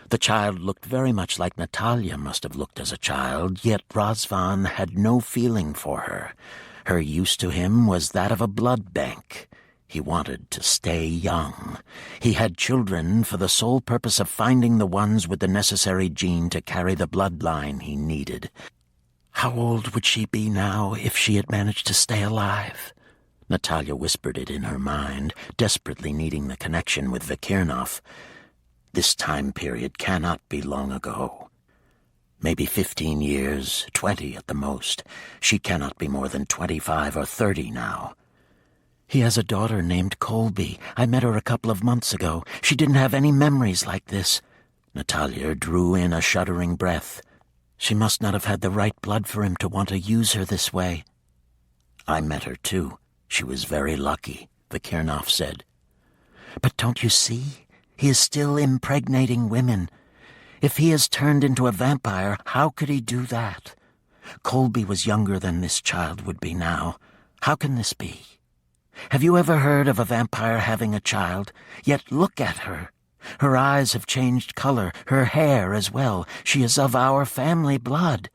The child looked very much like Natalia must have looked as a child, yet Razvan had no feeling for her. Her use to him was that of a blood bank. He wanted to stay young. He had children for the sole purpose of finding the ones with the necessary gene to carry the bloodline he needed. How old would she be now if she had managed to stay alive? Natalia whispered it in her mind, desperately needing the connection with Vikirnov. This time period cannot be long ago. Maybe 15 years, 20 at the most. She cannot be more than 25 or 30 now. He has a daughter named Colby. I met her a couple of months ago. She didn't have any memories like this. Natalia drew in a shuddering breath. She must not have had the right blood for him to want to use her this way. I met her too. She was very lucky, Vikirnov said. But don't you see? He is still impregnating women. If he has turned into a vampire, how could he do that? Colby was younger than this child would be now. How can this be? Have you ever heard of a vampire having a child? Yet look at her. Her eyes have changed color, her hair as well. She is of our family blood.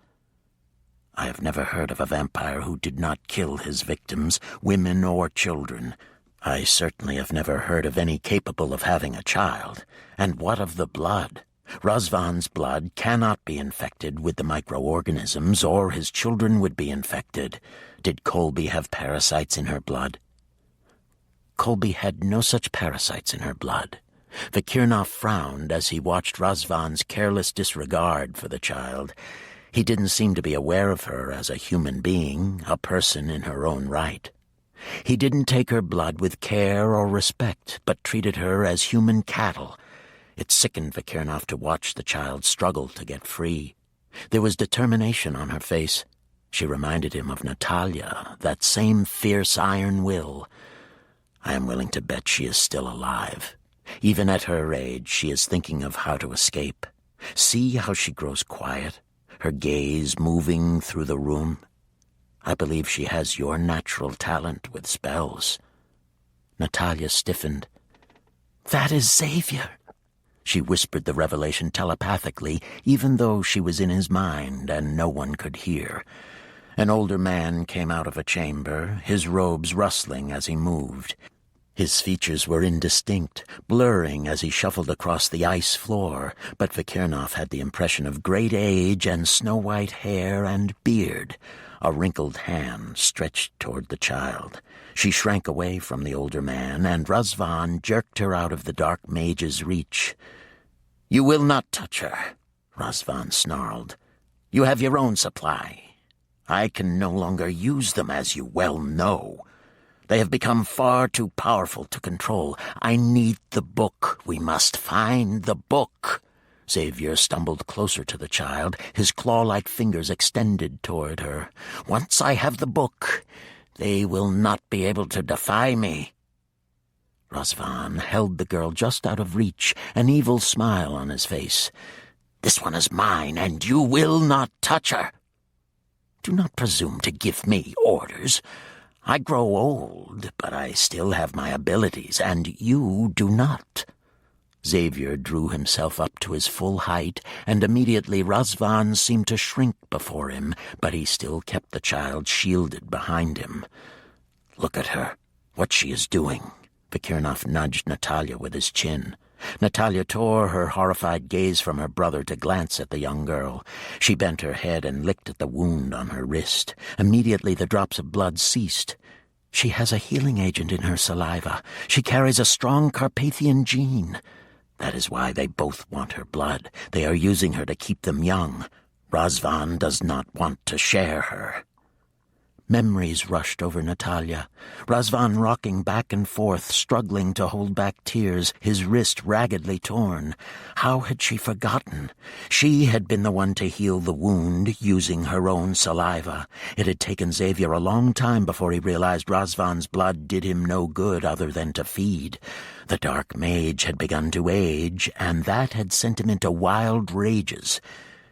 I have never heard of a vampire who did not kill his victims, women or children. I certainly have never heard of any capable of having a child. And what of the blood? Razvan's blood cannot be infected with the microorganisms, or his children would be infected. Did Colby have parasites in her blood? Colby had no such parasites in her blood. Vikirnov frowned as he watched Razvan's careless disregard for the child. He didn't seem to be aware of her as a human being, a person in her own right. He didn't take her blood with care or respect, but treated her as human cattle. It sickened Vikirnov to watch the child struggle to get free. There was determination on her face. She reminded him of Natalia, that same fierce iron will. I am willing to bet she is still alive. Even at her age, she is thinking of how to escape. See how she grows quiet, her gaze moving through the room. I believe she has your natural talent with spells. Natalia stiffened. That is Xavier. She whispered the revelation telepathically, even though she was in his mind and no one could hear. An older man came out of a chamber, his robes rustling as he moved. His features were indistinct, blurring as he shuffled across the ice floor, but Vikirnov had the impression of great age and snow-white hair and beard. A wrinkled hand stretched toward the child. She shrank away from the older man, and Razvan jerked her out of the dark mage's reach. "You will not touch her," Razvan snarled. "You have your own supply. I can no longer use them, as you well know. They have become far too powerful to control. I need the book. We must find the book." Xavier stumbled closer to the child, his claw-like fingers extended toward her. "Once I have the book, they will not be able to defy me." Razvan held the girl just out of reach, an evil smile on his face. "This one is mine, and you will not touch her. Do not presume to give me orders. I grow old, but I still have my abilities, and you do not." Xavier drew himself up to his full height, and immediately Razvan seemed to shrink before him, but he still kept the child shielded behind him. "Look at her, what she is doing." Vikirnov nudged Natalia with his chin. Natalia tore her horrified gaze from her brother to glance at the young girl. She bent her head and licked at the wound on her wrist. Immediately the drops of blood ceased. "She has a healing agent in her saliva. She carries a strong Carpathian gene. That is why they both want her blood. They are using her to keep them young. Razvan does not want to share her." Memories rushed over Natalia. Razvan rocking back and forth, struggling to hold back tears, his wrist raggedly torn. How had she forgotten? She had been the one to heal the wound, using her own saliva. It had taken Xavier a long time before he realized Razvan's blood did him no good other than to feed. The dark mage had begun to age, and that had sent him into wild rages.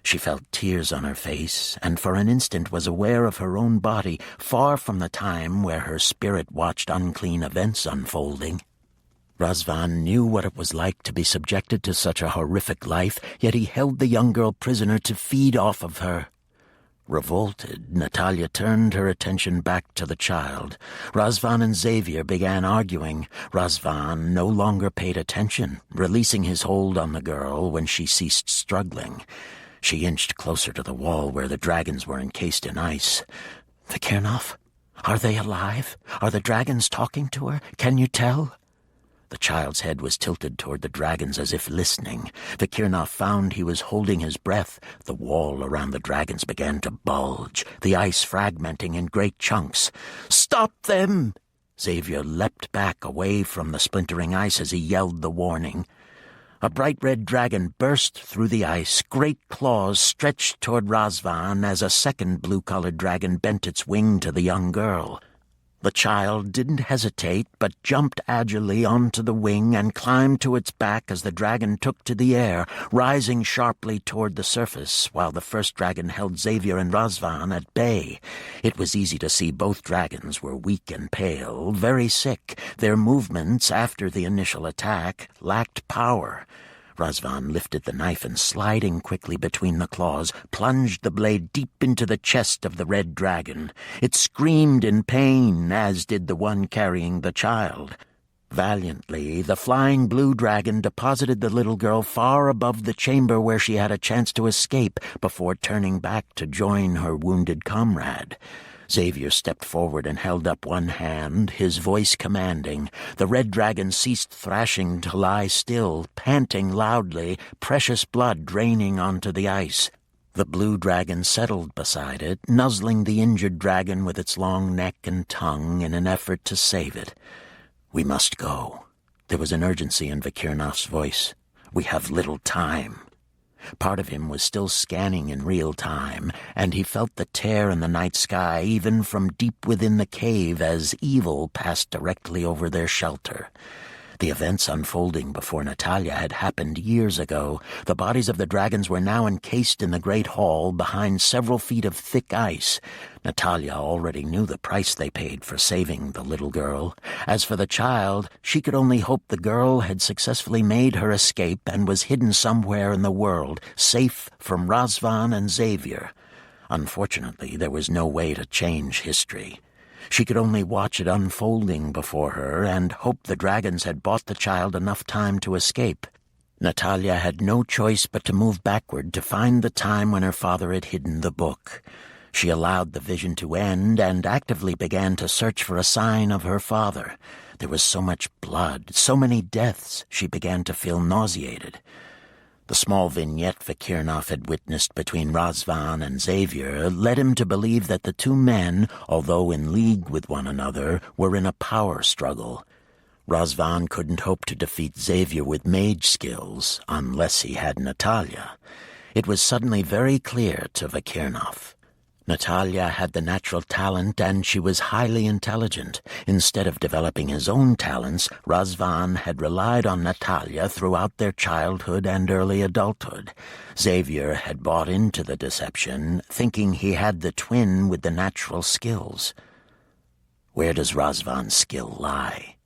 She felt tears on her face, and for an instant was aware of her own body, far from the time where her spirit watched unclean events unfolding. Razvan knew what it was like to be subjected to such a horrific life, yet he held the young girl prisoner to feed off of her. Revolted, Natalia turned her attention back to the child. Razvan and Xavier began arguing. Razvan no longer paid attention, releasing his hold on the girl when she ceased struggling. She inched closer to the wall where the dragons were encased in ice. "Vikirnov? Are they alive? Are the dragons talking to her? Can you tell?" The child's head was tilted toward the dragons as if listening. Vikirnov found he was holding his breath. The wall around the dragons began to bulge, the ice fragmenting in great chunks. "Stop them!" Xavier leapt back away from the splintering ice as he yelled the warning. A bright red dragon burst through the ice, great claws stretched toward Razvan as a second blue-colored dragon bent its wing to the young girl. The child didn't hesitate, but jumped agilely onto the wing and climbed to its back as the dragon took to the air, rising sharply toward the surface, while the first dragon held Xavier and Razvan at bay. It was easy to see both dragons were weak and pale, very sick. Their movements, after the initial attack, lacked power. Razvan lifted the knife and, sliding quickly between the claws, plunged the blade deep into the chest of the red dragon. It screamed in pain, as did the one carrying the child. Valiantly, the flying blue dragon deposited the little girl far above the chamber where she had a chance to escape before turning back to join her wounded comrade. Xavier stepped forward and held up one hand, his voice commanding. The red dragon ceased thrashing to lie still, panting loudly, precious blood draining onto the ice. The blue dragon settled beside it, nuzzling the injured dragon with its long neck and tongue in an effort to save it. "We must go." There was an urgency in Vikirnov's voice. "We have little time." Part of him was still scanning in real time, and he felt the tear in the night sky even from deep within the cave as evil passed directly over their shelter. The events unfolding before Natalia had happened years ago. The bodies of the dragons were now encased in the great hall behind several feet of thick ice. Natalia already knew the price they paid for saving the little girl. As for the child, she could only hope the girl had successfully made her escape and was hidden somewhere in the world, safe from Razvan and Xavier. Unfortunately, there was no way to change history. She could only watch it unfolding before her and hope the dragons had bought the child enough time to escape. Natalia had no choice but to move backward to find the time when her father had hidden the book. She allowed the vision to end and actively began to search for a sign of her father. There was so much blood, so many deaths, she began to feel nauseated. The small vignette Vikirnov had witnessed between Razvan and Xavier led him to believe that the two men, although in league with one another, were in a power struggle. Razvan couldn't hope to defeat Xavier with mage skills unless he had Natalia. It was suddenly very clear to Vikirnov. Natalia had the natural talent and she was highly intelligent. Instead of developing his own talents, Razvan had relied on Natalia throughout their childhood and early adulthood. Xavier had bought into the deception, thinking he had the twin with the natural skills. Where does Razvan's skill lie?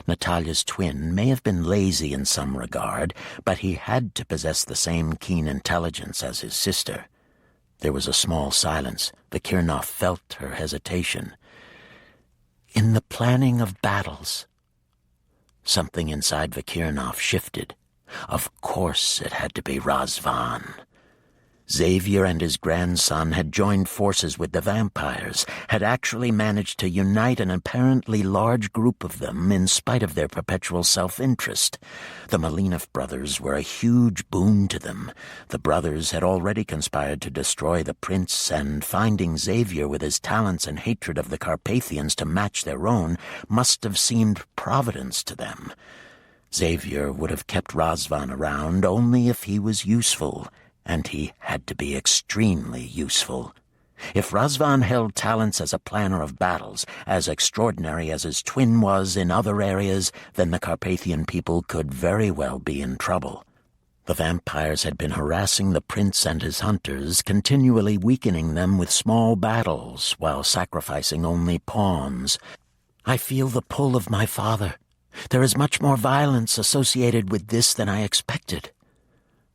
Natalia's twin may have been lazy in some regard, but he had to possess the same keen intelligence as his sister. There was a small silence. Vikirnov felt her hesitation. In the planning of battles. Something inside Vikirnov shifted. Of course it had to be Razvan. Xavier and his grandson had joined forces with the vampires, had actually managed to unite an apparently large group of them in spite of their perpetual self-interest. The Malinov brothers were a huge boon to them. The brothers had already conspired to destroy the prince, and finding Xavier with his talents and hatred of the Carpathians to match their own must have seemed providence to them. Xavier would have kept Razvan around only if he was useful, and he had to be extremely useful. If Razvan held talents as a planner of battles, as extraordinary as his twin was in other areas, then the Carpathian people could very well be in trouble. The vampires had been harassing the prince and his hunters, continually weakening them with small battles, while sacrificing only pawns. I feel the pull of my father. There is much more violence associated with this than I expected.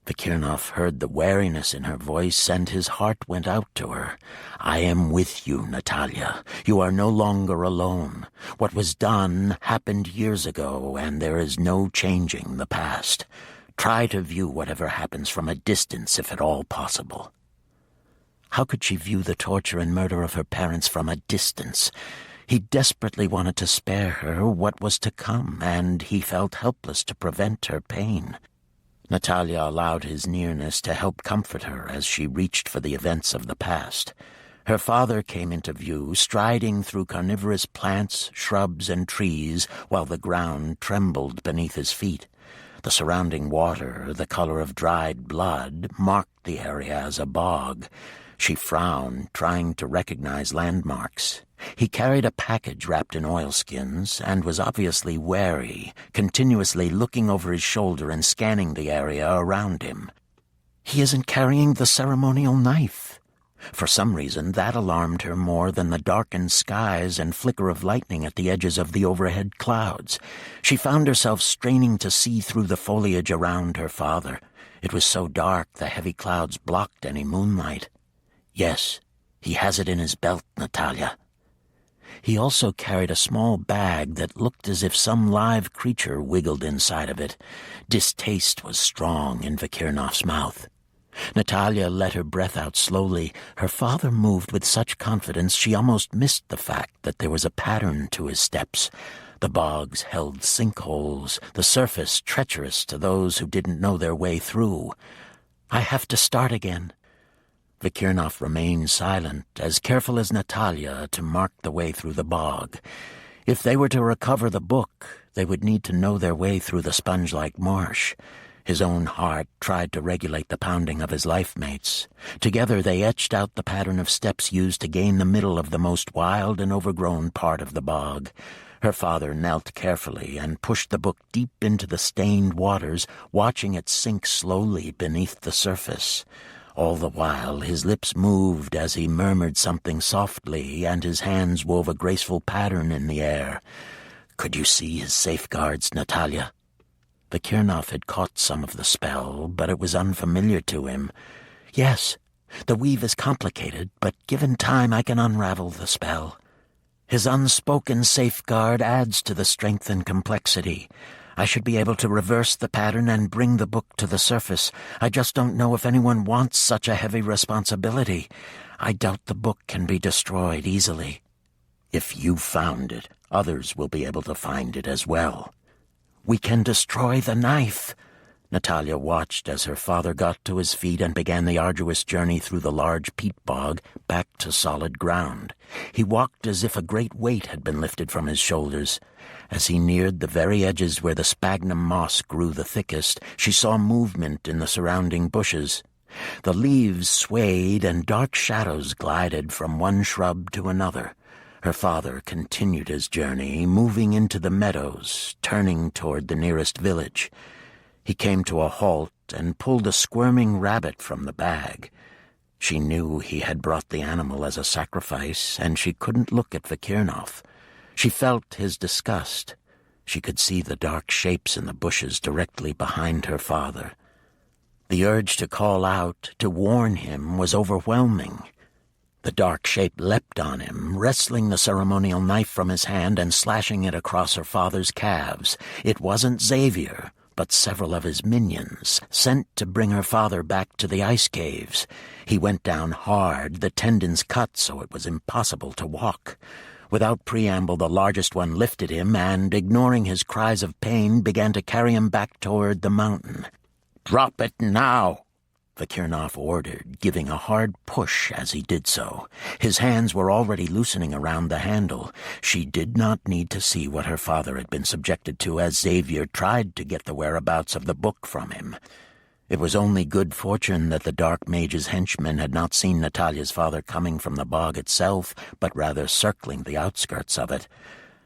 Vikirnov heard the wariness in her voice, and his heart went out to her. I am with you, Natalia. You are no longer alone. What was done happened years ago, and there is no changing the past. Try to view whatever happens from a distance, if at all possible. How could she view the torture and murder of her parents from a distance? He desperately wanted to spare her what was to come, and he felt helpless to prevent her pain. Natalia allowed his nearness to help comfort her as she reached for the events of the past. Her father came into view, striding through carnivorous plants, shrubs, and trees, while the ground trembled beneath his feet. The surrounding water, the color of dried blood, marked the area as a bog. She frowned, trying to recognize landmarks. He carried a package wrapped in oilskins and was obviously wary, continuously looking over his shoulder and scanning the area around him. He isn't carrying the ceremonial knife. For some reason, that alarmed her more than the darkened skies and flicker of lightning at the edges of the overhead clouds. She found herself straining to see through the foliage around her father. It was so dark the heavy clouds blocked any moonlight. Yes, he has it in his belt, Natalia. He also carried a small bag that looked as if some live creature wiggled inside of it. Distaste was strong in Vikirnov's mouth. Natalia let her breath out slowly. Her father moved with such confidence she almost missed the fact that there was a pattern to his steps. The bogs held sinkholes, the surface treacherous to those who didn't know their way through. I have to start again. Vikirnov remained silent, as careful as Natalia to mark the way through the bog. If they were to recover the book, they would need to know their way through the sponge-like marsh. His own heart tried to regulate the pounding of his life-mates. Together they etched out the pattern of steps used to gain the middle of the most wild and overgrown part of the bog. Her father knelt carefully and pushed the book deep into the stained waters, watching it sink slowly beneath the surface. All the while his lips moved as he murmured something softly, and his hands wove a graceful pattern in the air. Could you see his safeguards, Natalia? Vikirnov had caught some of the spell, but it was unfamiliar to him. Yes, the weave is complicated, but given time I can unravel the spell. His unspoken safeguard adds to the strength and complexity. I should be able to reverse the pattern and bring the book to the surface. I just don't know if anyone wants such a heavy responsibility. I doubt the book can be destroyed easily. If you found it, others will be able to find it as well. We can destroy the knife. Natalia watched as her father got to his feet and began the arduous journey through the large peat bog back to solid ground. He walked as if a great weight had been lifted from his shoulders. As he neared the very edges where the sphagnum moss grew the thickest, she saw movement in the surrounding bushes. The leaves swayed and dark shadows glided from one shrub to another. Her father continued his journey, moving into the meadows, turning toward the nearest village. He came to a halt and pulled a squirming rabbit from the bag. She knew he had brought the animal as a sacrifice, and she couldn't look at Vikirnov. She felt his disgust. She could see the dark shapes in the bushes directly behind her father. The urge to call out, to warn him, was overwhelming. The dark shape leapt on him, wresting the ceremonial knife from his hand and slashing it across her father's calves. It wasn't Xavier. but several of his minions, sent to bring her father back to the ice caves. He went down hard, the tendons cut so it was impossible to walk. Without preamble, the largest one lifted him and, ignoring his cries of pain, began to carry him back toward the mountain. "Drop it now!" Vakirnov ordered, giving a hard push as he did so. His hands were already loosening around the handle. She did not need to see what her father had been subjected to as Xavier tried to get the whereabouts of the book from him. It was only good fortune that the Dark Mage's henchmen had not seen Natalia's father coming from the bog itself, but rather circling the outskirts of it.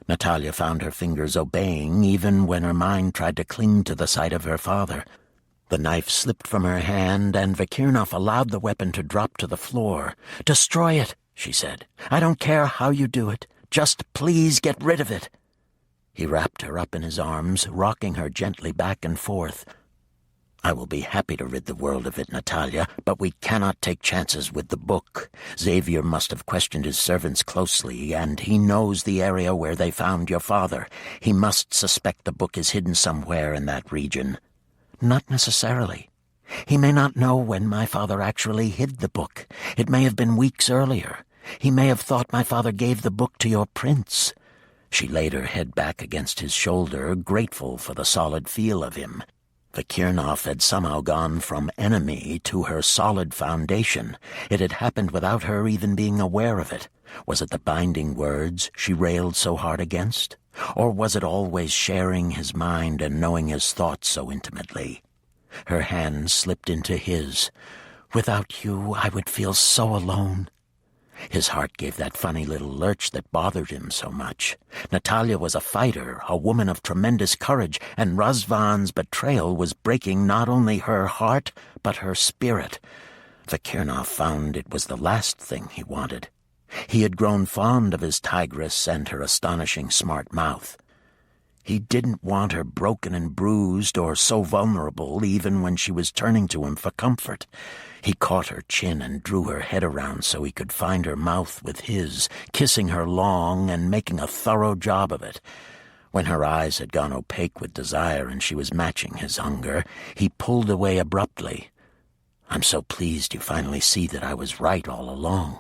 Natalia found her fingers obeying even when her mind tried to cling to the sight of her father. The knife slipped from her hand, and Vakirnov allowed the weapon to drop to the floor. "Destroy it," she said. "I don't care how you do it. Just please get rid of it." He wrapped her up in his arms, rocking her gently back and forth. "I will be happy to rid the world of it, Natalia, but we cannot take chances with the book. Xavier must have questioned his servants closely, and he knows the area where they found your father. He must suspect the book is hidden somewhere in that region." "Not necessarily. He may not know when my father actually hid the book. It may have been weeks earlier. He may have thought my father gave the book to your prince." She laid her head back against his shoulder, grateful for the solid feel of him. Vakirnov had somehow gone from enemy to her solid foundation. It had happened without her even being aware of it. Was it the binding words she railed so hard against? Or was it always sharing his mind and knowing his thoughts so intimately? Her hand slipped into his. "Without you, I would feel so alone." His heart gave that funny little lurch that bothered him so much. Natalia was a fighter, a woman of tremendous courage, and Razvan's betrayal was breaking not only her heart, but her spirit. Vakirnov found it was the last thing he wanted. He had grown fond of his tigress and her astonishing smart mouth. He didn't want her broken and bruised or so vulnerable even when she was turning to him for comfort. He caught her chin and drew her head around so he could find her mouth with his, kissing her long and making a thorough job of it. When her eyes had gone opaque with desire and she was matching his hunger, he pulled away abruptly. "I'm so pleased you finally see that I was right all along."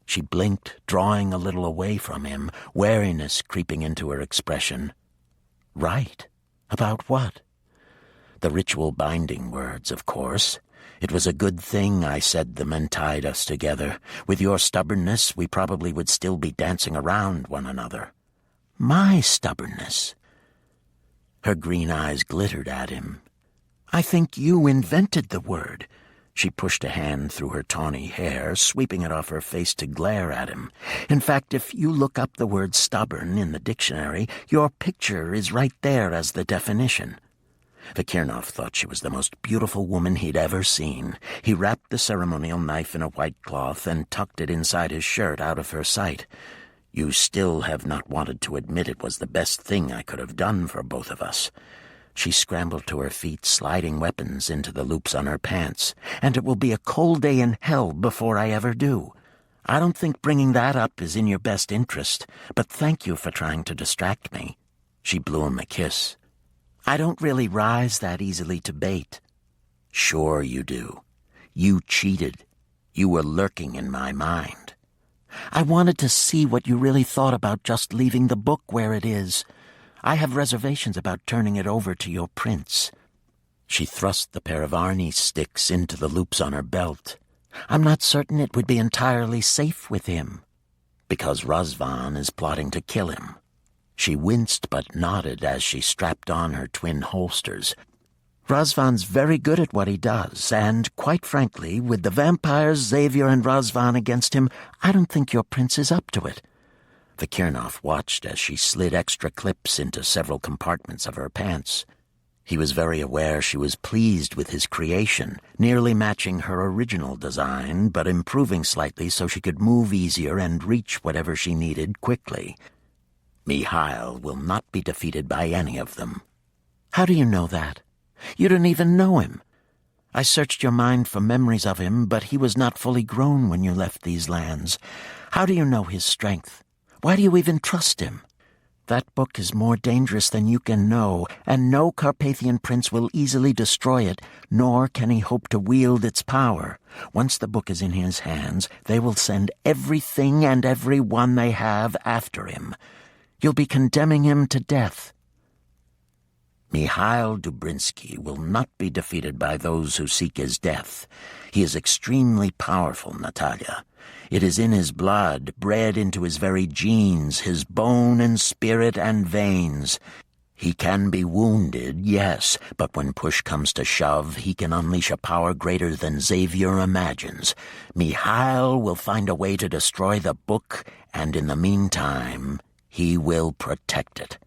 She blinked, drawing a little away from him, wariness creeping into her expression. "Right? About what?" "The ritual binding words, of course. It was a good thing I said them and tied us together. With your stubbornness, we probably would still be dancing around one another." "My stubbornness?" Her green eyes glittered at him. "I think you invented the word." She pushed a hand through her tawny hair, sweeping it off her face to glare at him. "In fact, if you look up the word stubborn in the dictionary, your picture is right there as the definition." Vakirnov thought she was the most beautiful woman he'd ever seen. He wrapped the ceremonial knife in a white cloth and tucked it inside his shirt out of her sight. "You still have not wanted to admit it was the best thing I could have done for both of us." She scrambled to her feet, sliding weapons into the loops on her pants. "And it will be a cold day in hell before I ever do. I don't think bringing that up is in your best interest, but thank you for trying to distract me." She blew him a kiss. "I don't really rise that easily to bait." "Sure you do. You cheated. You were lurking in my mind." "I wanted to see what you really thought about just leaving the book where it is. I have reservations about turning it over to your prince." She thrust the pair of Arnie sticks into the loops on her belt. "I'm not certain it would be entirely safe with him." "Because Razvan is plotting to kill him." She winced but nodded as she strapped on her twin holsters. "Razvan's very good at what he does, and, quite frankly, with the vampires, Xavier, and Razvan against him, I don't think your prince is up to it." Vakirnov watched as she slid extra clips into several compartments of her pants. He was very aware she was pleased with his creation, nearly matching her original design, but improving slightly so she could move easier and reach whatever she needed quickly. "Mihail will not be defeated by any of them." "How do you know that? You don't even know him. I searched your mind for memories of him, but he was not fully grown when you left these lands. How do you know his strength? Why do you even trust him?" That book is more dangerous than you can know, and no Carpathian prince will easily destroy it, nor can he hope to wield its power. Once the book is in his hands, they will send everything and everyone they have after him. You'll be condemning him to death. Mikhail Dubrinsky will not be defeated by those who seek his death. He is extremely powerful, Natalia. It is in his blood, bred into his very genes, his bone and spirit and veins. He can be wounded, yes, but when push comes to shove, he can unleash a power greater than Xavier imagines. Mikhail will find a way to destroy the book, and in the meantime, he will protect it.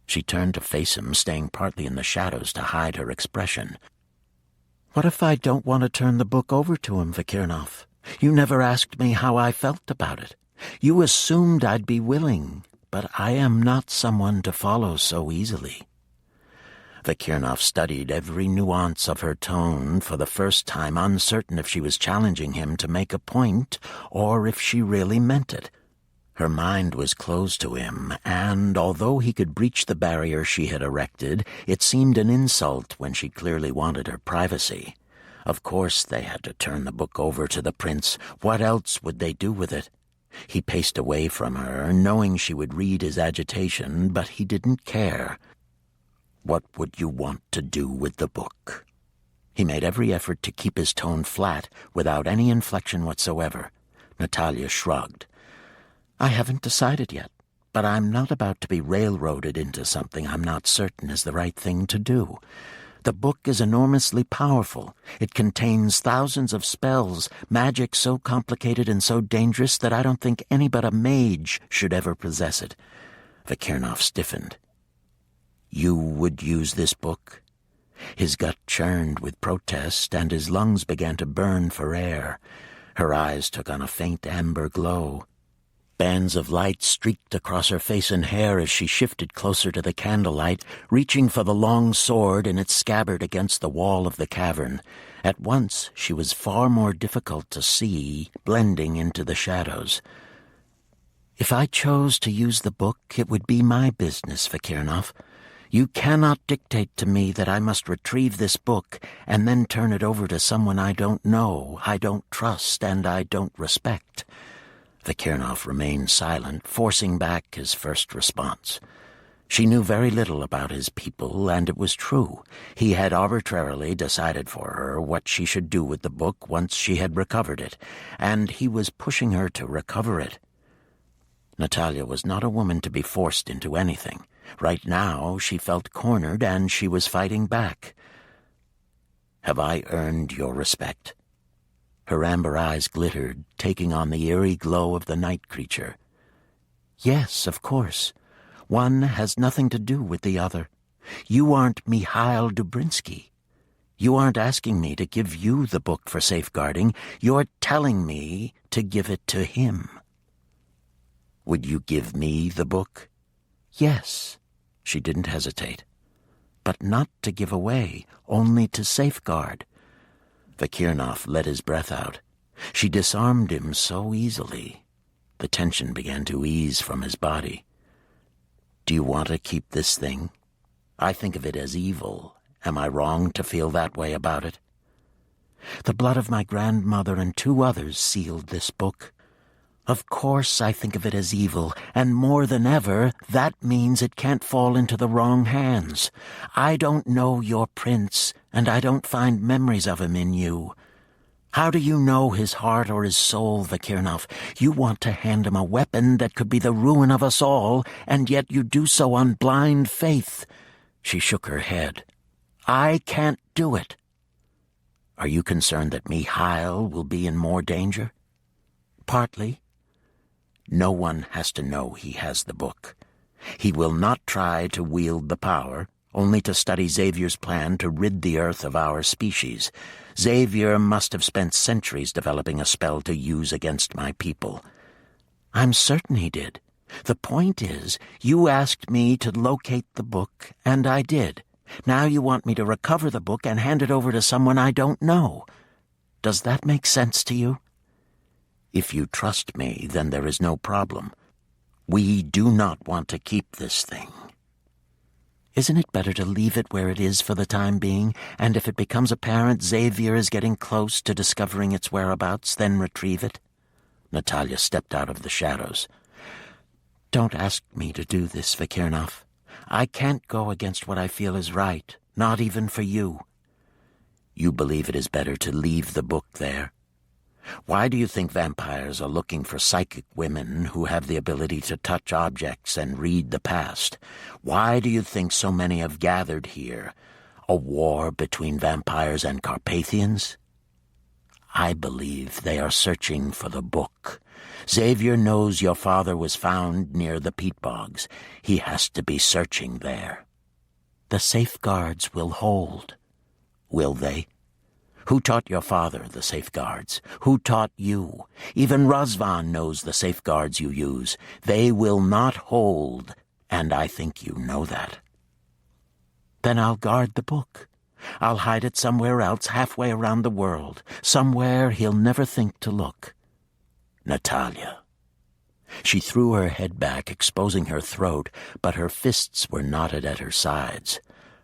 She turned to face him, staying partly in the shadows to hide her expression. What if I don't want to turn the book over to him, Vakirnov? You never asked me how I felt about it. You assumed I'd be willing, but I am not someone to follow so easily. Vakirnov studied every nuance of her tone, for the first time uncertain if she was challenging him to make a point or if she really meant it. Her mind was closed to him, and although he could breach the barrier she had erected, it seemed an insult when she clearly wanted her privacy. Of course they had to turn the book over to the prince. What else would they do with it? He paced away from her, knowing she would read his agitation, but he didn't care. What would you want to do with the book? He made every effort to keep his tone flat, without any inflection whatsoever. Natalia shrugged. I haven't decided yet, but I'm not about to be railroaded into something I'm not certain is the right thing to do. The book is enormously powerful. It contains thousands of spells, magic so complicated and so dangerous that I don't think any but a mage should ever possess it. Vakirnov stiffened. You would use this book? His gut churned with protest, and his lungs began to burn for air. Her eyes took on a faint amber glow. Bands of light streaked across her face and hair as she shifted closer to the candlelight, reaching for the long sword in its scabbard against the wall of the cavern. At once she was far more difficult to see, blending into the shadows. If I chose to use the book, it would be my business, Vakirnov. You cannot dictate to me that I must retrieve this book and then turn it over to someone I don't know, I don't trust, and I don't respect. Vakirnov remained silent, forcing back his first response. She knew very little about his people, and it was true. He had arbitrarily decided for her what she should do with the book once she had recovered it, and he was pushing her to recover it. Natalia was not a woman to be forced into anything. Right now she felt cornered, and she was fighting back. Have I earned your respect? Her amber eyes glittered, taking on the eerie glow of the night creature. Yes, of course. One has nothing to do with the other. You aren't Mikhail Dubrinsky. You aren't asking me to give you the book for safeguarding. You're telling me to give it to him. Would you give me the book? Yes. She didn't hesitate. But not to give away, only to safeguard. Vakirnov let his breath out. She disarmed him so easily. The tension began to ease from his body. Do you want to keep this thing? I think of it as evil. Am I wrong to feel that way about it? The blood of my grandmother and 2 others sealed this book. Of course I think of it as evil, and more than ever, that means it can't fall into the wrong hands. I don't know your prince, and I don't find memories of him in you. How do you know his heart or his soul, Vakirnov? You want to hand him a weapon that could be the ruin of us all, and yet you do so on blind faith. She shook her head. I can't do it. Are you concerned that Mikhail will be in more danger? Partly. No one has to know he has the book. He will not try to wield the power, only to study Xavier's plan to rid the Earth of our species. Xavier must have spent centuries developing a spell to use against my people. I'm certain he did. The point is, you asked me to locate the book, and I did. Now you want me to recover the book and hand it over to someone I don't know. Does that make sense to you? If you trust me, then there is no problem. We do not want to keep this thing. Isn't it better to leave it where it is for the time being, and if it becomes apparent Xavier is getting close to discovering its whereabouts, then retrieve it? Natalia stepped out of the shadows. Don't ask me to do this, Vikirnov. I can't go against what I feel is right, not even for you. You believe it is better to leave the book there? Why do you think vampires are looking for psychic women who have the ability to touch objects and read the past? Why do you think so many have gathered here? A war between vampires and Carpathians? I believe they are searching for the book. Xavier knows your father was found near the peat bogs. He has to be searching there. The safeguards will hold. Will they? Who taught your father the safeguards? Who taught you? Even Razvan knows the safeguards you use. They will not hold, and I think you know that. Then I'll guard the book. I'll hide it somewhere else, halfway around the world, somewhere he'll never think to look. Natalia. She threw her head back, exposing her throat, but her fists were knotted at her sides.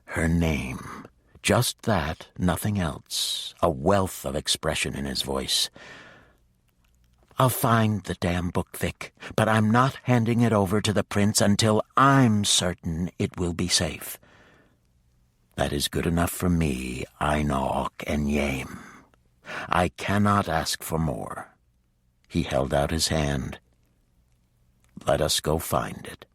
Her name. Just that, nothing else. A wealth of expression in his voice. I'll find the damn book, Vic, but I'm not handing it over to the prince until I'm certain it will be safe. That is good enough for me, Einok and Yame. I cannot ask for more. He held out his hand. Let us go find it.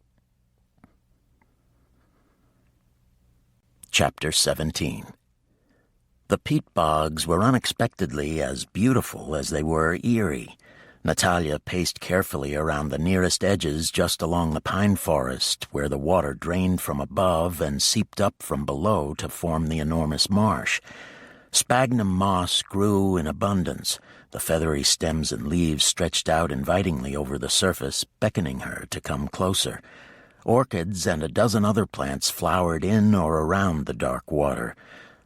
Chapter 17. The peat bogs were unexpectedly as beautiful as they were eerie. Natalia paced carefully around the nearest edges just along the pine forest, where the water drained from above and seeped up from below to form the enormous marsh. Sphagnum moss grew in abundance. The feathery stems and leaves stretched out invitingly over the surface, beckoning her to come closer. Orchids and a dozen other plants flowered in or around the dark water.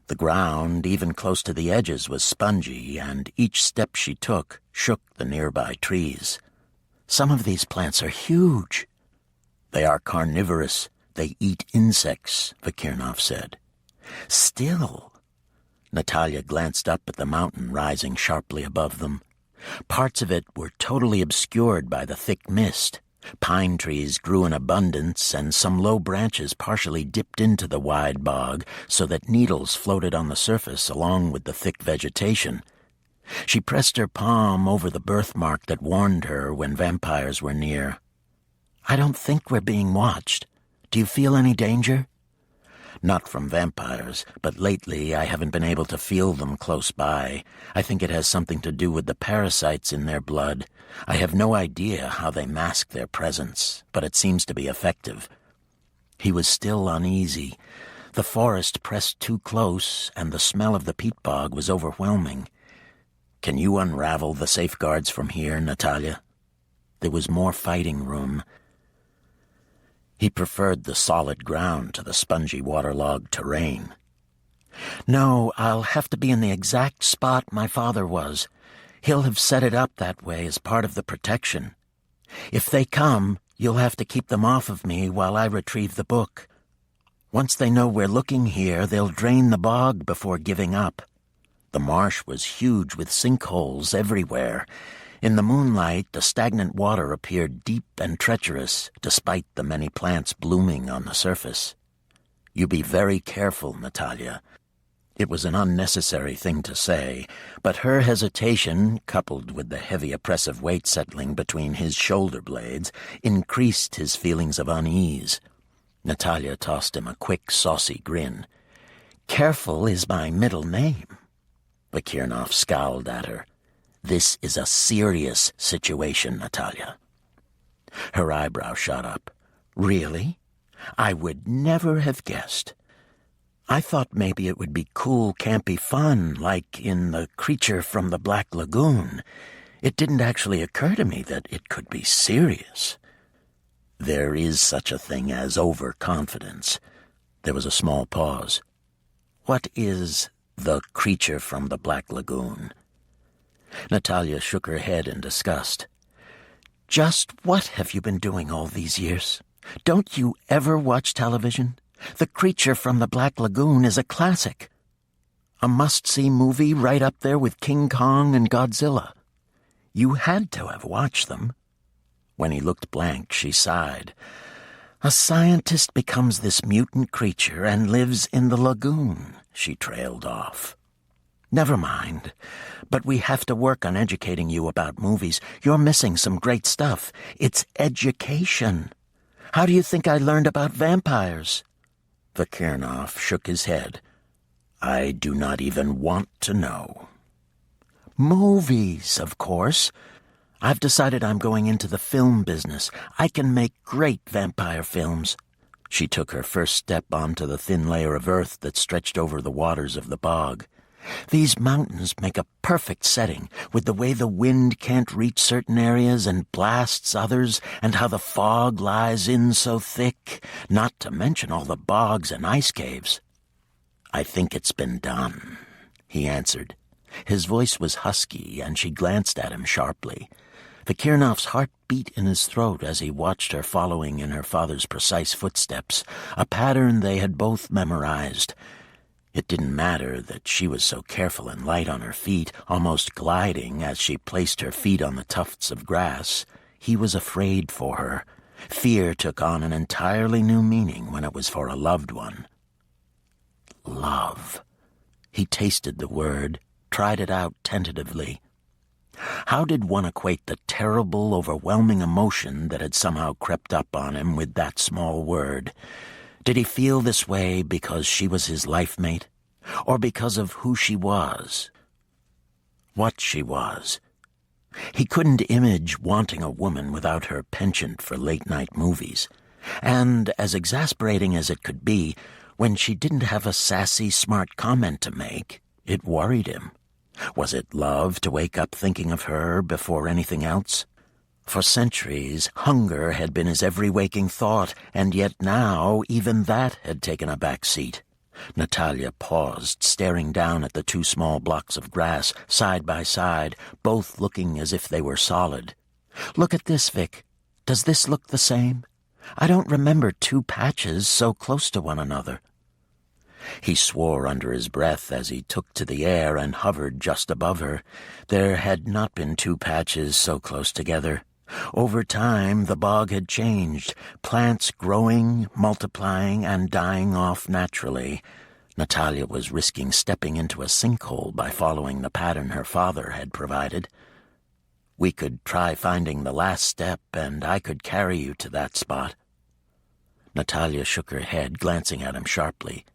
The ground, even close to the edges, was spongy, and each step she took shook the nearby trees. Some of these plants are huge. They are carnivorous. They eat insects, Vikirnov said. Still. Natalia glanced up at the mountain rising sharply above them. Parts of it were totally obscured by the thick mist. Pine trees grew in abundance, and some low branches partially dipped into the wide bog so that needles floated on the surface along with the thick vegetation. She pressed her palm over the birthmark that warned her when vampires were near. I don't think we're being watched. Do you feel any danger? Not from vampires, but lately I haven't been able to feel them close by. I think it has something to do with the parasites in their blood. I have no idea how they mask their presence, but it seems to be effective. He was still uneasy. The forest pressed too close, and the smell of the peat bog was overwhelming. Can you unravel the safeguards from here, Natalia? There was more fighting room. He preferred the solid ground to the spongy, waterlogged terrain. No, I'll have to be in the exact spot my father was. He'll have set it up that way as part of the protection. If they come, you'll have to keep them off of me while I retrieve the book. Once they know we're looking here, they'll drain the bog before giving up. The marsh was huge with sinkholes everywhere. In the moonlight, the stagnant water appeared deep and treacherous, despite the many plants blooming on the surface. You be very careful, Natalia. It was an unnecessary thing to say, but her hesitation, coupled with the heavy oppressive weight settling between his shoulder blades, increased his feelings of unease. Natalia tossed him a quick, saucy grin. Careful is my middle name. Vikirnov scowled at her. This is a serious situation, Natalia. Her eyebrow shot up. Really? I would never have guessed. I thought maybe it would be cool, campy fun, like in The Creature from the Black Lagoon. It didn't actually occur to me that it could be serious. There is such a thing as overconfidence. There was a small pause. What is The Creature from the Black Lagoon? Natalia shook her head in disgust. Just what have you been doing all these years? Don't you ever watch television? The Creature from the Black Lagoon is a classic. A must-see movie right up there with King Kong and Godzilla. You had to have watched them. When he looked blank, she sighed. A scientist becomes this mutant creature and lives in the lagoon, she trailed off. Never mind. But we have to work on educating you about movies. You're missing some great stuff. It's education. How do you think I learned about vampires? Vakirnov shook his head. I do not even want to know. Movies, of course. I've decided I'm going into the film business. I can make great vampire films. She took her first step onto the thin layer of earth that stretched over the waters of the bog. These mountains make a perfect setting, with the way the wind can't reach certain areas and blasts others, and how the fog lies in so thick, not to mention all the bogs and ice caves. I think it's been done, he answered. His voice was husky, and she glanced at him sharply. Vakirnov's heart beat in his throat as he watched her following in her father's precise footsteps, a pattern they had both memorized. It didn't matter that she was so careful and light on her feet, almost gliding as she placed her feet on the tufts of grass. He was afraid for her. Fear took on an entirely new meaning when it was for a loved one. Love. He tasted the word, tried it out tentatively. How did one equate the terrible, overwhelming emotion that had somehow crept up on him with that small word? Did he feel this way because she was his life mate, or because of who she was? What she was? He couldn't image wanting a woman without her penchant for late-night movies. And, as exasperating as it could be, when she didn't have a sassy, smart comment to make, it worried him. Was it love to wake up thinking of her before anything else? For centuries, hunger had been his every waking thought, and yet now even that had taken a back seat. Natalia paused, staring down at the two small blocks of grass, side by side, both looking as if they were solid. Look at this, Vic. Does this look the same? I don't remember two patches so close to one another. He swore under his breath as he took to the air and hovered just above her. There had not been two patches so close together. Over time, the bog had changed, plants growing, multiplying, and dying off naturally. Natalia was risking stepping into a sinkhole by following the pattern her father had provided. We could try finding the last step, and I could carry you to that spot. Natalia shook her head, glancing at him sharply.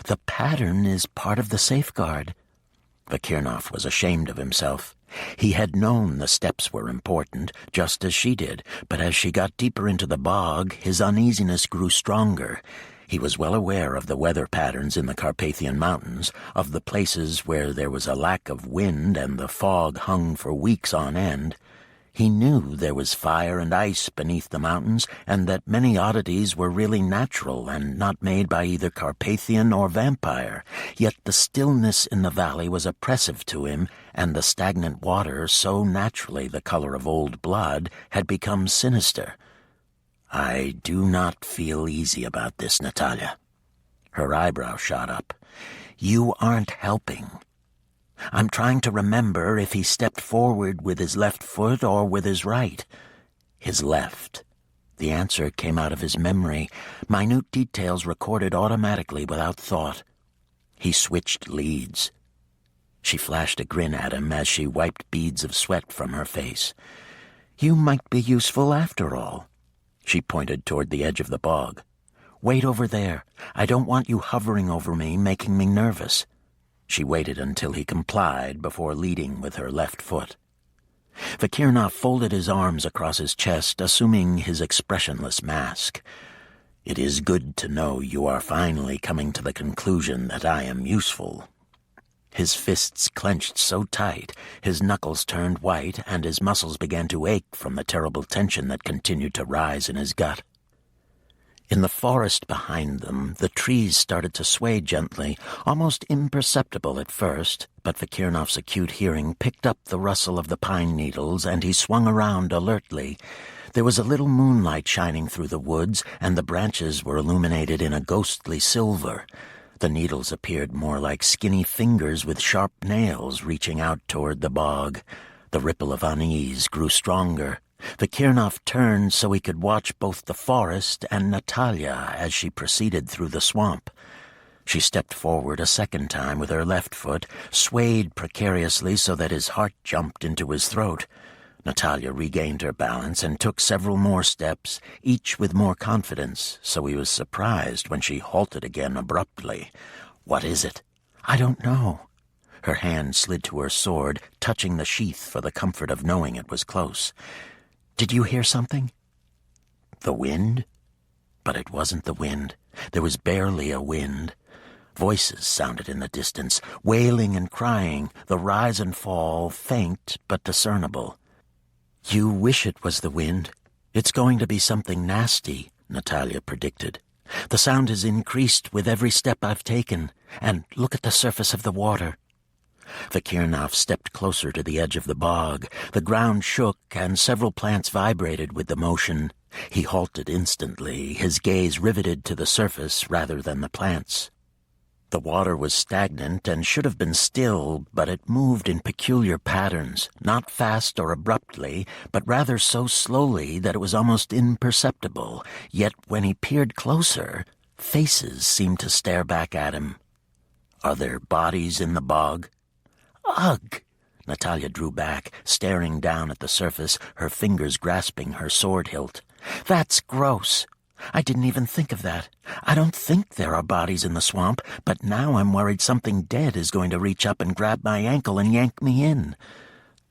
The pattern is part of the safeguard. Vakirnov was ashamed of himself. He had known the steps were important, just as she did, but as she got deeper into the bog, his uneasiness grew stronger. He was well aware of the weather patterns in the Carpathian mountains, of the places where there was a lack of wind and the fog hung for weeks on end. He knew there was fire and ice beneath the mountains, and that many oddities were really natural and not made by either Carpathian or vampire. Yet the stillness in the valley was oppressive to him, and the stagnant water, so naturally the color of old blood, had become sinister. I do not feel easy about this, Natalia. Her eyebrow shot up. You aren't helping. I'm trying to remember if he stepped forward with his left foot or with his right. His left. The answer came out of his memory, minute details recorded automatically without thought. He switched leads. She flashed a grin at him as she wiped beads of sweat from her face. You might be useful after all. She pointed toward the edge of the bog. Wait over there. I don't want you hovering over me, making me nervous. She waited until he complied before leading with her left foot. Vakirnov folded his arms across his chest, assuming his expressionless mask. It is good to know you are finally coming to the conclusion that I am useful. His fists clenched so tight, his knuckles turned white, and his muscles began to ache from the terrible tension that continued to rise in his gut. In the forest behind them, the trees started to sway gently, almost imperceptible at first, but Vikirnov's acute hearing picked up the rustle of the pine needles, and he swung around alertly. There was a little moonlight shining through the woods, and the branches were illuminated in a ghostly silver. The needles appeared more like skinny fingers with sharp nails reaching out toward the bog. The ripple of unease grew stronger. Vikirnov turned so he could watch both the forest and Natalia as she proceeded through the swamp. She stepped forward a second time with her left foot, swayed precariously so that his heart jumped into his throat. Natalia regained her balance and took several more steps, each with more confidence, so he was surprised when she halted again abruptly. "What is it?" "I don't know." Her hand slid to her sword, touching the sheath for the comfort of knowing it was close. "Did you hear something?" "The wind?" But it wasn't the wind. There was barely a wind. Voices sounded in the distance, wailing and crying, the rise and fall faint but discernible. "You wish it was the wind. It's going to be something nasty," Natalia predicted. "The sound has increased with every step I've taken, and look at the surface of the water." Vikirnov stepped closer to the edge of the bog. The ground shook, and several plants vibrated with the motion. He halted instantly, his gaze riveted to the surface rather than the plants. The water was stagnant and should have been still, but it moved in peculiar patterns, not fast or abruptly, but rather so slowly that it was almost imperceptible. Yet when he peered closer, faces seemed to stare back at him. "Are there bodies in the bog?" "Ugh!" Natalia drew back, staring down at the surface, her fingers grasping her sword hilt. "That's gross. I didn't even think of that. I don't think there are bodies in the swamp, but now I'm worried something dead is going to reach up and grab my ankle and yank me in."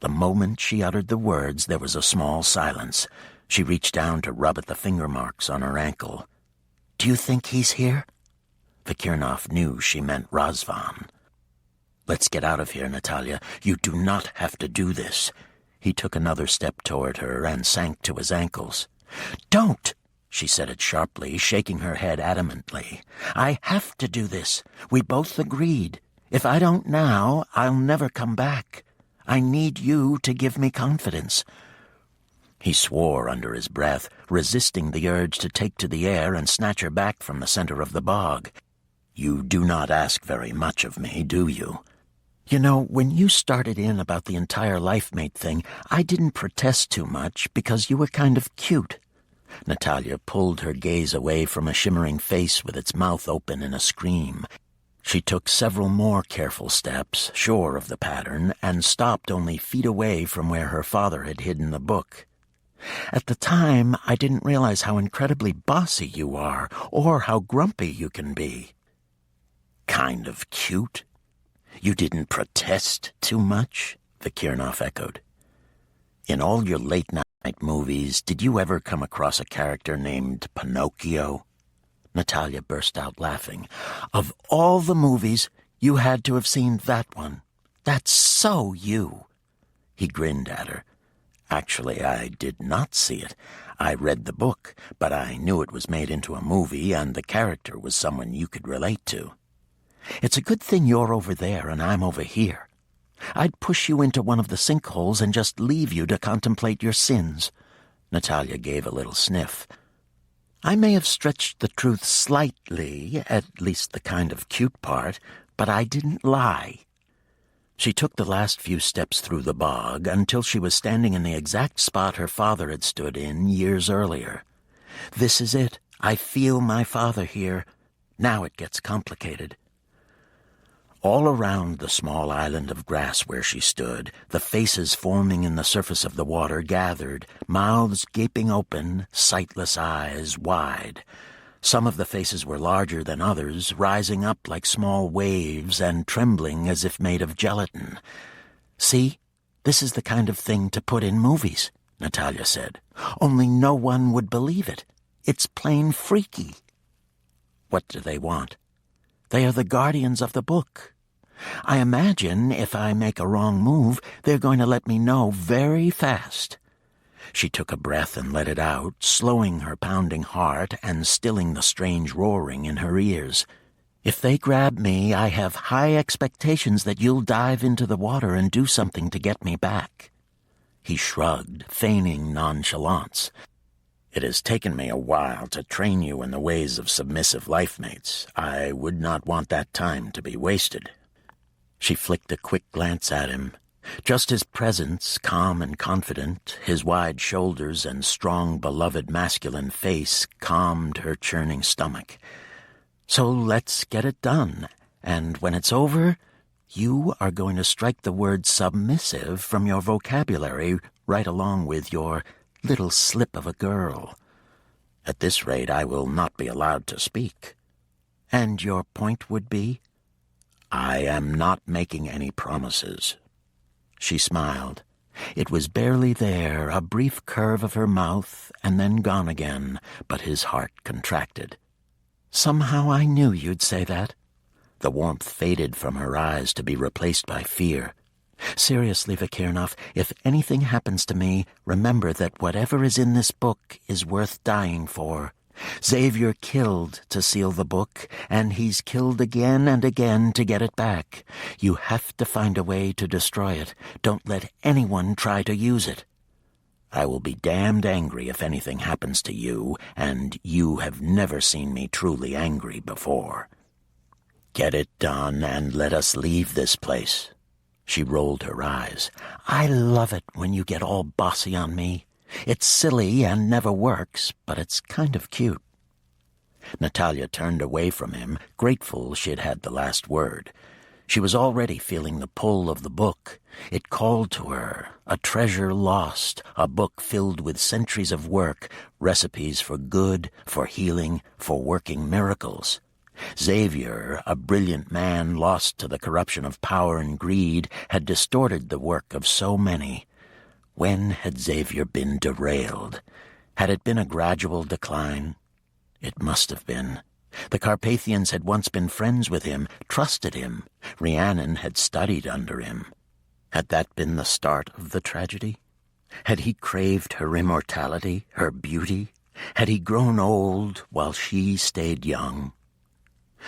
The moment she uttered the words, there was a small silence. She reached down to rub at the finger marks on her ankle. "Do you think he's here?" Vikirnov knew she meant Razvan. "Let's get out of here, Natalia. You do not have to do this." He took another step toward her and sank to his ankles. "Don't!" She said it sharply, shaking her head adamantly. "I have to do this. We both agreed. If I don't now, I'll never come back. I need you to give me confidence." He swore under his breath, resisting the urge to take to the air and snatch her back from the center of the bog. "You do not ask very much of me, do you?" "You know, when you started in about the entire life-mate thing, I didn't protest too much because you were kind of cute." Natalia pulled her gaze away from a shimmering face with its mouth open in a scream. She took several more careful steps, sure of the pattern, and stopped only feet away from where her father had hidden the book. "At the time, I didn't realize how incredibly bossy you are, or how grumpy you can be." "Kind of cute? You didn't protest too much?" Vikirnov echoed. "In all your late-night movies, did you ever come across a character named Pinocchio?" Natalia burst out laughing. "Of all the movies, you had to have seen that one. That's so you." He grinned at her. "Actually, I did not see it. I read the book, but I knew it was made into a movie, and the character was someone you could relate to. It's a good thing you're over there and I'm over here. I'd push you into one of the sinkholes and just leave you to contemplate your sins." Natalia gave a little sniff. "I may have stretched the truth slightly, at least the kind of cute part, but I didn't lie." She took the last few steps through the bog until she was standing in the exact spot her father had stood in years earlier. "This is it. I feel my father here. Now it gets complicated." All around the small island of grass where she stood, the faces forming in the surface of the water gathered, mouths gaping open, sightless eyes wide. Some of the faces were larger than others, rising up like small waves and trembling as if made of gelatin. "See, this is the kind of thing to put in movies," Natalia said. "Only no one would believe it. It's plain freaky." "What do they want?" "They are the guardians of the book. I imagine if I make a wrong move, they're going to let me know very fast." She took a breath and let it out, slowing her pounding heart and stilling the strange roaring in her ears. "If they grab me, I have high expectations that you'll dive into the water and do something to get me back." He shrugged, feigning nonchalance. "It has taken me a while to train you in the ways of submissive life-mates. I would not want that time to be wasted." She flicked a quick glance at him. Just his presence, calm and confident, his wide shoulders and strong, beloved masculine face calmed her churning stomach. "So let's get it done, and when it's over, you are going to strike the word submissive from your vocabulary right along with your little slip of a girl. At this rate, I will not be allowed to speak." "And your point would be?" "I am not making any promises." She smiled. It was barely there, a brief curve of her mouth, and then gone again, but his heart contracted. "Somehow I knew you'd say that." The warmth faded from her eyes to be replaced by fear. "Seriously, Vikirnov, if anything happens to me, remember that whatever is in this book is worth dying for. Xavier killed to seal the book, and he's killed again and again to get it back. You have to find a way to destroy it. Don't let anyone try to use it. I will be damned angry if anything happens to you, and you have never seen me truly angry before. Get it done and let us leave this place." She rolled her eyes. "I love it when you get all bossy on me. It's silly and never works, but it's kind of cute." Natalia turned away from him, grateful she'd had the last word. She was already feeling the pull of the book. It called to her, a treasure lost, a book filled with centuries of work, recipes for good, for healing, for working miracles. Xavier, a brilliant man lost to the corruption of power and greed, had distorted the work of so many. When had Xavier been derailed? Had it been a gradual decline? It must have been. The Carpathians had once been friends with him, trusted him. Rhiannon had studied under him. Had that been the start of the tragedy? Had he craved her immortality, her beauty? Had he grown old while she stayed young?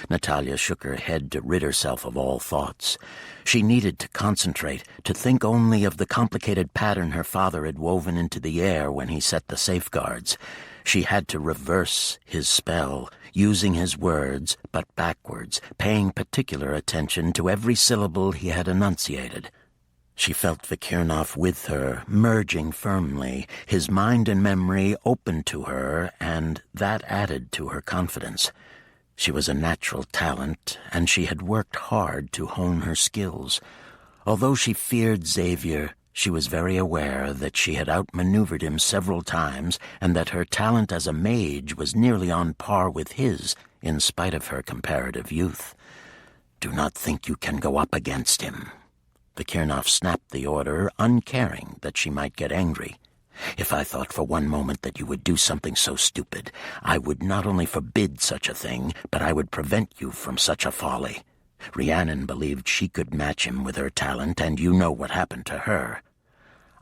Natalia shook her head to rid herself of all thoughts. She needed to concentrate, to think only of the complicated pattern her father had woven into the air when he set the safeguards. She had to reverse his spell, using his words, but backwards, paying particular attention to every syllable he had enunciated. She felt Vikirnov with her, merging firmly, his mind and memory open to her, and that added to her confidence. She was a natural talent, and she had worked hard to hone her skills. Although she feared Xavier, she was very aware that she had outmaneuvered him several times, and that her talent as a mage was nearly on par with his, in spite of her comparative youth. "Do not think you can go up against him." Vikirnov snapped the order, uncaring that she might get angry. "If I thought for one moment that you would do something so stupid, I would not only forbid such a thing, but I would prevent you from such a folly. Rhiannon believed she could match him with her talent, and you know what happened to her."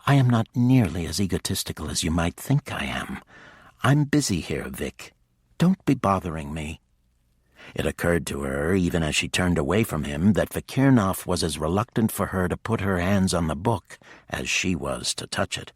"I am not nearly as egotistical as you might think I am. I'm busy here, Vic. Don't be bothering me." It occurred to her, even as she turned away from him, that Vikirnov was as reluctant for her to put her hands on the book as she was to touch it.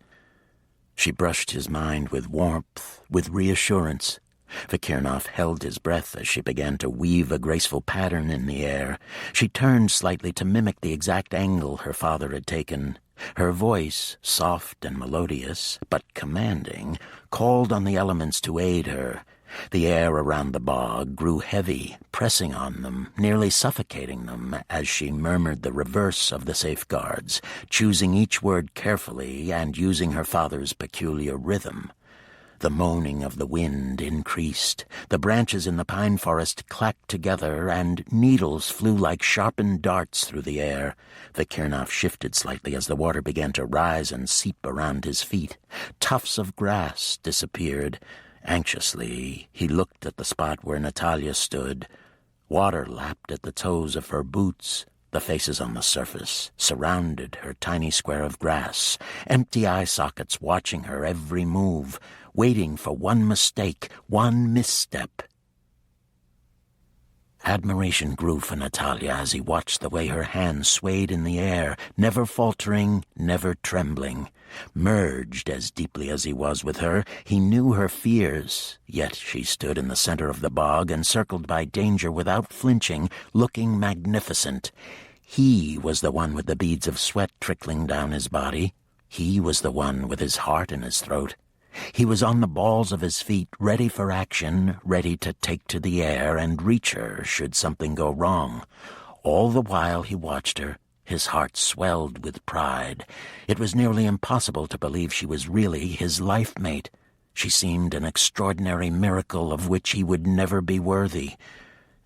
She brushed his mind with warmth, with reassurance. Vikirnov held his breath as she began to weave a graceful pattern in the air. She turned slightly to mimic the exact angle her father had taken. Her voice, soft and melodious, but commanding, called on the elements to aid her. The air around the bog grew heavy, pressing on them, nearly suffocating them, as she murmured the reverse of the safeguards, choosing each word carefully and using her father's peculiar rhythm. The moaning of the wind increased. The branches in the pine forest clacked together, and needles flew like sharpened darts through the air. Vikirnov shifted slightly as the water began to rise and seep around his feet. Tufts of grass disappeared. Anxiously, he looked at the spot where Natalia stood. Water lapped at the toes of her boots. The faces on the surface surrounded her tiny square of grass, empty eye sockets watching her every move, waiting for one mistake, one misstep. Admiration grew for Natalia as he watched the way her hands swayed in the air, never faltering, never trembling. Merged as deeply as he was with her, he knew her fears, yet she stood in the center of the bog, encircled by danger without flinching, looking magnificent. He was the one with the beads of sweat trickling down his body. He was the one with his heart in his throat. He was on the balls of his feet, ready for action, ready to take to the air and reach her should something go wrong. All the while he watched her, his heart swelled with pride. It was nearly impossible to believe she was really his life-mate. She seemed an extraordinary miracle of which he would never be worthy.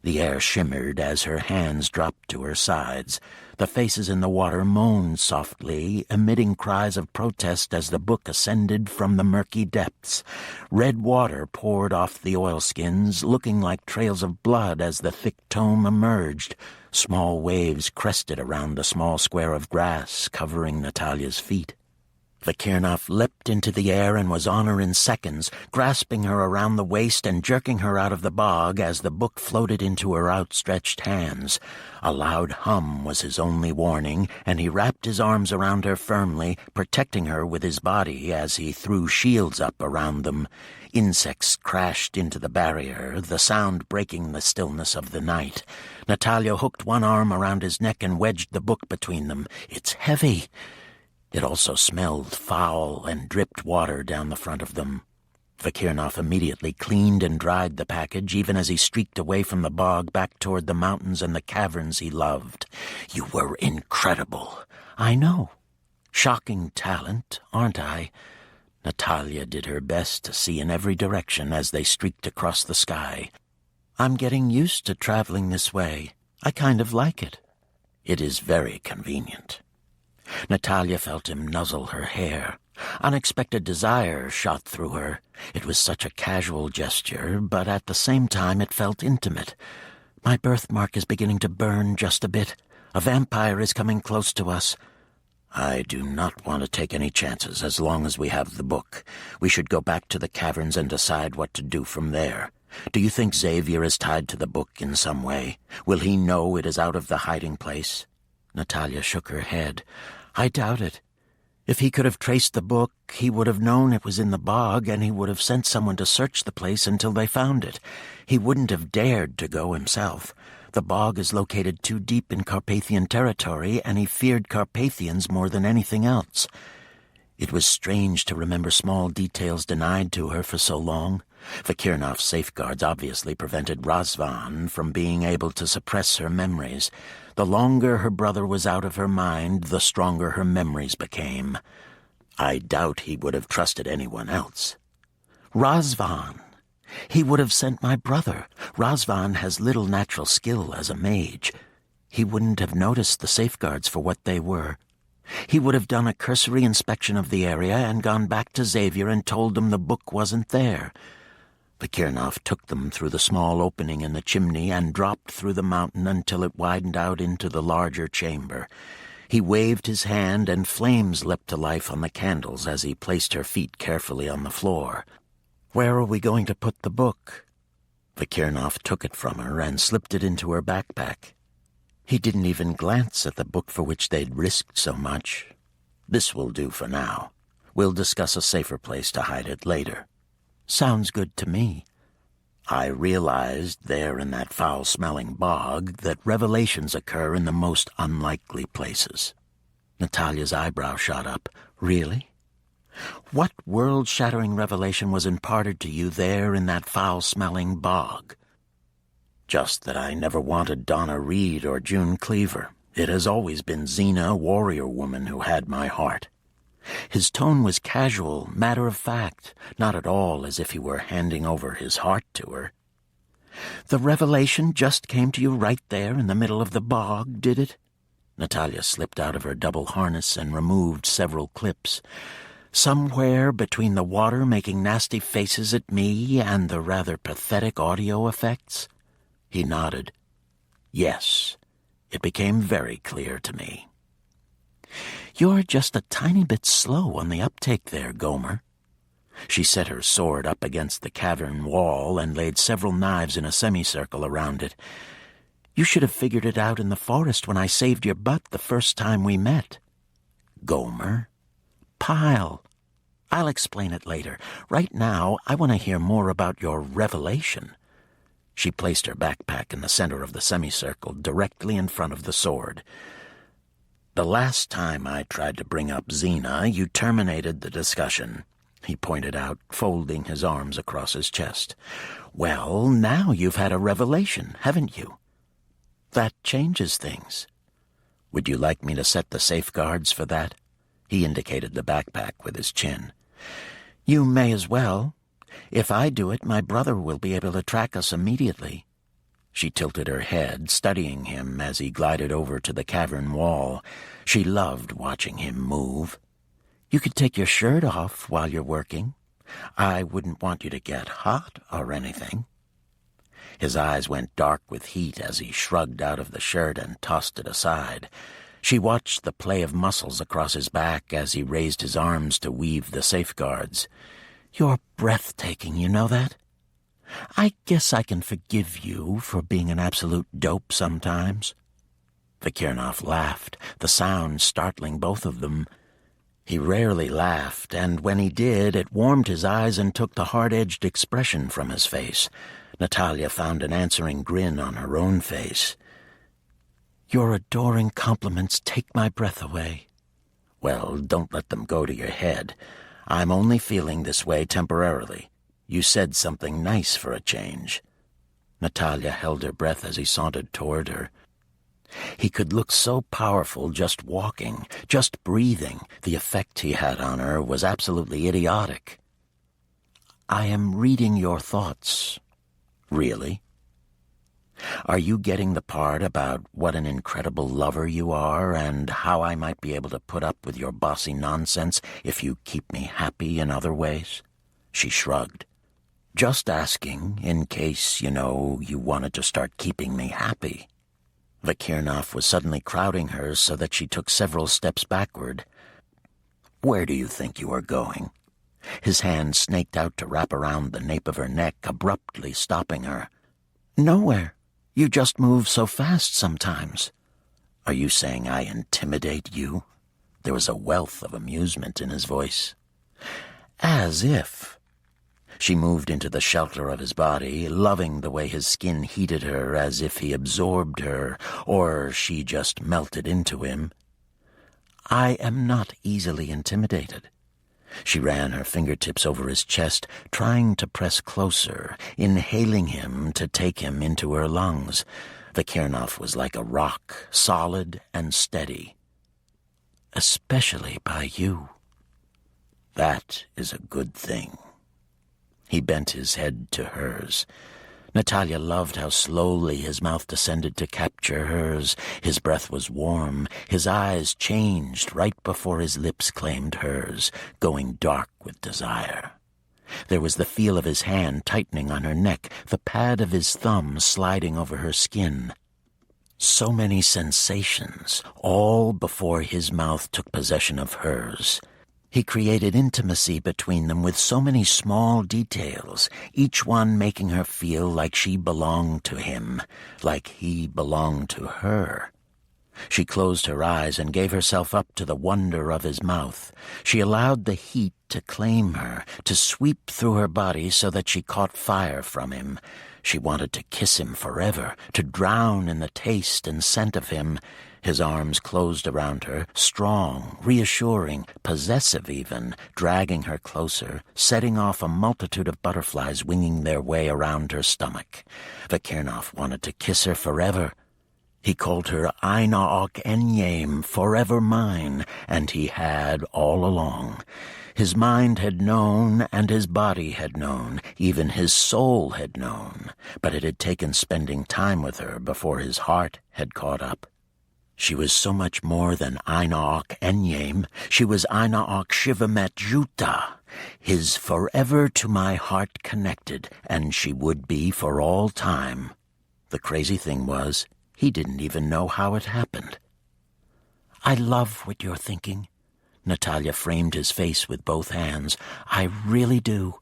The air shimmered as her hands dropped to her sides. The faces in the water moaned softly, emitting cries of protest as the book ascended from the murky depths. Red water poured off the oilskins, looking like trails of blood as the thick tome emerged. Small waves crested around the small square of grass covering Natalia's feet. Vakirnov leapt into the air and was on her in seconds, grasping her around the waist and jerking her out of the bog as the book floated into her outstretched hands. A loud hum was his only warning, and he wrapped his arms around her firmly, protecting her with his body as he threw shields up around them. Insects crashed into the barrier, the sound breaking the stillness of the night. Natalia hooked one arm around his neck and wedged the book between them. "It's heavy." It also smelled foul and dripped water down the front of them. Vakirnov immediately cleaned and dried the package, even as he streaked away from the bog back toward the mountains and the caverns he loved. "You were incredible." "I know. Shocking talent, aren't I?" Natalia did her best to see in every direction as they streaked across the sky. "I'm getting used to traveling this way. I kind of like it." "It is very convenient." Natalia felt him nuzzle her hair. Unexpected desire shot through her. It was such a casual gesture, but at the same time it felt intimate. "My birthmark is beginning to burn just a bit. A vampire is coming close to us." "I do not want to take any chances as long as we have the book. We should go back to the caverns and decide what to do from there. Do you think Xavier is tied to the book in some way? Will he know it is out of the hiding place?" Natalia shook her head. "I doubt it. If he could have traced the book, he would have known it was in the bog, and he would have sent someone to search the place until they found it. He wouldn't have dared to go himself. The bog is located too deep in Carpathian territory, and he feared Carpathians more than anything else." It was strange to remember small details denied to her for so long. Vakirnov's safeguards obviously prevented Razvan from being able to suppress her memories. The longer her brother was out of her mind, the stronger her memories became. "I doubt he would have trusted anyone else." "Razvan! He would have sent my brother. Razvan has little natural skill as a mage. He wouldn't have noticed the safeguards for what they were. He would have done a cursory inspection of the area and gone back to Xavier and told him the book wasn't there." Vakirnov took them through the small opening in the chimney and dropped through the mountain until it widened out into the larger chamber. He waved his hand, and flames leapt to life on the candles as he placed her feet carefully on the floor. "Where are we going to put the book?" Vakirnov took it from her and slipped it into her backpack. He didn't even glance at the book for which they'd risked so much. "This will do for now. We'll discuss a safer place to hide it later." "Sounds good to me." I realized there in that foul-smelling bog that revelations occur in the most unlikely places. Natalia's eyebrow shot up. "Really? What world-shattering revelation was imparted to you there in that foul-smelling bog?" "Just that I never wanted Donna Reed or June Cleaver. It has always been Xena, warrior woman, who had my heart." His tone was casual, matter-of-fact, not at all as if he were handing over his heart to her. "The revelation just came to you right there in the middle of the bog, did it?" Natalia slipped out of her double harness and removed several clips. "Somewhere between the water making nasty faces at me and the rather pathetic audio effects?" He nodded. "Yes, it became very clear to me. "You're just a tiny bit slow on the uptake there, Gomer." She set her sword up against the cavern wall and laid several knives in a semicircle around it. "You should have figured it out in the forest when I saved your butt the first time we met." "Gomer? Pile. I'll explain it later. Right now, I want to hear more about your revelation." She placed her backpack in the center of the semicircle, directly in front of the sword. "The last time I tried to bring up Xena, you terminated the discussion," he pointed out, folding his arms across his chest. "Well, now you've had a revelation, haven't you? That changes things. Would you like me to set the safeguards for that?" He indicated the backpack with his chin. "You may as well. If I do it, my brother will be able to track us immediately." She tilted her head, studying him as he glided over to the cavern wall. She loved watching him move. "You could take your shirt off while you're working. I wouldn't want you to get hot or anything." His eyes went dark with heat as he shrugged out of the shirt and tossed it aside. She watched the play of muscles across his back as he raised his arms to weave the safeguards. "You're breathtaking, you know that? I guess I can forgive you for being an absolute dope sometimes." Vikirnov laughed, the sound startling both of them. He rarely laughed, and when he did, it warmed his eyes and took the hard-edged expression from his face. Natalia found an answering grin on her own face. "Your adoring compliments take my breath away." "Well, don't let them go to your head. I'm only feeling this way temporarily. You said something nice for a change." Natalia held her breath as he sauntered toward her. He could look so powerful just walking, just breathing. The effect he had on her was absolutely idiotic. "I am reading your thoughts." "Really? Are you getting the part about what an incredible lover you are and how I might be able to put up with your bossy nonsense if you keep me happy in other ways?" She shrugged. "Just asking, in case, you wanted to start keeping me happy." Vikirnov was suddenly crowding her so that she took several steps backward. "Where do you think you are going?" His hand snaked out to wrap around the nape of her neck, abruptly stopping her. "Nowhere. You just move so fast sometimes." "Are you saying I intimidate you?" There was a wealth of amusement in his voice. "As if." She moved into the shelter of his body, loving the way his skin heated her as if he absorbed her, or she just melted into him. "I am not easily intimidated." She ran her fingertips over his chest, trying to press closer, inhaling him to take him into her lungs. Vikirnov was like a rock, solid and steady. "Especially by you." "That is a good thing." He bent his head to hers. Natalia loved how slowly his mouth descended to capture hers. His breath was warm. His eyes changed right before his lips claimed hers, going dark with desire. There was the feel of his hand tightening on her neck, the pad of his thumb sliding over her skin. So many sensations, all before his mouth took possession of hers. He created intimacy between them with so many small details, each one making her feel like she belonged to him, like he belonged to her. She closed her eyes and gave herself up to the wonder of his mouth. She allowed the heat to claim her, to sweep through her body so that she caught fire from him. She wanted to kiss him forever, to drown in the taste and scent of him. His arms closed around her, strong, reassuring, possessive even, dragging her closer, setting off a multitude of butterflies winging their way around her stomach. Vikirnov wanted to kiss her forever. He called her Aina Ok Enyame, forever mine, and he had all along. His mind had known, and his body had known, even his soul had known, but it had taken spending time with her before his heart had caught up. She was so much more than Aina Ok Enyame. She was Aina Ok Shivamet Juta, his forever to my heart connected, and she would be for all time. The crazy thing was, He didn't even know how it happened. "I love what you're thinking." Natalia framed his face with both hands. "I really do."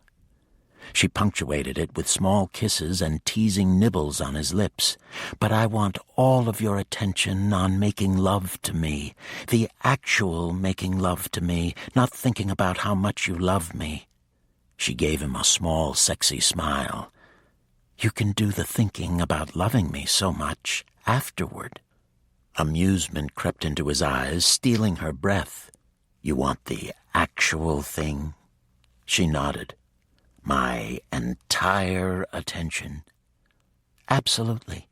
She punctuated it with small kisses and teasing nibbles on his lips. "But I want all of your attention on making love to me, the actual making love to me, not thinking about how much you love me." She gave him a small, sexy smile. "You can do the thinking about loving me so much afterward." Amusement crept into his eyes, stealing her breath. "You want the actual thing?" She nodded. "My entire attention?" "Absolutely."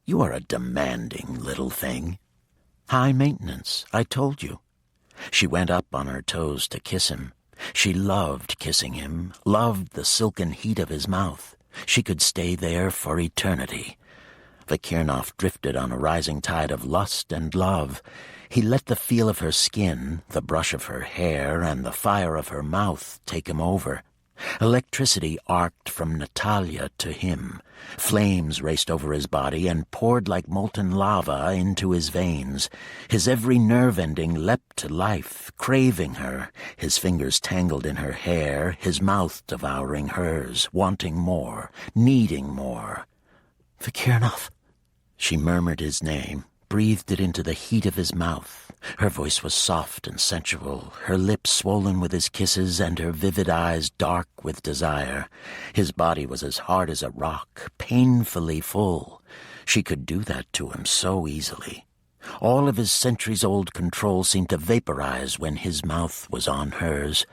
"You are a demanding little thing." "High maintenance, I told you." She went up on her toes to kiss him. She loved kissing him, loved the silken heat of his mouth. She could stay there for eternity. Vakirnov drifted on a rising tide of lust and love. He let the feel of her skin, the brush of her hair, and the fire of her mouth take him over. Electricity arced from Natalia to him. Flames raced over his body and poured like molten lava into his veins. His every nerve ending leapt to life, craving her, his fingers tangled in her hair, his mouth devouring hers, wanting more, needing more. "Vakirnov." She murmured his name, breathed it into the heat of his mouth. Her voice was soft and sensual, her lips swollen with his kisses and her vivid eyes dark with desire. His body was as hard as a rock, painfully full. She could do that to him so easily. All of his centuries-old control seemed to vaporize when his mouth was on hers.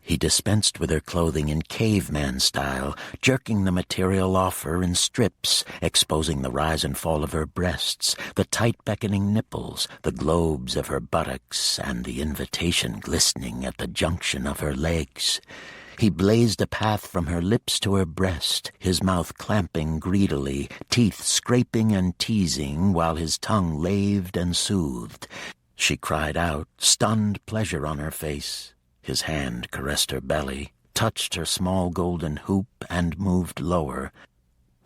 He dispensed with her clothing in caveman style, jerking the material off her in strips, exposing the rise and fall of her breasts, the tight beckoning nipples, the globes of her buttocks, and the invitation glistening at the junction of her legs. He blazed a path from her lips to her breast, his mouth clamping greedily, teeth scraping and teasing, while his tongue laved and soothed. She cried out, stunned pleasure on her face. His hand caressed her belly, touched her small golden hoop, and moved lower.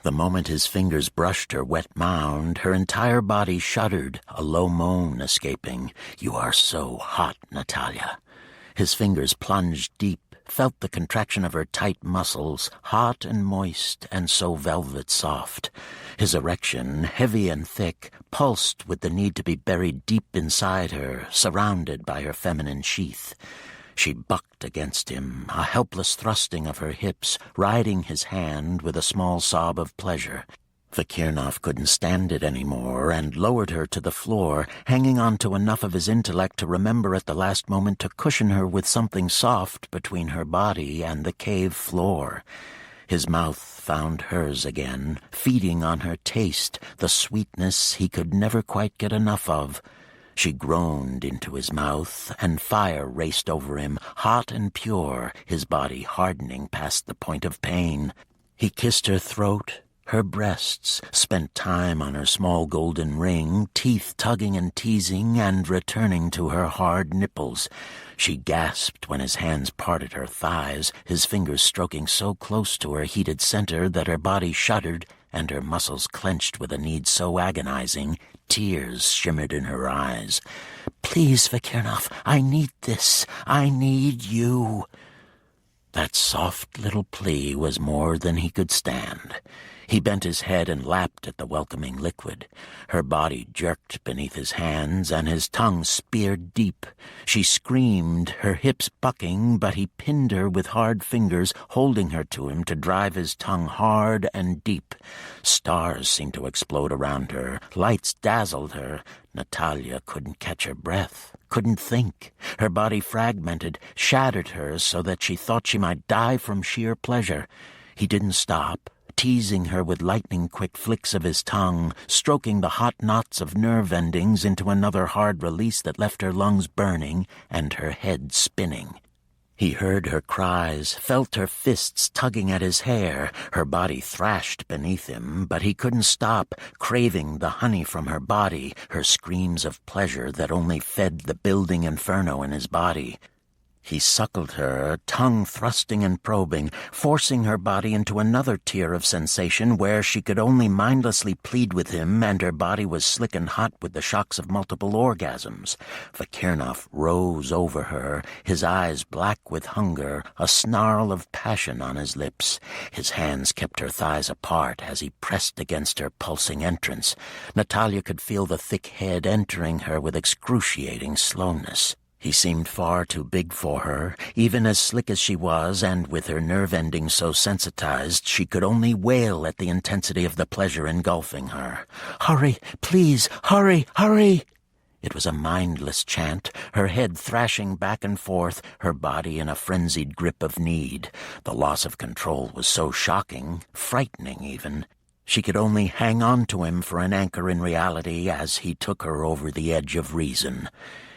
The moment his fingers brushed her wet mound, her entire body shuddered, a low moan escaping. "You are so hot, Natalia." His fingers plunged deep, felt the contraction of her tight muscles, hot and moist, and so velvet soft. His erection, heavy and thick, pulsed with the need to be buried deep inside her, surrounded by her feminine sheath. She bucked against him, a helpless thrusting of her hips, riding his hand with a small sob of pleasure. Vakirnov couldn't stand it any more and lowered her to the floor, hanging on to enough of his intellect to remember at the last moment to cushion her with something soft between her body and the cave floor. His mouth found hers again, feeding on her taste, the sweetness he could never quite get enough of. She groaned into his mouth, and fire raced over him, hot and pure, his body hardening past the point of pain. He kissed her throat, her breasts, spent time on her small golden ring, teeth tugging and teasing and returning to her hard nipples. She gasped when his hands parted her thighs, his fingers stroking so close to her heated center that her body shuddered and her muscles clenched with a need so agonizing. Tears shimmered in her eyes. "Please, Vakirnov, I need this. I need you." That soft little plea was more than he could stand. He bent his head and lapped at the welcoming liquid. Her body jerked beneath his hands, and his tongue speared deep. She screamed, her hips bucking, but he pinned her with hard fingers, holding her to him to drive his tongue hard and deep. Stars seemed to explode around her. Lights dazzled her. Natalia couldn't catch her breath, couldn't think. Her body fragmented, shattered her so that she thought she might die from sheer pleasure. He didn't stop, teasing her with lightning-quick flicks of his tongue, stroking the hot knots of nerve endings into another hard release that left her lungs burning and her head spinning. He heard her cries, felt her fists tugging at his hair. Her body thrashed beneath him, but he couldn't stop, craving the honey from her body, her screams of pleasure that only fed the building inferno in his body. He suckled her, tongue thrusting and probing, forcing her body into another tier of sensation where she could only mindlessly plead with him, and her body was slick and hot with the shocks of multiple orgasms. Vakirnov rose over her, his eyes black with hunger, a snarl of passion on his lips. His hands kept her thighs apart as he pressed against her pulsing entrance. Natalia could feel the thick head entering her with excruciating slowness. He seemed far too big for her, even as slick as she was, and with her nerve endings so sensitized she could only wail at the intensity of the pleasure engulfing her. "Hurry, please, hurry, hurry!" It was a mindless chant, her head thrashing back and forth, her body in a frenzied grip of need. The loss of control was so shocking, frightening even. She could only hang on to him for an anchor in reality as he took her over the edge of reason.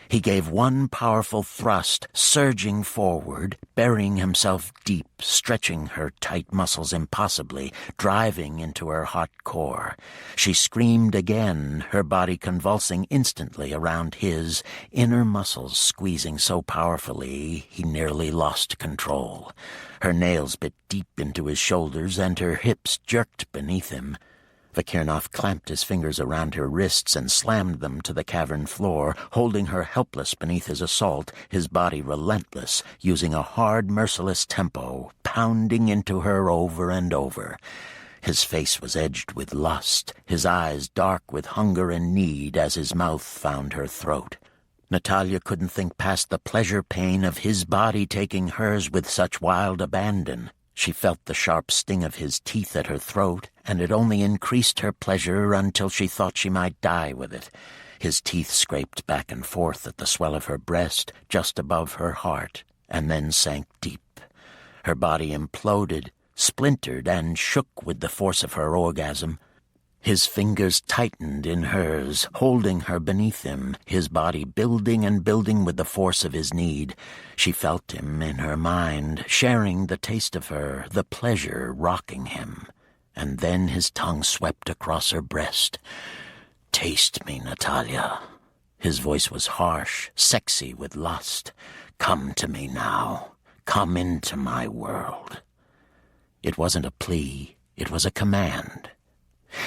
He gave one powerful thrust, surging forward, burying himself deep, stretching her tight muscles impossibly, driving into her hot core. She screamed again, her body convulsing instantly around his, inner muscles squeezing so powerfully he nearly lost control. Her nails bit deep into his shoulders, and her hips jerked beneath him. Vakirnov clamped his fingers around her wrists and slammed them to the cavern floor, holding her helpless beneath his assault, his body relentless, using a hard, merciless tempo, pounding into her over and over. His face was edged with lust, his eyes dark with hunger and need as his mouth found her throat. Natalia couldn't think past the pleasure-pain of his body taking hers with such wild abandon. She felt the sharp sting of his teeth at her throat, and it only increased her pleasure until she thought she might die with it. His teeth scraped back and forth at the swell of her breast, just above her heart, and then sank deep. Her body imploded, splintered, and shook with the force of her orgasm. His fingers tightened in hers, holding her beneath him, his body building and building with the force of his need. She felt him in her mind, sharing the taste of her, the pleasure rocking him. And then his tongue swept across her breast. "Taste me, Natalia." His voice was harsh, sexy with lust. "Come to me now. Come into my world." It wasn't a plea, it was a command.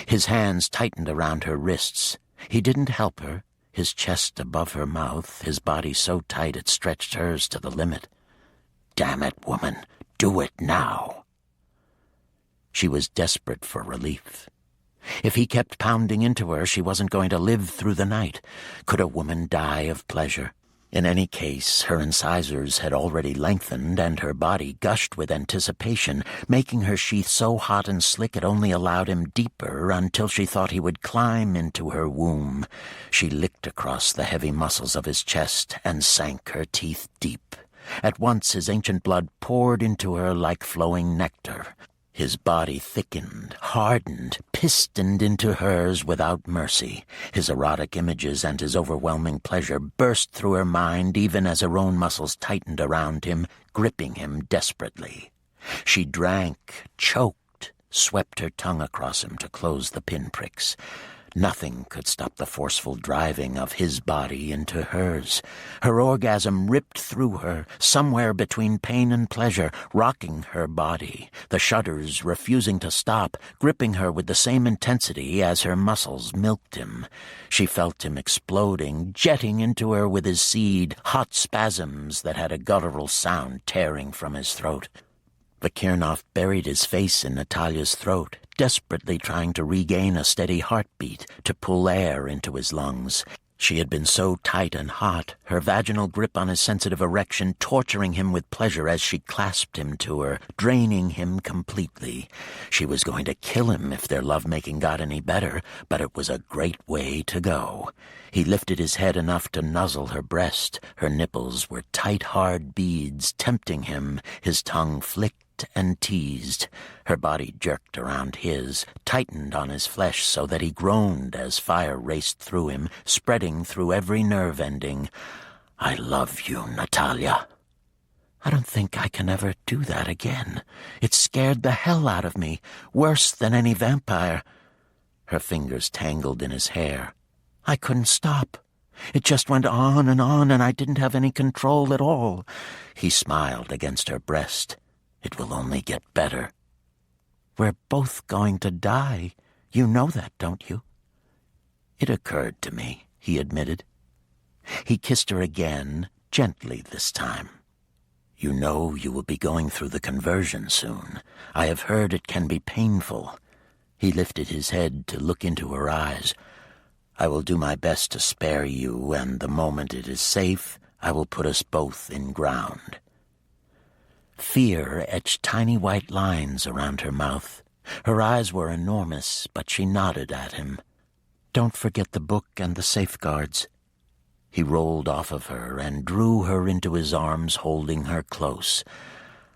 His hands tightened around her wrists. He didn't help her, his chest above her mouth, his body so tight it stretched hers to the limit. "Damn it, woman, do it now." She was desperate for relief. If he kept pounding into her, she wasn't going to live through the night. Could a woman die of pleasure? In any case, her incisors had already lengthened, and her body gushed with anticipation, making her sheath so hot and slick it only allowed him deeper until she thought he would climb into her womb. She licked across the heavy muscles of his chest and sank her teeth deep. At once his ancient blood poured into her like flowing nectar. His body thickened, hardened, pistoned into hers without mercy. His erotic images and his overwhelming pleasure burst through her mind even as her own muscles tightened around him, gripping him desperately. She drank, choked, swept her tongue across him to close the pinpricks. Nothing could stop the forceful driving of his body into hers. Her orgasm ripped through her, somewhere between pain and pleasure, rocking her body, the shudders refusing to stop, gripping her with the same intensity as her muscles milked him. She felt him exploding, jetting into her with his seed, hot spasms that had a guttural sound tearing from his throat. Vakirnov buried his face in Natalia's throat, desperately trying to regain a steady heartbeat, to pull air into his lungs. She had been so tight and hot, her vaginal grip on his sensitive erection torturing him with pleasure as she clasped him to her, draining him completely. She was going to kill him if their lovemaking got any better, but it was a great way to go. He lifted his head enough to nuzzle her breast. Her nipples were tight, hard beads, tempting him. His tongue flicked and teased. Her body jerked around his, tightened on his flesh so that he groaned as fire raced through him, spreading through every nerve ending. "I love you, Natalia." "I don't think I can ever do that again. It scared the hell out of me, worse than any vampire." Her fingers tangled in his hair. "I couldn't stop. It just went on, and I didn't have any control at all." He smiled against her breast. "It will only get better." "We're both going to die. You know that, don't you?" "It occurred to me," he admitted. He kissed her again, gently this time. "You know you will be going through the conversion soon. I have heard it can be painful." He lifted his head to look into her eyes. "I will do my best to spare you, and the moment it is safe, I will put us both in ground." Fear etched tiny white lines around her mouth. Her eyes were enormous, but she nodded at him. "Don't forget the book and the safeguards." He rolled off of her and drew her into his arms, holding her close.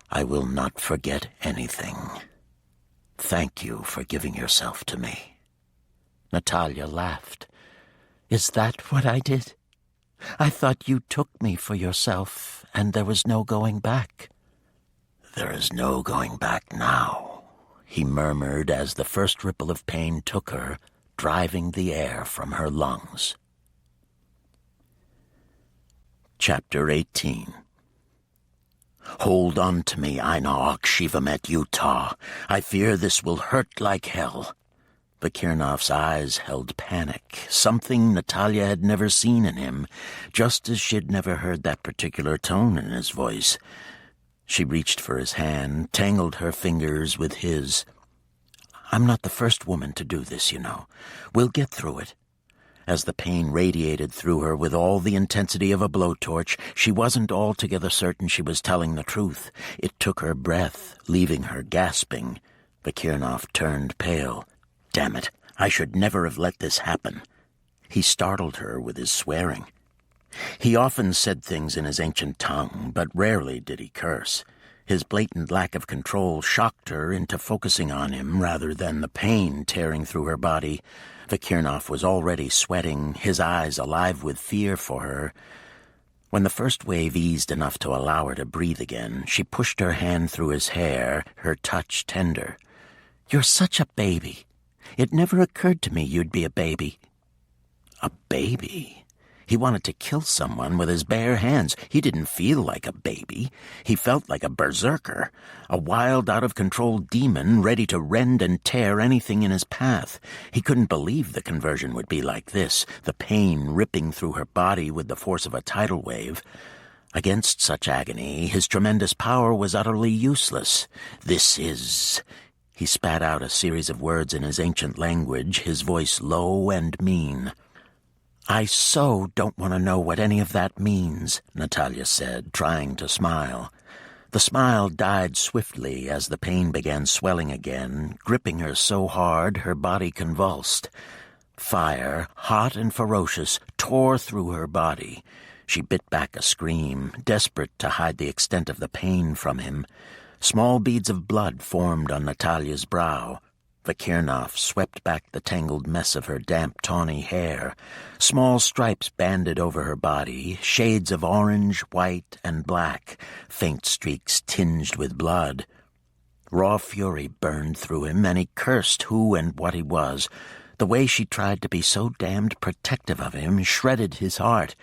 "I will not forget anything. Thank you for giving yourself to me." Natalia laughed. "Is that what I did? I thought you took me for yourself, and there was no going back." "There is no going back now," he murmured as the first ripple of pain took her, driving the air from her lungs. Chapter 18. "Hold on to me, Aina Shivamet Utah. I fear this will hurt like hell." Vakirnov's eyes held panic, something Natalia had never seen in him, just as she'd never heard that particular tone in his voice. She reached for his hand, tangled her fingers with his. "I'm not the first woman to do this, you know. We'll get through it." As the pain radiated through her with all the intensity of a blowtorch, she wasn't altogether certain she was telling the truth. It took her breath, leaving her gasping. Vakirnov turned pale. "Damn it, I should never have let this happen." He startled her with his swearing. He often said things in his ancient tongue, but rarely did he curse. His blatant lack of control shocked her into focusing on him rather than the pain tearing through her body. Vakirnov was already sweating, his eyes alive with fear for her. When the first wave eased enough to allow her to breathe again, she pushed her hand through his hair, her touch tender. "You're such a baby. It never occurred to me you'd be a baby." A baby? He wanted to kill someone with his bare hands. He didn't feel like a baby. He felt like a berserker, a wild, out-of-control demon ready to rend and tear anything in his path. He couldn't believe the conversion would be like this, the pain ripping through her body with the force of a tidal wave. Against such agony, his tremendous power was utterly useless. "This is..." He spat out a series of words in his ancient language, his voice low and mean. "I so don't want to know what any of that means," Natalia said, trying to smile. The smile died swiftly as the pain began swelling again, gripping her so hard her body convulsed. Fire, hot and ferocious, tore through her body. She bit back a scream, desperate to hide the extent of the pain from him. Small beads of blood formed on Natalia's brow. Vakirnov swept back the tangled mess of her damp, tawny hair. Small stripes banded over her body, shades of orange, white, and black, faint streaks tinged with blood. Raw fury burned through him, and he cursed who and what he was. The way she tried to be so damned protective of him shredded his heart.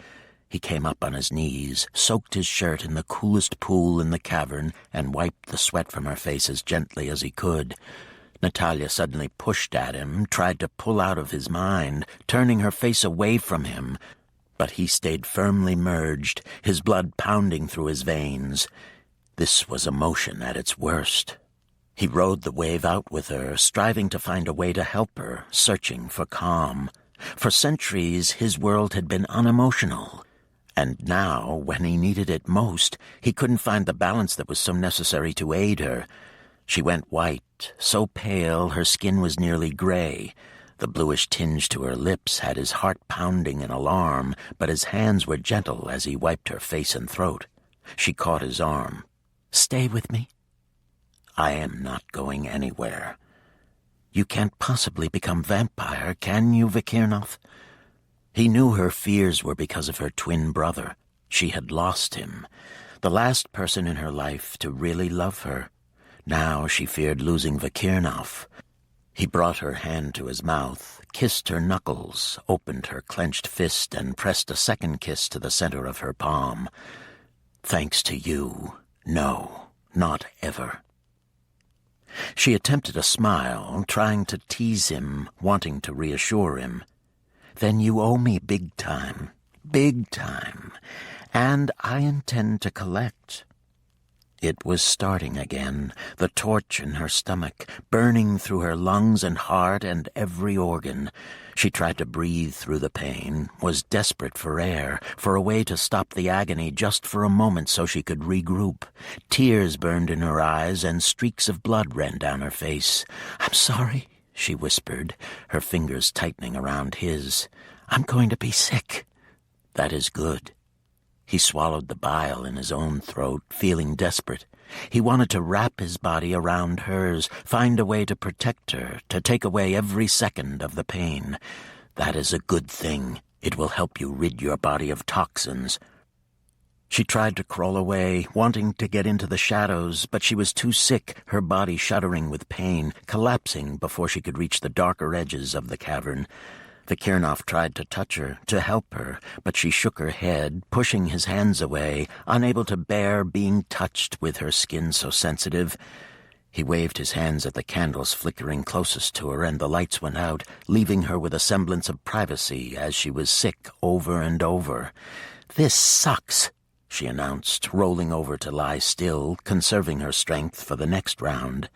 He came up on his knees, soaked his shirt in the coolest pool in the cavern, and wiped the sweat from her face as gently as he could. Natalia suddenly pushed at him, tried to pull out of his mind, turning her face away from him. But he stayed firmly merged, his blood pounding through his veins. This was emotion at its worst. He rode the wave out with her, striving to find a way to help her, searching for calm. For centuries, his world had been unemotional. And now, when he needed it most, he couldn't find the balance that was so necessary to aid her. She went white, so pale her skin was nearly gray. The bluish tinge to her lips had his heart pounding in alarm, but his hands were gentle as he wiped her face and throat. She caught his arm. "Stay with me." "I am not going anywhere." "You can't possibly become vampire, can you, Vakirnov?" He knew her fears were because of her twin brother. She had lost him, the last person in her life to really love her. Now she feared losing Vakirnov. He brought her hand to his mouth, kissed her knuckles, opened her clenched fist, and pressed a second kiss to the center of her palm. "Thanks to you, no, not ever." She attempted a smile, trying to tease him, wanting to reassure him. "Then you owe me big time, and I intend to collect." It was starting again, the torch in her stomach, burning through her lungs and heart and every organ. She tried to breathe through the pain, was desperate for air, for a way to stop the agony just for a moment so she could regroup. Tears burned in her eyes and streaks of blood ran down her face. "I'm sorry," she whispered, her fingers tightening around his. "I'm going to be sick." "That is good." He swallowed the bile in his own throat, feeling desperate. He wanted to wrap his body around hers, find a way to protect her, to take away every second of the pain. "That is a good thing. It will help you rid your body of toxins." She tried to crawl away, wanting to get into the shadows, but she was too sick, her body shuddering with pain, collapsing before she could reach the darker edges of the cavern. Vakirnov tried to touch her, to help her, but she shook her head, pushing his hands away, unable to bear being touched with her skin so sensitive. He waved his hands at the candles flickering closest to her, and the lights went out, leaving her with a semblance of privacy as she was sick over and over. "This sucks," she announced, rolling over to lie still, conserving her strength for the next round.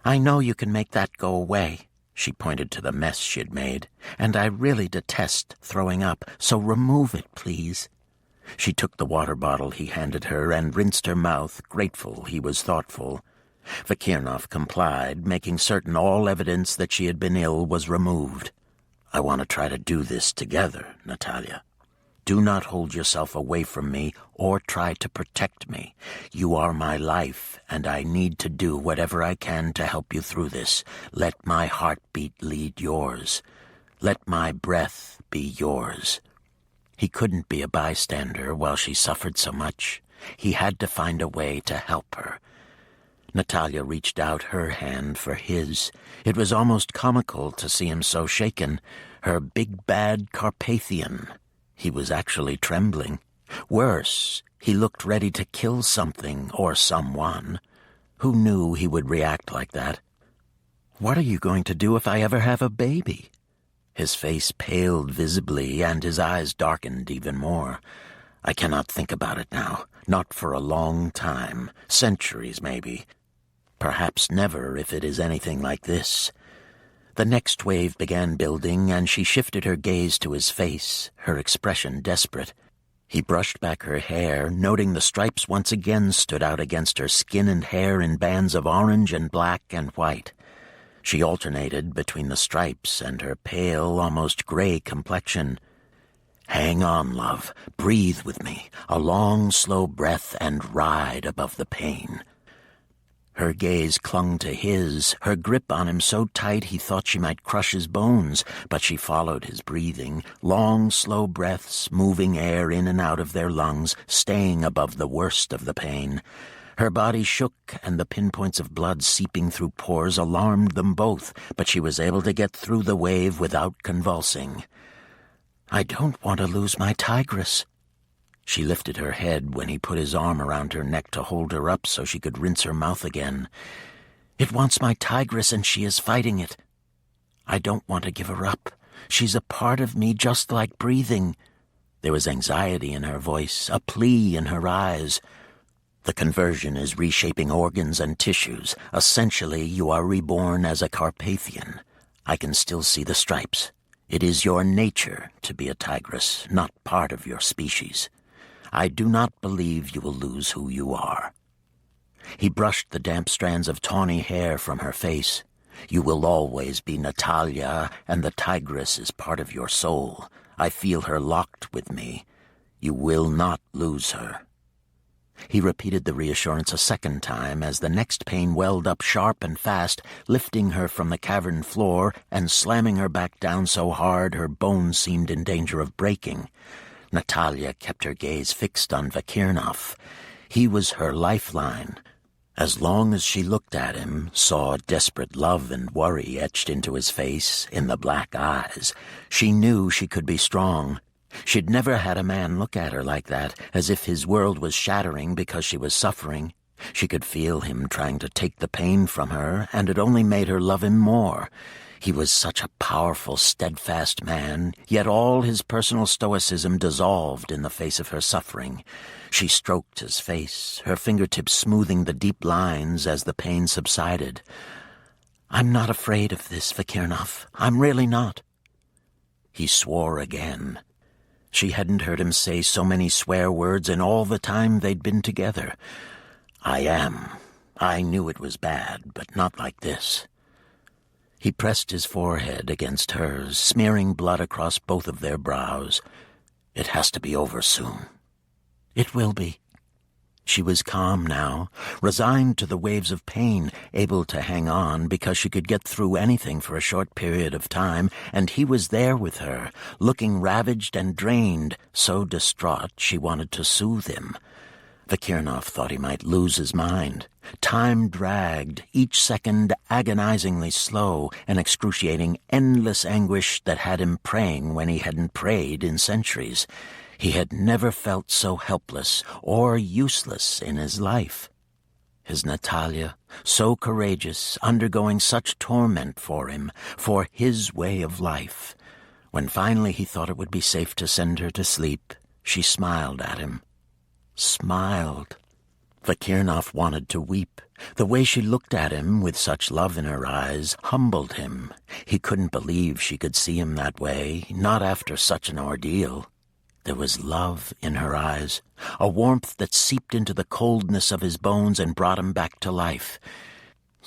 "I know you can make that go away." She pointed to the mess she'd made. "And I really detest throwing up, so remove it, please." She took the water bottle he handed her and rinsed her mouth, grateful he was thoughtful. Vakirnov complied, making certain all evidence that she had been ill was removed. "I want to try to do this together, Natalia. Do not hold yourself away from me or try to protect me. You are my life, and I need to do whatever I can to help you through this. Let my heartbeat lead yours. Let my breath be yours." He couldn't be a bystander while she suffered so much. He had to find a way to help her. Natalia reached out her hand for his. It was almost comical to see him so shaken. Her big bad Carpathian. He was actually trembling. Worse, he looked ready to kill something or someone. Who knew he would react like that? "What are you going to do if I ever have a baby?" His face paled visibly and his eyes darkened even more. "I cannot think about it now. Not for a long time. Centuries, maybe. Perhaps never if it is anything like this." The next wave began building, and she shifted her gaze to his face, her expression desperate. He brushed back her hair, noting the stripes once again stood out against her skin and hair in bands of orange and black and white. She alternated between the stripes and her pale, almost gray complexion. "Hang on, love. Breathe with me. A long, slow breath and ride above the pain." Her gaze clung to his, her grip on him so tight he thought she might crush his bones, but she followed his breathing, long, slow breaths, moving air in and out of their lungs, staying above the worst of the pain. Her body shook, and the pinpoints of blood seeping through pores alarmed them both, but she was able to get through the wave without convulsing. "I don't want to lose my tigress." She lifted her head when he put his arm around her neck to hold her up so she could rinse her mouth again. "It wants my tigress, and she is fighting it. I don't want to give her up. She's a part of me just like breathing." There was anxiety in her voice, a plea in her eyes. "The conversion is reshaping organs and tissues. Essentially, you are reborn as a Carpathian. I can still see the stripes. It is your nature to be a tigress, not part of your species. I do not believe you will lose who you are." He brushed the damp strands of tawny hair from her face. "You will always be Natalia, and the tigress is part of your soul. I feel her locked with me. You will not lose her." He repeated the reassurance a second time as the next pain welled up sharp and fast, lifting her from the cavern floor and slamming her back down so hard her bones seemed in danger of breaking. Natalia kept her gaze fixed on Vakirnov. He was her lifeline. As long as she looked at him, saw desperate love and worry etched into his face, in the black eyes, she knew she could be strong. She'd never had a man look at her like that, as if his world was shattering because she was suffering. She could feel him trying to take the pain from her, and it only made her love him more. He was such a powerful, steadfast man, yet all his personal stoicism dissolved in the face of her suffering. She stroked his face, her fingertips smoothing the deep lines as the pain subsided. "I'm not afraid of this, Vakirnov. I'm really not." He swore again. She hadn't heard him say so many swear words in all the time they'd been together. "I am. I knew it was bad, but not like this." He pressed his forehead against hers, smearing blood across both of their brows. "It has to be over soon." "It will be." She was calm now, resigned to the waves of pain, able to hang on because she could get through anything for a short period of time, and he was there with her, looking ravaged and drained, so distraught she wanted to soothe him. Vakirnov thought he might lose his mind. Time dragged, each second agonizingly slow, an excruciating, endless anguish that had him praying when he hadn't prayed in centuries. He had never felt so helpless or useless in his life. His Natalia, so courageous, undergoing such torment for him, for his way of life. When finally he thought it would be safe to send her to sleep, she smiled at him. Smiled. Vakirnov wanted to weep. The way she looked at him with such love in her eyes humbled him. He couldn't believe she could see him that way, not after such an ordeal. There was love in her eyes, a warmth that seeped into the coldness of his bones and brought him back to life.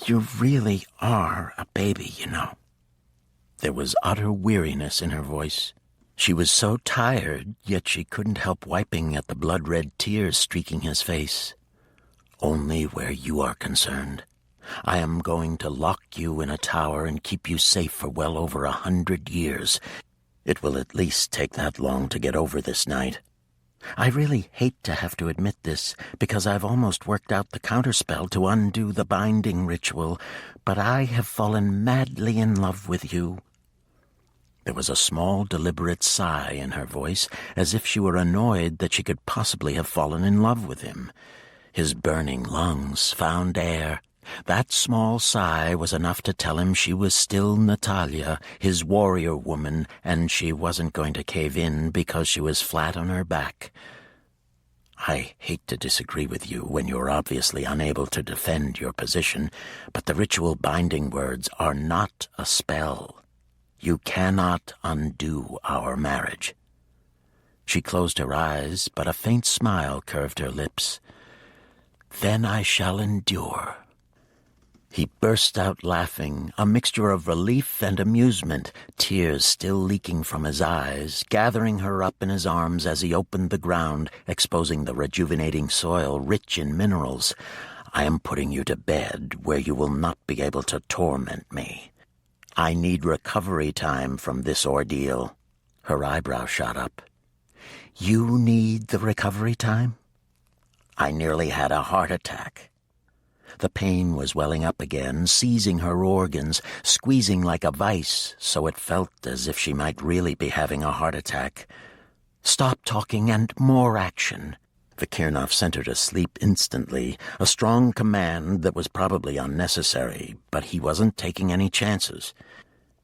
"You really are a baby, you know." There was utter weariness in her voice. She was so tired, yet she couldn't help wiping at the blood-red tears streaking his face. "Only where you are concerned. I am going to lock you in a tower and keep you safe for well over 100 years. It will at least take that long to get over this night. I really hate to have to admit this, because I've almost worked out the counterspell to undo the binding ritual, but I have fallen madly in love with you." There was a small, deliberate sigh in her voice, as if she were annoyed that she could possibly have fallen in love with him. His burning lungs found air. That small sigh was enough to tell him she was still Natalia, his warrior woman, and she wasn't going to cave in because she was flat on her back. "I hate to disagree with you when you're obviously unable to defend your position, but the ritual binding words are not a spell. You cannot undo our marriage." She closed her eyes, but a faint smile curved her lips. "Then I shall endure." He burst out laughing, a mixture of relief and amusement, tears still leaking from his eyes, gathering her up in his arms as he opened the ground, exposing the rejuvenating soil rich in minerals. "I am putting you to bed where you will not be able to torment me. I need recovery time from this ordeal." Her eyebrow shot up. "You need the recovery time?" "I nearly had a heart attack." The pain was welling up again, seizing her organs, squeezing like a vice, so it felt as if she might really be having a heart attack. "Stop talking and more action." Vakirnov sent her to sleep instantly, a strong command that was probably unnecessary, but he wasn't taking any chances.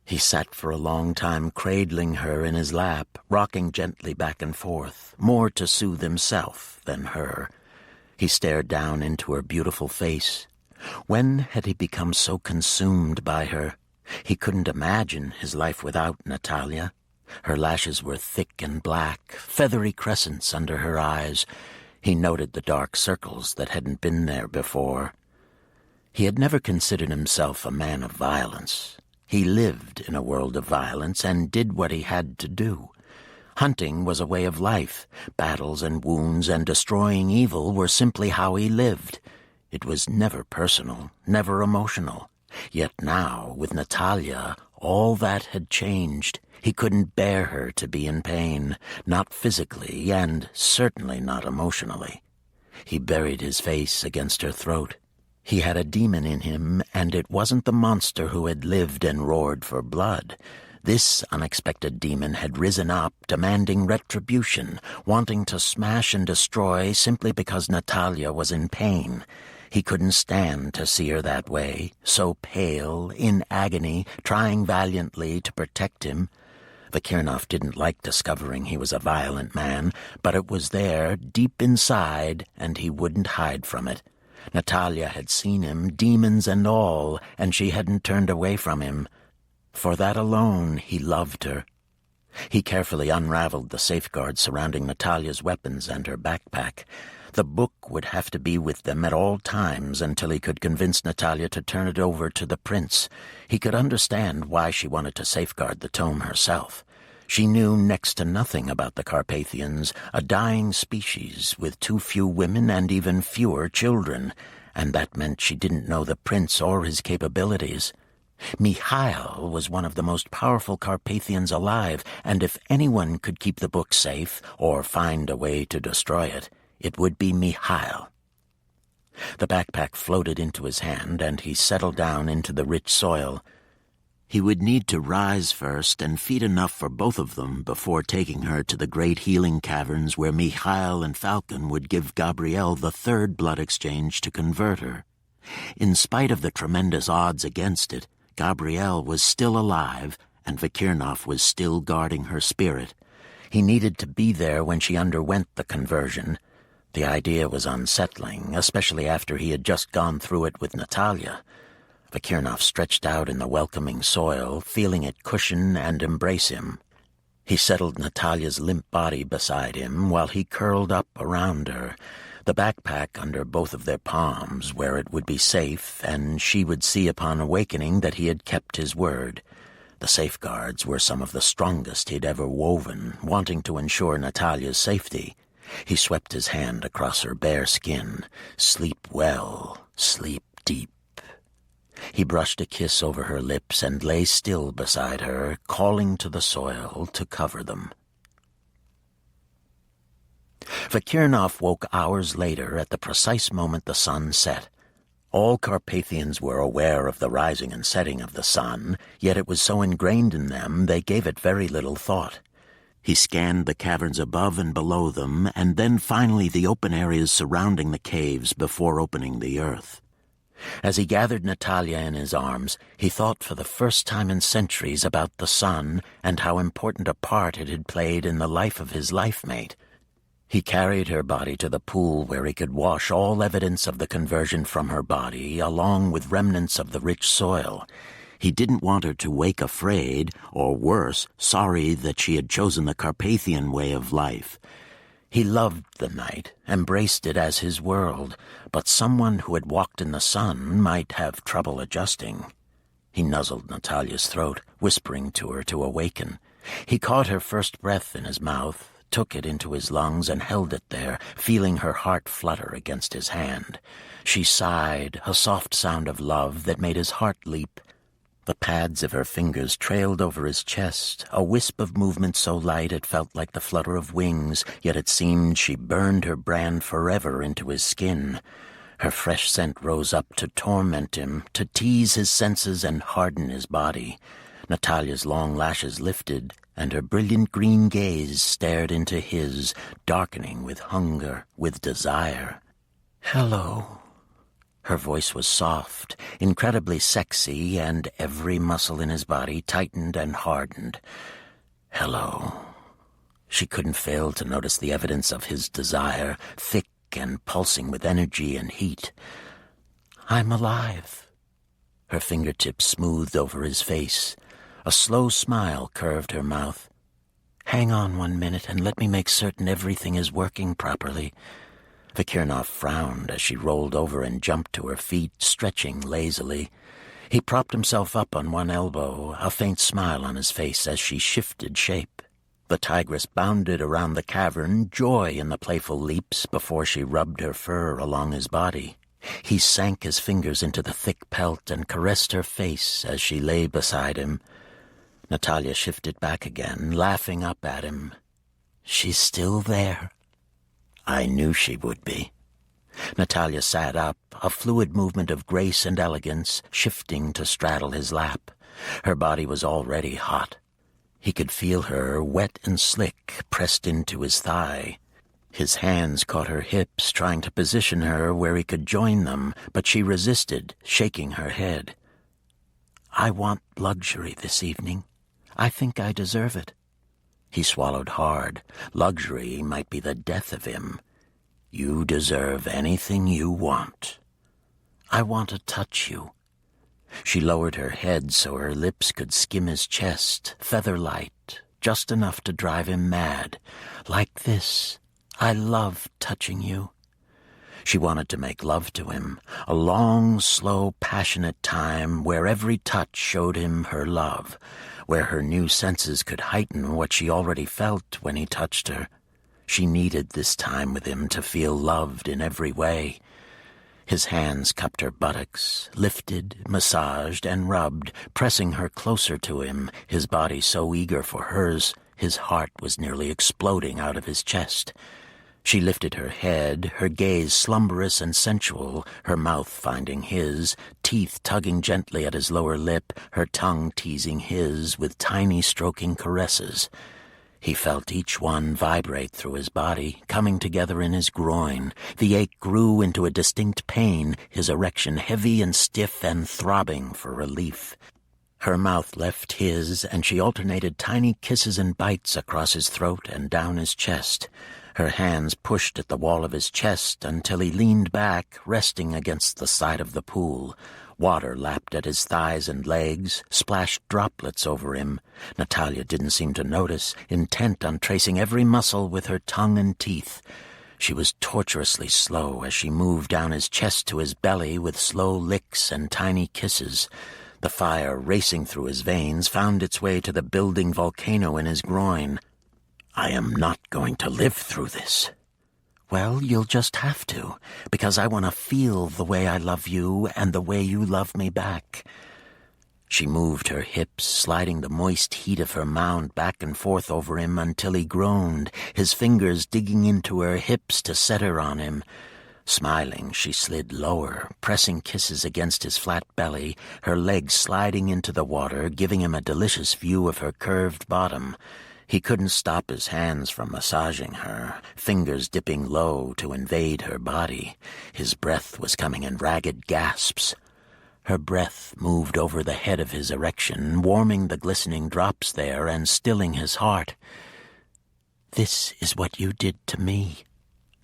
He sat for a long time cradling her in his lap, rocking gently back and forth, more to soothe himself than her. He stared down into her beautiful face. When had he become so consumed by her? He couldn't imagine his life without Natalia. Her lashes were thick and black, feathery crescents under her eyes. He noted the dark circles that hadn't been there before. He had never considered himself a man of violence. He lived in a world of violence and did what he had to do. Hunting was a way of life. Battles and wounds and destroying evil were simply how he lived. It was never personal, never emotional. Yet now, with Natalia, all that had changed. He couldn't bear her to be in pain, not physically and certainly not emotionally. He buried his face against her throat. He had a demon in him, and it wasn't the monster who had lived and roared for blood. This unexpected demon had risen up, demanding retribution, wanting to smash and destroy simply because Natalia was in pain. He couldn't stand to see her that way, so pale, in agony, trying valiantly to protect him. Vakirnov didn't like discovering he was a violent man, but it was there, deep inside, and he wouldn't hide from it. Natalia had seen him, demons and all, and she hadn't turned away from him. For that alone, he loved her. He carefully unraveled the safeguards surrounding Natalia's weapons and her backpack. The book would have to be with them at all times until he could convince Natalia to turn it over to the prince. He could understand why she wanted to safeguard the tome herself. She knew next to nothing about the Carpathians, a dying species with too few women and even fewer children, and that meant she didn't know the prince or his capabilities. Mikhail was one of the most powerful Carpathians alive, and if anyone could keep the book safe or find a way to destroy it, it would be Mikhail. The backpack floated into his hand, and he settled down into the rich soil. He would need to rise first and feed enough for both of them before taking her to the great healing caverns where Mikhail and Falcon would give Gabrielle the third blood exchange to convert her. In spite of the tremendous odds against it, Gabrielle was still alive, and Vakirnov was still guarding her spirit. He needed to be there when she underwent the conversion. The idea was unsettling, especially after he had just gone through it with Natalia. Vakirnov stretched out in the welcoming soil, feeling it cushion and embrace him. He settled Natalia's limp body beside him while he curled up around her, the backpack under both of their palms where it would be safe, and she would see upon awakening that he had kept his word. The safeguards were some of the strongest he'd ever woven, wanting to ensure Natalia's safety. He swept his hand across her bare skin. Sleep well, sleep deep. He brushed a kiss over her lips and lay still beside her, calling to the soil to cover them. Vakirnov woke hours later at the precise moment the sun set. All Carpathians were aware of the rising and setting of the sun, yet it was so ingrained in them they gave it very little thought. He scanned the caverns above and below them, and then finally the open areas surrounding the caves before opening the earth. As he gathered Natalia in his arms, he thought for the first time in centuries about the sun and how important a part it had played in the life of his life-mate. He carried her body to the pool where he could wash all evidence of the conversion from her body, along with remnants of the rich soil. He didn't want her to wake afraid, or worse, sorry that she had chosen the Carpathian way of life. He loved the night, embraced it as his world, but someone who had walked in the sun might have trouble adjusting. He nuzzled Natalia's throat, whispering to her to awaken. He caught her first breath in his mouth, took it into his lungs and held it there, feeling her heart flutter against his hand. She sighed, a soft sound of love that made his heart leap. The pads of her fingers trailed over his chest, a wisp of movement so light it felt like the flutter of wings, yet it seemed she burned her brand forever into his skin. Her fresh scent rose up to torment him, to tease his senses and harden his body. Natalia's long lashes lifted, and her brilliant green gaze stared into his, darkening with hunger, with desire. "Hello." Her voice was soft, incredibly sexy, and every muscle in his body tightened and hardened. "Hello." She couldn't fail to notice the evidence of his desire, thick and pulsing with energy and heat. "I'm alive." Her fingertips smoothed over his face. A slow smile curved her mouth. "Hang on 1 minute and let me make certain everything is working properly." Vakirnov frowned as she rolled over and jumped to her feet, stretching lazily. He propped himself up on one elbow, a faint smile on his face as she shifted shape. The tigress bounded around the cavern, joy in the playful leaps before she rubbed her fur along his body. He sank his fingers into the thick pelt and caressed her face as she lay beside him. Natalia shifted back again, laughing up at him. "She's still there." "I knew she would be." Natalia sat up, a fluid movement of grace and elegance, shifting to straddle his lap. Her body was already hot. He could feel her, wet and slick, pressed into his thigh. His hands caught her hips, trying to position her where he could join them, but she resisted, shaking her head. "I want luxury this evening. I think I deserve it." He swallowed hard. Luxury might be the death of him. "You deserve anything you want." "I want to touch you." She lowered her head so her lips could skim his chest, feather light, just enough to drive him mad. "Like this. I love touching you." She wanted to make love to him, a long, slow, passionate time where every touch showed him her love, where her new senses could heighten what she already felt when he touched her. She needed this time with him to feel loved in every way. His hands cupped her buttocks, lifted, massaged, and rubbed, pressing her closer to him, his body so eager for hers, his heart was nearly exploding out of his chest. She lifted her head, her gaze slumberous and sensual, her mouth finding his, teeth tugging gently at his lower lip, her tongue teasing his with tiny stroking caresses. He felt each one vibrate through his body, coming together in his groin. The ache grew into a distinct pain, his erection heavy and stiff and throbbing for relief. Her mouth left his, and she alternated tiny kisses and bites across his throat and down his chest. Her hands pushed at the wall of his chest until he leaned back, resting against the side of the pool. Water lapped at his thighs and legs, splashed droplets over him. Natalia didn't seem to notice, intent on tracing every muscle with her tongue and teeth. She was torturously slow as she moved down his chest to his belly with slow licks and tiny kisses. The fire racing through his veins found its way to the building volcano in his groin. "I am not going to live through this." "Well, you'll just have to, because I want to feel the way I love you and the way you love me back." She moved her hips, sliding the moist heat of her mound back and forth over him until he groaned, his fingers digging into her hips to set her on him. Smiling, she slid lower, pressing kisses against his flat belly, her legs sliding into the water, giving him a delicious view of her curved bottom. He couldn't stop his hands from massaging her, fingers dipping low to invade her body. His breath was coming in ragged gasps. Her breath moved over the head of his erection, warming the glistening drops there and stilling his heart. "This is what you did to me.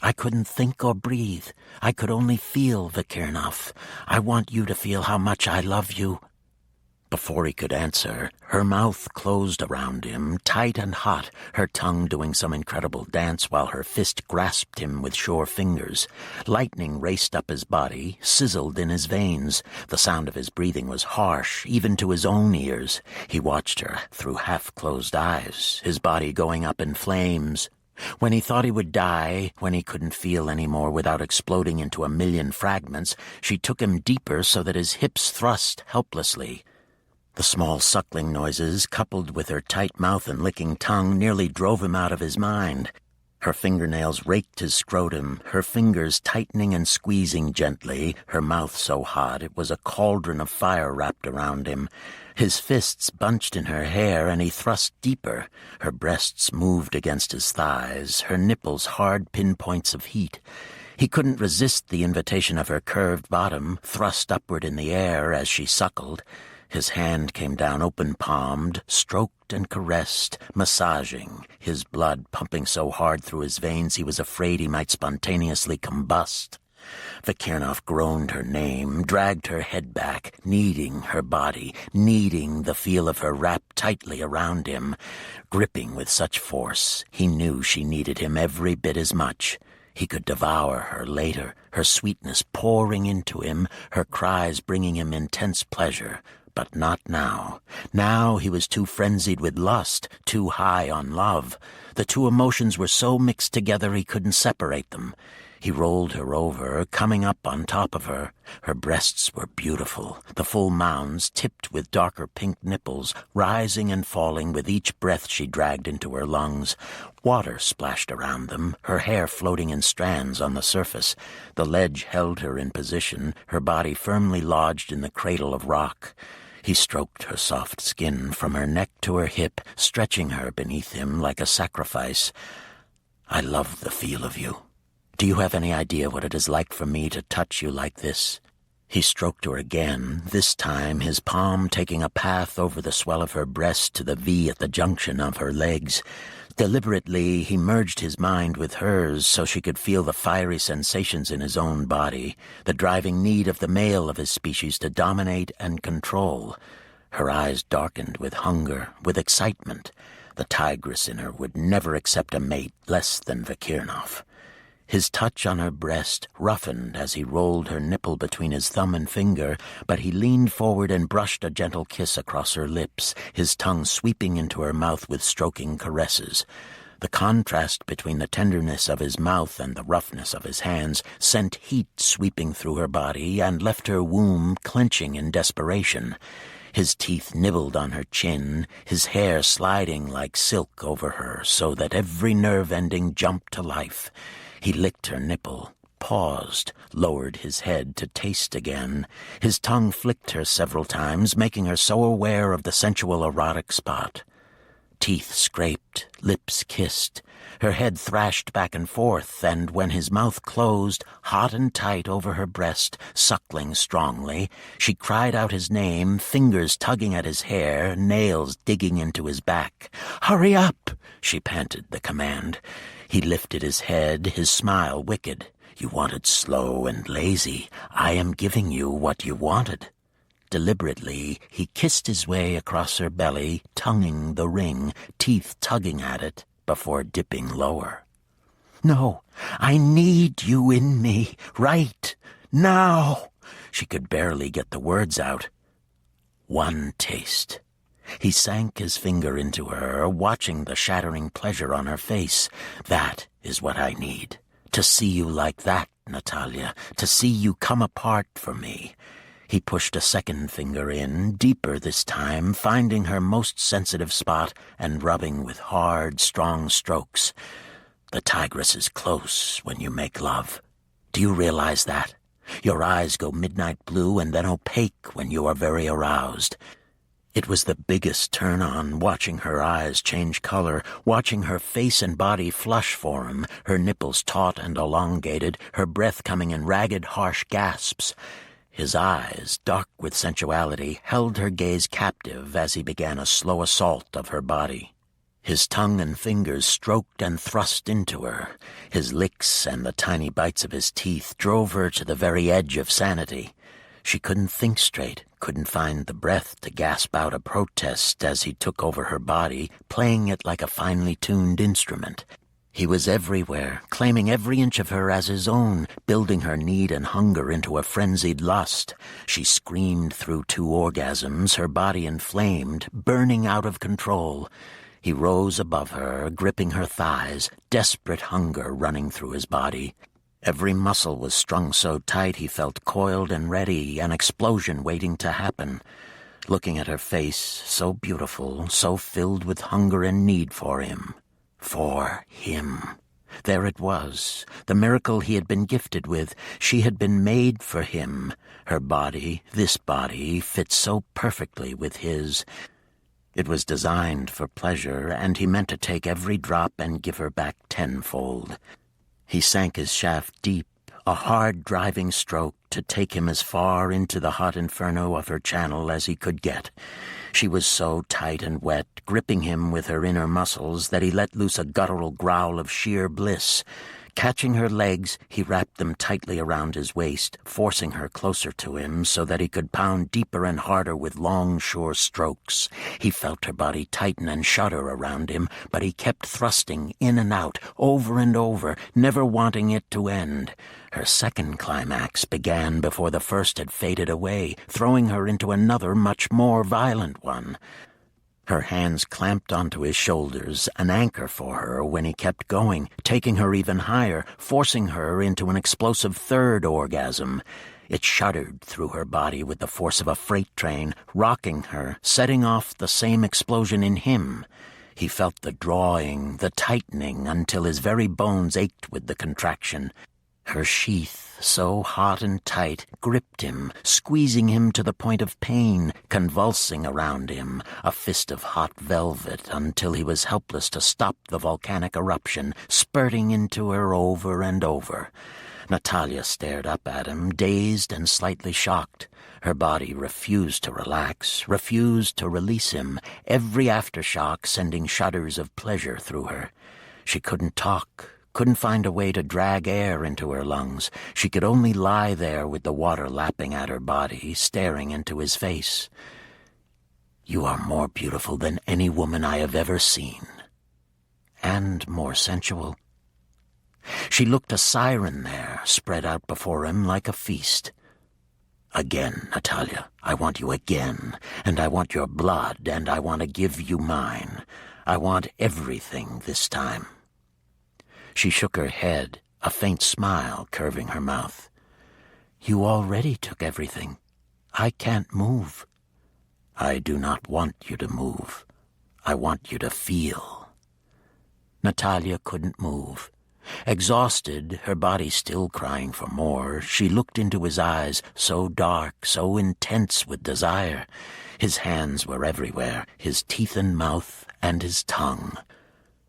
I couldn't think or breathe. I could only feel, Vikirnov. I want you to feel how much I love you." Before he could answer, her mouth closed around him, tight and hot, her tongue doing some incredible dance while her fist grasped him with sure fingers. Lightning raced up his body, sizzled in his veins. The sound of his breathing was harsh, even to his own ears. He watched her through half-closed eyes, his body going up in flames. When he thought he would die, when he couldn't feel any more without exploding into a million fragments, she took him deeper so that his hips thrust helplessly. The small suckling noises, coupled with her tight mouth and licking tongue, nearly drove him out of his mind. Her fingernails raked his scrotum, her fingers tightening and squeezing gently, her mouth so hot it was a cauldron of fire wrapped around him. His fists bunched in her hair, and he thrust deeper. Her breasts moved against his thighs, her nipples hard pinpoints of heat. He couldn't resist the invitation of her curved bottom, thrust upward in the air as she suckled. His hand came down open-palmed, stroked and caressed, massaging, his blood pumping so hard through his veins he was afraid he might spontaneously combust. Vikirnov groaned her name, dragged her head back, kneading her body, kneading the feel of her wrapped tightly around him. Gripping with such force, he knew she needed him every bit as much. He could devour her later, her sweetness pouring into him, her cries bringing him intense pleasure. But not now. Now he was too frenzied with lust, too high on love. The two emotions were so mixed together he couldn't separate them. He rolled her over, coming up on top of her. Her breasts were beautiful, the full mounds tipped with darker pink nipples, rising and falling with each breath she dragged into her lungs. Water splashed around them, her hair floating in strands on the surface. The ledge held her in position, her body firmly lodged in the cradle of rock. He stroked her soft skin from her neck to her hip, stretching her beneath him like a sacrifice. "I love the feel of you. Do you have any idea what it is like for me to touch you like this?" He stroked her again, this time his palm taking a path over the swell of her breast to the V at the junction of her legs. Deliberately, he merged his mind with hers so she could feel the fiery sensations in his own body, the driving need of the male of his species to dominate and control. Her eyes darkened with hunger, with excitement. The tigress in her would never accept a mate less than Vikirnov. His touch on her breast roughened as he rolled her nipple between his thumb and finger, but he leaned forward and brushed a gentle kiss across her lips, his tongue sweeping into her mouth with stroking caresses. The contrast between the tenderness of his mouth and the roughness of his hands sent heat sweeping through her body and left her womb clenching in desperation. His teeth nibbled on her chin, his hair sliding like silk over her so that every nerve ending jumped to life. He licked her nipple, paused, lowered his head to taste again. His tongue flicked her several times, making her so aware of the sensual erotic spot. Teeth scraped, lips kissed. Her head thrashed back and forth, and when his mouth closed, hot and tight over her breast, suckling strongly, she cried out his name, fingers tugging at his hair, nails digging into his back. "Hurry up!" she panted the command. He lifted his head, his smile wicked. "You wanted slow and lazy. I am giving you what you wanted." Deliberately, he kissed his way across her belly, tonguing the ring, teeth tugging at it, before dipping lower. "No, I need you in me, right now." She could barely get the words out. One taste. He sank his finger into her, watching the shattering pleasure on her face. "That is what I need. To see you like that, Natalia. To see you come apart for me." He pushed a second finger in, deeper this time, finding her most sensitive spot and rubbing with hard, strong strokes. "The tigress is close when you make love. Do you realize that? Your eyes go midnight blue and then opaque when you are very aroused." It was the biggest turn-on, watching her eyes change color, watching her face and body flush for him, her nipples taut and elongated, her breath coming in ragged, harsh gasps. His eyes, dark with sensuality, held her gaze captive as he began a slow assault of her body. His tongue and fingers stroked and thrust into her. His licks and the tiny bites of his teeth drove her to the very edge of sanity. She couldn't think straight, couldn't find the breath to gasp out a protest as he took over her body, playing it like a finely tuned instrument. He was everywhere, claiming every inch of her as his own, building her need and hunger into a frenzied lust. She screamed through 2 orgasms, her body inflamed, burning out of control. He rose above her, gripping her thighs, desperate hunger running through his body. Every muscle was strung so tight he felt coiled and ready, an explosion waiting to happen. Looking at her face, so beautiful, so filled with hunger and need for him. For him. There it was, the miracle he had been gifted with. She had been made for him. Her body, this body, fit so perfectly with his. It was designed for pleasure, and he meant to take every drop and give her back tenfold. He sank his shaft deep, a hard driving stroke to take him as far into the hot inferno of her channel as he could get. She was so tight and wet, gripping him with her inner muscles, that he let loose a guttural growl of sheer bliss. Catching her legs, he wrapped them tightly around his waist, forcing her closer to him so that he could pound deeper and harder with long, sure strokes. He felt her body tighten and shudder around him, but he kept thrusting in and out, over and over, never wanting it to end. Her second climax began before the first had faded away, throwing her into another, much more violent one. Her hands clamped onto his shoulders, an anchor for her when he kept going, taking her even higher, forcing her into an explosive third orgasm. It shuddered through her body with the force of a freight train, rocking her, setting off the same explosion in him. He felt the drawing, the tightening, until his very bones ached with the contraction. Her sheath, so hot and tight, gripped him, squeezing him to the point of pain, convulsing around him, a fist of hot velvet, until he was helpless to stop the volcanic eruption, spurting into her over and over. Natalia stared up at him, dazed and slightly shocked. Her body refused to relax, refused to release him, every aftershock sending shudders of pleasure through her. She couldn't talk, couldn't find a way to drag air into her lungs. She could only lie there with the water lapping at her body, staring into his face. "You are more beautiful than any woman I have ever seen. And more sensual." She looked a siren there, spread out before him like a feast. "Again, Natalia, I want you again, and I want your blood, and I want to give you mine. I want everything this time." She shook her head, a faint smile curving her mouth. "You already took everything. I can't move." "I do not want you to move. I want you to feel." Natalia couldn't move. Exhausted, her body still crying for more, she looked into his eyes, so dark, so intense with desire. His hands were everywhere, his teeth and mouth, and his tongue.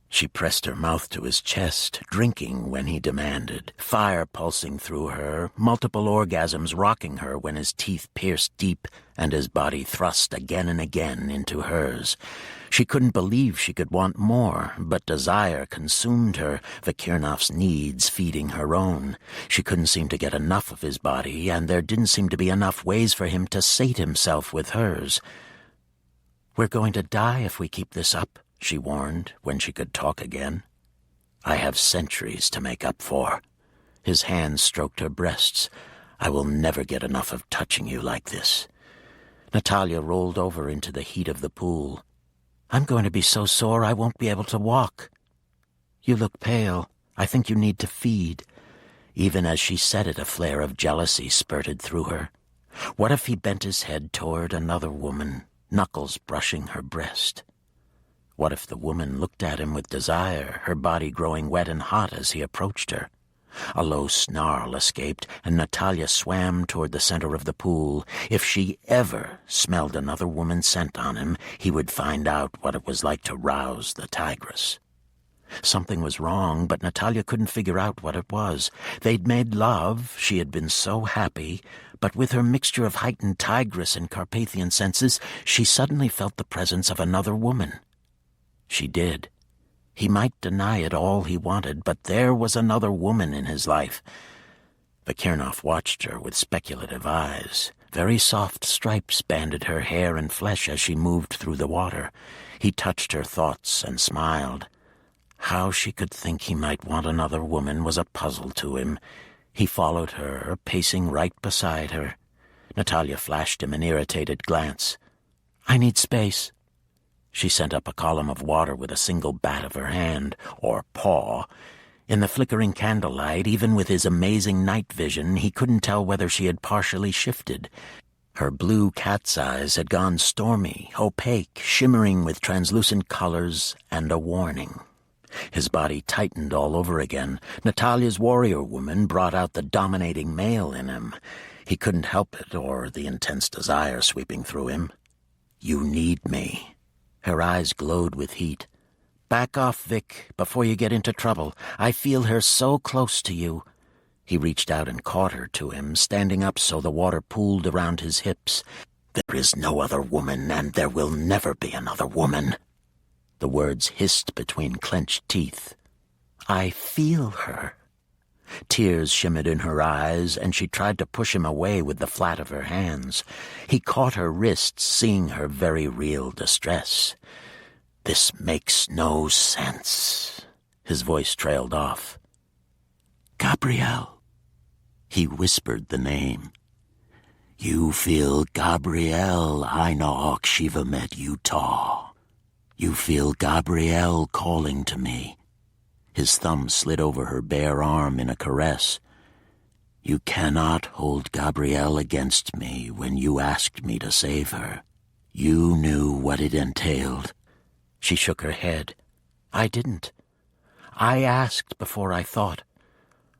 She pressed her mouth to his chest, drinking when he demanded, fire pulsing through her, multiple orgasms rocking her when his teeth pierced deep and his body thrust again and again into hers. She couldn't believe she could want more, but desire consumed her, Vikirnov's needs feeding her own. She couldn't seem to get enough of his body, and there didn't seem to be enough ways for him to sate himself with hers. "We're going to die if we keep this up," she warned when she could talk again. "I have centuries to make up for." His hands stroked her breasts. "I will never get enough of touching you like this." Natalia rolled over into the heat of the pool. "I'm going to be so sore I won't be able to walk." "You look pale. I think you need to feed." Even as she said it, a flare of jealousy spurted through her. What if he bent his head toward another woman, knuckles brushing her breast? What if the woman looked at him with desire, her body growing wet and hot as he approached her? A low snarl escaped, and Natalia swam toward the center of the pool. If she ever smelled another woman's scent on him, he would find out what it was like to rouse the tigress. Something was wrong, but Natalia couldn't figure out what it was. They'd made love, she had been so happy, but with her mixture of heightened tigress and Carpathian senses, she suddenly felt the presence of another woman. She did. He might deny it all he wanted, but there was another woman in his life. Vikirnov watched her with speculative eyes. Very soft stripes banded her hair and flesh as she moved through the water. He touched her thoughts and smiled. How she could think he might want another woman was a puzzle to him. He followed her, pacing right beside her. Natalia flashed him an irritated glance. "I need space." She sent up a column of water with a single bat of her hand, or paw. In the flickering candlelight, even with his amazing night vision, he couldn't tell whether she had partially shifted. Her blue cat's eyes had gone stormy, opaque, shimmering with translucent colors and a warning. His body tightened all over again. Natalia's warrior woman brought out the dominating male in him. He couldn't help it, or the intense desire sweeping through him. "You need me." Her eyes glowed with heat. "Back off, Vic, before you get into trouble. I feel her so close to you." He reached out and caught her to him, standing up so the water pooled around his hips. "There is no other woman, and there will never be another woman." The words hissed between clenched teeth. "I feel her." Tears shimmered in her eyes, and she tried to push him away with the flat of her hands. He caught her wrists, seeing her very real distress. "This makes no sense." His voice trailed off. "Gabrielle." He whispered the name. "You feel Gabrielle Einoch Shiva met Utah." You feel Gabrielle calling to me. His thumb slid over her bare arm in a caress. You cannot hold Gabrielle against me when you asked me to save her. You knew what it entailed. She shook her head. I didn't. I asked before I thought.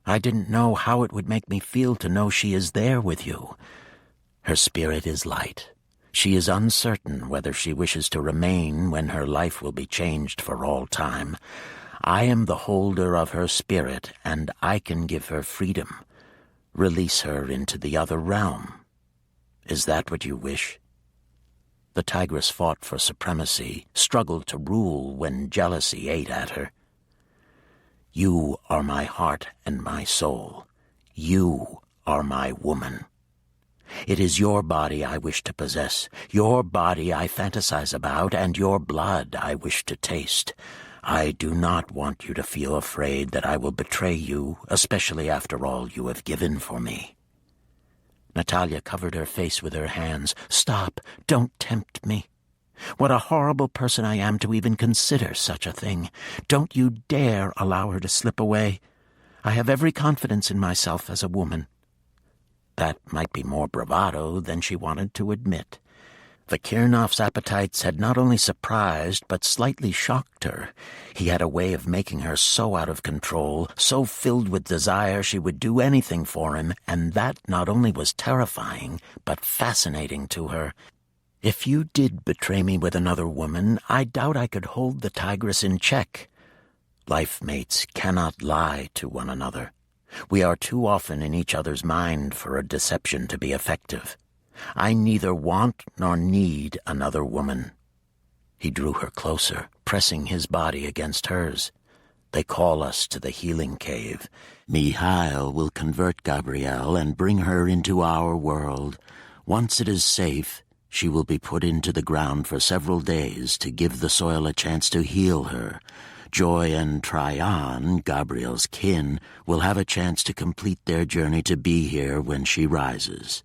I didn't know how it would make me feel to know she is there with you. Her spirit is light. She is uncertain whether she wishes to remain when her life will be changed for all time. I am the holder of her spirit, and I can give her freedom. Release her into the other realm. Is that what you wish? The tigress fought for supremacy, struggled to rule when jealousy ate at her. You are my heart and my soul. You are my woman. It is your body I wish to possess, your body I fantasize about, and your blood I wish to taste. I do not want you to feel afraid that I will betray you, especially after all you have given for me. Natalia covered her face with her hands. Stop, don't tempt me. What a horrible person I am to even consider such a thing. Don't you dare allow her to slip away. I have every confidence in myself as a woman. That might be more bravado than she wanted to admit. Vakirnoff's appetites had not only surprised but slightly shocked her. He had a way of making her so out of control, so filled with desire she would do anything for him, and that not only was terrifying but fascinating to her. If you did betray me with another woman, I doubt I could hold the tigress in check. Life mates cannot lie to one another. We are too often in each other's mind for a deception to be effective. I neither want nor need another woman. He drew her closer, pressing his body against hers. They call us to the healing cave. Mihail will convert Gabrielle and bring her into our world. Once it is safe, she will be put into the ground for several days to give the soil a chance to heal her. Joy and Tryon, Gabrielle's kin, will have a chance to complete their journey to be here when she rises.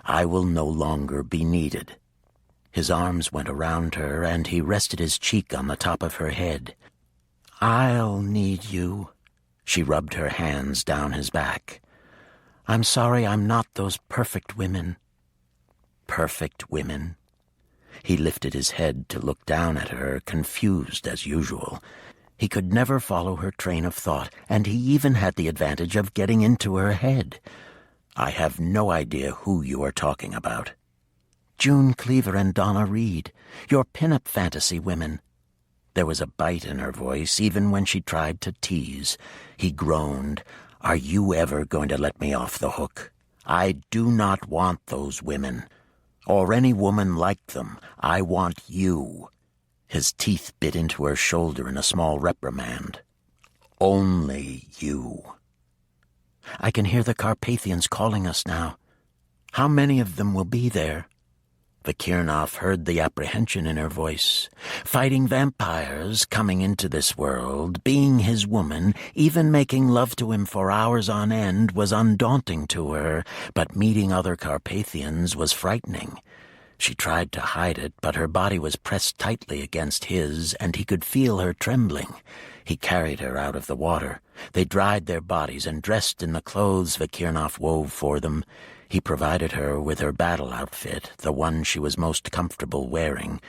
I will no longer be needed. His arms went around her, and he rested his cheek on the top of her head. I'll need you. She rubbed her hands down his back. I'm sorry I'm not those perfect women. Perfect women? He lifted his head to look down at her, confused as usual. He could never follow her train of thought, and he even had the advantage of getting into her head. I have no idea who you are talking about. June Cleaver and Donna Reed, your pin-up fantasy women. There was a bite in her voice, even when she tried to tease. He groaned. Are you ever going to let me off the hook? I do not want those women, or any woman like them. I want you. His teeth bit into her shoulder in a small reprimand. Only you. I can hear the Carpathians calling us now. How many of them will be there? Vakirnoff heard the apprehension in her voice. Fighting vampires, coming into this world, being his woman, even making love to him for hours on end was undaunting to her, but meeting other Carpathians was frightening. She tried to hide it, but her body was pressed tightly against his, and he could feel her trembling. He carried her out of the water. They dried their bodies and dressed in the clothes Vakirnoff wove for them. He provided her with her battle outfit, the one she was most comfortable wearing.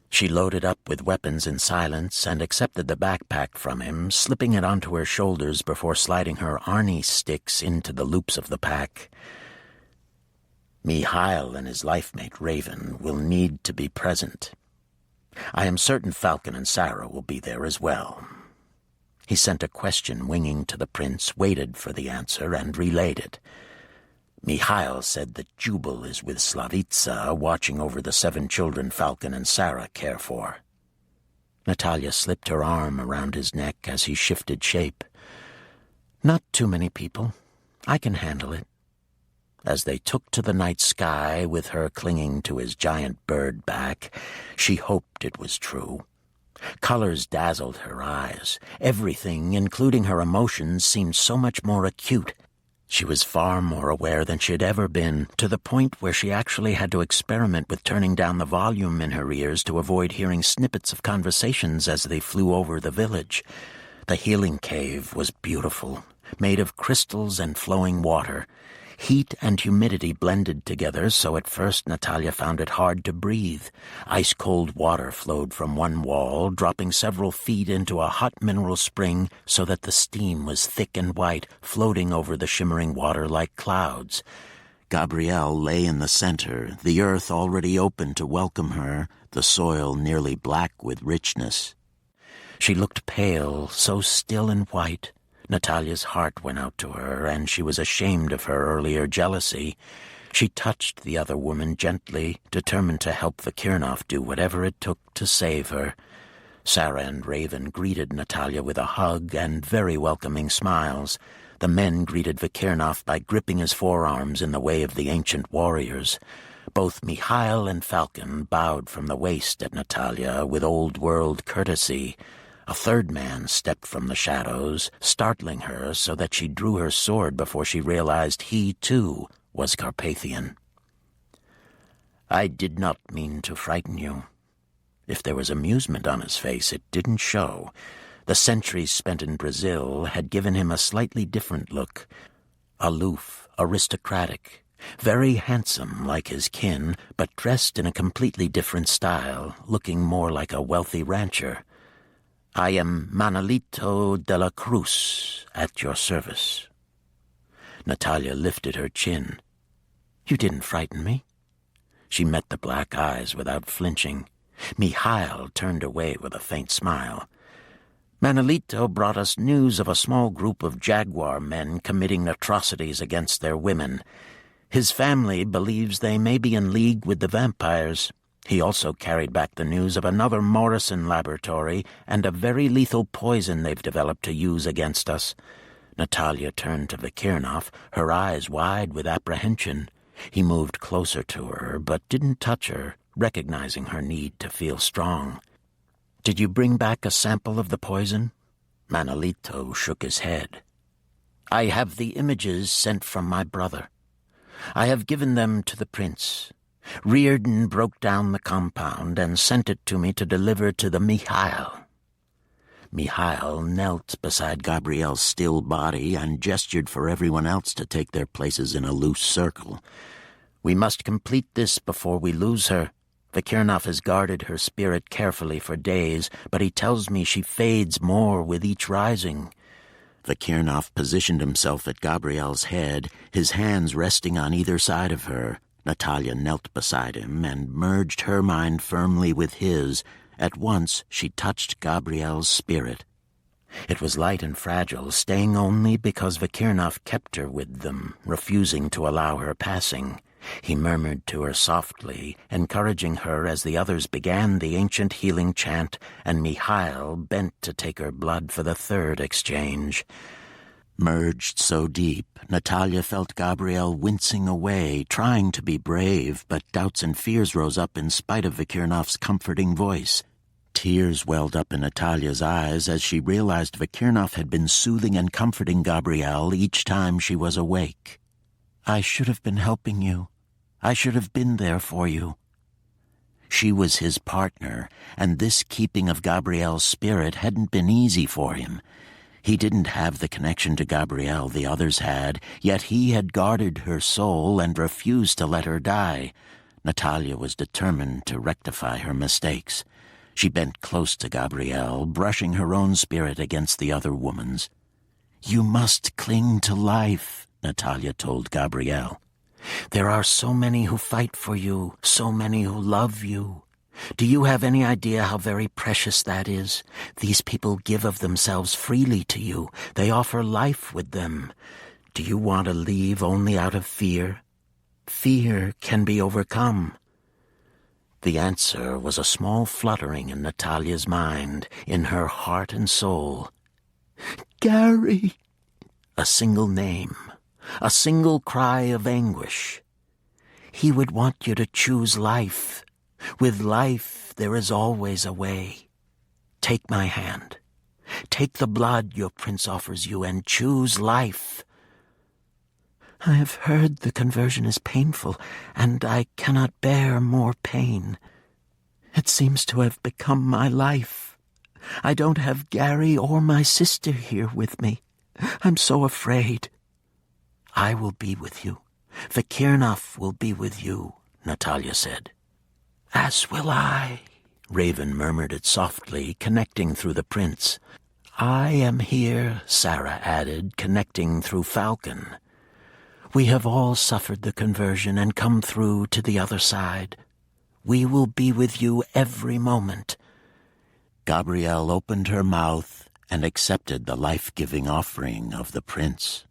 She loaded up with weapons in silence and accepted the backpack from him, slipping it onto her shoulders before sliding her Arnie sticks into the loops of the pack. Mihail and his life-mate Raven will need to be present. I am certain Falcon and Sarah will be there as well. He sent a question winging to the prince, waited for the answer, and relayed it. Mihail said that Jubal is with Slavitsa, watching over the 7 children Falcon and Sarah care for. Natalia slipped her arm around his neck as he shifted shape. Not too many people. I can handle it. As they took to the night sky with her clinging to his giant bird back, she hoped it was true. Colors dazzled her eyes. Everything, including her emotions, seemed so much more acute. She was far more aware than she had ever been, to the point where she actually had to experiment with turning down the volume in her ears to avoid hearing snippets of conversations as they flew over the village. The healing cave was beautiful, made of crystals and flowing water. Heat and humidity blended together, so at first Natalia found it hard to breathe. Ice-cold water flowed from one wall, dropping several feet into a hot mineral spring so that the steam was thick and white, floating over the shimmering water like clouds. Gabrielle lay in the center, the earth already open to welcome her, the soil nearly black with richness. She looked pale, so still and white. Natalia's heart went out to her, and she was ashamed of her earlier jealousy. She touched the other woman gently, determined to help Vikirnov do whatever it took to save her. Sarah and Raven greeted Natalia with a hug and very welcoming smiles. The men greeted Vikirnov by gripping his forearms in the way of the ancient warriors. Both Mikhail and Falcon bowed from the waist at Natalia with old-world courtesy. A third man stepped from the shadows, startling her so that she drew her sword before she realized he, too, was Carpathian. "I did not mean to frighten you." If there was amusement on his face, it didn't show. The centuries spent in Brazil had given him a slightly different look. Aloof, aristocratic, very handsome like his kin, but dressed in a completely different style, looking more like a wealthy rancher. "I am Manolito de la Cruz, at your service." Natalia lifted her chin. "You didn't frighten me." She met the black eyes without flinching. Mikhail turned away with a faint smile. "Manolito brought us news of a small group of jaguar men committing atrocities against their women. His family believes they may be in league with the vampires. He also carried back the news of another Morrison laboratory and a very lethal poison they've developed to use against us." Natalia turned to Vikirnov, her eyes wide with apprehension. He moved closer to her, but didn't touch her, recognizing her need to feel strong. "Did you bring back a sample of the poison?" Manolito shook his head. "I have the images sent from my brother. I have given them to the prince. Reardon broke down the compound and sent it to me to deliver to the Mikhail." Mikhail knelt beside Gabrielle's still body and gestured for everyone else to take their places in a loose circle. "We must complete this before we lose her. Vikirnov has guarded her spirit carefully for days, but he tells me she fades more with each rising." Vikirnov positioned himself at Gabrielle's head, his hands resting on either side of her. Natalia knelt beside him and merged her mind firmly with his. At once she touched Gabrielle's spirit. It was light and fragile, staying only because Vikirnov kept her with them, refusing to allow her passing. He murmured to her softly, encouraging her as the others began the ancient healing chant, and Mikhail bent to take her blood for the third exchange. Merged so deep, Natalia felt Gabrielle wincing away, trying to be brave, but doubts and fears rose up in spite of Vikirnov's comforting voice. Tears welled up in Natalia's eyes as she realized Vikirnov had been soothing and comforting Gabrielle each time she was awake. "I should have been helping you. I should have been there for you." She was his partner, and this keeping of Gabrielle's spirit hadn't been easy for him. He didn't have the connection to Gabrielle the others had, yet he had guarded her soul and refused to let her die. Natalia was determined to rectify her mistakes. She bent close to Gabrielle, brushing her own spirit against the other woman's. "You must cling to life," Natalia told Gabrielle. "There are so many who fight for you, so many who love you. Do you have any idea how very precious that is? These people give of themselves freely to you. They offer life with them. Do you want to leave only out of fear? Fear can be overcome." The answer was a small fluttering in Natalia's mind, in her heart and soul. "Gary!" A single name, a single cry of anguish. He would want you to choose life. With life, there is always a way. Take my hand. Take the blood your prince offers you and choose life. I have heard the conversion is painful, and I cannot bear more pain. It seems to have become my life. I don't have Gary or my sister here with me. I'm so afraid. I will be with you. Vikirnov will be with you, Natalia said. As will I, Raven murmured it softly, connecting through the prince. I am here, Sarah added, connecting through Falcon. We have all suffered the conversion and come through to the other side. We will be with you every moment. Gabrielle opened her mouth and accepted the life-giving offering of the prince.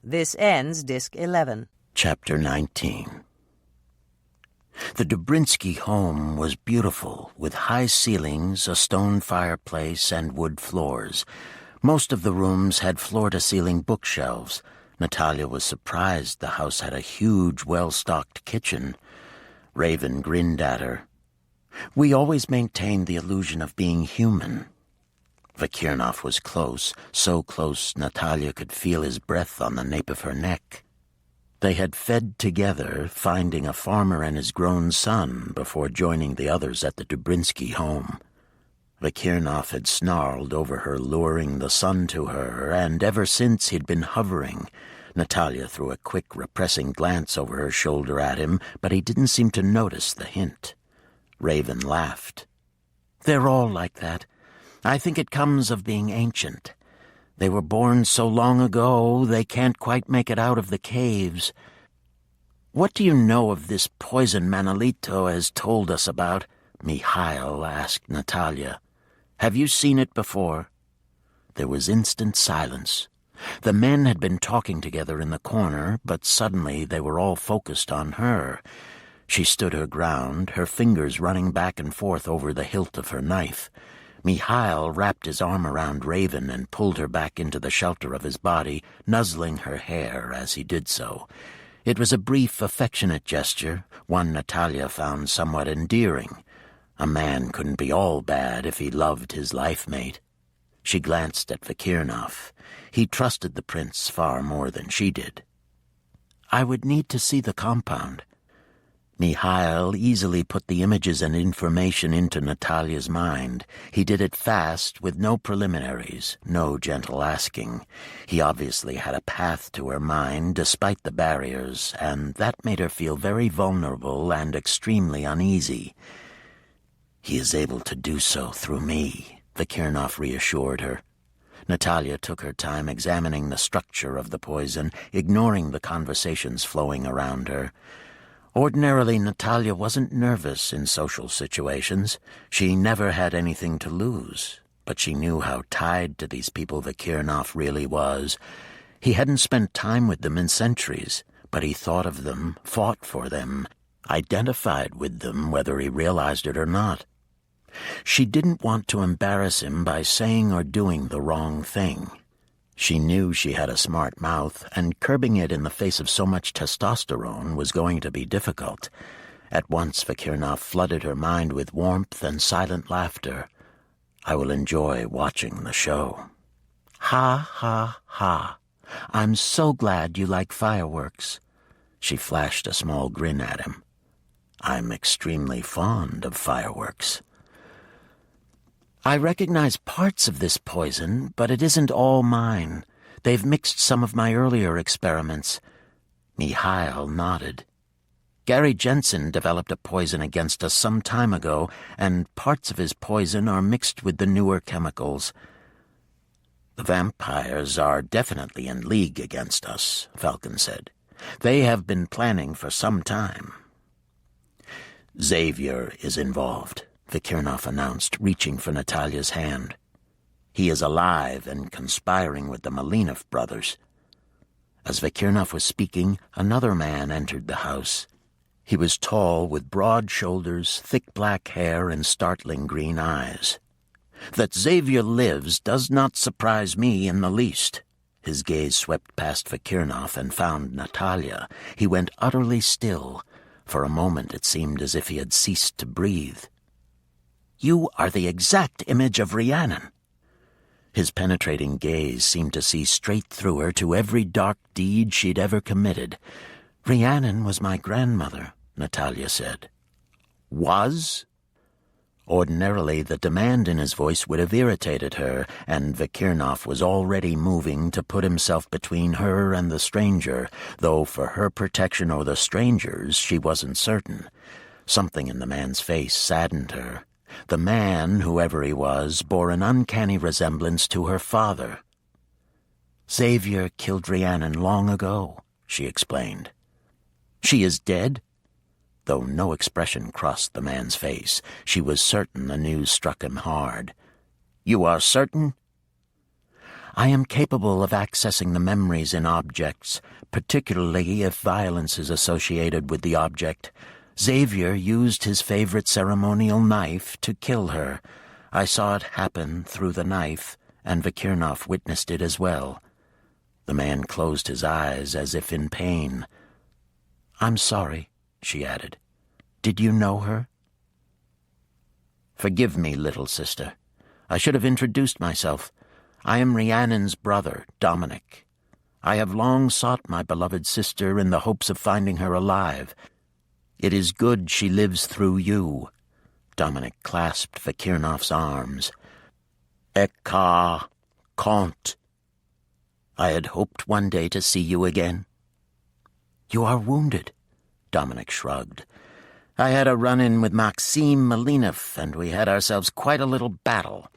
This ends Disc 11. Chapter 19. The Dubrinsky home was beautiful, with high ceilings, a stone fireplace, and wood floors. Most of the rooms had floor-to-ceiling bookshelves. Natalia was surprised the house had a huge, well-stocked kitchen. Raven grinned at her. We always maintained the illusion of being human. Vikirnov was close, so close Natalia could feel his breath on the nape of her neck. They had fed together, finding a farmer and his grown son before joining the others at the Dubrinsky home. Vikirnov had snarled over her, luring the sun to her, and ever since he'd been hovering. Natalia threw a quick, repressing glance over her shoulder at him, but he didn't seem to notice the hint. Raven laughed. They're all like that. I think it comes of being ancient. They were born so long ago, they can't quite make it out of the caves. What do you know of this poison Manolito has told us about? Mikhail asked Natalia. Have you seen it before? There was instant silence. The men had been talking together in the corner, but suddenly they were all focused on her. She stood her ground, her fingers running back and forth over the hilt of her knife. Mikhail wrapped his arm around Raven and pulled her back into the shelter of his body, nuzzling her hair as he did so. It was a brief, affectionate gesture, one Natalia found somewhat endearing. A man couldn't be all bad if he loved his life-mate. She glanced at Vikirnov. He trusted the prince far more than she did. I would need to see the compound. Mikhail easily put the images and information into Natalia's mind. He did it fast, with no preliminaries, no gentle asking. He obviously had a path to her mind, despite the barriers, and that made her feel very vulnerable and extremely uneasy. He is able to do so through me, Vikirnov reassured her. Natalia took her time examining the structure of the poison, ignoring the conversations flowing around her. Ordinarily, Natalia wasn't nervous in social situations. She never had anything to lose, but she knew how tied to these people Vikirnov really was. He hadn't spent time with them in centuries, but he thought of them, fought for them, identified with them whether he realized it or not. She didn't want to embarrass him by saying or doing the wrong thing. She knew she had a smart mouth, and curbing it in the face of so much testosterone was going to be difficult. At once Vikirnov flooded her mind with warmth and silent laughter. I will enjoy watching the show. Ha, ha, ha. I'm so glad you like fireworks. She flashed a small grin at him. I'm extremely fond of fireworks. I recognize parts of this poison, but it isn't all mine. They've mixed some of my earlier experiments. Mikhail nodded. Gary Jensen developed a poison against us some time ago, and parts of his poison are mixed with the newer chemicals. The vampires are definitely in league against us, Falcon said. They have been planning for some time. Xavier is involved, Vikirnov announced, reaching for Natalia's hand. He is alive and conspiring with the Malinov brothers. As Vikirnov was speaking, another man entered the house. He was tall, with broad shoulders, thick black hair, and startling green eyes. That Xavier lives does not surprise me in the least. His gaze swept past Vikirnov and found Natalia. He went utterly still. For a moment it seemed as if he had ceased to breathe. You are the exact image of Rhiannon. His penetrating gaze seemed to see straight through her to every dark deed she'd ever committed. "Rhiannon was my grandmother," Natalia said. "Was?" Ordinarily, the demand in his voice would have irritated her, and Vikirnov was already moving to put himself between her and the stranger, though for her protection or the stranger's she wasn't certain. Something in the man's face saddened her. The man, whoever he was, bore an uncanny resemblance to her father. "Xavier killed Rhiannon long ago," she explained. "She is dead?" Though no expression crossed the man's face, she was certain the news struck him hard. "You are certain?" "I am capable of accessing the memories in objects, particularly if violence is associated with the object. Xavier used his favorite ceremonial knife to kill her. I saw it happen through the knife, and Vikirnov witnessed it as well." The man closed his eyes as if in pain. "I'm sorry," she added. "Did you know her?" "Forgive me, little sister. I should have introduced myself. I am Rhiannon's brother, Dominic. I have long sought my beloved sister in the hopes of finding her alive. It is good she lives through you." Dominic clasped Vikirnov's arms. "Eka, Comte. I had hoped one day to see you again." "You are wounded," Dominic shrugged. "I had a run-in with Maxim Malinov, and we had ourselves quite a little battle."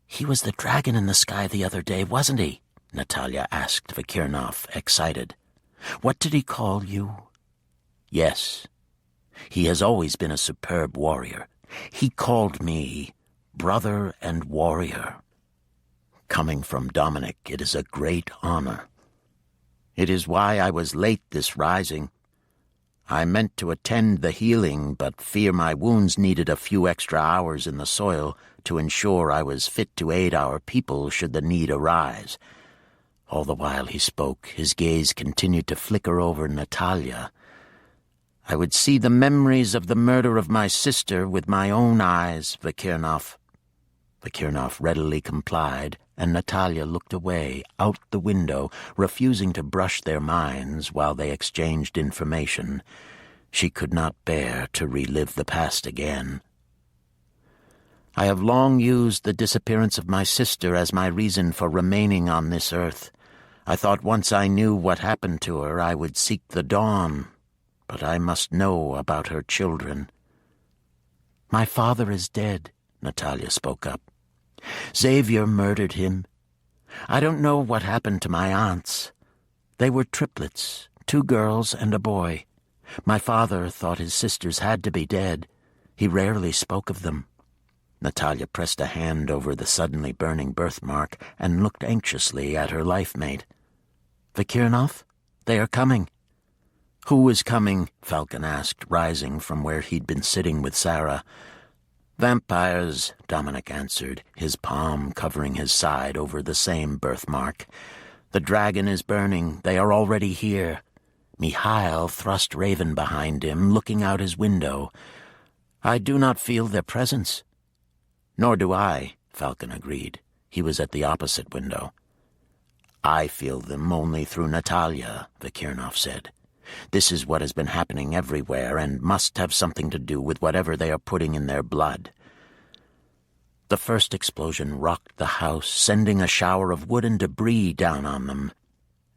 "He was the dragon in the sky the other day, wasn't he?" Natalia asked Vikirnov, excited. "What did he call you?" "Yes. He has always been a superb warrior. He called me brother and warrior. Coming from Dominic, it is a great honor. It is why I was late this rising. I meant to attend the healing, but fear my wounds needed a few extra hours in the soil to ensure I was fit to aid our people should the need arise." All the while he spoke, his gaze continued to flicker over Natalia. "I would see the memories of the murder of my sister with my own eyes, Vikirnov." Vikirnov readily complied, and Natalia looked away, out the window, refusing to brush their minds while they exchanged information. She could not bear to relive the past again. "I have long used the disappearance of my sister as my reason for remaining on this earth. I thought once I knew what happened to her, I would seek the dawn. But I must know about her children." "My father is dead," Natalia spoke up. "Xavier murdered him. I don't know what happened to my aunts. They were triplets, 2 girls and a boy. My father thought his sisters had to be dead. He rarely spoke of them." Natalia pressed a hand over the suddenly burning birthmark and looked anxiously at her life-mate. "Vikirnov, they are coming." "Who is coming?" Falcon asked, rising from where he'd been sitting with Sarah. "Vampires," Dominic answered, his palm covering his side over the same birthmark. "The dragon is burning. They are already here." Mihail thrust Raven behind him, looking out his window. "I do not feel their presence." "Nor do I," Falcon agreed. He was at the opposite window. "I feel them only through Natalia," Vikirnov said. "This is what has been happening everywhere and must have something to do with whatever they are putting in their blood." The first explosion rocked the house, sending a shower of wood and debris down on them.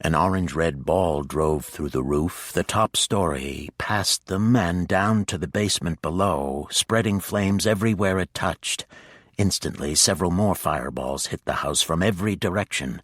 An orange-red ball drove through the roof, the top story, past them and down to the basement below, spreading flames everywhere it touched. Instantly, several more fireballs hit the house from every direction.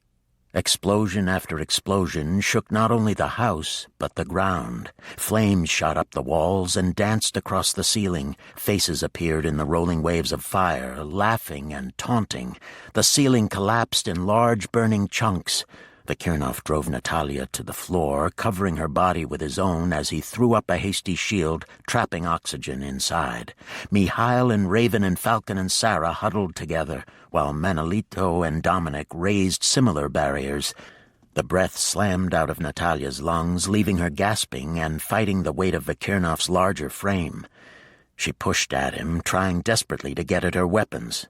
Explosion after explosion shook not only the house, but the ground. Flames shot up the walls and danced across the ceiling. Faces appeared in the rolling waves of fire, laughing and taunting. The ceiling collapsed in large burning chunks. Vikirnov drove Natalia to the floor, covering her body with his own as he threw up a hasty shield, trapping oxygen inside. Mihail and Raven and Falcon and Sarah huddled together, while Manolito and Dominic raised similar barriers. The breath slammed out of Natalia's lungs, leaving her gasping and fighting the weight of Vikirnov's larger frame. She pushed at him, trying desperately to get at her weapons.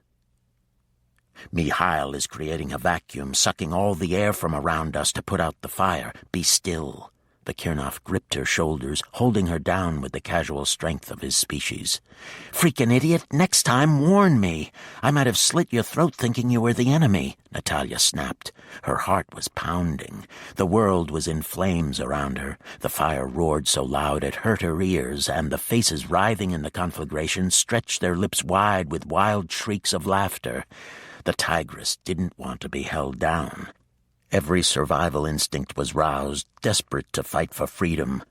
Mikhail is creating a vacuum, sucking all the air from around us to put out the fire. Be still. Vakirnov gripped her shoulders, holding her down with the casual strength of his species. Freaking idiot, next time warn me. I might have slit your throat thinking you were the enemy, Natalia snapped. Her heart was pounding. The world was in flames around her. The fire roared so loud it hurt her ears, and the faces writhing in the conflagration stretched their lips wide with wild shrieks of laughter. The tigress didn't want to be held down. Every survival instinct was roused, desperate to fight for freedom.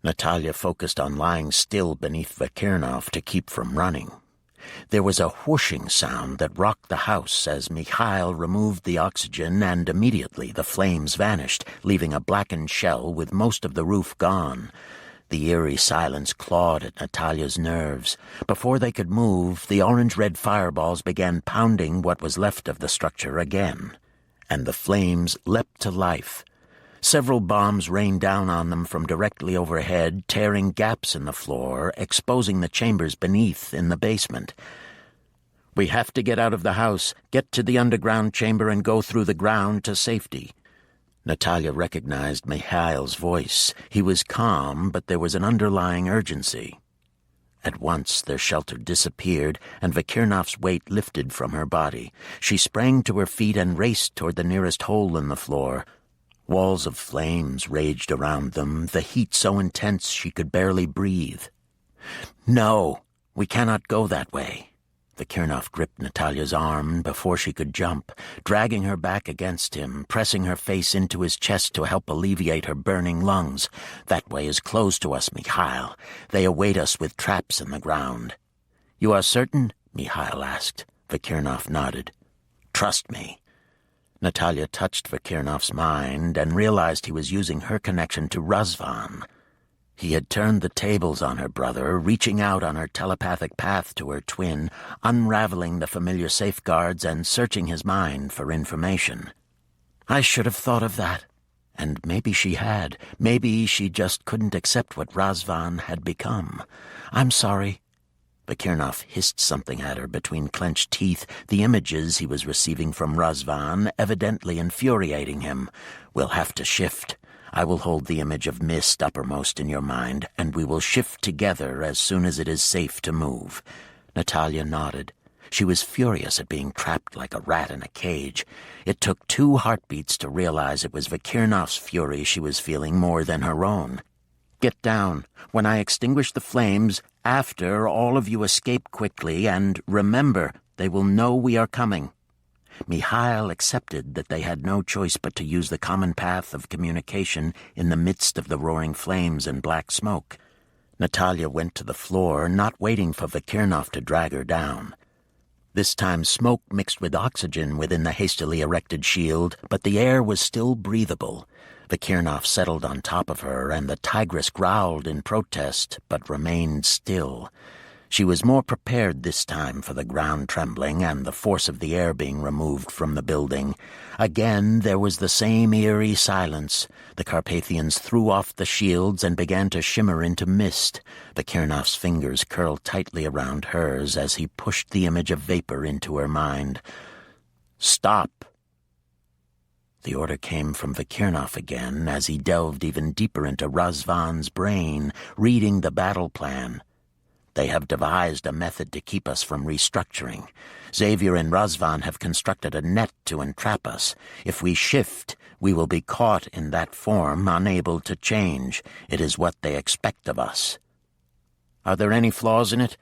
Natalia focused on lying still beneath Vakirnov to keep from running. There was a whooshing sound that rocked the house as Mikhail removed the oxygen, and immediately the flames vanished, leaving a blackened shell with most of the roof gone. The eerie silence clawed at Natalia's nerves. Before they could move, the orange-red fireballs began pounding what was left of the structure again. And the flames leapt to life. Several bombs rained down on them from directly overhead, tearing gaps in the floor, exposing the chambers beneath in the basement. We have to get out of the house, get to the underground chamber and go through the ground to safety. Natalia recognized Mikhail's voice. He was calm, but there was an underlying urgency. At once their shelter disappeared, and Vakirnov's weight lifted from her body. She sprang to her feet and raced toward the nearest hole in the floor. Walls of flames raged around them, the heat so intense she could barely breathe. No, we cannot go that way. Vakirnov gripped Natalia's arm before she could jump, dragging her back against him, pressing her face into his chest to help alleviate her burning lungs. That way is closed to us, Mikhail. They await us with traps in the ground. You are certain? Mikhail asked. Vakirnov nodded. Trust me. Natalia touched Vakirnov's mind and realized he was using her connection to Razvan. He had turned the tables on her brother, reaching out on her telepathic path to her twin, unraveling the familiar safeguards and searching his mind for information. I should have thought of that. And maybe she had. Maybe she just couldn't accept what Razvan had become. I'm sorry. Vakirnov hissed something at her between clenched teeth, the images he was receiving from Razvan evidently infuriating him. We'll have to shift. I will hold the image of mist uppermost in your mind, and we will shift together as soon as it is safe to move. Natalia nodded. She was furious at being trapped like a rat in a cage. It took 2 heartbeats to realize it was Vakirnov's fury she was feeling more than her own. Get down. When I extinguish the flames, after, all of you escape quickly, and remember, they will know we are coming. Mikhail accepted that they had no choice but to use the common path of communication in the midst of the roaring flames and black smoke. Natalia went to the floor, not waiting for Vakirnov to drag her down. This time smoke mixed with oxygen within the hastily erected shield, but the air was still breathable. Vakirnov settled on top of her, and the tigress growled in protest, but remained still. She was more prepared this time for the ground trembling and the force of the air being removed from the building. Again there was the same eerie silence. The Carpathians threw off the shields and began to shimmer into mist. Vakirnov's fingers curled tightly around hers as he pushed the image of vapor into her mind. Stop! The order came from Vakirnov again as he delved even deeper into Razvan's brain, reading the battle plan. They have devised a method to keep us from restructuring. Xavier and Razvan have constructed a net to entrap us. If we shift, we will be caught in that form, unable to change. It is what they expect of us. Are there any flaws in it?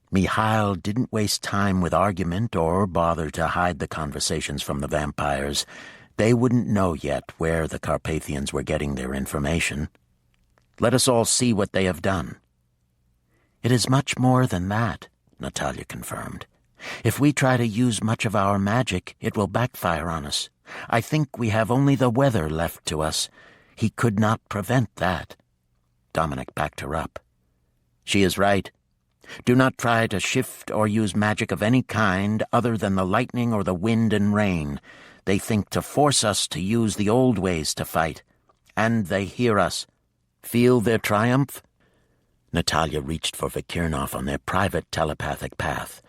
Mikhail didn't waste time with argument or bother to hide the conversations from the vampires. They wouldn't know yet where the Carpathians were getting their information. Let us all see what they have done. It is much more than that, Natalia confirmed. If we try to use much of our magic, it will backfire on us. I think we have only the weather left to us. He could not prevent that. Dominic backed her up. She is right. Do not try to shift or use magic of any kind other than the lightning or the wind and rain. They think to force us to use the old ways to fight. And they hear us. Feel their triumph? Natalia reached for Vakirnov on their private telepathic path.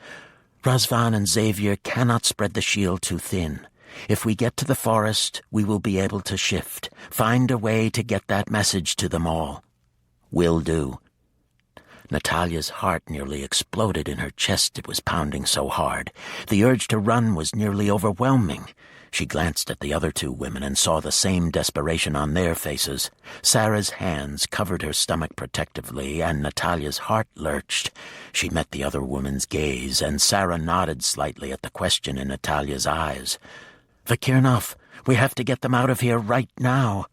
Razvan and Xavier cannot spread the shield too thin. If we get to the forest, we will be able to shift, find a way to get that message to them all. Will do. Natalia's heart nearly exploded in her chest, it was pounding so hard. The urge to run was nearly overwhelming. She glanced at the other two women and saw the same desperation on their faces. Sarah's hands covered her stomach protectively, and Natalia's heart lurched. She met the other woman's gaze, and Sarah nodded slightly at the question in Natalia's eyes. "Vakirnov, we have to get them out of here right now."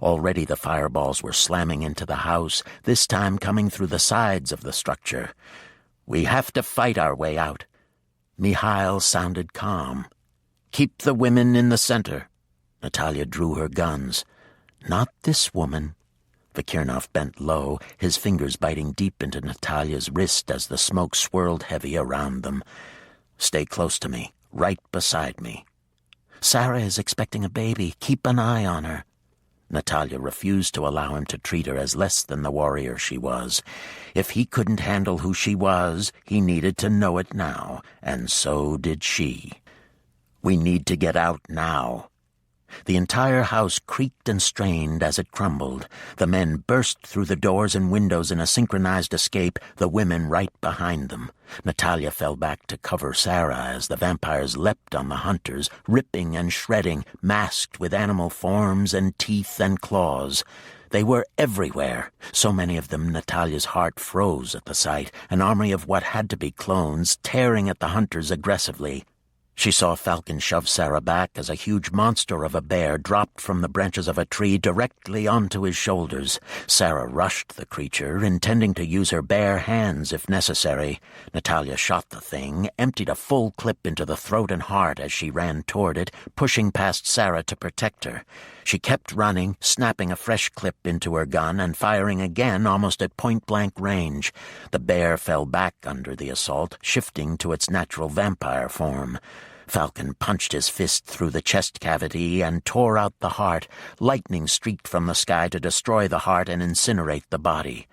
Already the fireballs were slamming into the house, this time coming through the sides of the structure. "We have to fight our way out." Mikhail sounded calm. "Keep the women in the center." Natalia drew her guns. "Not this woman." Vakirnov bent low, his fingers biting deep into Natalia's wrist as the smoke swirled heavy around them. "Stay close to me, right beside me." "Sarah is expecting a baby. Keep an eye on her." Natalia refused to allow him to treat her as less than the warrior she was. If he couldn't handle who she was, he needed to know it now, and so did she. "We need to get out now." The entire house creaked and strained as it crumbled. The men burst through the doors and windows in a synchronized escape, the women right behind them. Natalia fell back to cover Sarah as the vampires leapt on the hunters, ripping and shredding, masked with animal forms and teeth and claws. They were everywhere, so many of them Natalia's heart froze at the sight, an army of what had to be clones tearing at the hunters aggressively. She saw Falcon shove Sarah back as a huge monster of a bear dropped from the branches of a tree directly onto his shoulders. Sarah rushed the creature, intending to use her bare hands if necessary. Natalia shot the thing, emptied a full clip into the throat and heart as she ran toward it, pushing past Sarah to protect her. She kept running, snapping a fresh clip into her gun and firing again almost at point-blank range. The bear fell back under the assault, shifting to its natural vampire form. Falcon punched his fist through the chest cavity and tore out the heart. Lightning streaked from the sky to destroy the heart and incinerate the body.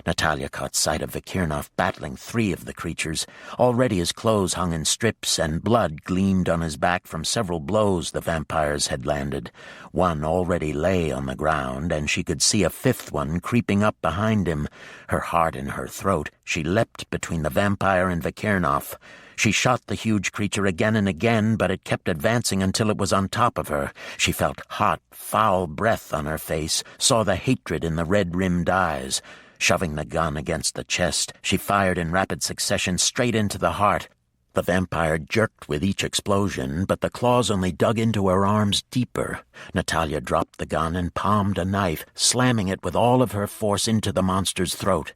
Natalia caught sight of Vakirnov battling 3 of the creatures. Already his clothes hung in strips, and blood gleamed on his back from several blows the vampires had landed. One already lay on the ground, and she could see a 5th one creeping up behind him. Her heart in her throat, she leapt between the vampire and Vakirnov. She shot the huge creature again and again, but it kept advancing until it was on top of her. She felt hot, foul breath on her face, saw the hatred in the red-rimmed eyes. Shoving the gun against the chest, she fired in rapid succession straight into the heart. The vampire jerked with each explosion, but the claws only dug into her arms deeper. Natalia dropped the gun and palmed a knife, slamming it with all of her force into the monster's throat.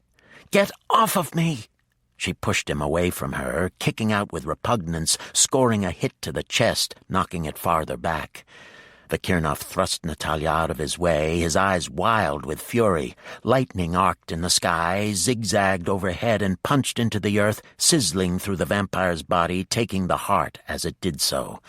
"Get off of me!" She pushed him away from her, kicking out with repugnance, scoring a hit to the chest, knocking it farther back. Vakirnov thrust Natalia out of his way, his eyes wild with fury. Lightning arced in the sky, zigzagged overhead, and punched into the earth, sizzling through the vampire's body, taking the heart as it did so.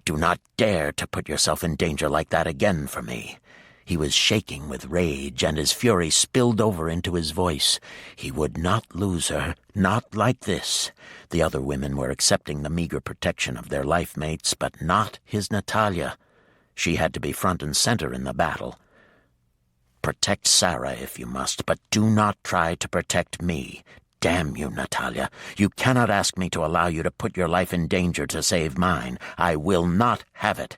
"Do not dare to put yourself in danger like that again for me." He was shaking with rage, and his fury spilled over into his voice. He would not lose her, not like this. The other women were accepting the meager protection of their life mates, but not his Natalia. She had to be front and center in the battle. "Protect Sarah if you must, but do not try to protect me. Damn you, Natalia. You cannot ask me to allow you to put your life in danger to save mine. I will not have it."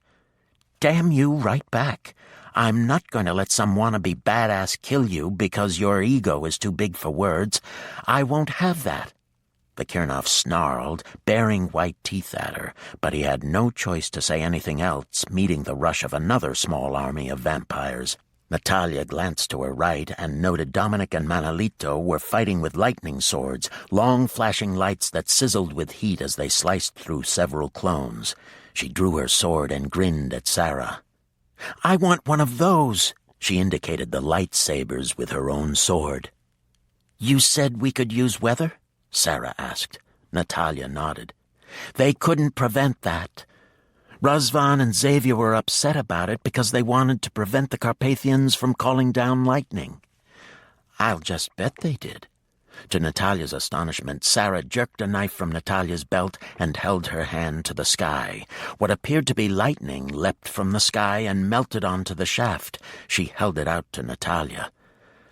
"Damn you right back. I'm not going to let some wannabe badass kill you because your ego is too big for words. I won't have that." Vakirnov snarled, baring white teeth at her, but he had no choice to say anything else, meeting the rush of another small army of vampires. Natalia glanced to her right and noted Dominic and Manolito were fighting with lightning swords, long flashing lights that sizzled with heat as they sliced through several clones. She drew her sword and grinned at Sarah. "I want one of those." She indicated the lightsabers with her own sword. "You said we could use weather?" Sarah asked. Natalia nodded. "They couldn't prevent that. Razvan and Xavier were upset about it because they wanted to prevent the Carpathians from calling down lightning." "I'll just bet they did." To Natalia's astonishment, Sarah jerked a knife from Natalia's belt and held her hand to the sky. What appeared to be lightning leapt from the sky and melted onto the shaft. She held it out to Natalia.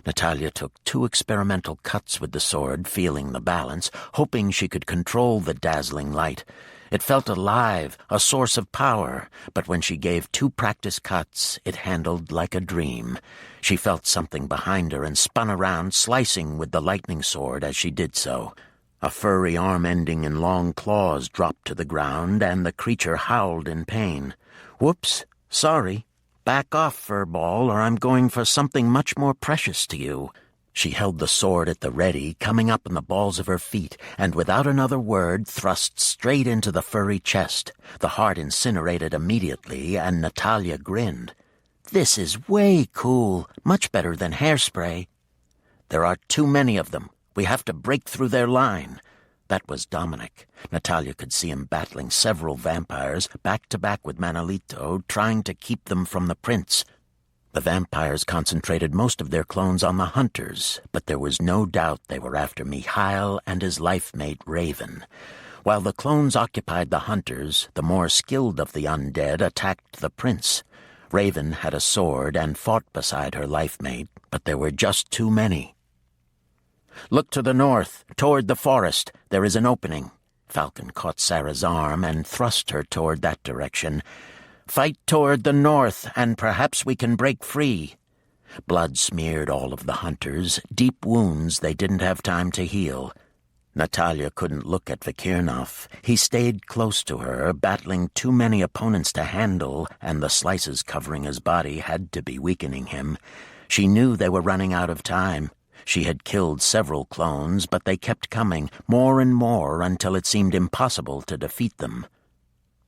Natalia took 2 experimental cuts with the sword, feeling the balance, hoping she could control the dazzling light. It felt alive, a source of power, but when she gave 2 practice cuts, it handled like a dream. She felt something behind her and spun around, slicing with the lightning sword as she did so. A furry arm ending in long claws dropped to the ground, and the creature howled in pain. "Whoops, sorry. Back off, furball, or I'm going for something much more precious to you." She held the sword at the ready, coming up in the balls of her feet, and without another word thrust straight into the furry chest. The heart incinerated immediately, and Natalia grinned. "This is way cool, much better than hairspray." "There are too many of them. We have to break through their line." That was Dominic. Natalia could see him battling several vampires, back to back with Manolito, trying to keep them from the prince. The vampires concentrated most of their clones on the hunters, but there was no doubt they were after Mikhail and his life-mate Raven. While the clones occupied the hunters, the more skilled of the undead attacked the prince. Raven had a sword and fought beside her life-mate, but there were just too many. "Look to the north, toward the forest. There is an opening." Falcon caught Sarah's arm and thrust her toward that direction. "Fight toward the north, and perhaps we can break free." Blood smeared all of the hunters, deep wounds they didn't have time to heal. Natalia couldn't look at Vikirnov. He stayed close to her, battling too many opponents to handle, and the slices covering his body had to be weakening him. She knew they were running out of time. She had killed several clones, but they kept coming, more and more, until it seemed impossible to defeat them.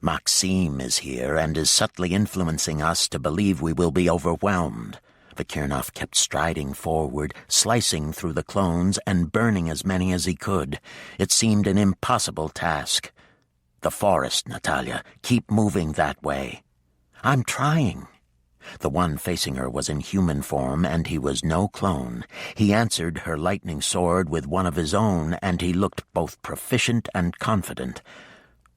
"Maxime is here and is subtly influencing us to believe we will be overwhelmed." Vikirnov kept striding forward, slicing through the clones and burning as many as he could. It seemed an impossible task. "The forest, Natalia. Keep moving that way." "I'm trying." The one facing her was in human form, and he was no clone. He answered her lightning sword with one of his own, and he looked both proficient and confident.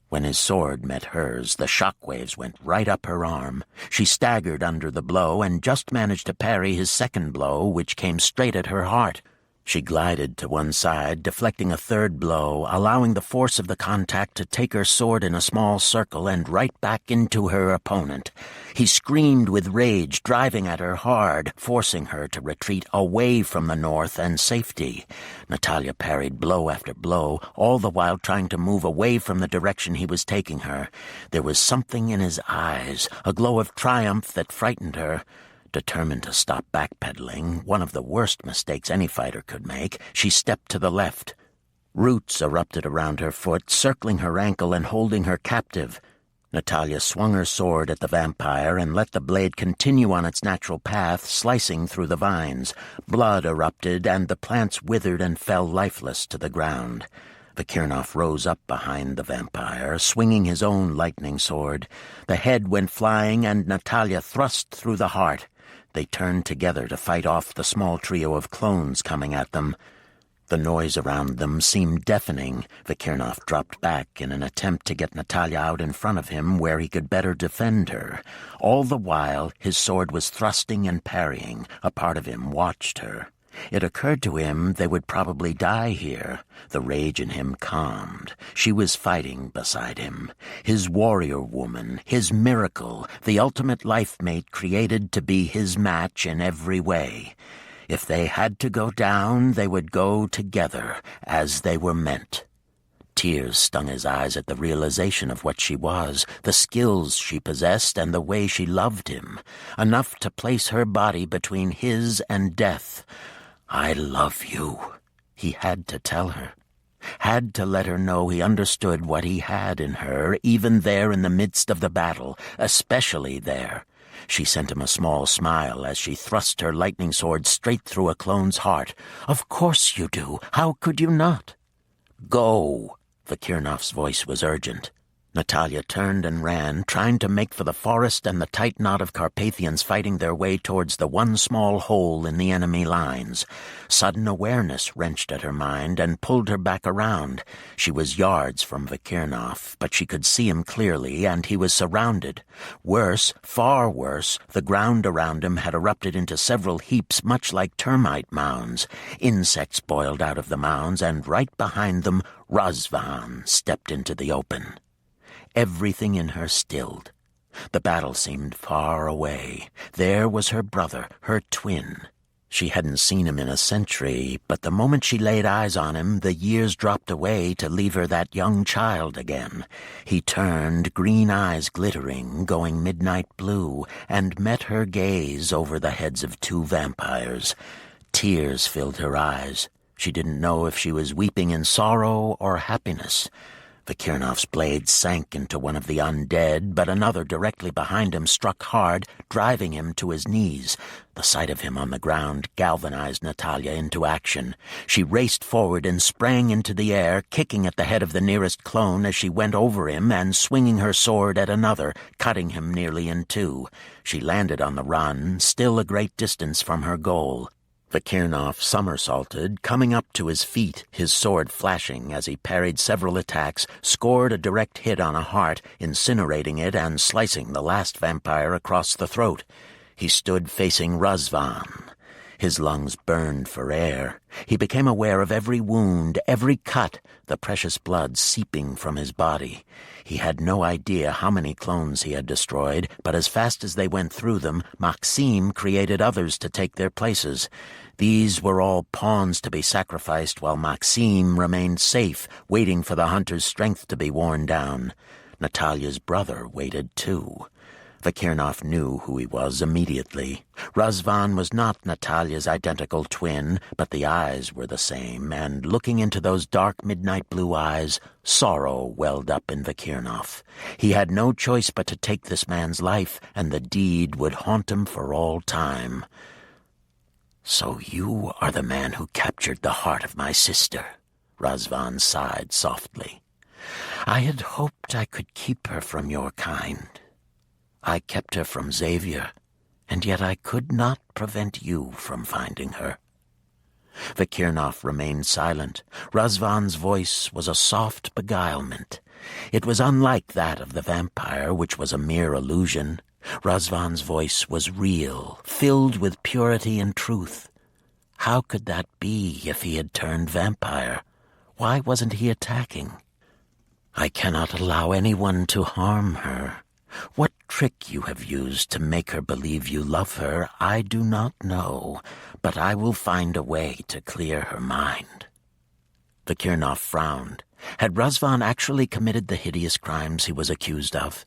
When his sword met hers, the shockwaves went right up her arm. She staggered under the blow and just managed to parry his second blow, which came straight at her heart. She glided to one side, deflecting a third blow, allowing the force of the contact to take her sword in a small circle and right back into her opponent. He screamed with rage, driving at her hard, forcing her to retreat away from the north and safety. Natalia parried blow after blow, all the while trying to move away from the direction he was taking her. There was something in his eyes, a glow of triumph that frightened her. Determined to stop backpedaling, one of the worst mistakes any fighter could make, she stepped to the left. Roots erupted around her foot, circling her ankle and holding her captive. Natalia swung her sword at the vampire and let the blade continue on its natural path, slicing through the vines. Blood erupted, and the plants withered and fell lifeless to the ground. Vikirnov rose up behind the vampire, swinging his own lightning sword. The head went flying, and Natalia thrust through the heart. They turned together to fight off the small trio of clones coming at them. The noise around them seemed deafening. Vikirnov dropped back in an attempt to get Natalia out in front of him where he could better defend her. All the while, his sword was thrusting and parrying. A part of him watched her. It occurred to him they would probably die here. The rage in him calmed. She was fighting beside him. His warrior woman, his miracle, the ultimate life mate created to be his match in every way. If they had to go down, they would go together, as they were meant. Tears stung his eyes at the realization of what she was, the skills she possessed, and the way she loved him, enough to place her body between his and death. "I love you," he had to tell her. Had to let her know he understood what he had in her, even there in the midst of the battle, especially there. She sent him a small smile as she thrust her lightning sword straight through a clone's heart. "Of course you do. How could you not?" "Go!" Vikirnov's voice was urgent. Natalia turned and ran, trying to make for the forest and the tight knot of Carpathians fighting their way towards the one small hole in the enemy lines. Sudden awareness wrenched at her mind and pulled her back around. She was yards from Vikirnov, but she could see him clearly, and he was surrounded. Worse, far worse, the ground around him had erupted into several heaps much like termite mounds. Insects boiled out of the mounds, and right behind them, Razvan stepped into the open. Everything in her stilled. The battle seemed far away. There was her brother, her twin. She hadn't seen him in a century, but the moment she laid eyes on him, the years dropped away to leave her that young child again. He turned, green eyes glittering, going midnight blue, and met her gaze over the heads of two vampires. Tears filled her eyes. She didn't know if she was weeping in sorrow or happiness. Vikirnov's blade sank into one of the undead, but another directly behind him struck hard, driving him to his knees. The sight of him on the ground galvanized Natalia into action. She raced forward and sprang into the air, kicking at the head of the nearest clone as she went over him and swinging her sword at another, cutting him nearly in two. She landed on the run, still a great distance from her goal. Vikirnov somersaulted, coming up to his feet, his sword flashing as he parried several attacks, scored a direct hit on a heart, incinerating it and slicing the last vampire across the throat. He stood facing Razvan. His lungs burned for air. He became aware of every wound, every cut, the precious blood seeping from his body. He had no idea how many clones he had destroyed, but as fast as they went through them, Maxim created others to take their places. These were all pawns to be sacrificed while Maxim remained safe, waiting for the hunter's strength to be worn down. Natalia's brother waited too. Vikirnov knew who he was immediately. Razvan was not Natalia's identical twin, but the eyes were the same, and looking into those dark midnight blue eyes, sorrow welled up in Vikirnov. He had no choice but to take this man's life, and the deed would haunt him for all time. "So you are the man who captured the heart of my sister," Razvan sighed softly. "I had hoped I could keep her from your kind. I kept her from Xavier, and yet I could not prevent you from finding her." Vikirnov remained silent. Razvan's voice was a soft beguilement. It was unlike that of the vampire, which was a mere illusion. Razvan's voice was real, filled with purity and truth. How could that be if he had turned vampire? Why wasn't he attacking? "I cannot allow anyone to harm her. What trick you have used to make her believe you love her, I do not know, but I will find a way to clear her mind." Vikirnov frowned. Had Razvan actually committed the hideous crimes he was accused of?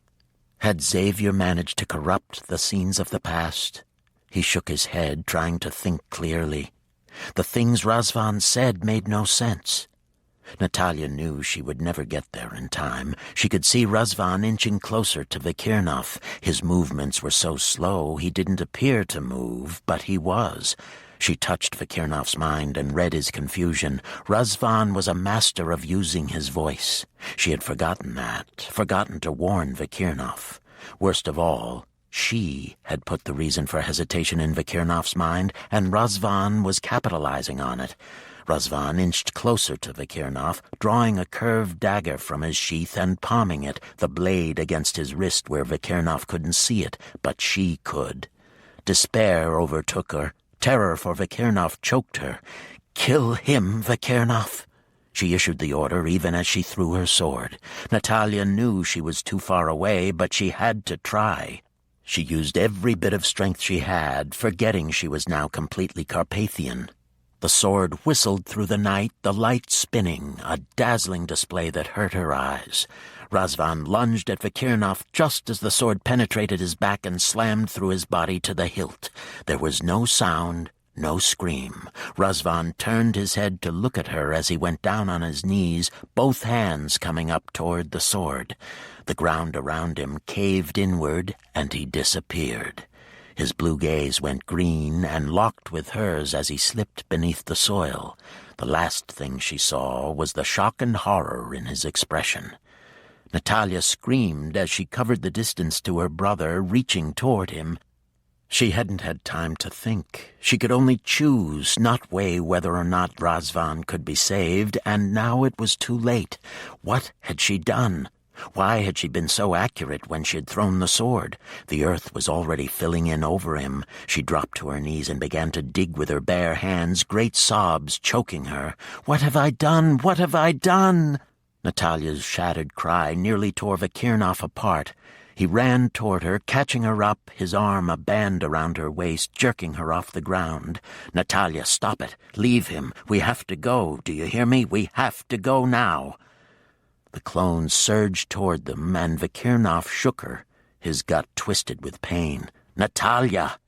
Had Xavier managed to corrupt the scenes of the past? He shook his head, trying to think clearly. The things Razvan said made no sense. Natalia knew she would never get there in time. She could see Razvan inching closer to Vikirnov. His movements were so slow he didn't appear to move, but he was. She touched Vikirnov's mind and read his confusion. Razvan was a master of using his voice. She had forgotten that, forgotten to warn Vikirnov. Worst of all, she had put the reason for hesitation in Vikirnov's mind, and Razvan was capitalizing on it. Razvan inched closer to Vikirnov, drawing a curved dagger from his sheath and palming it, the blade against his wrist where Vikirnov couldn't see it, but she could. Despair overtook her. Terror for Vikirnov choked her. "Kill him, Vikirnov!" She issued the order even as she threw her sword. Natalia knew she was too far away, but she had to try. She used every bit of strength she had, forgetting she was now completely Carpathian. The sword whistled through the night, the light spinning, a dazzling display that hurt her eyes. Razvan lunged at Vikirnov just as the sword penetrated his back and slammed through his body to the hilt. There was no sound, no scream. Razvan turned his head to look at her as he went down on his knees, both hands coming up toward the sword. The ground around him caved inward, and he disappeared. His blue gaze went green and locked with hers as he slipped beneath the soil. The last thing she saw was the shock and horror in his expression. Natalia screamed as she covered the distance to her brother, reaching toward him. She hadn't had time to think. She could only choose, not weigh whether or not Razvan could be saved, and now it was too late. What had she done? Why had she been so accurate when she had thrown the sword? The earth was already filling in over him. She dropped to her knees and began to dig with her bare hands, great sobs choking her. "What have I done? What have I done?" Natalia's shattered cry nearly tore Vakirnov apart. He ran toward her, catching her up, his arm a band around her waist, jerking her off the ground. "Natalia, stop it. Leave him. We have to go. Do you hear me? We have to go now." The clones surged toward them, and Vakirnov shook her, his gut twisted with pain. "Natalia!"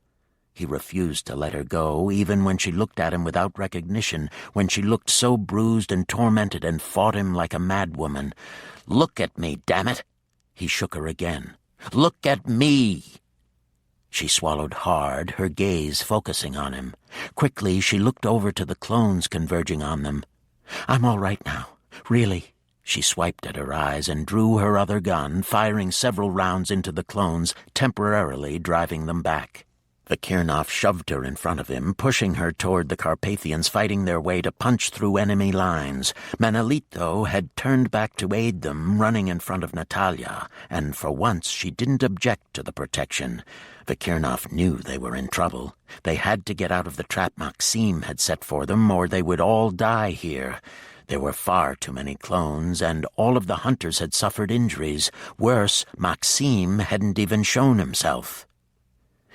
He refused to let her go, even when she looked at him without recognition, when she looked so bruised and tormented and fought him like a madwoman. "Look at me, damn it!" He shook her again. "Look at me!" She swallowed hard, her gaze focusing on him. Quickly, she looked over to the clones converging on them. "I'm all right now. Really." She swiped at her eyes and drew her other gun, firing several rounds into the clones, temporarily driving them back. Vakirnov shoved her in front of him, pushing her toward the Carpathians fighting their way to punch through enemy lines. Manolito had turned back to aid them, running in front of Natalia, and for once she didn't object to the protection. Vakirnov knew they were in trouble. They had to get out of the trap Maxim had set for them, or they would all die here. There were far too many clones, and all of the hunters had suffered injuries. Worse, Maxim hadn't even shown himself.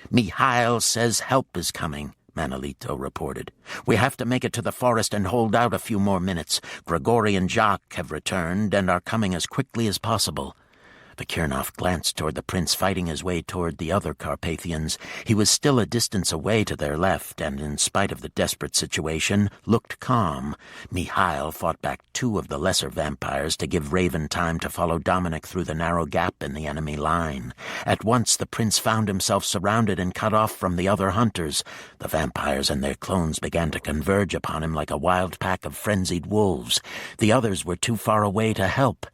"Mikhail says help is coming," Manolito reported. "We have to make it to the forest and hold out a few more minutes. Grigory and Jacques have returned and are coming as quickly as possible." Vakirnov glanced toward the prince fighting his way toward the other Carpathians. He was still a distance away to their left, and in spite of the desperate situation, looked calm. Mikhail fought back two of the lesser vampires to give Raven time to follow Dominic through the narrow gap in the enemy line. At once the prince found himself surrounded and cut off from the other hunters. The vampires and their clones began to converge upon him like a wild pack of frenzied wolves. The others were too far away to help.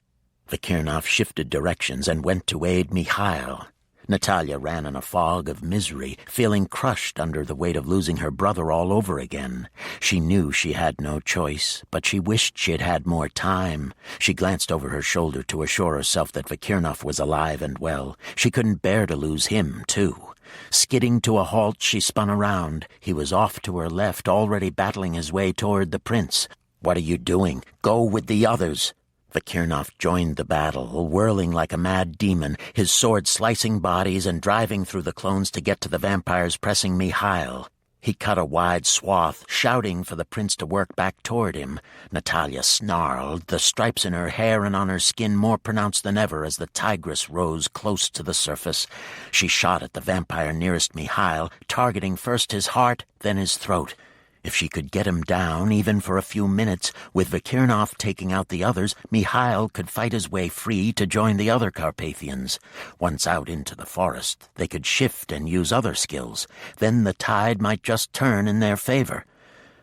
Vakirnov shifted directions and went to aid Mikhail. Natalia ran in a fog of misery, feeling crushed under the weight of losing her brother all over again. She knew she had no choice, but she wished she had had more time. She glanced over her shoulder to assure herself that Vakirnov was alive and well. She couldn't bear to lose him, too. Skidding to a halt, she spun around. He was off to her left, already battling his way toward the prince. "What are you doing? Go with the others." Vakirnov joined the battle, whirling like a mad demon, his sword slicing bodies and driving through the clones to get to the vampires pressing Mikhail. He cut a wide swath, shouting for the prince to work back toward him. Natalia snarled, the stripes in her hair and on her skin more pronounced than ever as the tigress rose close to the surface. She shot at the vampire nearest Mikhail, targeting first his heart, then his throat. If she could get him down, even for a few minutes, with Vakirnov taking out the others, Mikhail could fight his way free to join the other Carpathians. Once out into the forest, they could shift and use other skills. Then the tide might just turn in their favor.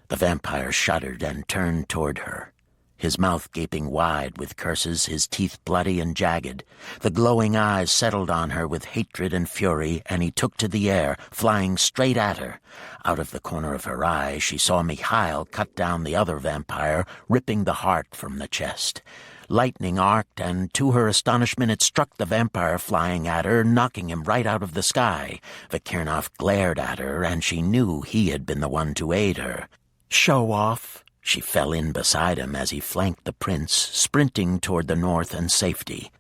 The vampire shuddered and turned toward her, his mouth gaping wide with curses, his teeth bloody and jagged. The glowing eyes settled on her with hatred and fury, and he took to the air, flying straight at her. Out of the corner of her eye, she saw Mikhail cut down the other vampire, ripping the heart from the chest. Lightning arced, and to her astonishment it struck the vampire flying at her, knocking him right out of the sky. Vakirnov glared at her, and she knew he had been the one to aid her. "Show off!" She fell in beside him as he flanked the prince, sprinting toward the north and safety.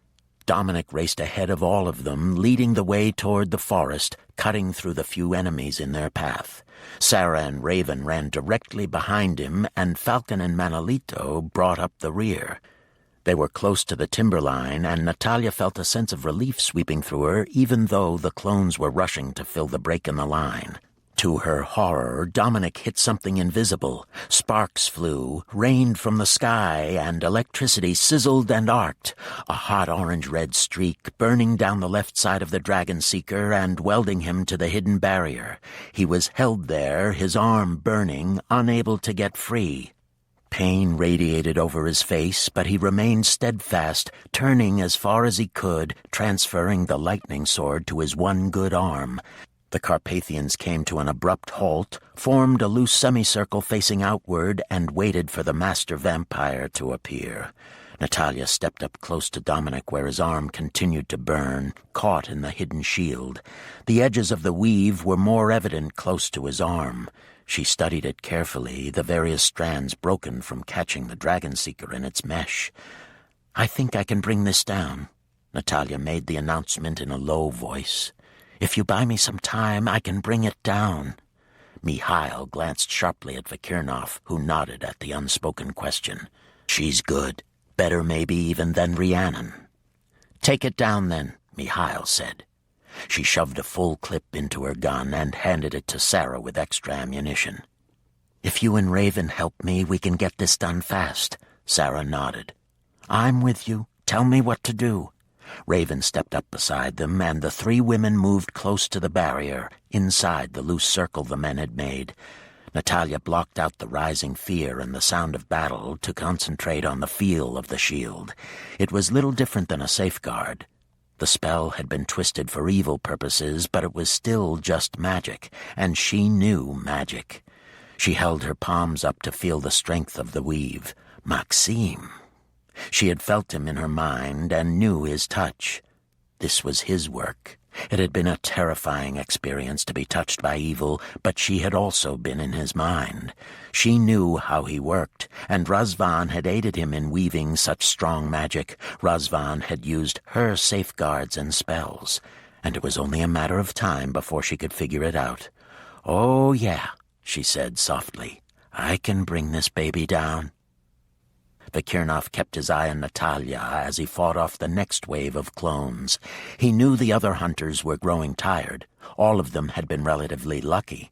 Dominic raced ahead of all of them, leading the way toward the forest, cutting through the few enemies in their path. Sarah and Raven ran directly behind him, and Falcon and Manolito brought up the rear. They were close to the timberline, and Natalia felt a sense of relief sweeping through her, even though the clones were rushing to fill the break in the line. To her horror, Dominic hit something invisible. Sparks flew, rained from the sky, and electricity sizzled and arced. A hot orange-red streak burning down the left side of the Dragon Seeker and welding him to the hidden barrier. He was held there, his arm burning, unable to get free. Pain radiated over his face, but he remained steadfast, turning as far as he could, transferring the lightning sword to his one good arm. The Carpathians came to an abrupt halt, formed a loose semicircle facing outward, and waited for the master vampire to appear. Natalia stepped up close to Dominic where his arm continued to burn, caught in the hidden shield. The edges of the weave were more evident close to his arm. She studied it carefully, the various strands broken from catching the dragon seeker in its mesh. "I think I can bring this down." Natalia made the announcement in a low voice. "If you buy me some time, I can bring it down." Mikhail glanced sharply at Vikirnov, who nodded at the unspoken question. "She's good. Better maybe even than Rhiannon." "Take it down then," Mikhail said. She shoved a full clip into her gun and handed it to Sarah with extra ammunition. "If you and Raven help me, we can get this done fast." Sarah nodded. "I'm with you. Tell me what to do." Raven stepped up beside them, and the three women moved close to the barrier, inside the loose circle the men had made. Natalia blocked out the rising fear and the sound of battle to concentrate on the feel of the shield. It was little different than a safeguard. The spell had been twisted for evil purposes, but it was still just magic, and she knew magic. She held her palms up to feel the strength of the weave. Maxime. She had felt him in her mind and knew his touch. This was his work. It had been a terrifying experience to be touched by evil, but she had also been in his mind. She knew how he worked, and Razvan had aided him in weaving such strong magic. Razvan had used her safeguards and spells, and it was only a matter of time before she could figure it out. "Oh, yeah," she said softly. "I can bring this baby down." Vikirnov kept his eye on Natalia as he fought off the next wave of clones. He knew the other hunters were growing tired. All of them had been relatively lucky.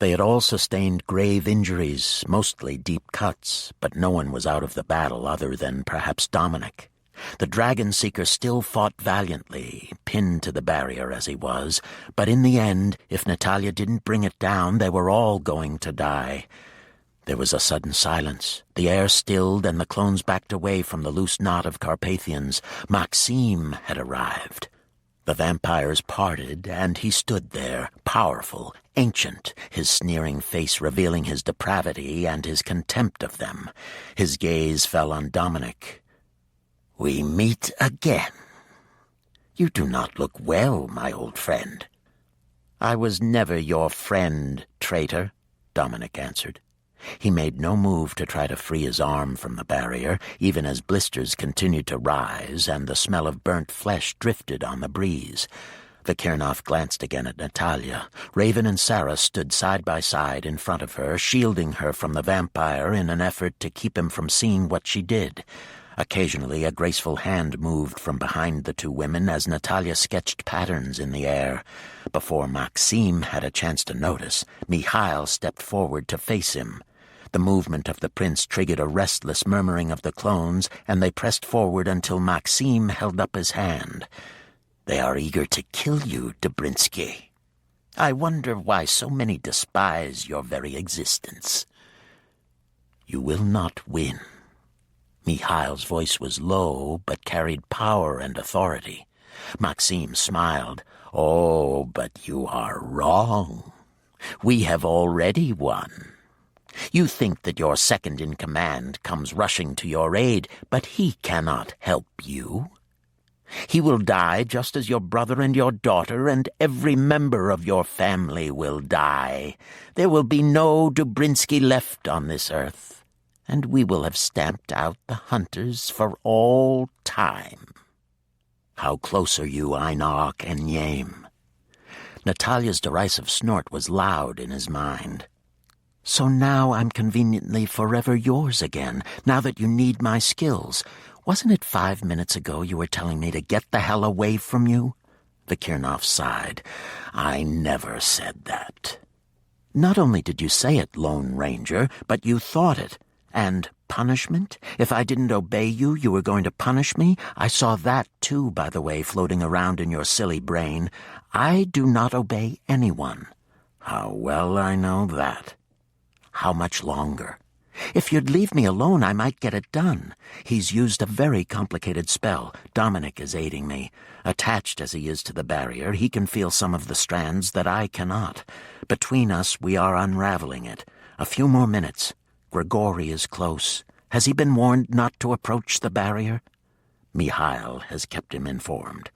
They had all sustained grave injuries, mostly deep cuts, but no one was out of the battle other than perhaps Dominic. The dragon seeker still fought valiantly, pinned to the barrier as he was, but in the end, if Natalia didn't bring it down, they were all going to die. There was a sudden silence. The air stilled, and the clones backed away from the loose knot of Carpathians. Maxime had arrived. The vampires parted, and he stood there, powerful, ancient, his sneering face revealing his depravity and his contempt of them. His gaze fell on Dominic. "We meet again. You do not look well, my old friend." "I was never your friend, traitor," Dominic answered. He made no move to try to free his arm from the barrier, even as blisters continued to rise and the smell of burnt flesh drifted on the breeze. Vikirnov glanced again at Natalia. Raven and Sarah stood side by side in front of her, shielding her from the vampire in an effort to keep him from seeing what she did. Occasionally a graceful hand moved from behind the two women as Natalia sketched patterns in the air. Before Maxime had a chance to notice, Mikhail stepped forward to face him. The movement of the prince triggered a restless murmuring of the clones, and they pressed forward until Maxime held up his hand. "They are eager to kill you, Dobrinsky. I wonder why so many despise your very existence." "You will not win." Mikhail's voice was low, but carried power and authority. Maxime smiled. "Oh, but you are wrong. We have already won. You think that your second-in-command comes rushing to your aid, but he cannot help you. He will die just as your brother and your daughter and every member of your family will die. There will be no Dobrinsky left on this earth, and we will have stamped out the hunters for all time. How close are you, Einark and Yame?" Natalia's derisive snort was loud in his mind. "So now I'm conveniently forever yours again, now that you need my skills. Wasn't it 5 minutes ago you were telling me to get the hell away from you?" Vikirnov sighed. "I never said that." "Not only did you say it, Lone Ranger, but you thought it. And punishment? If I didn't obey you, you were going to punish me? I saw that too, by the way, floating around in your silly brain. I do not obey anyone." "How well I know that." "How much longer? If you'd leave me alone, I might get it done. He's used a very complicated spell. Dominic is aiding me. Attached as he is to the barrier, he can feel some of the strands that I cannot. Between us, we are unraveling it. A few more minutes. Grigori is close. Has he been warned not to approach the barrier? Mikhail has kept him informed.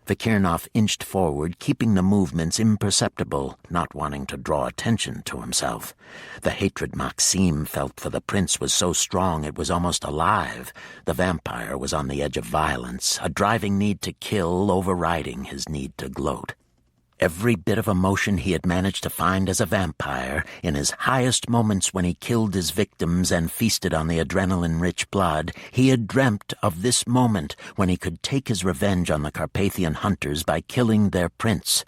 Vikirnov inched forward, keeping the movements imperceptible, not wanting to draw attention to himself. The hatred Maxim felt for the prince was so strong it was almost alive. The vampire was on the edge of violence, a driving need to kill overriding his need to gloat. Every bit of emotion he had managed to find as a vampire, in his highest moments when he killed his victims and feasted on the adrenaline-rich blood, he had dreamt of this moment when he could take his revenge on the Carpathian hunters by killing their prince.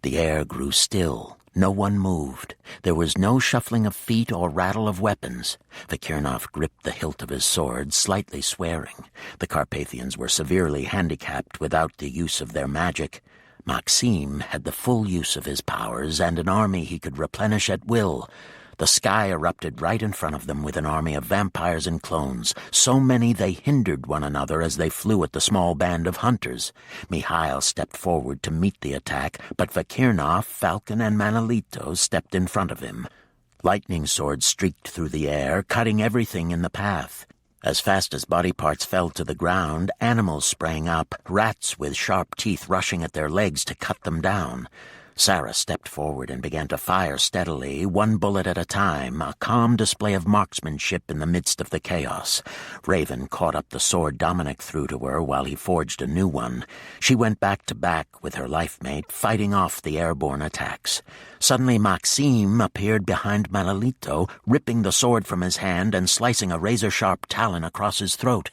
The air grew still. No one moved. There was no shuffling of feet or rattle of weapons. Vikirnov gripped the hilt of his sword, slightly swearing. The Carpathians were severely handicapped without the use of their magic. Maxim had the full use of his powers and an army he could replenish at will. The sky erupted right in front of them with an army of vampires and clones, so many they hindered one another as they flew at the small band of hunters. Mikhail stepped forward to meet the attack, but Vikirnov, Falcon, and Manolito stepped in front of him. Lightning swords streaked through the air, cutting everything in the path. As fast as body parts fell to the ground, animals sprang up, rats with sharp teeth rushing at their legs to cut them down. Sarah stepped forward and began to fire steadily, one bullet at a time, a calm display of marksmanship in the midst of the chaos. Raven caught up the sword Dominic threw to her while he forged a new one. She went back to back with her life-mate, fighting off the airborne attacks. Suddenly Maxim appeared behind Manolito, ripping the sword from his hand and slicing a razor-sharp talon across his throat.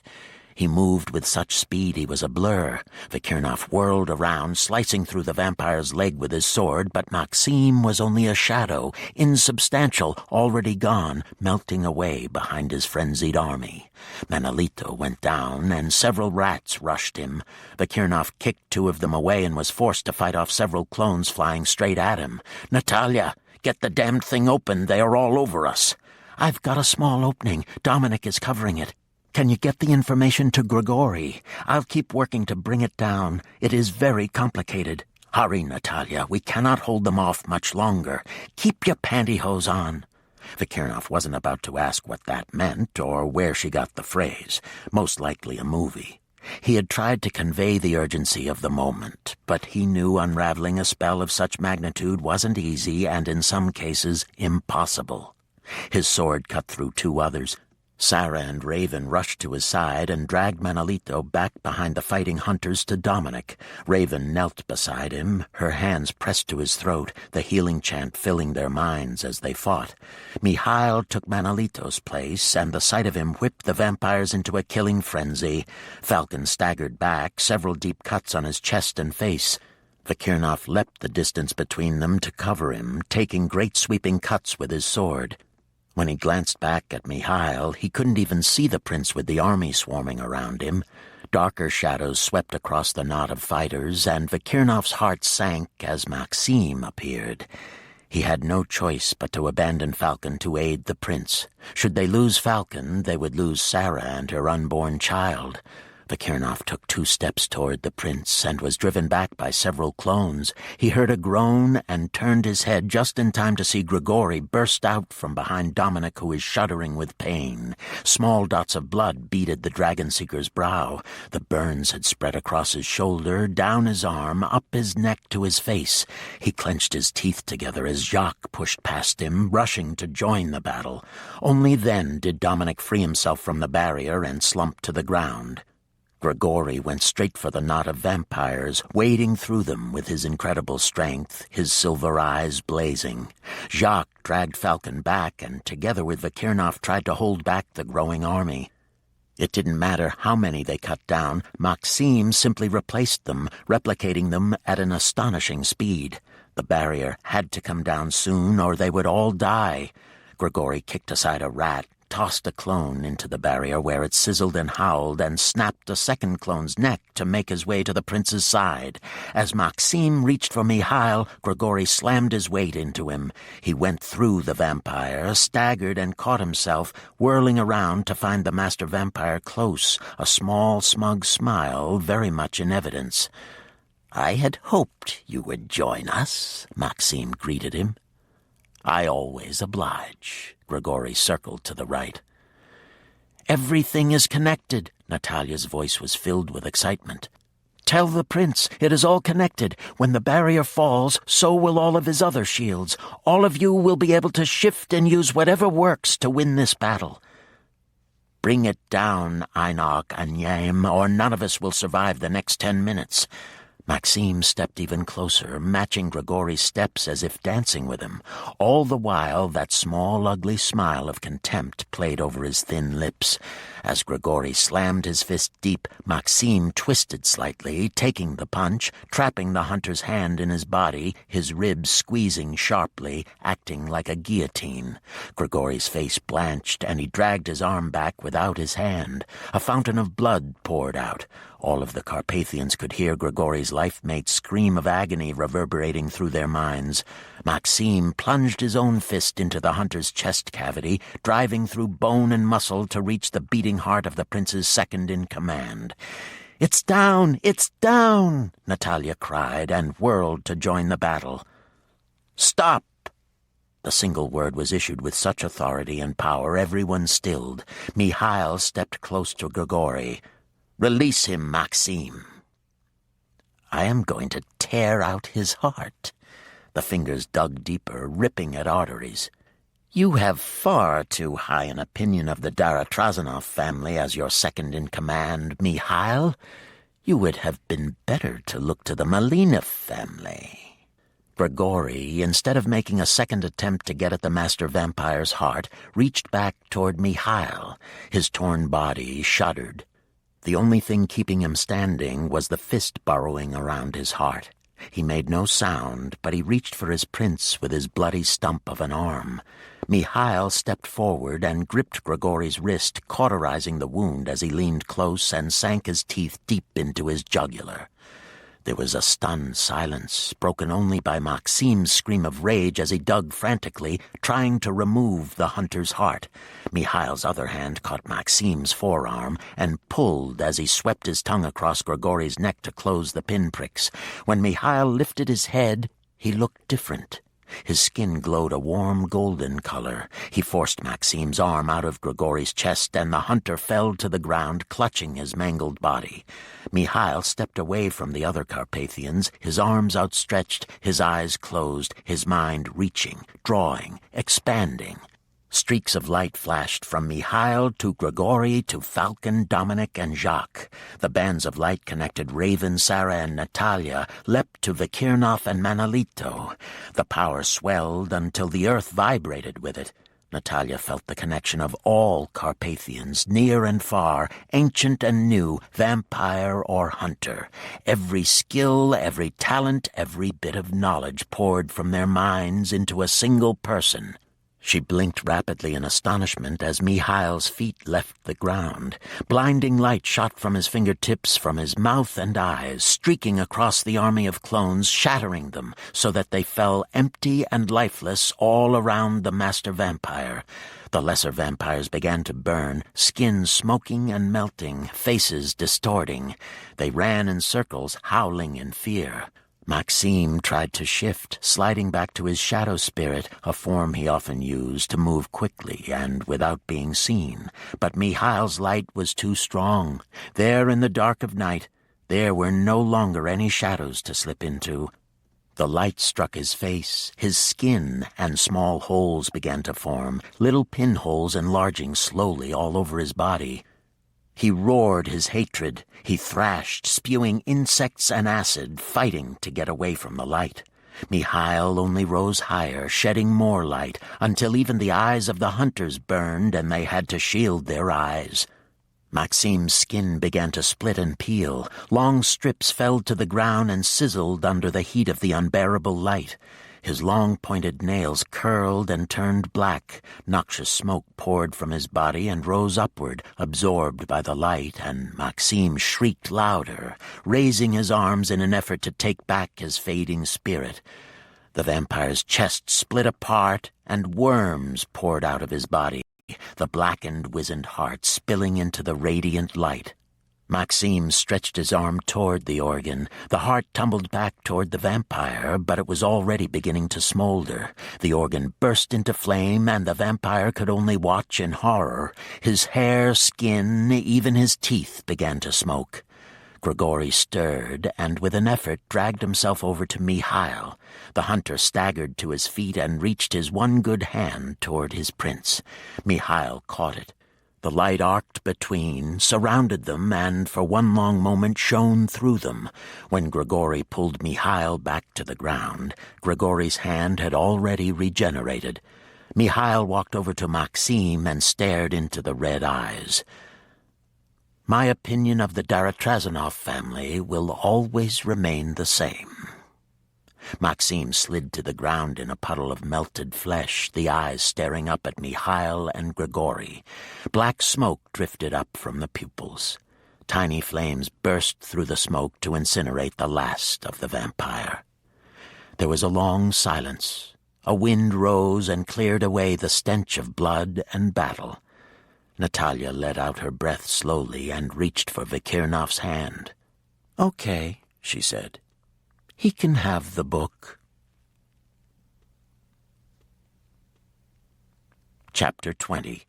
He moved with such speed he was a blur. Vikirnov whirled around, slicing through the vampire's leg with his sword, but Maxim was only a shadow, insubstantial, already gone, melting away behind his frenzied army. Manolito went down, and several rats rushed him. Vikirnov kicked two of them away and was forced to fight off several clones flying straight at him. "Natalia, get the damned thing open. They are all over us." "I've got a small opening. Dominic is covering it." "Can you get the information to Grigori? I'll keep working to bring it down. It is very complicated." "Hurry, Natalia. We cannot hold them off much longer. Keep your pantyhose on." Vikirnov wasn't about to ask what that meant or where she got the phrase. Most likely a movie. He had tried to convey the urgency of the moment, but he knew unraveling a spell of such magnitude wasn't easy and in some cases impossible. His sword cut through two others. Sarah and Raven rushed to his side and dragged Manolito back behind the fighting hunters to Dominic. Raven knelt beside him, her hands pressed to his throat, the healing chant filling their minds as they fought. Mikhail took Manolito's place, and the sight of him whipped the vampires into a killing frenzy. Falcon staggered back, several deep cuts on his chest and face. Vikirnov leapt the distance between them to cover him, taking great sweeping cuts with his sword. When he glanced back at Mikhail, he couldn't even see the prince with the army swarming around him. Darker shadows swept across the knot of fighters, and Vikirnov's heart sank as Maxim appeared. He had no choice but to abandon Falcon to aid the prince. Should they lose Falcon, they would lose Sarah and her unborn child. Vikirnov took 2 steps toward the prince and was driven back by several clones. He heard a groan and turned his head just in time to see Grigori burst out from behind Dominic, who was shuddering with pain. Small dots of blood beaded the dragon-seeker's brow. The burns had spread across his shoulder, down his arm, up his neck to his face. He clenched his teeth together as Jacques pushed past him, rushing to join the battle. Only then did Dominic free himself from the barrier and slump to the ground. Grigori went straight for the knot of vampires, wading through them with his incredible strength, his silver eyes blazing. Jacques dragged Falcon back, and together with Vikirnov tried to hold back the growing army. It didn't matter how many they cut down. Maxim simply replaced them, replicating them at an astonishing speed. The barrier had to come down soon, or they would all die. Grigori kicked aside a rat, tossed a clone into the barrier where it sizzled and howled and snapped a second clone's neck to make his way to the prince's side. As Maxime reached for Mikhail, Grigory slammed his weight into him. He went through the vampire, staggered and caught himself, whirling around to find the master vampire close, a small, smug smile very much in evidence. "I had hoped you would join us," Maxime greeted him. "I always oblige." Grigory circled to the right. "Everything is connected." Natalia's voice was filled with excitement. "Tell the prince, it is all connected. When the barrier falls, so will all of his other shields. All of you will be able to shift and use whatever works to win this battle. Bring it down, Einok and Yam, or none of us will survive the next 10 minutes. Maxime stepped even closer, matching Grigory's steps as if dancing with him. All the while, that small, ugly smile of contempt played over his thin lips. As Grigory slammed his fist deep, Maxime twisted slightly, taking the punch, trapping the hunter's hand in his body, his ribs squeezing sharply, acting like a guillotine. Grigory's face blanched, and he dragged his arm back without his hand. A fountain of blood poured out. All of the Carpathians could hear Grigory's life-mate's scream of agony reverberating through their minds. Maxime plunged his own fist into the hunter's chest cavity, driving through bone and muscle to reach the beating heart of the prince's second-in-command. "It's down! It's down!" Natalia cried and whirled to join the battle. "Stop!" The single word was issued with such authority and power everyone stilled. Mikhail stepped close to Grigory. "Release him, Maxime." "I am going to tear out his heart." The fingers dug deeper, ripping at arteries. "You have far too high an opinion of the Daratrazanov family as your second-in-command, Mikhail. You would have been better to look to the Malinov family." Grigory, instead of making a second attempt to get at the master vampire's heart, reached back toward Mikhail. His torn body shuddered. The only thing keeping him standing was the fist burrowing around his heart. He made no sound, but he reached for his prince with his bloody stump of an arm. Mikhail stepped forward and gripped Grigory's wrist, cauterizing the wound as he leaned close and sank his teeth deep into his jugular. There was a stunned silence, broken only by Maxime's scream of rage as he dug frantically, trying to remove the hunter's heart. Mikhail's other hand caught Maxime's forearm and pulled as he swept his tongue across Grigory's neck to close the pinpricks. When Mikhail lifted his head, he looked different. His skin glowed a warm golden color. He forced Maxime's arm out of Grigory's chest, and the hunter fell to the ground, clutching his mangled body. Mikhail stepped away from the other Carpathians, his arms outstretched, his eyes closed, his mind reaching, drawing, expanding. Streaks of light flashed from Mikhail to Grigory to Falcon, Dominic, and Jacques. The bands of light connected Raven, Sarah, and Natalia, leapt to Vikirnov and Manolito. The power swelled until the earth vibrated with it. Natalia felt the connection of all Carpathians, near and far, ancient and new, vampire or hunter. Every skill, every talent, every bit of knowledge poured from their minds into a single person. She blinked rapidly in astonishment as Mikhail's feet left the ground. Blinding light shot from his fingertips, from his mouth and eyes, streaking across the army of clones, shattering them so that they fell empty and lifeless all around the master vampire. The lesser vampires began to burn, skins smoking and melting, faces distorting. They ran in circles, howling in fear. Maxime tried to shift, sliding back to his shadow spirit, a form he often used to move quickly and without being seen. But Mikhail's light was too strong. There in the dark of night, there were no longer any shadows to slip into. The light struck his face, his skin, and small holes began to form, little pinholes enlarging slowly all over his body. He roared his hatred. He thrashed, spewing insects and acid, fighting to get away from the light. Mikhail only rose higher, shedding more light, until even the eyes of the hunters burned and they had to shield their eyes. Maxime's skin began to split and peel. Long strips fell to the ground and sizzled under the heat of the unbearable light. His long pointed nails curled and turned black. Noxious smoke poured from his body and rose upward, absorbed by the light, and Maxime shrieked louder, raising his arms in an effort to take back his fading spirit. The vampire's chest split apart, and worms poured out of his body, the blackened, wizened heart spilling into the radiant light. Maxime stretched his arm toward the organ. The heart tumbled back toward the vampire, but it was already beginning to smolder. The organ burst into flame, and the vampire could only watch in horror. His hair, skin, even his teeth began to smoke. Grigori stirred, and with an effort dragged himself over to Mihail. The hunter staggered to his feet and reached his one good hand toward his prince. Mihail caught it. The light arced between, surrounded them, and for one long moment shone through them. When Grigori pulled Mihail back to the ground, Grigori's hand had already regenerated. Mihail walked over to Maxime and stared into the red eyes. My opinion of the Daratrazanov family will always remain the same. Maxime slid to the ground in a puddle of melted flesh, the eyes staring up at Mihail and Grigori. Black smoke drifted up from the pupils. Tiny flames burst through the smoke to incinerate the last of the vampire. There was a long silence. A wind rose and cleared away the stench of blood and battle. Natalia let out her breath slowly and reached for Vikirnov's hand. "Okay," she said. "He can have the book." Chapter 20.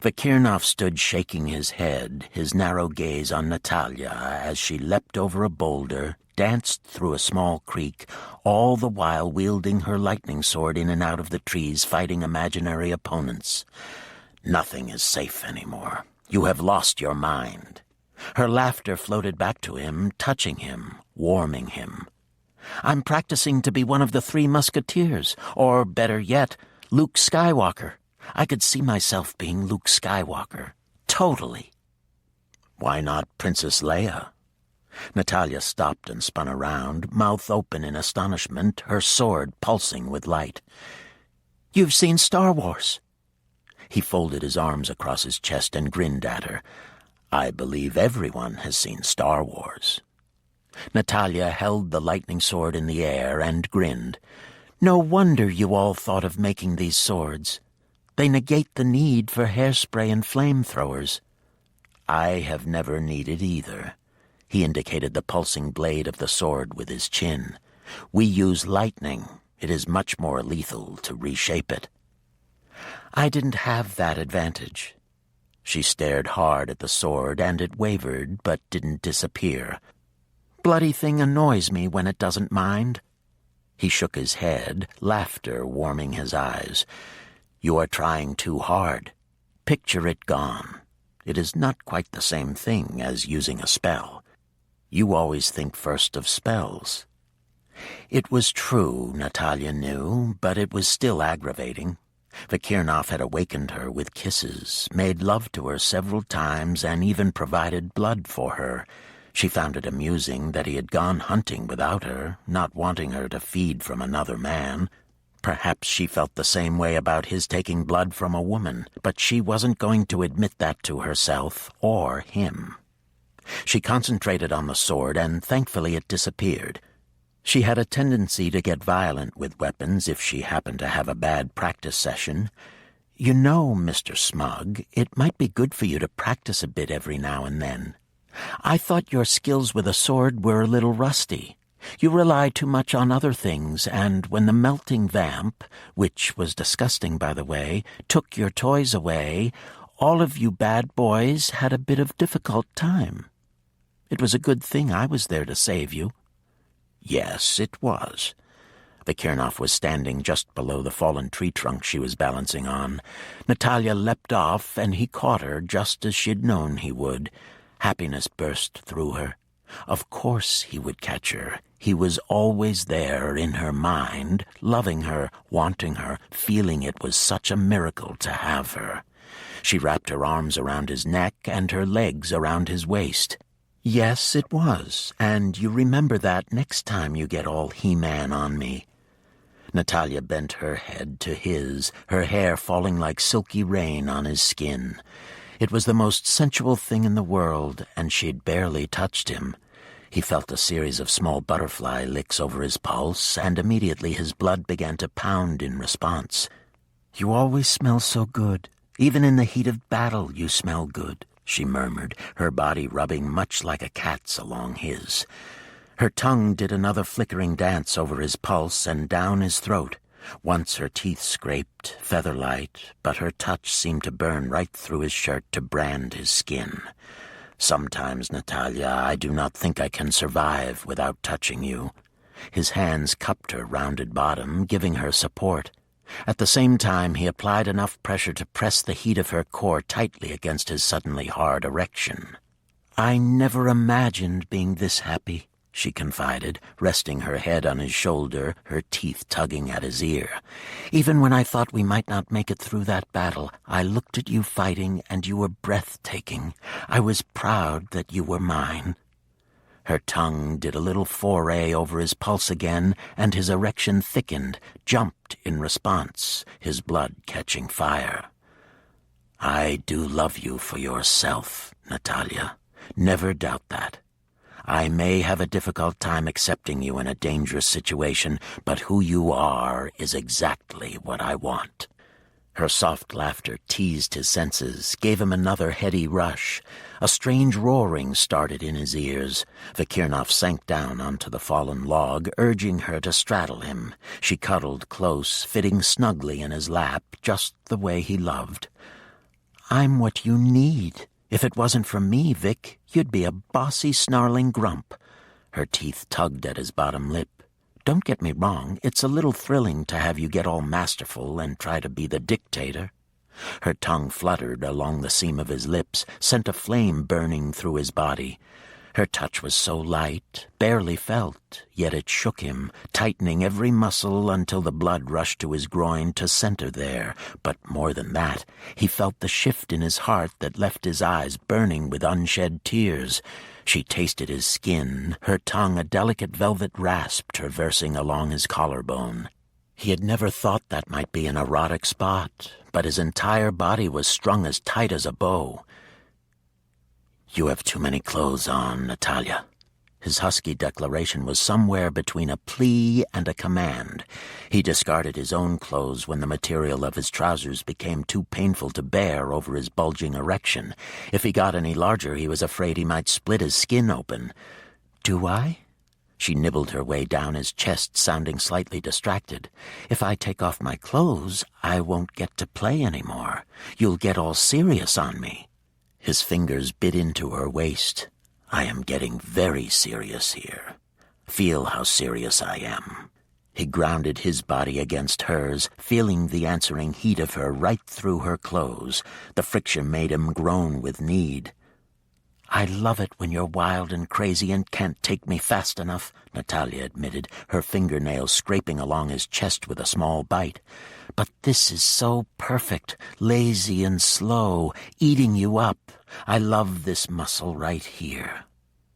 Vikirnov stood shaking his head, his narrow gaze on Natalia as she leapt over a boulder, danced through a small creek, all the while wielding her lightning sword in and out of the trees, fighting imaginary opponents. "Nothing is safe anymore. You have lost your mind." Her laughter floated back to him, touching him, warming him. "I'm practicing to be one of the 3 Musketeers, or, better yet, Luke Skywalker. I could see myself being Luke Skywalker. Totally." "Why not Princess Leia?" Natalia stopped and spun around, mouth open in astonishment, her sword pulsing with light. "You've seen Star Wars." He folded his arms across his chest and grinned at her. "I believe everyone has seen Star Wars." Natalia held the lightning sword in the air and grinned. "No wonder you all thought of making these swords. They negate the need for hairspray and flamethrowers." "I have never needed either." He indicated the pulsing blade of the sword with his chin. "We use lightning. It is much more lethal to reshape it." "I didn't have that advantage." She stared hard at the sword, and it wavered, but didn't disappear. "Bloody thing annoys me when it doesn't mind." He shook his head, laughter warming his eyes. "You are trying too hard. Picture it gone. It is not quite the same thing as using a spell. You always think first of spells." It was true, Natalia knew, but it was still aggravating. Vikirnov had awakened her with kisses, made love to her several times, and even provided blood for her. She found it amusing that he had gone hunting without her, not wanting her to feed from another man. Perhaps she felt the same way about his taking blood from a woman, but she wasn't going to admit that to herself or him. She concentrated on the sword, and thankfully it disappeared. She had a tendency to get violent with weapons if she happened to have a bad practice session. "You know, Mr. Smug, it might be good for you to practice a bit every now and then. I thought your skills with a sword were a little rusty. You rely too much on other things, and when the melting vamp, which was disgusting, by the way, took your toys away, all of you bad boys had a bit of difficult time. It was a good thing I was there to save you." Yes, it was. Vikirnov was standing just below the fallen tree trunk she was balancing on. Natalia leapt off, and he caught her just as she'd known he would. Happiness burst through her. Of course he would catch her. He was always there in her mind, loving her, wanting her, feeling it was such a miracle to have her. She wrapped her arms around his neck and her legs around his waist. "Yes, it was, and you remember that next time you get all He-Man on me." Natalia bent her head to his, her hair falling like silky rain on his skin. It was the most sensual thing in the world, and she'd barely touched him. He felt a series of small butterfly licks over his pulse, and immediately his blood began to pound in response. "You always smell so good. Even in the heat of battle you smell good," she murmured, her body rubbing much like a cat's along his. Her tongue did another flickering dance over his pulse and down his throat. Once her teeth scraped, feather-light, but her touch seemed to burn right through his shirt to brand his skin. "Sometimes, Natalia, I do not think I can survive without touching you." His hands cupped her rounded bottom, giving her support. At the same time, he applied enough pressure to press the heat of her core tightly against his suddenly hard erection. "I never imagined being this happy," she confided, resting her head on his shoulder, her teeth tugging at his ear. "Even when I thought we might not make it through that battle, I looked at you fighting, and you were breathtaking. I was proud that you were mine." Her tongue did a little foray over his pulse again, and his erection thickened, jumped in response, his blood catching fire. "I do love you for yourself, Natalia. Never doubt that. I may have a difficult time accepting you in a dangerous situation, but who you are is exactly what I want." Her soft laughter teased his senses, gave him another heady rush. A strange roaring started in his ears. Vikirnov sank down onto the fallen log, urging her to straddle him. She cuddled close, fitting snugly in his lap, just the way he loved. "I'm what you need. If it wasn't for me, Vic, you'd be a bossy, snarling grump." Her teeth tugged at his bottom lip. "Don't get me wrong, it's a little thrilling to have you get all masterful and try to be the dictator." Her tongue fluttered along the seam of his lips, sent a flame burning through his body. Her touch was so light, barely felt, yet it shook him, tightening every muscle until the blood rushed to his groin to center there. But more than that, he felt the shift in his heart that left his eyes burning with unshed tears. She tasted his skin, her tongue a delicate velvet rasp traversing along his collarbone. He had never thought that might be an erotic spot, but his entire body was strung as tight as a bow. "You have too many clothes on, Natalia." His husky declaration was somewhere between a plea and a command. He discarded his own clothes when the material of his trousers became too painful to bear over his bulging erection. If he got any larger, he was afraid he might split his skin open. "Do I?" She nibbled her way down his chest, sounding slightly distracted. "If I take off my clothes, I won't get to play anymore. You'll get all serious on me." His fingers bit into her waist. "I am getting very serious here. Feel how serious I am." He grounded his body against hers, feeling the answering heat of her right through her clothes. The friction made him groan with need. "I love it when you're wild and crazy and can't take me fast enough," Natalia admitted, her fingernails scraping along his chest with a small bite. "But this is so perfect, lazy and slow, eating you up. I love this muscle right here."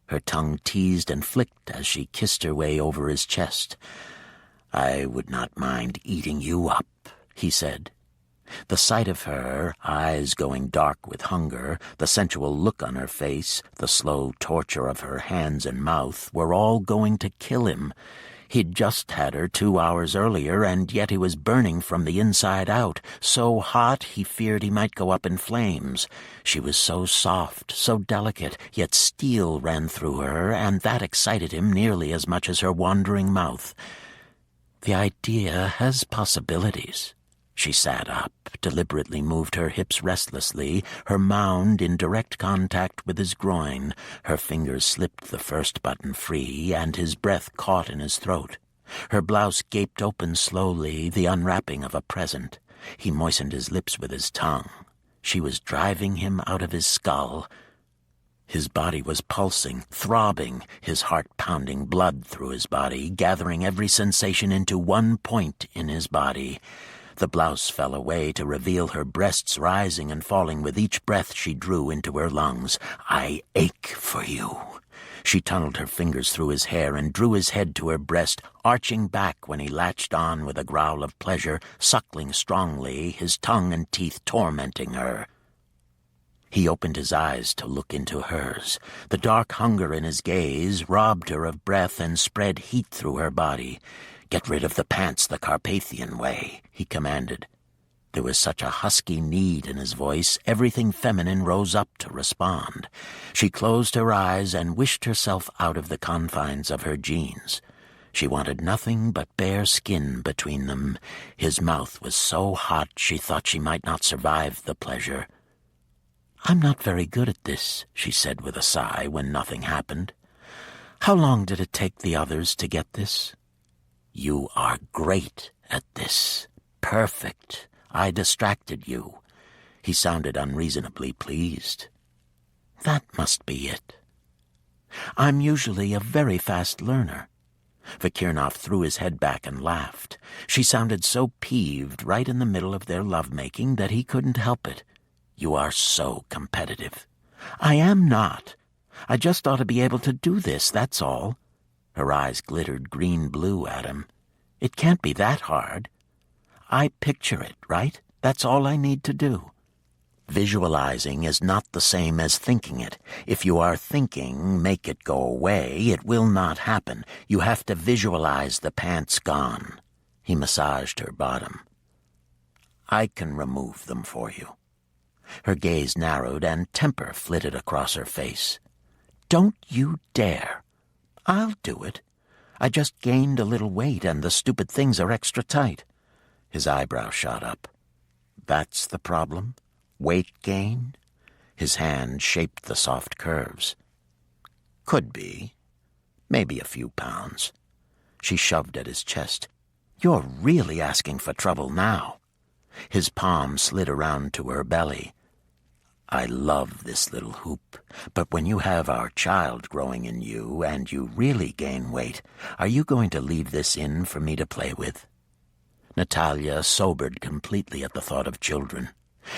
Her tongue teased and flicked as she kissed her way over his chest. "I would not mind eating you up," he said. The sight of her, eyes going dark with hunger, the sensual look on her face, the slow torture of her hands and mouth were all going to kill him. He'd just had her 2 hours earlier, and yet he was burning from the inside out, so hot he feared he might go up in flames. She was so soft, so delicate, yet steel ran through her, and that excited him nearly as much as her wandering mouth. The idea has possibilities. She sat up, deliberately moved her hips restlessly, her mound in direct contact with his groin. Her fingers slipped the first button free, and his breath caught in his throat. Her blouse gaped open slowly, the unwrapping of a present. He moistened his lips with his tongue. She was driving him out of his skull. His body was pulsing, throbbing, his heart pounding blood through his body, gathering every sensation into one point in his body. The blouse fell away to reveal her breasts rising and falling with each breath she drew into her lungs. "I ache for you." She tunneled her fingers through his hair and drew his head to her breast, arching back when he latched on with a growl of pleasure, suckling strongly, his tongue and teeth tormenting her. He opened his eyes to look into hers. The dark hunger in his gaze robbed her of breath and spread heat through her body. "Get rid of the pants the Carpathian way," he commanded. There was such a husky need in his voice, everything feminine rose up to respond. She closed her eyes and wished herself out of the confines of her jeans. She wanted nothing but bare skin between them. His mouth was so hot she thought she might not survive the pleasure. "I'm not very good at this," she said with a sigh when nothing happened. "How long did it take the others to get this?" "You are great at this. Perfect. I distracted you." He sounded unreasonably pleased. "That must be it. I'm usually a very fast learner." Vakirnov threw his head back and laughed. She sounded so peeved right in the middle of their lovemaking that he couldn't help it. "You are so competitive." "I am not. I just ought to be able to do this, that's all." Her eyes glittered green-blue at him. "It can't be that hard. I picture it, right? That's all I need to do." Visualizing is not the same as thinking it. If you are thinking, make it go away, it will not happen. You have to visualize the pants gone. He massaged her bottom. "I can remove them for you." Her gaze narrowed and temper flitted across her face. "Don't you dare. I'll do it. I just gained a little weight and the stupid things are extra tight." His eyebrow shot up. "That's the problem? Weight gain?" His hand shaped the soft curves. "Could be. Maybe a few pounds." She shoved at his chest. "You're really asking for trouble now." His palm slid around to her belly. "I love this little hoop, but when you have our child growing in you and you really gain weight, are you going to leave this in for me to play with?" Natalia sobered completely at the thought of children.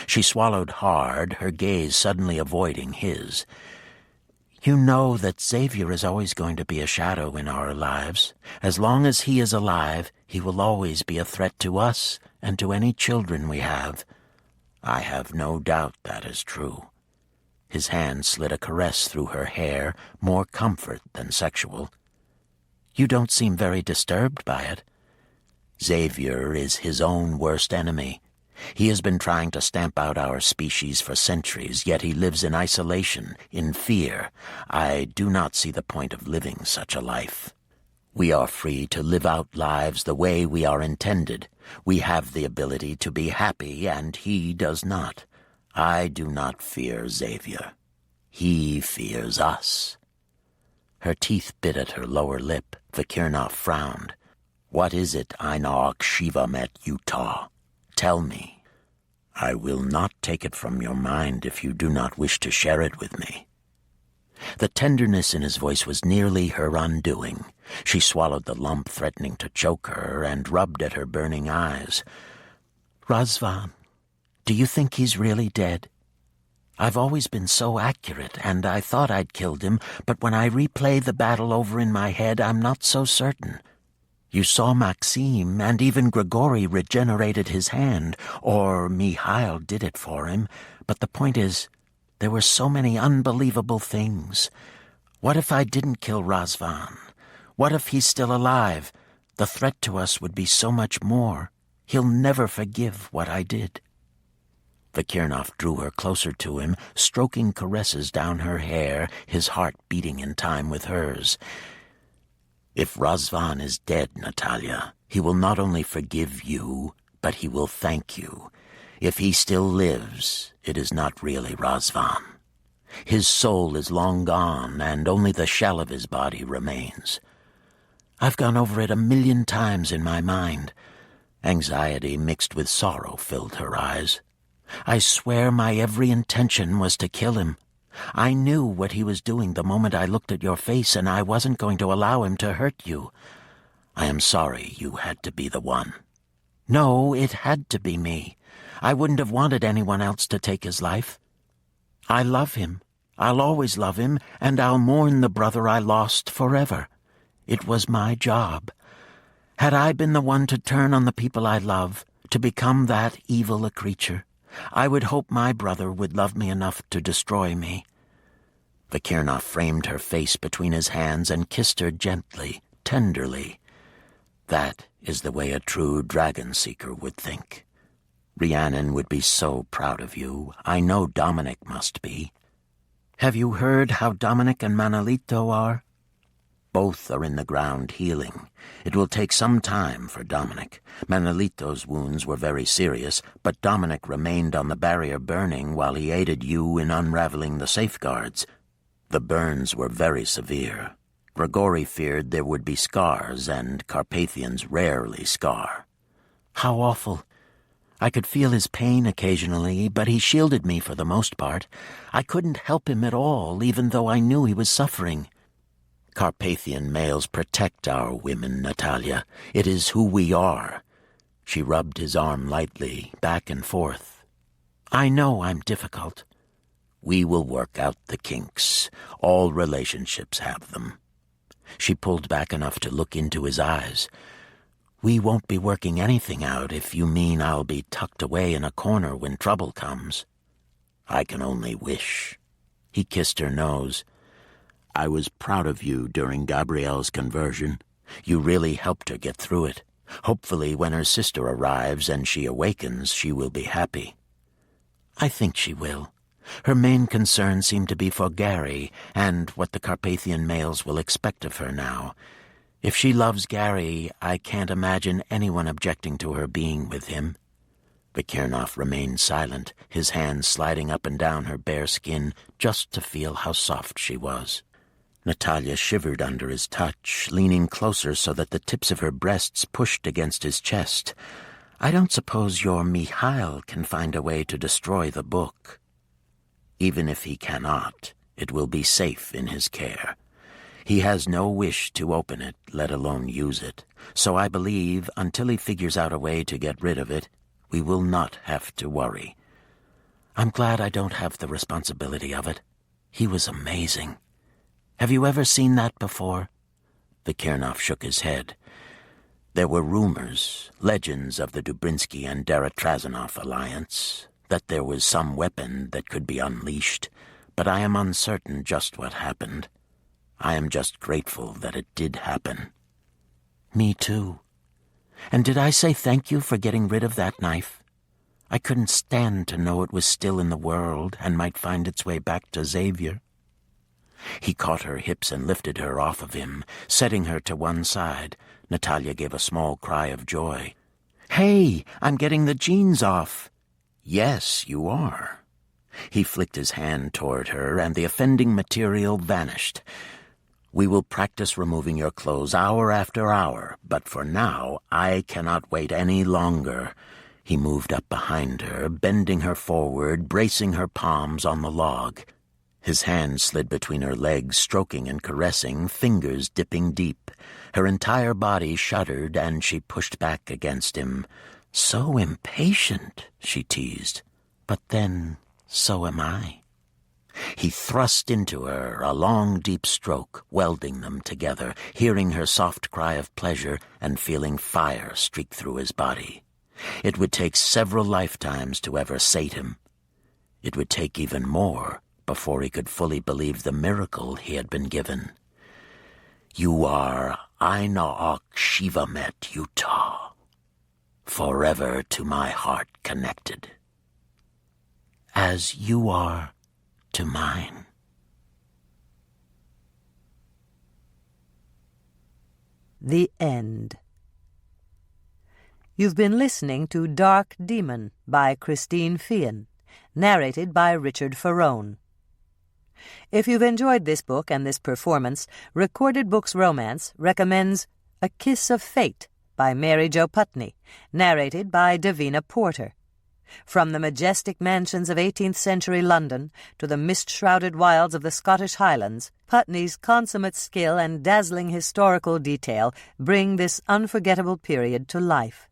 She swallowed hard, her gaze suddenly avoiding his. "You know that Xavier is always going to be a shadow in our lives. As long as he is alive, he will always be a threat to us and to any children we have." "I have no doubt that is true." His hand slid a caress through her hair, more comfort than sexual. "You don't seem very disturbed by it." "Xavier is his own worst enemy. He has been trying to stamp out our species for centuries, yet he lives in isolation, in fear. I do not see the point of living such a life. We are free to live out lives the way we are intended. We have the ability to be happy, and he does not. I do not fear Xavier. He fears us." Her teeth bit at her lower lip. Vakirnov frowned. "What is it, Einar Shiva met Utah? Tell me. I will not take it from your mind if you do not wish to share it with me." The tenderness in his voice was nearly her undoing. She swallowed the lump threatening to choke her and rubbed at her burning eyes. "Razvan, do you think he's really dead? I've always been so accurate, and I thought I'd killed him, but when I replay the battle over in my head, I'm not so certain. You saw Maxime, and even Grigori regenerated his hand, or Mihail did it for him, but the point is, there were so many unbelievable things. What if I didn't kill Razvan? What if he's still alive? The threat to us would be so much more. He'll never forgive what I did." Vakirnov drew her closer to him, stroking caresses down her hair, his heart beating in time with hers. "If Razvan is dead, Natalia, he will not only forgive you, but he will thank you. If he still lives, it is not really Razvan. His soul is long gone, and only the shell of his body remains. I've gone over it 1,000,000 times in my mind." Anxiety mixed with sorrow filled her eyes. "I swear my every intention was to kill him. I knew what he was doing the moment I looked at your face, and I wasn't going to allow him to hurt you. I am sorry you had to be the one." "No, it had to be me. I wouldn't have wanted anyone else to take his life. I love him, I'll always love him, and I'll mourn the brother I lost forever. It was my job. Had I been the one to turn on the people I love, to become that evil a creature, I would hope my brother would love me enough to destroy me." Vakirnov framed her face between his hands and kissed her gently, tenderly. That is the way a true dragon-seeker would think. Rhiannon would be so proud of you. I know Dominic must be. Have you heard how Dominic and Manolito are? Both are in the ground healing. It will take some time for Dominic. Manolito's wounds were very serious, but Dominic remained on the barrier burning while he aided you in unraveling the safeguards. The burns were very severe. Grigori feared there would be scars, and Carpathians rarely scar. How awful. I could feel his pain occasionally, but he shielded me for the most part. I couldn't help him at all, even though I knew he was suffering. Carpathian males protect our women, Natalia. It is who we are. She rubbed his arm lightly, back and forth. I know I'm difficult. We will work out the kinks. All relationships have them. She pulled back enough to look into his eyes. We won't be working anything out if you mean I'll be tucked away in a corner when trouble comes. I can only wish. He kissed her nose. I was proud of you during Gabrielle's conversion. You really helped her get through it. Hopefully when her sister arrives and she awakens, she will be happy. I think she will. Her main concern seemed to be for Gary and what the Carpathian males will expect of her now. If she loves Gary, I can't imagine anyone objecting to her being with him. Vakirnov remained silent, his hands sliding up and down her bare skin just to feel how soft she was. Natalia shivered under his touch, leaning closer so that the tips of her breasts pushed against his chest. I don't suppose your Mikhail can find a way to destroy the book. Even if he cannot, it will be safe in his care. He has no wish to open it, let alone use it. So I believe, until he figures out a way to get rid of it, we will not have to worry. I'm glad I don't have the responsibility of it. He was amazing. Have you ever seen that before? Vakirnov shook his head. There were rumors, legends of the Dubrinsky and Deritrasonov alliance, that there was some weapon that could be unleashed, but I am uncertain just what happened. I am just grateful that it did happen. Me too. And did I say thank you for getting rid of that knife? I couldn't stand to know it was still in the world and might find its way back to Xavier. He caught her hips and lifted her off of him, setting her to one side. Natalia gave a small cry of joy. Hey, I'm getting the jeans off. Yes, you are. He flicked his hand toward her, and the offending material vanished. We will practice removing your clothes hour after hour, but for now I cannot wait any longer. He moved up behind her, bending her forward, bracing her palms on the log. His hand slid between her legs, stroking and caressing, fingers dipping deep. Her entire body shuddered, and she pushed back against him. So impatient, she teased. But then, so am I. He thrust into her, a long, deep stroke, welding them together, hearing her soft cry of pleasure and feeling fire streak through his body. It would take several lifetimes to ever sate him. It would take even more before he could fully believe the miracle he had been given. You are Ainaok Shivamet Utah, forever to my heart connected, as you are to mine. The End. You've been listening to Dark Demon by Christine Feehan, narrated by Richard Ferrone. If you've enjoyed this book and this performance, Recorded Books Romance recommends A Kiss of Fate by Mary Jo Putney, narrated by Davina Porter. From the majestic mansions of 18th century London to the mist-shrouded wilds of the Scottish Highlands, Putney's consummate skill and dazzling historical detail bring this unforgettable period to life.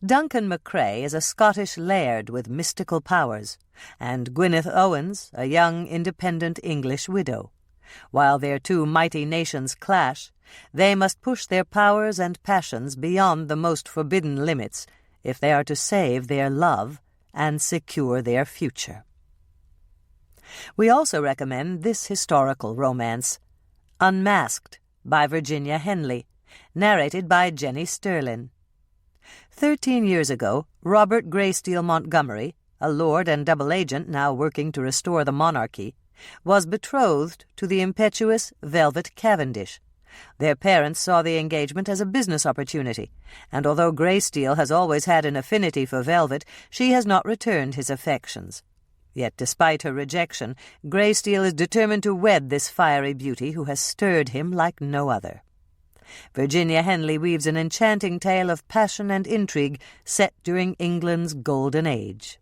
Duncan MacCrae is a Scottish laird with mystical powers, and Gwyneth Owens a young independent English widow. While their two mighty nations clash, they must push their powers and passions beyond the most forbidden limits if they are to save their love and secure their future. We also recommend this historical romance, Unmasked, by Virginia Henley, narrated by Jenny Sterlin. 13 years ago, Robert Greysteel Montgomery, a lord and double agent now working to restore the monarchy, was betrothed to the impetuous Velvet Cavendish. Their parents saw the engagement as a business opportunity, and although Greysteel has always had an affinity for Velvet, she has not returned his affections. Yet despite her rejection, Greysteel is determined to wed this fiery beauty who has stirred him like no other. Virginia Henley weaves an enchanting tale of passion and intrigue set during England's Golden Age.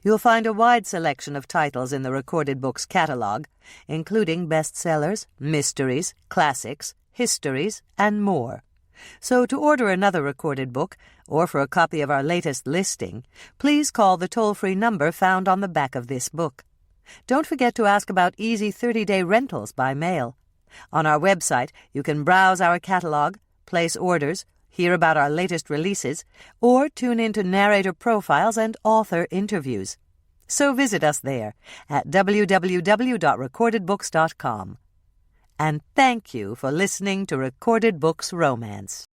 You'll find a wide selection of titles in the Recorded Books catalog, including bestsellers, mysteries, classics, histories, and more. So to order another recorded book, or for a copy of our latest listing, please call the toll-free number found on the back of this book. Don't forget to ask about easy 30-day rentals by mail. On our website, you can browse our catalog, place orders, hear about our latest releases, or tune into narrator profiles and author interviews. So visit us there at www.recordedbooks.com. And thank you for listening to Recorded Books Romance.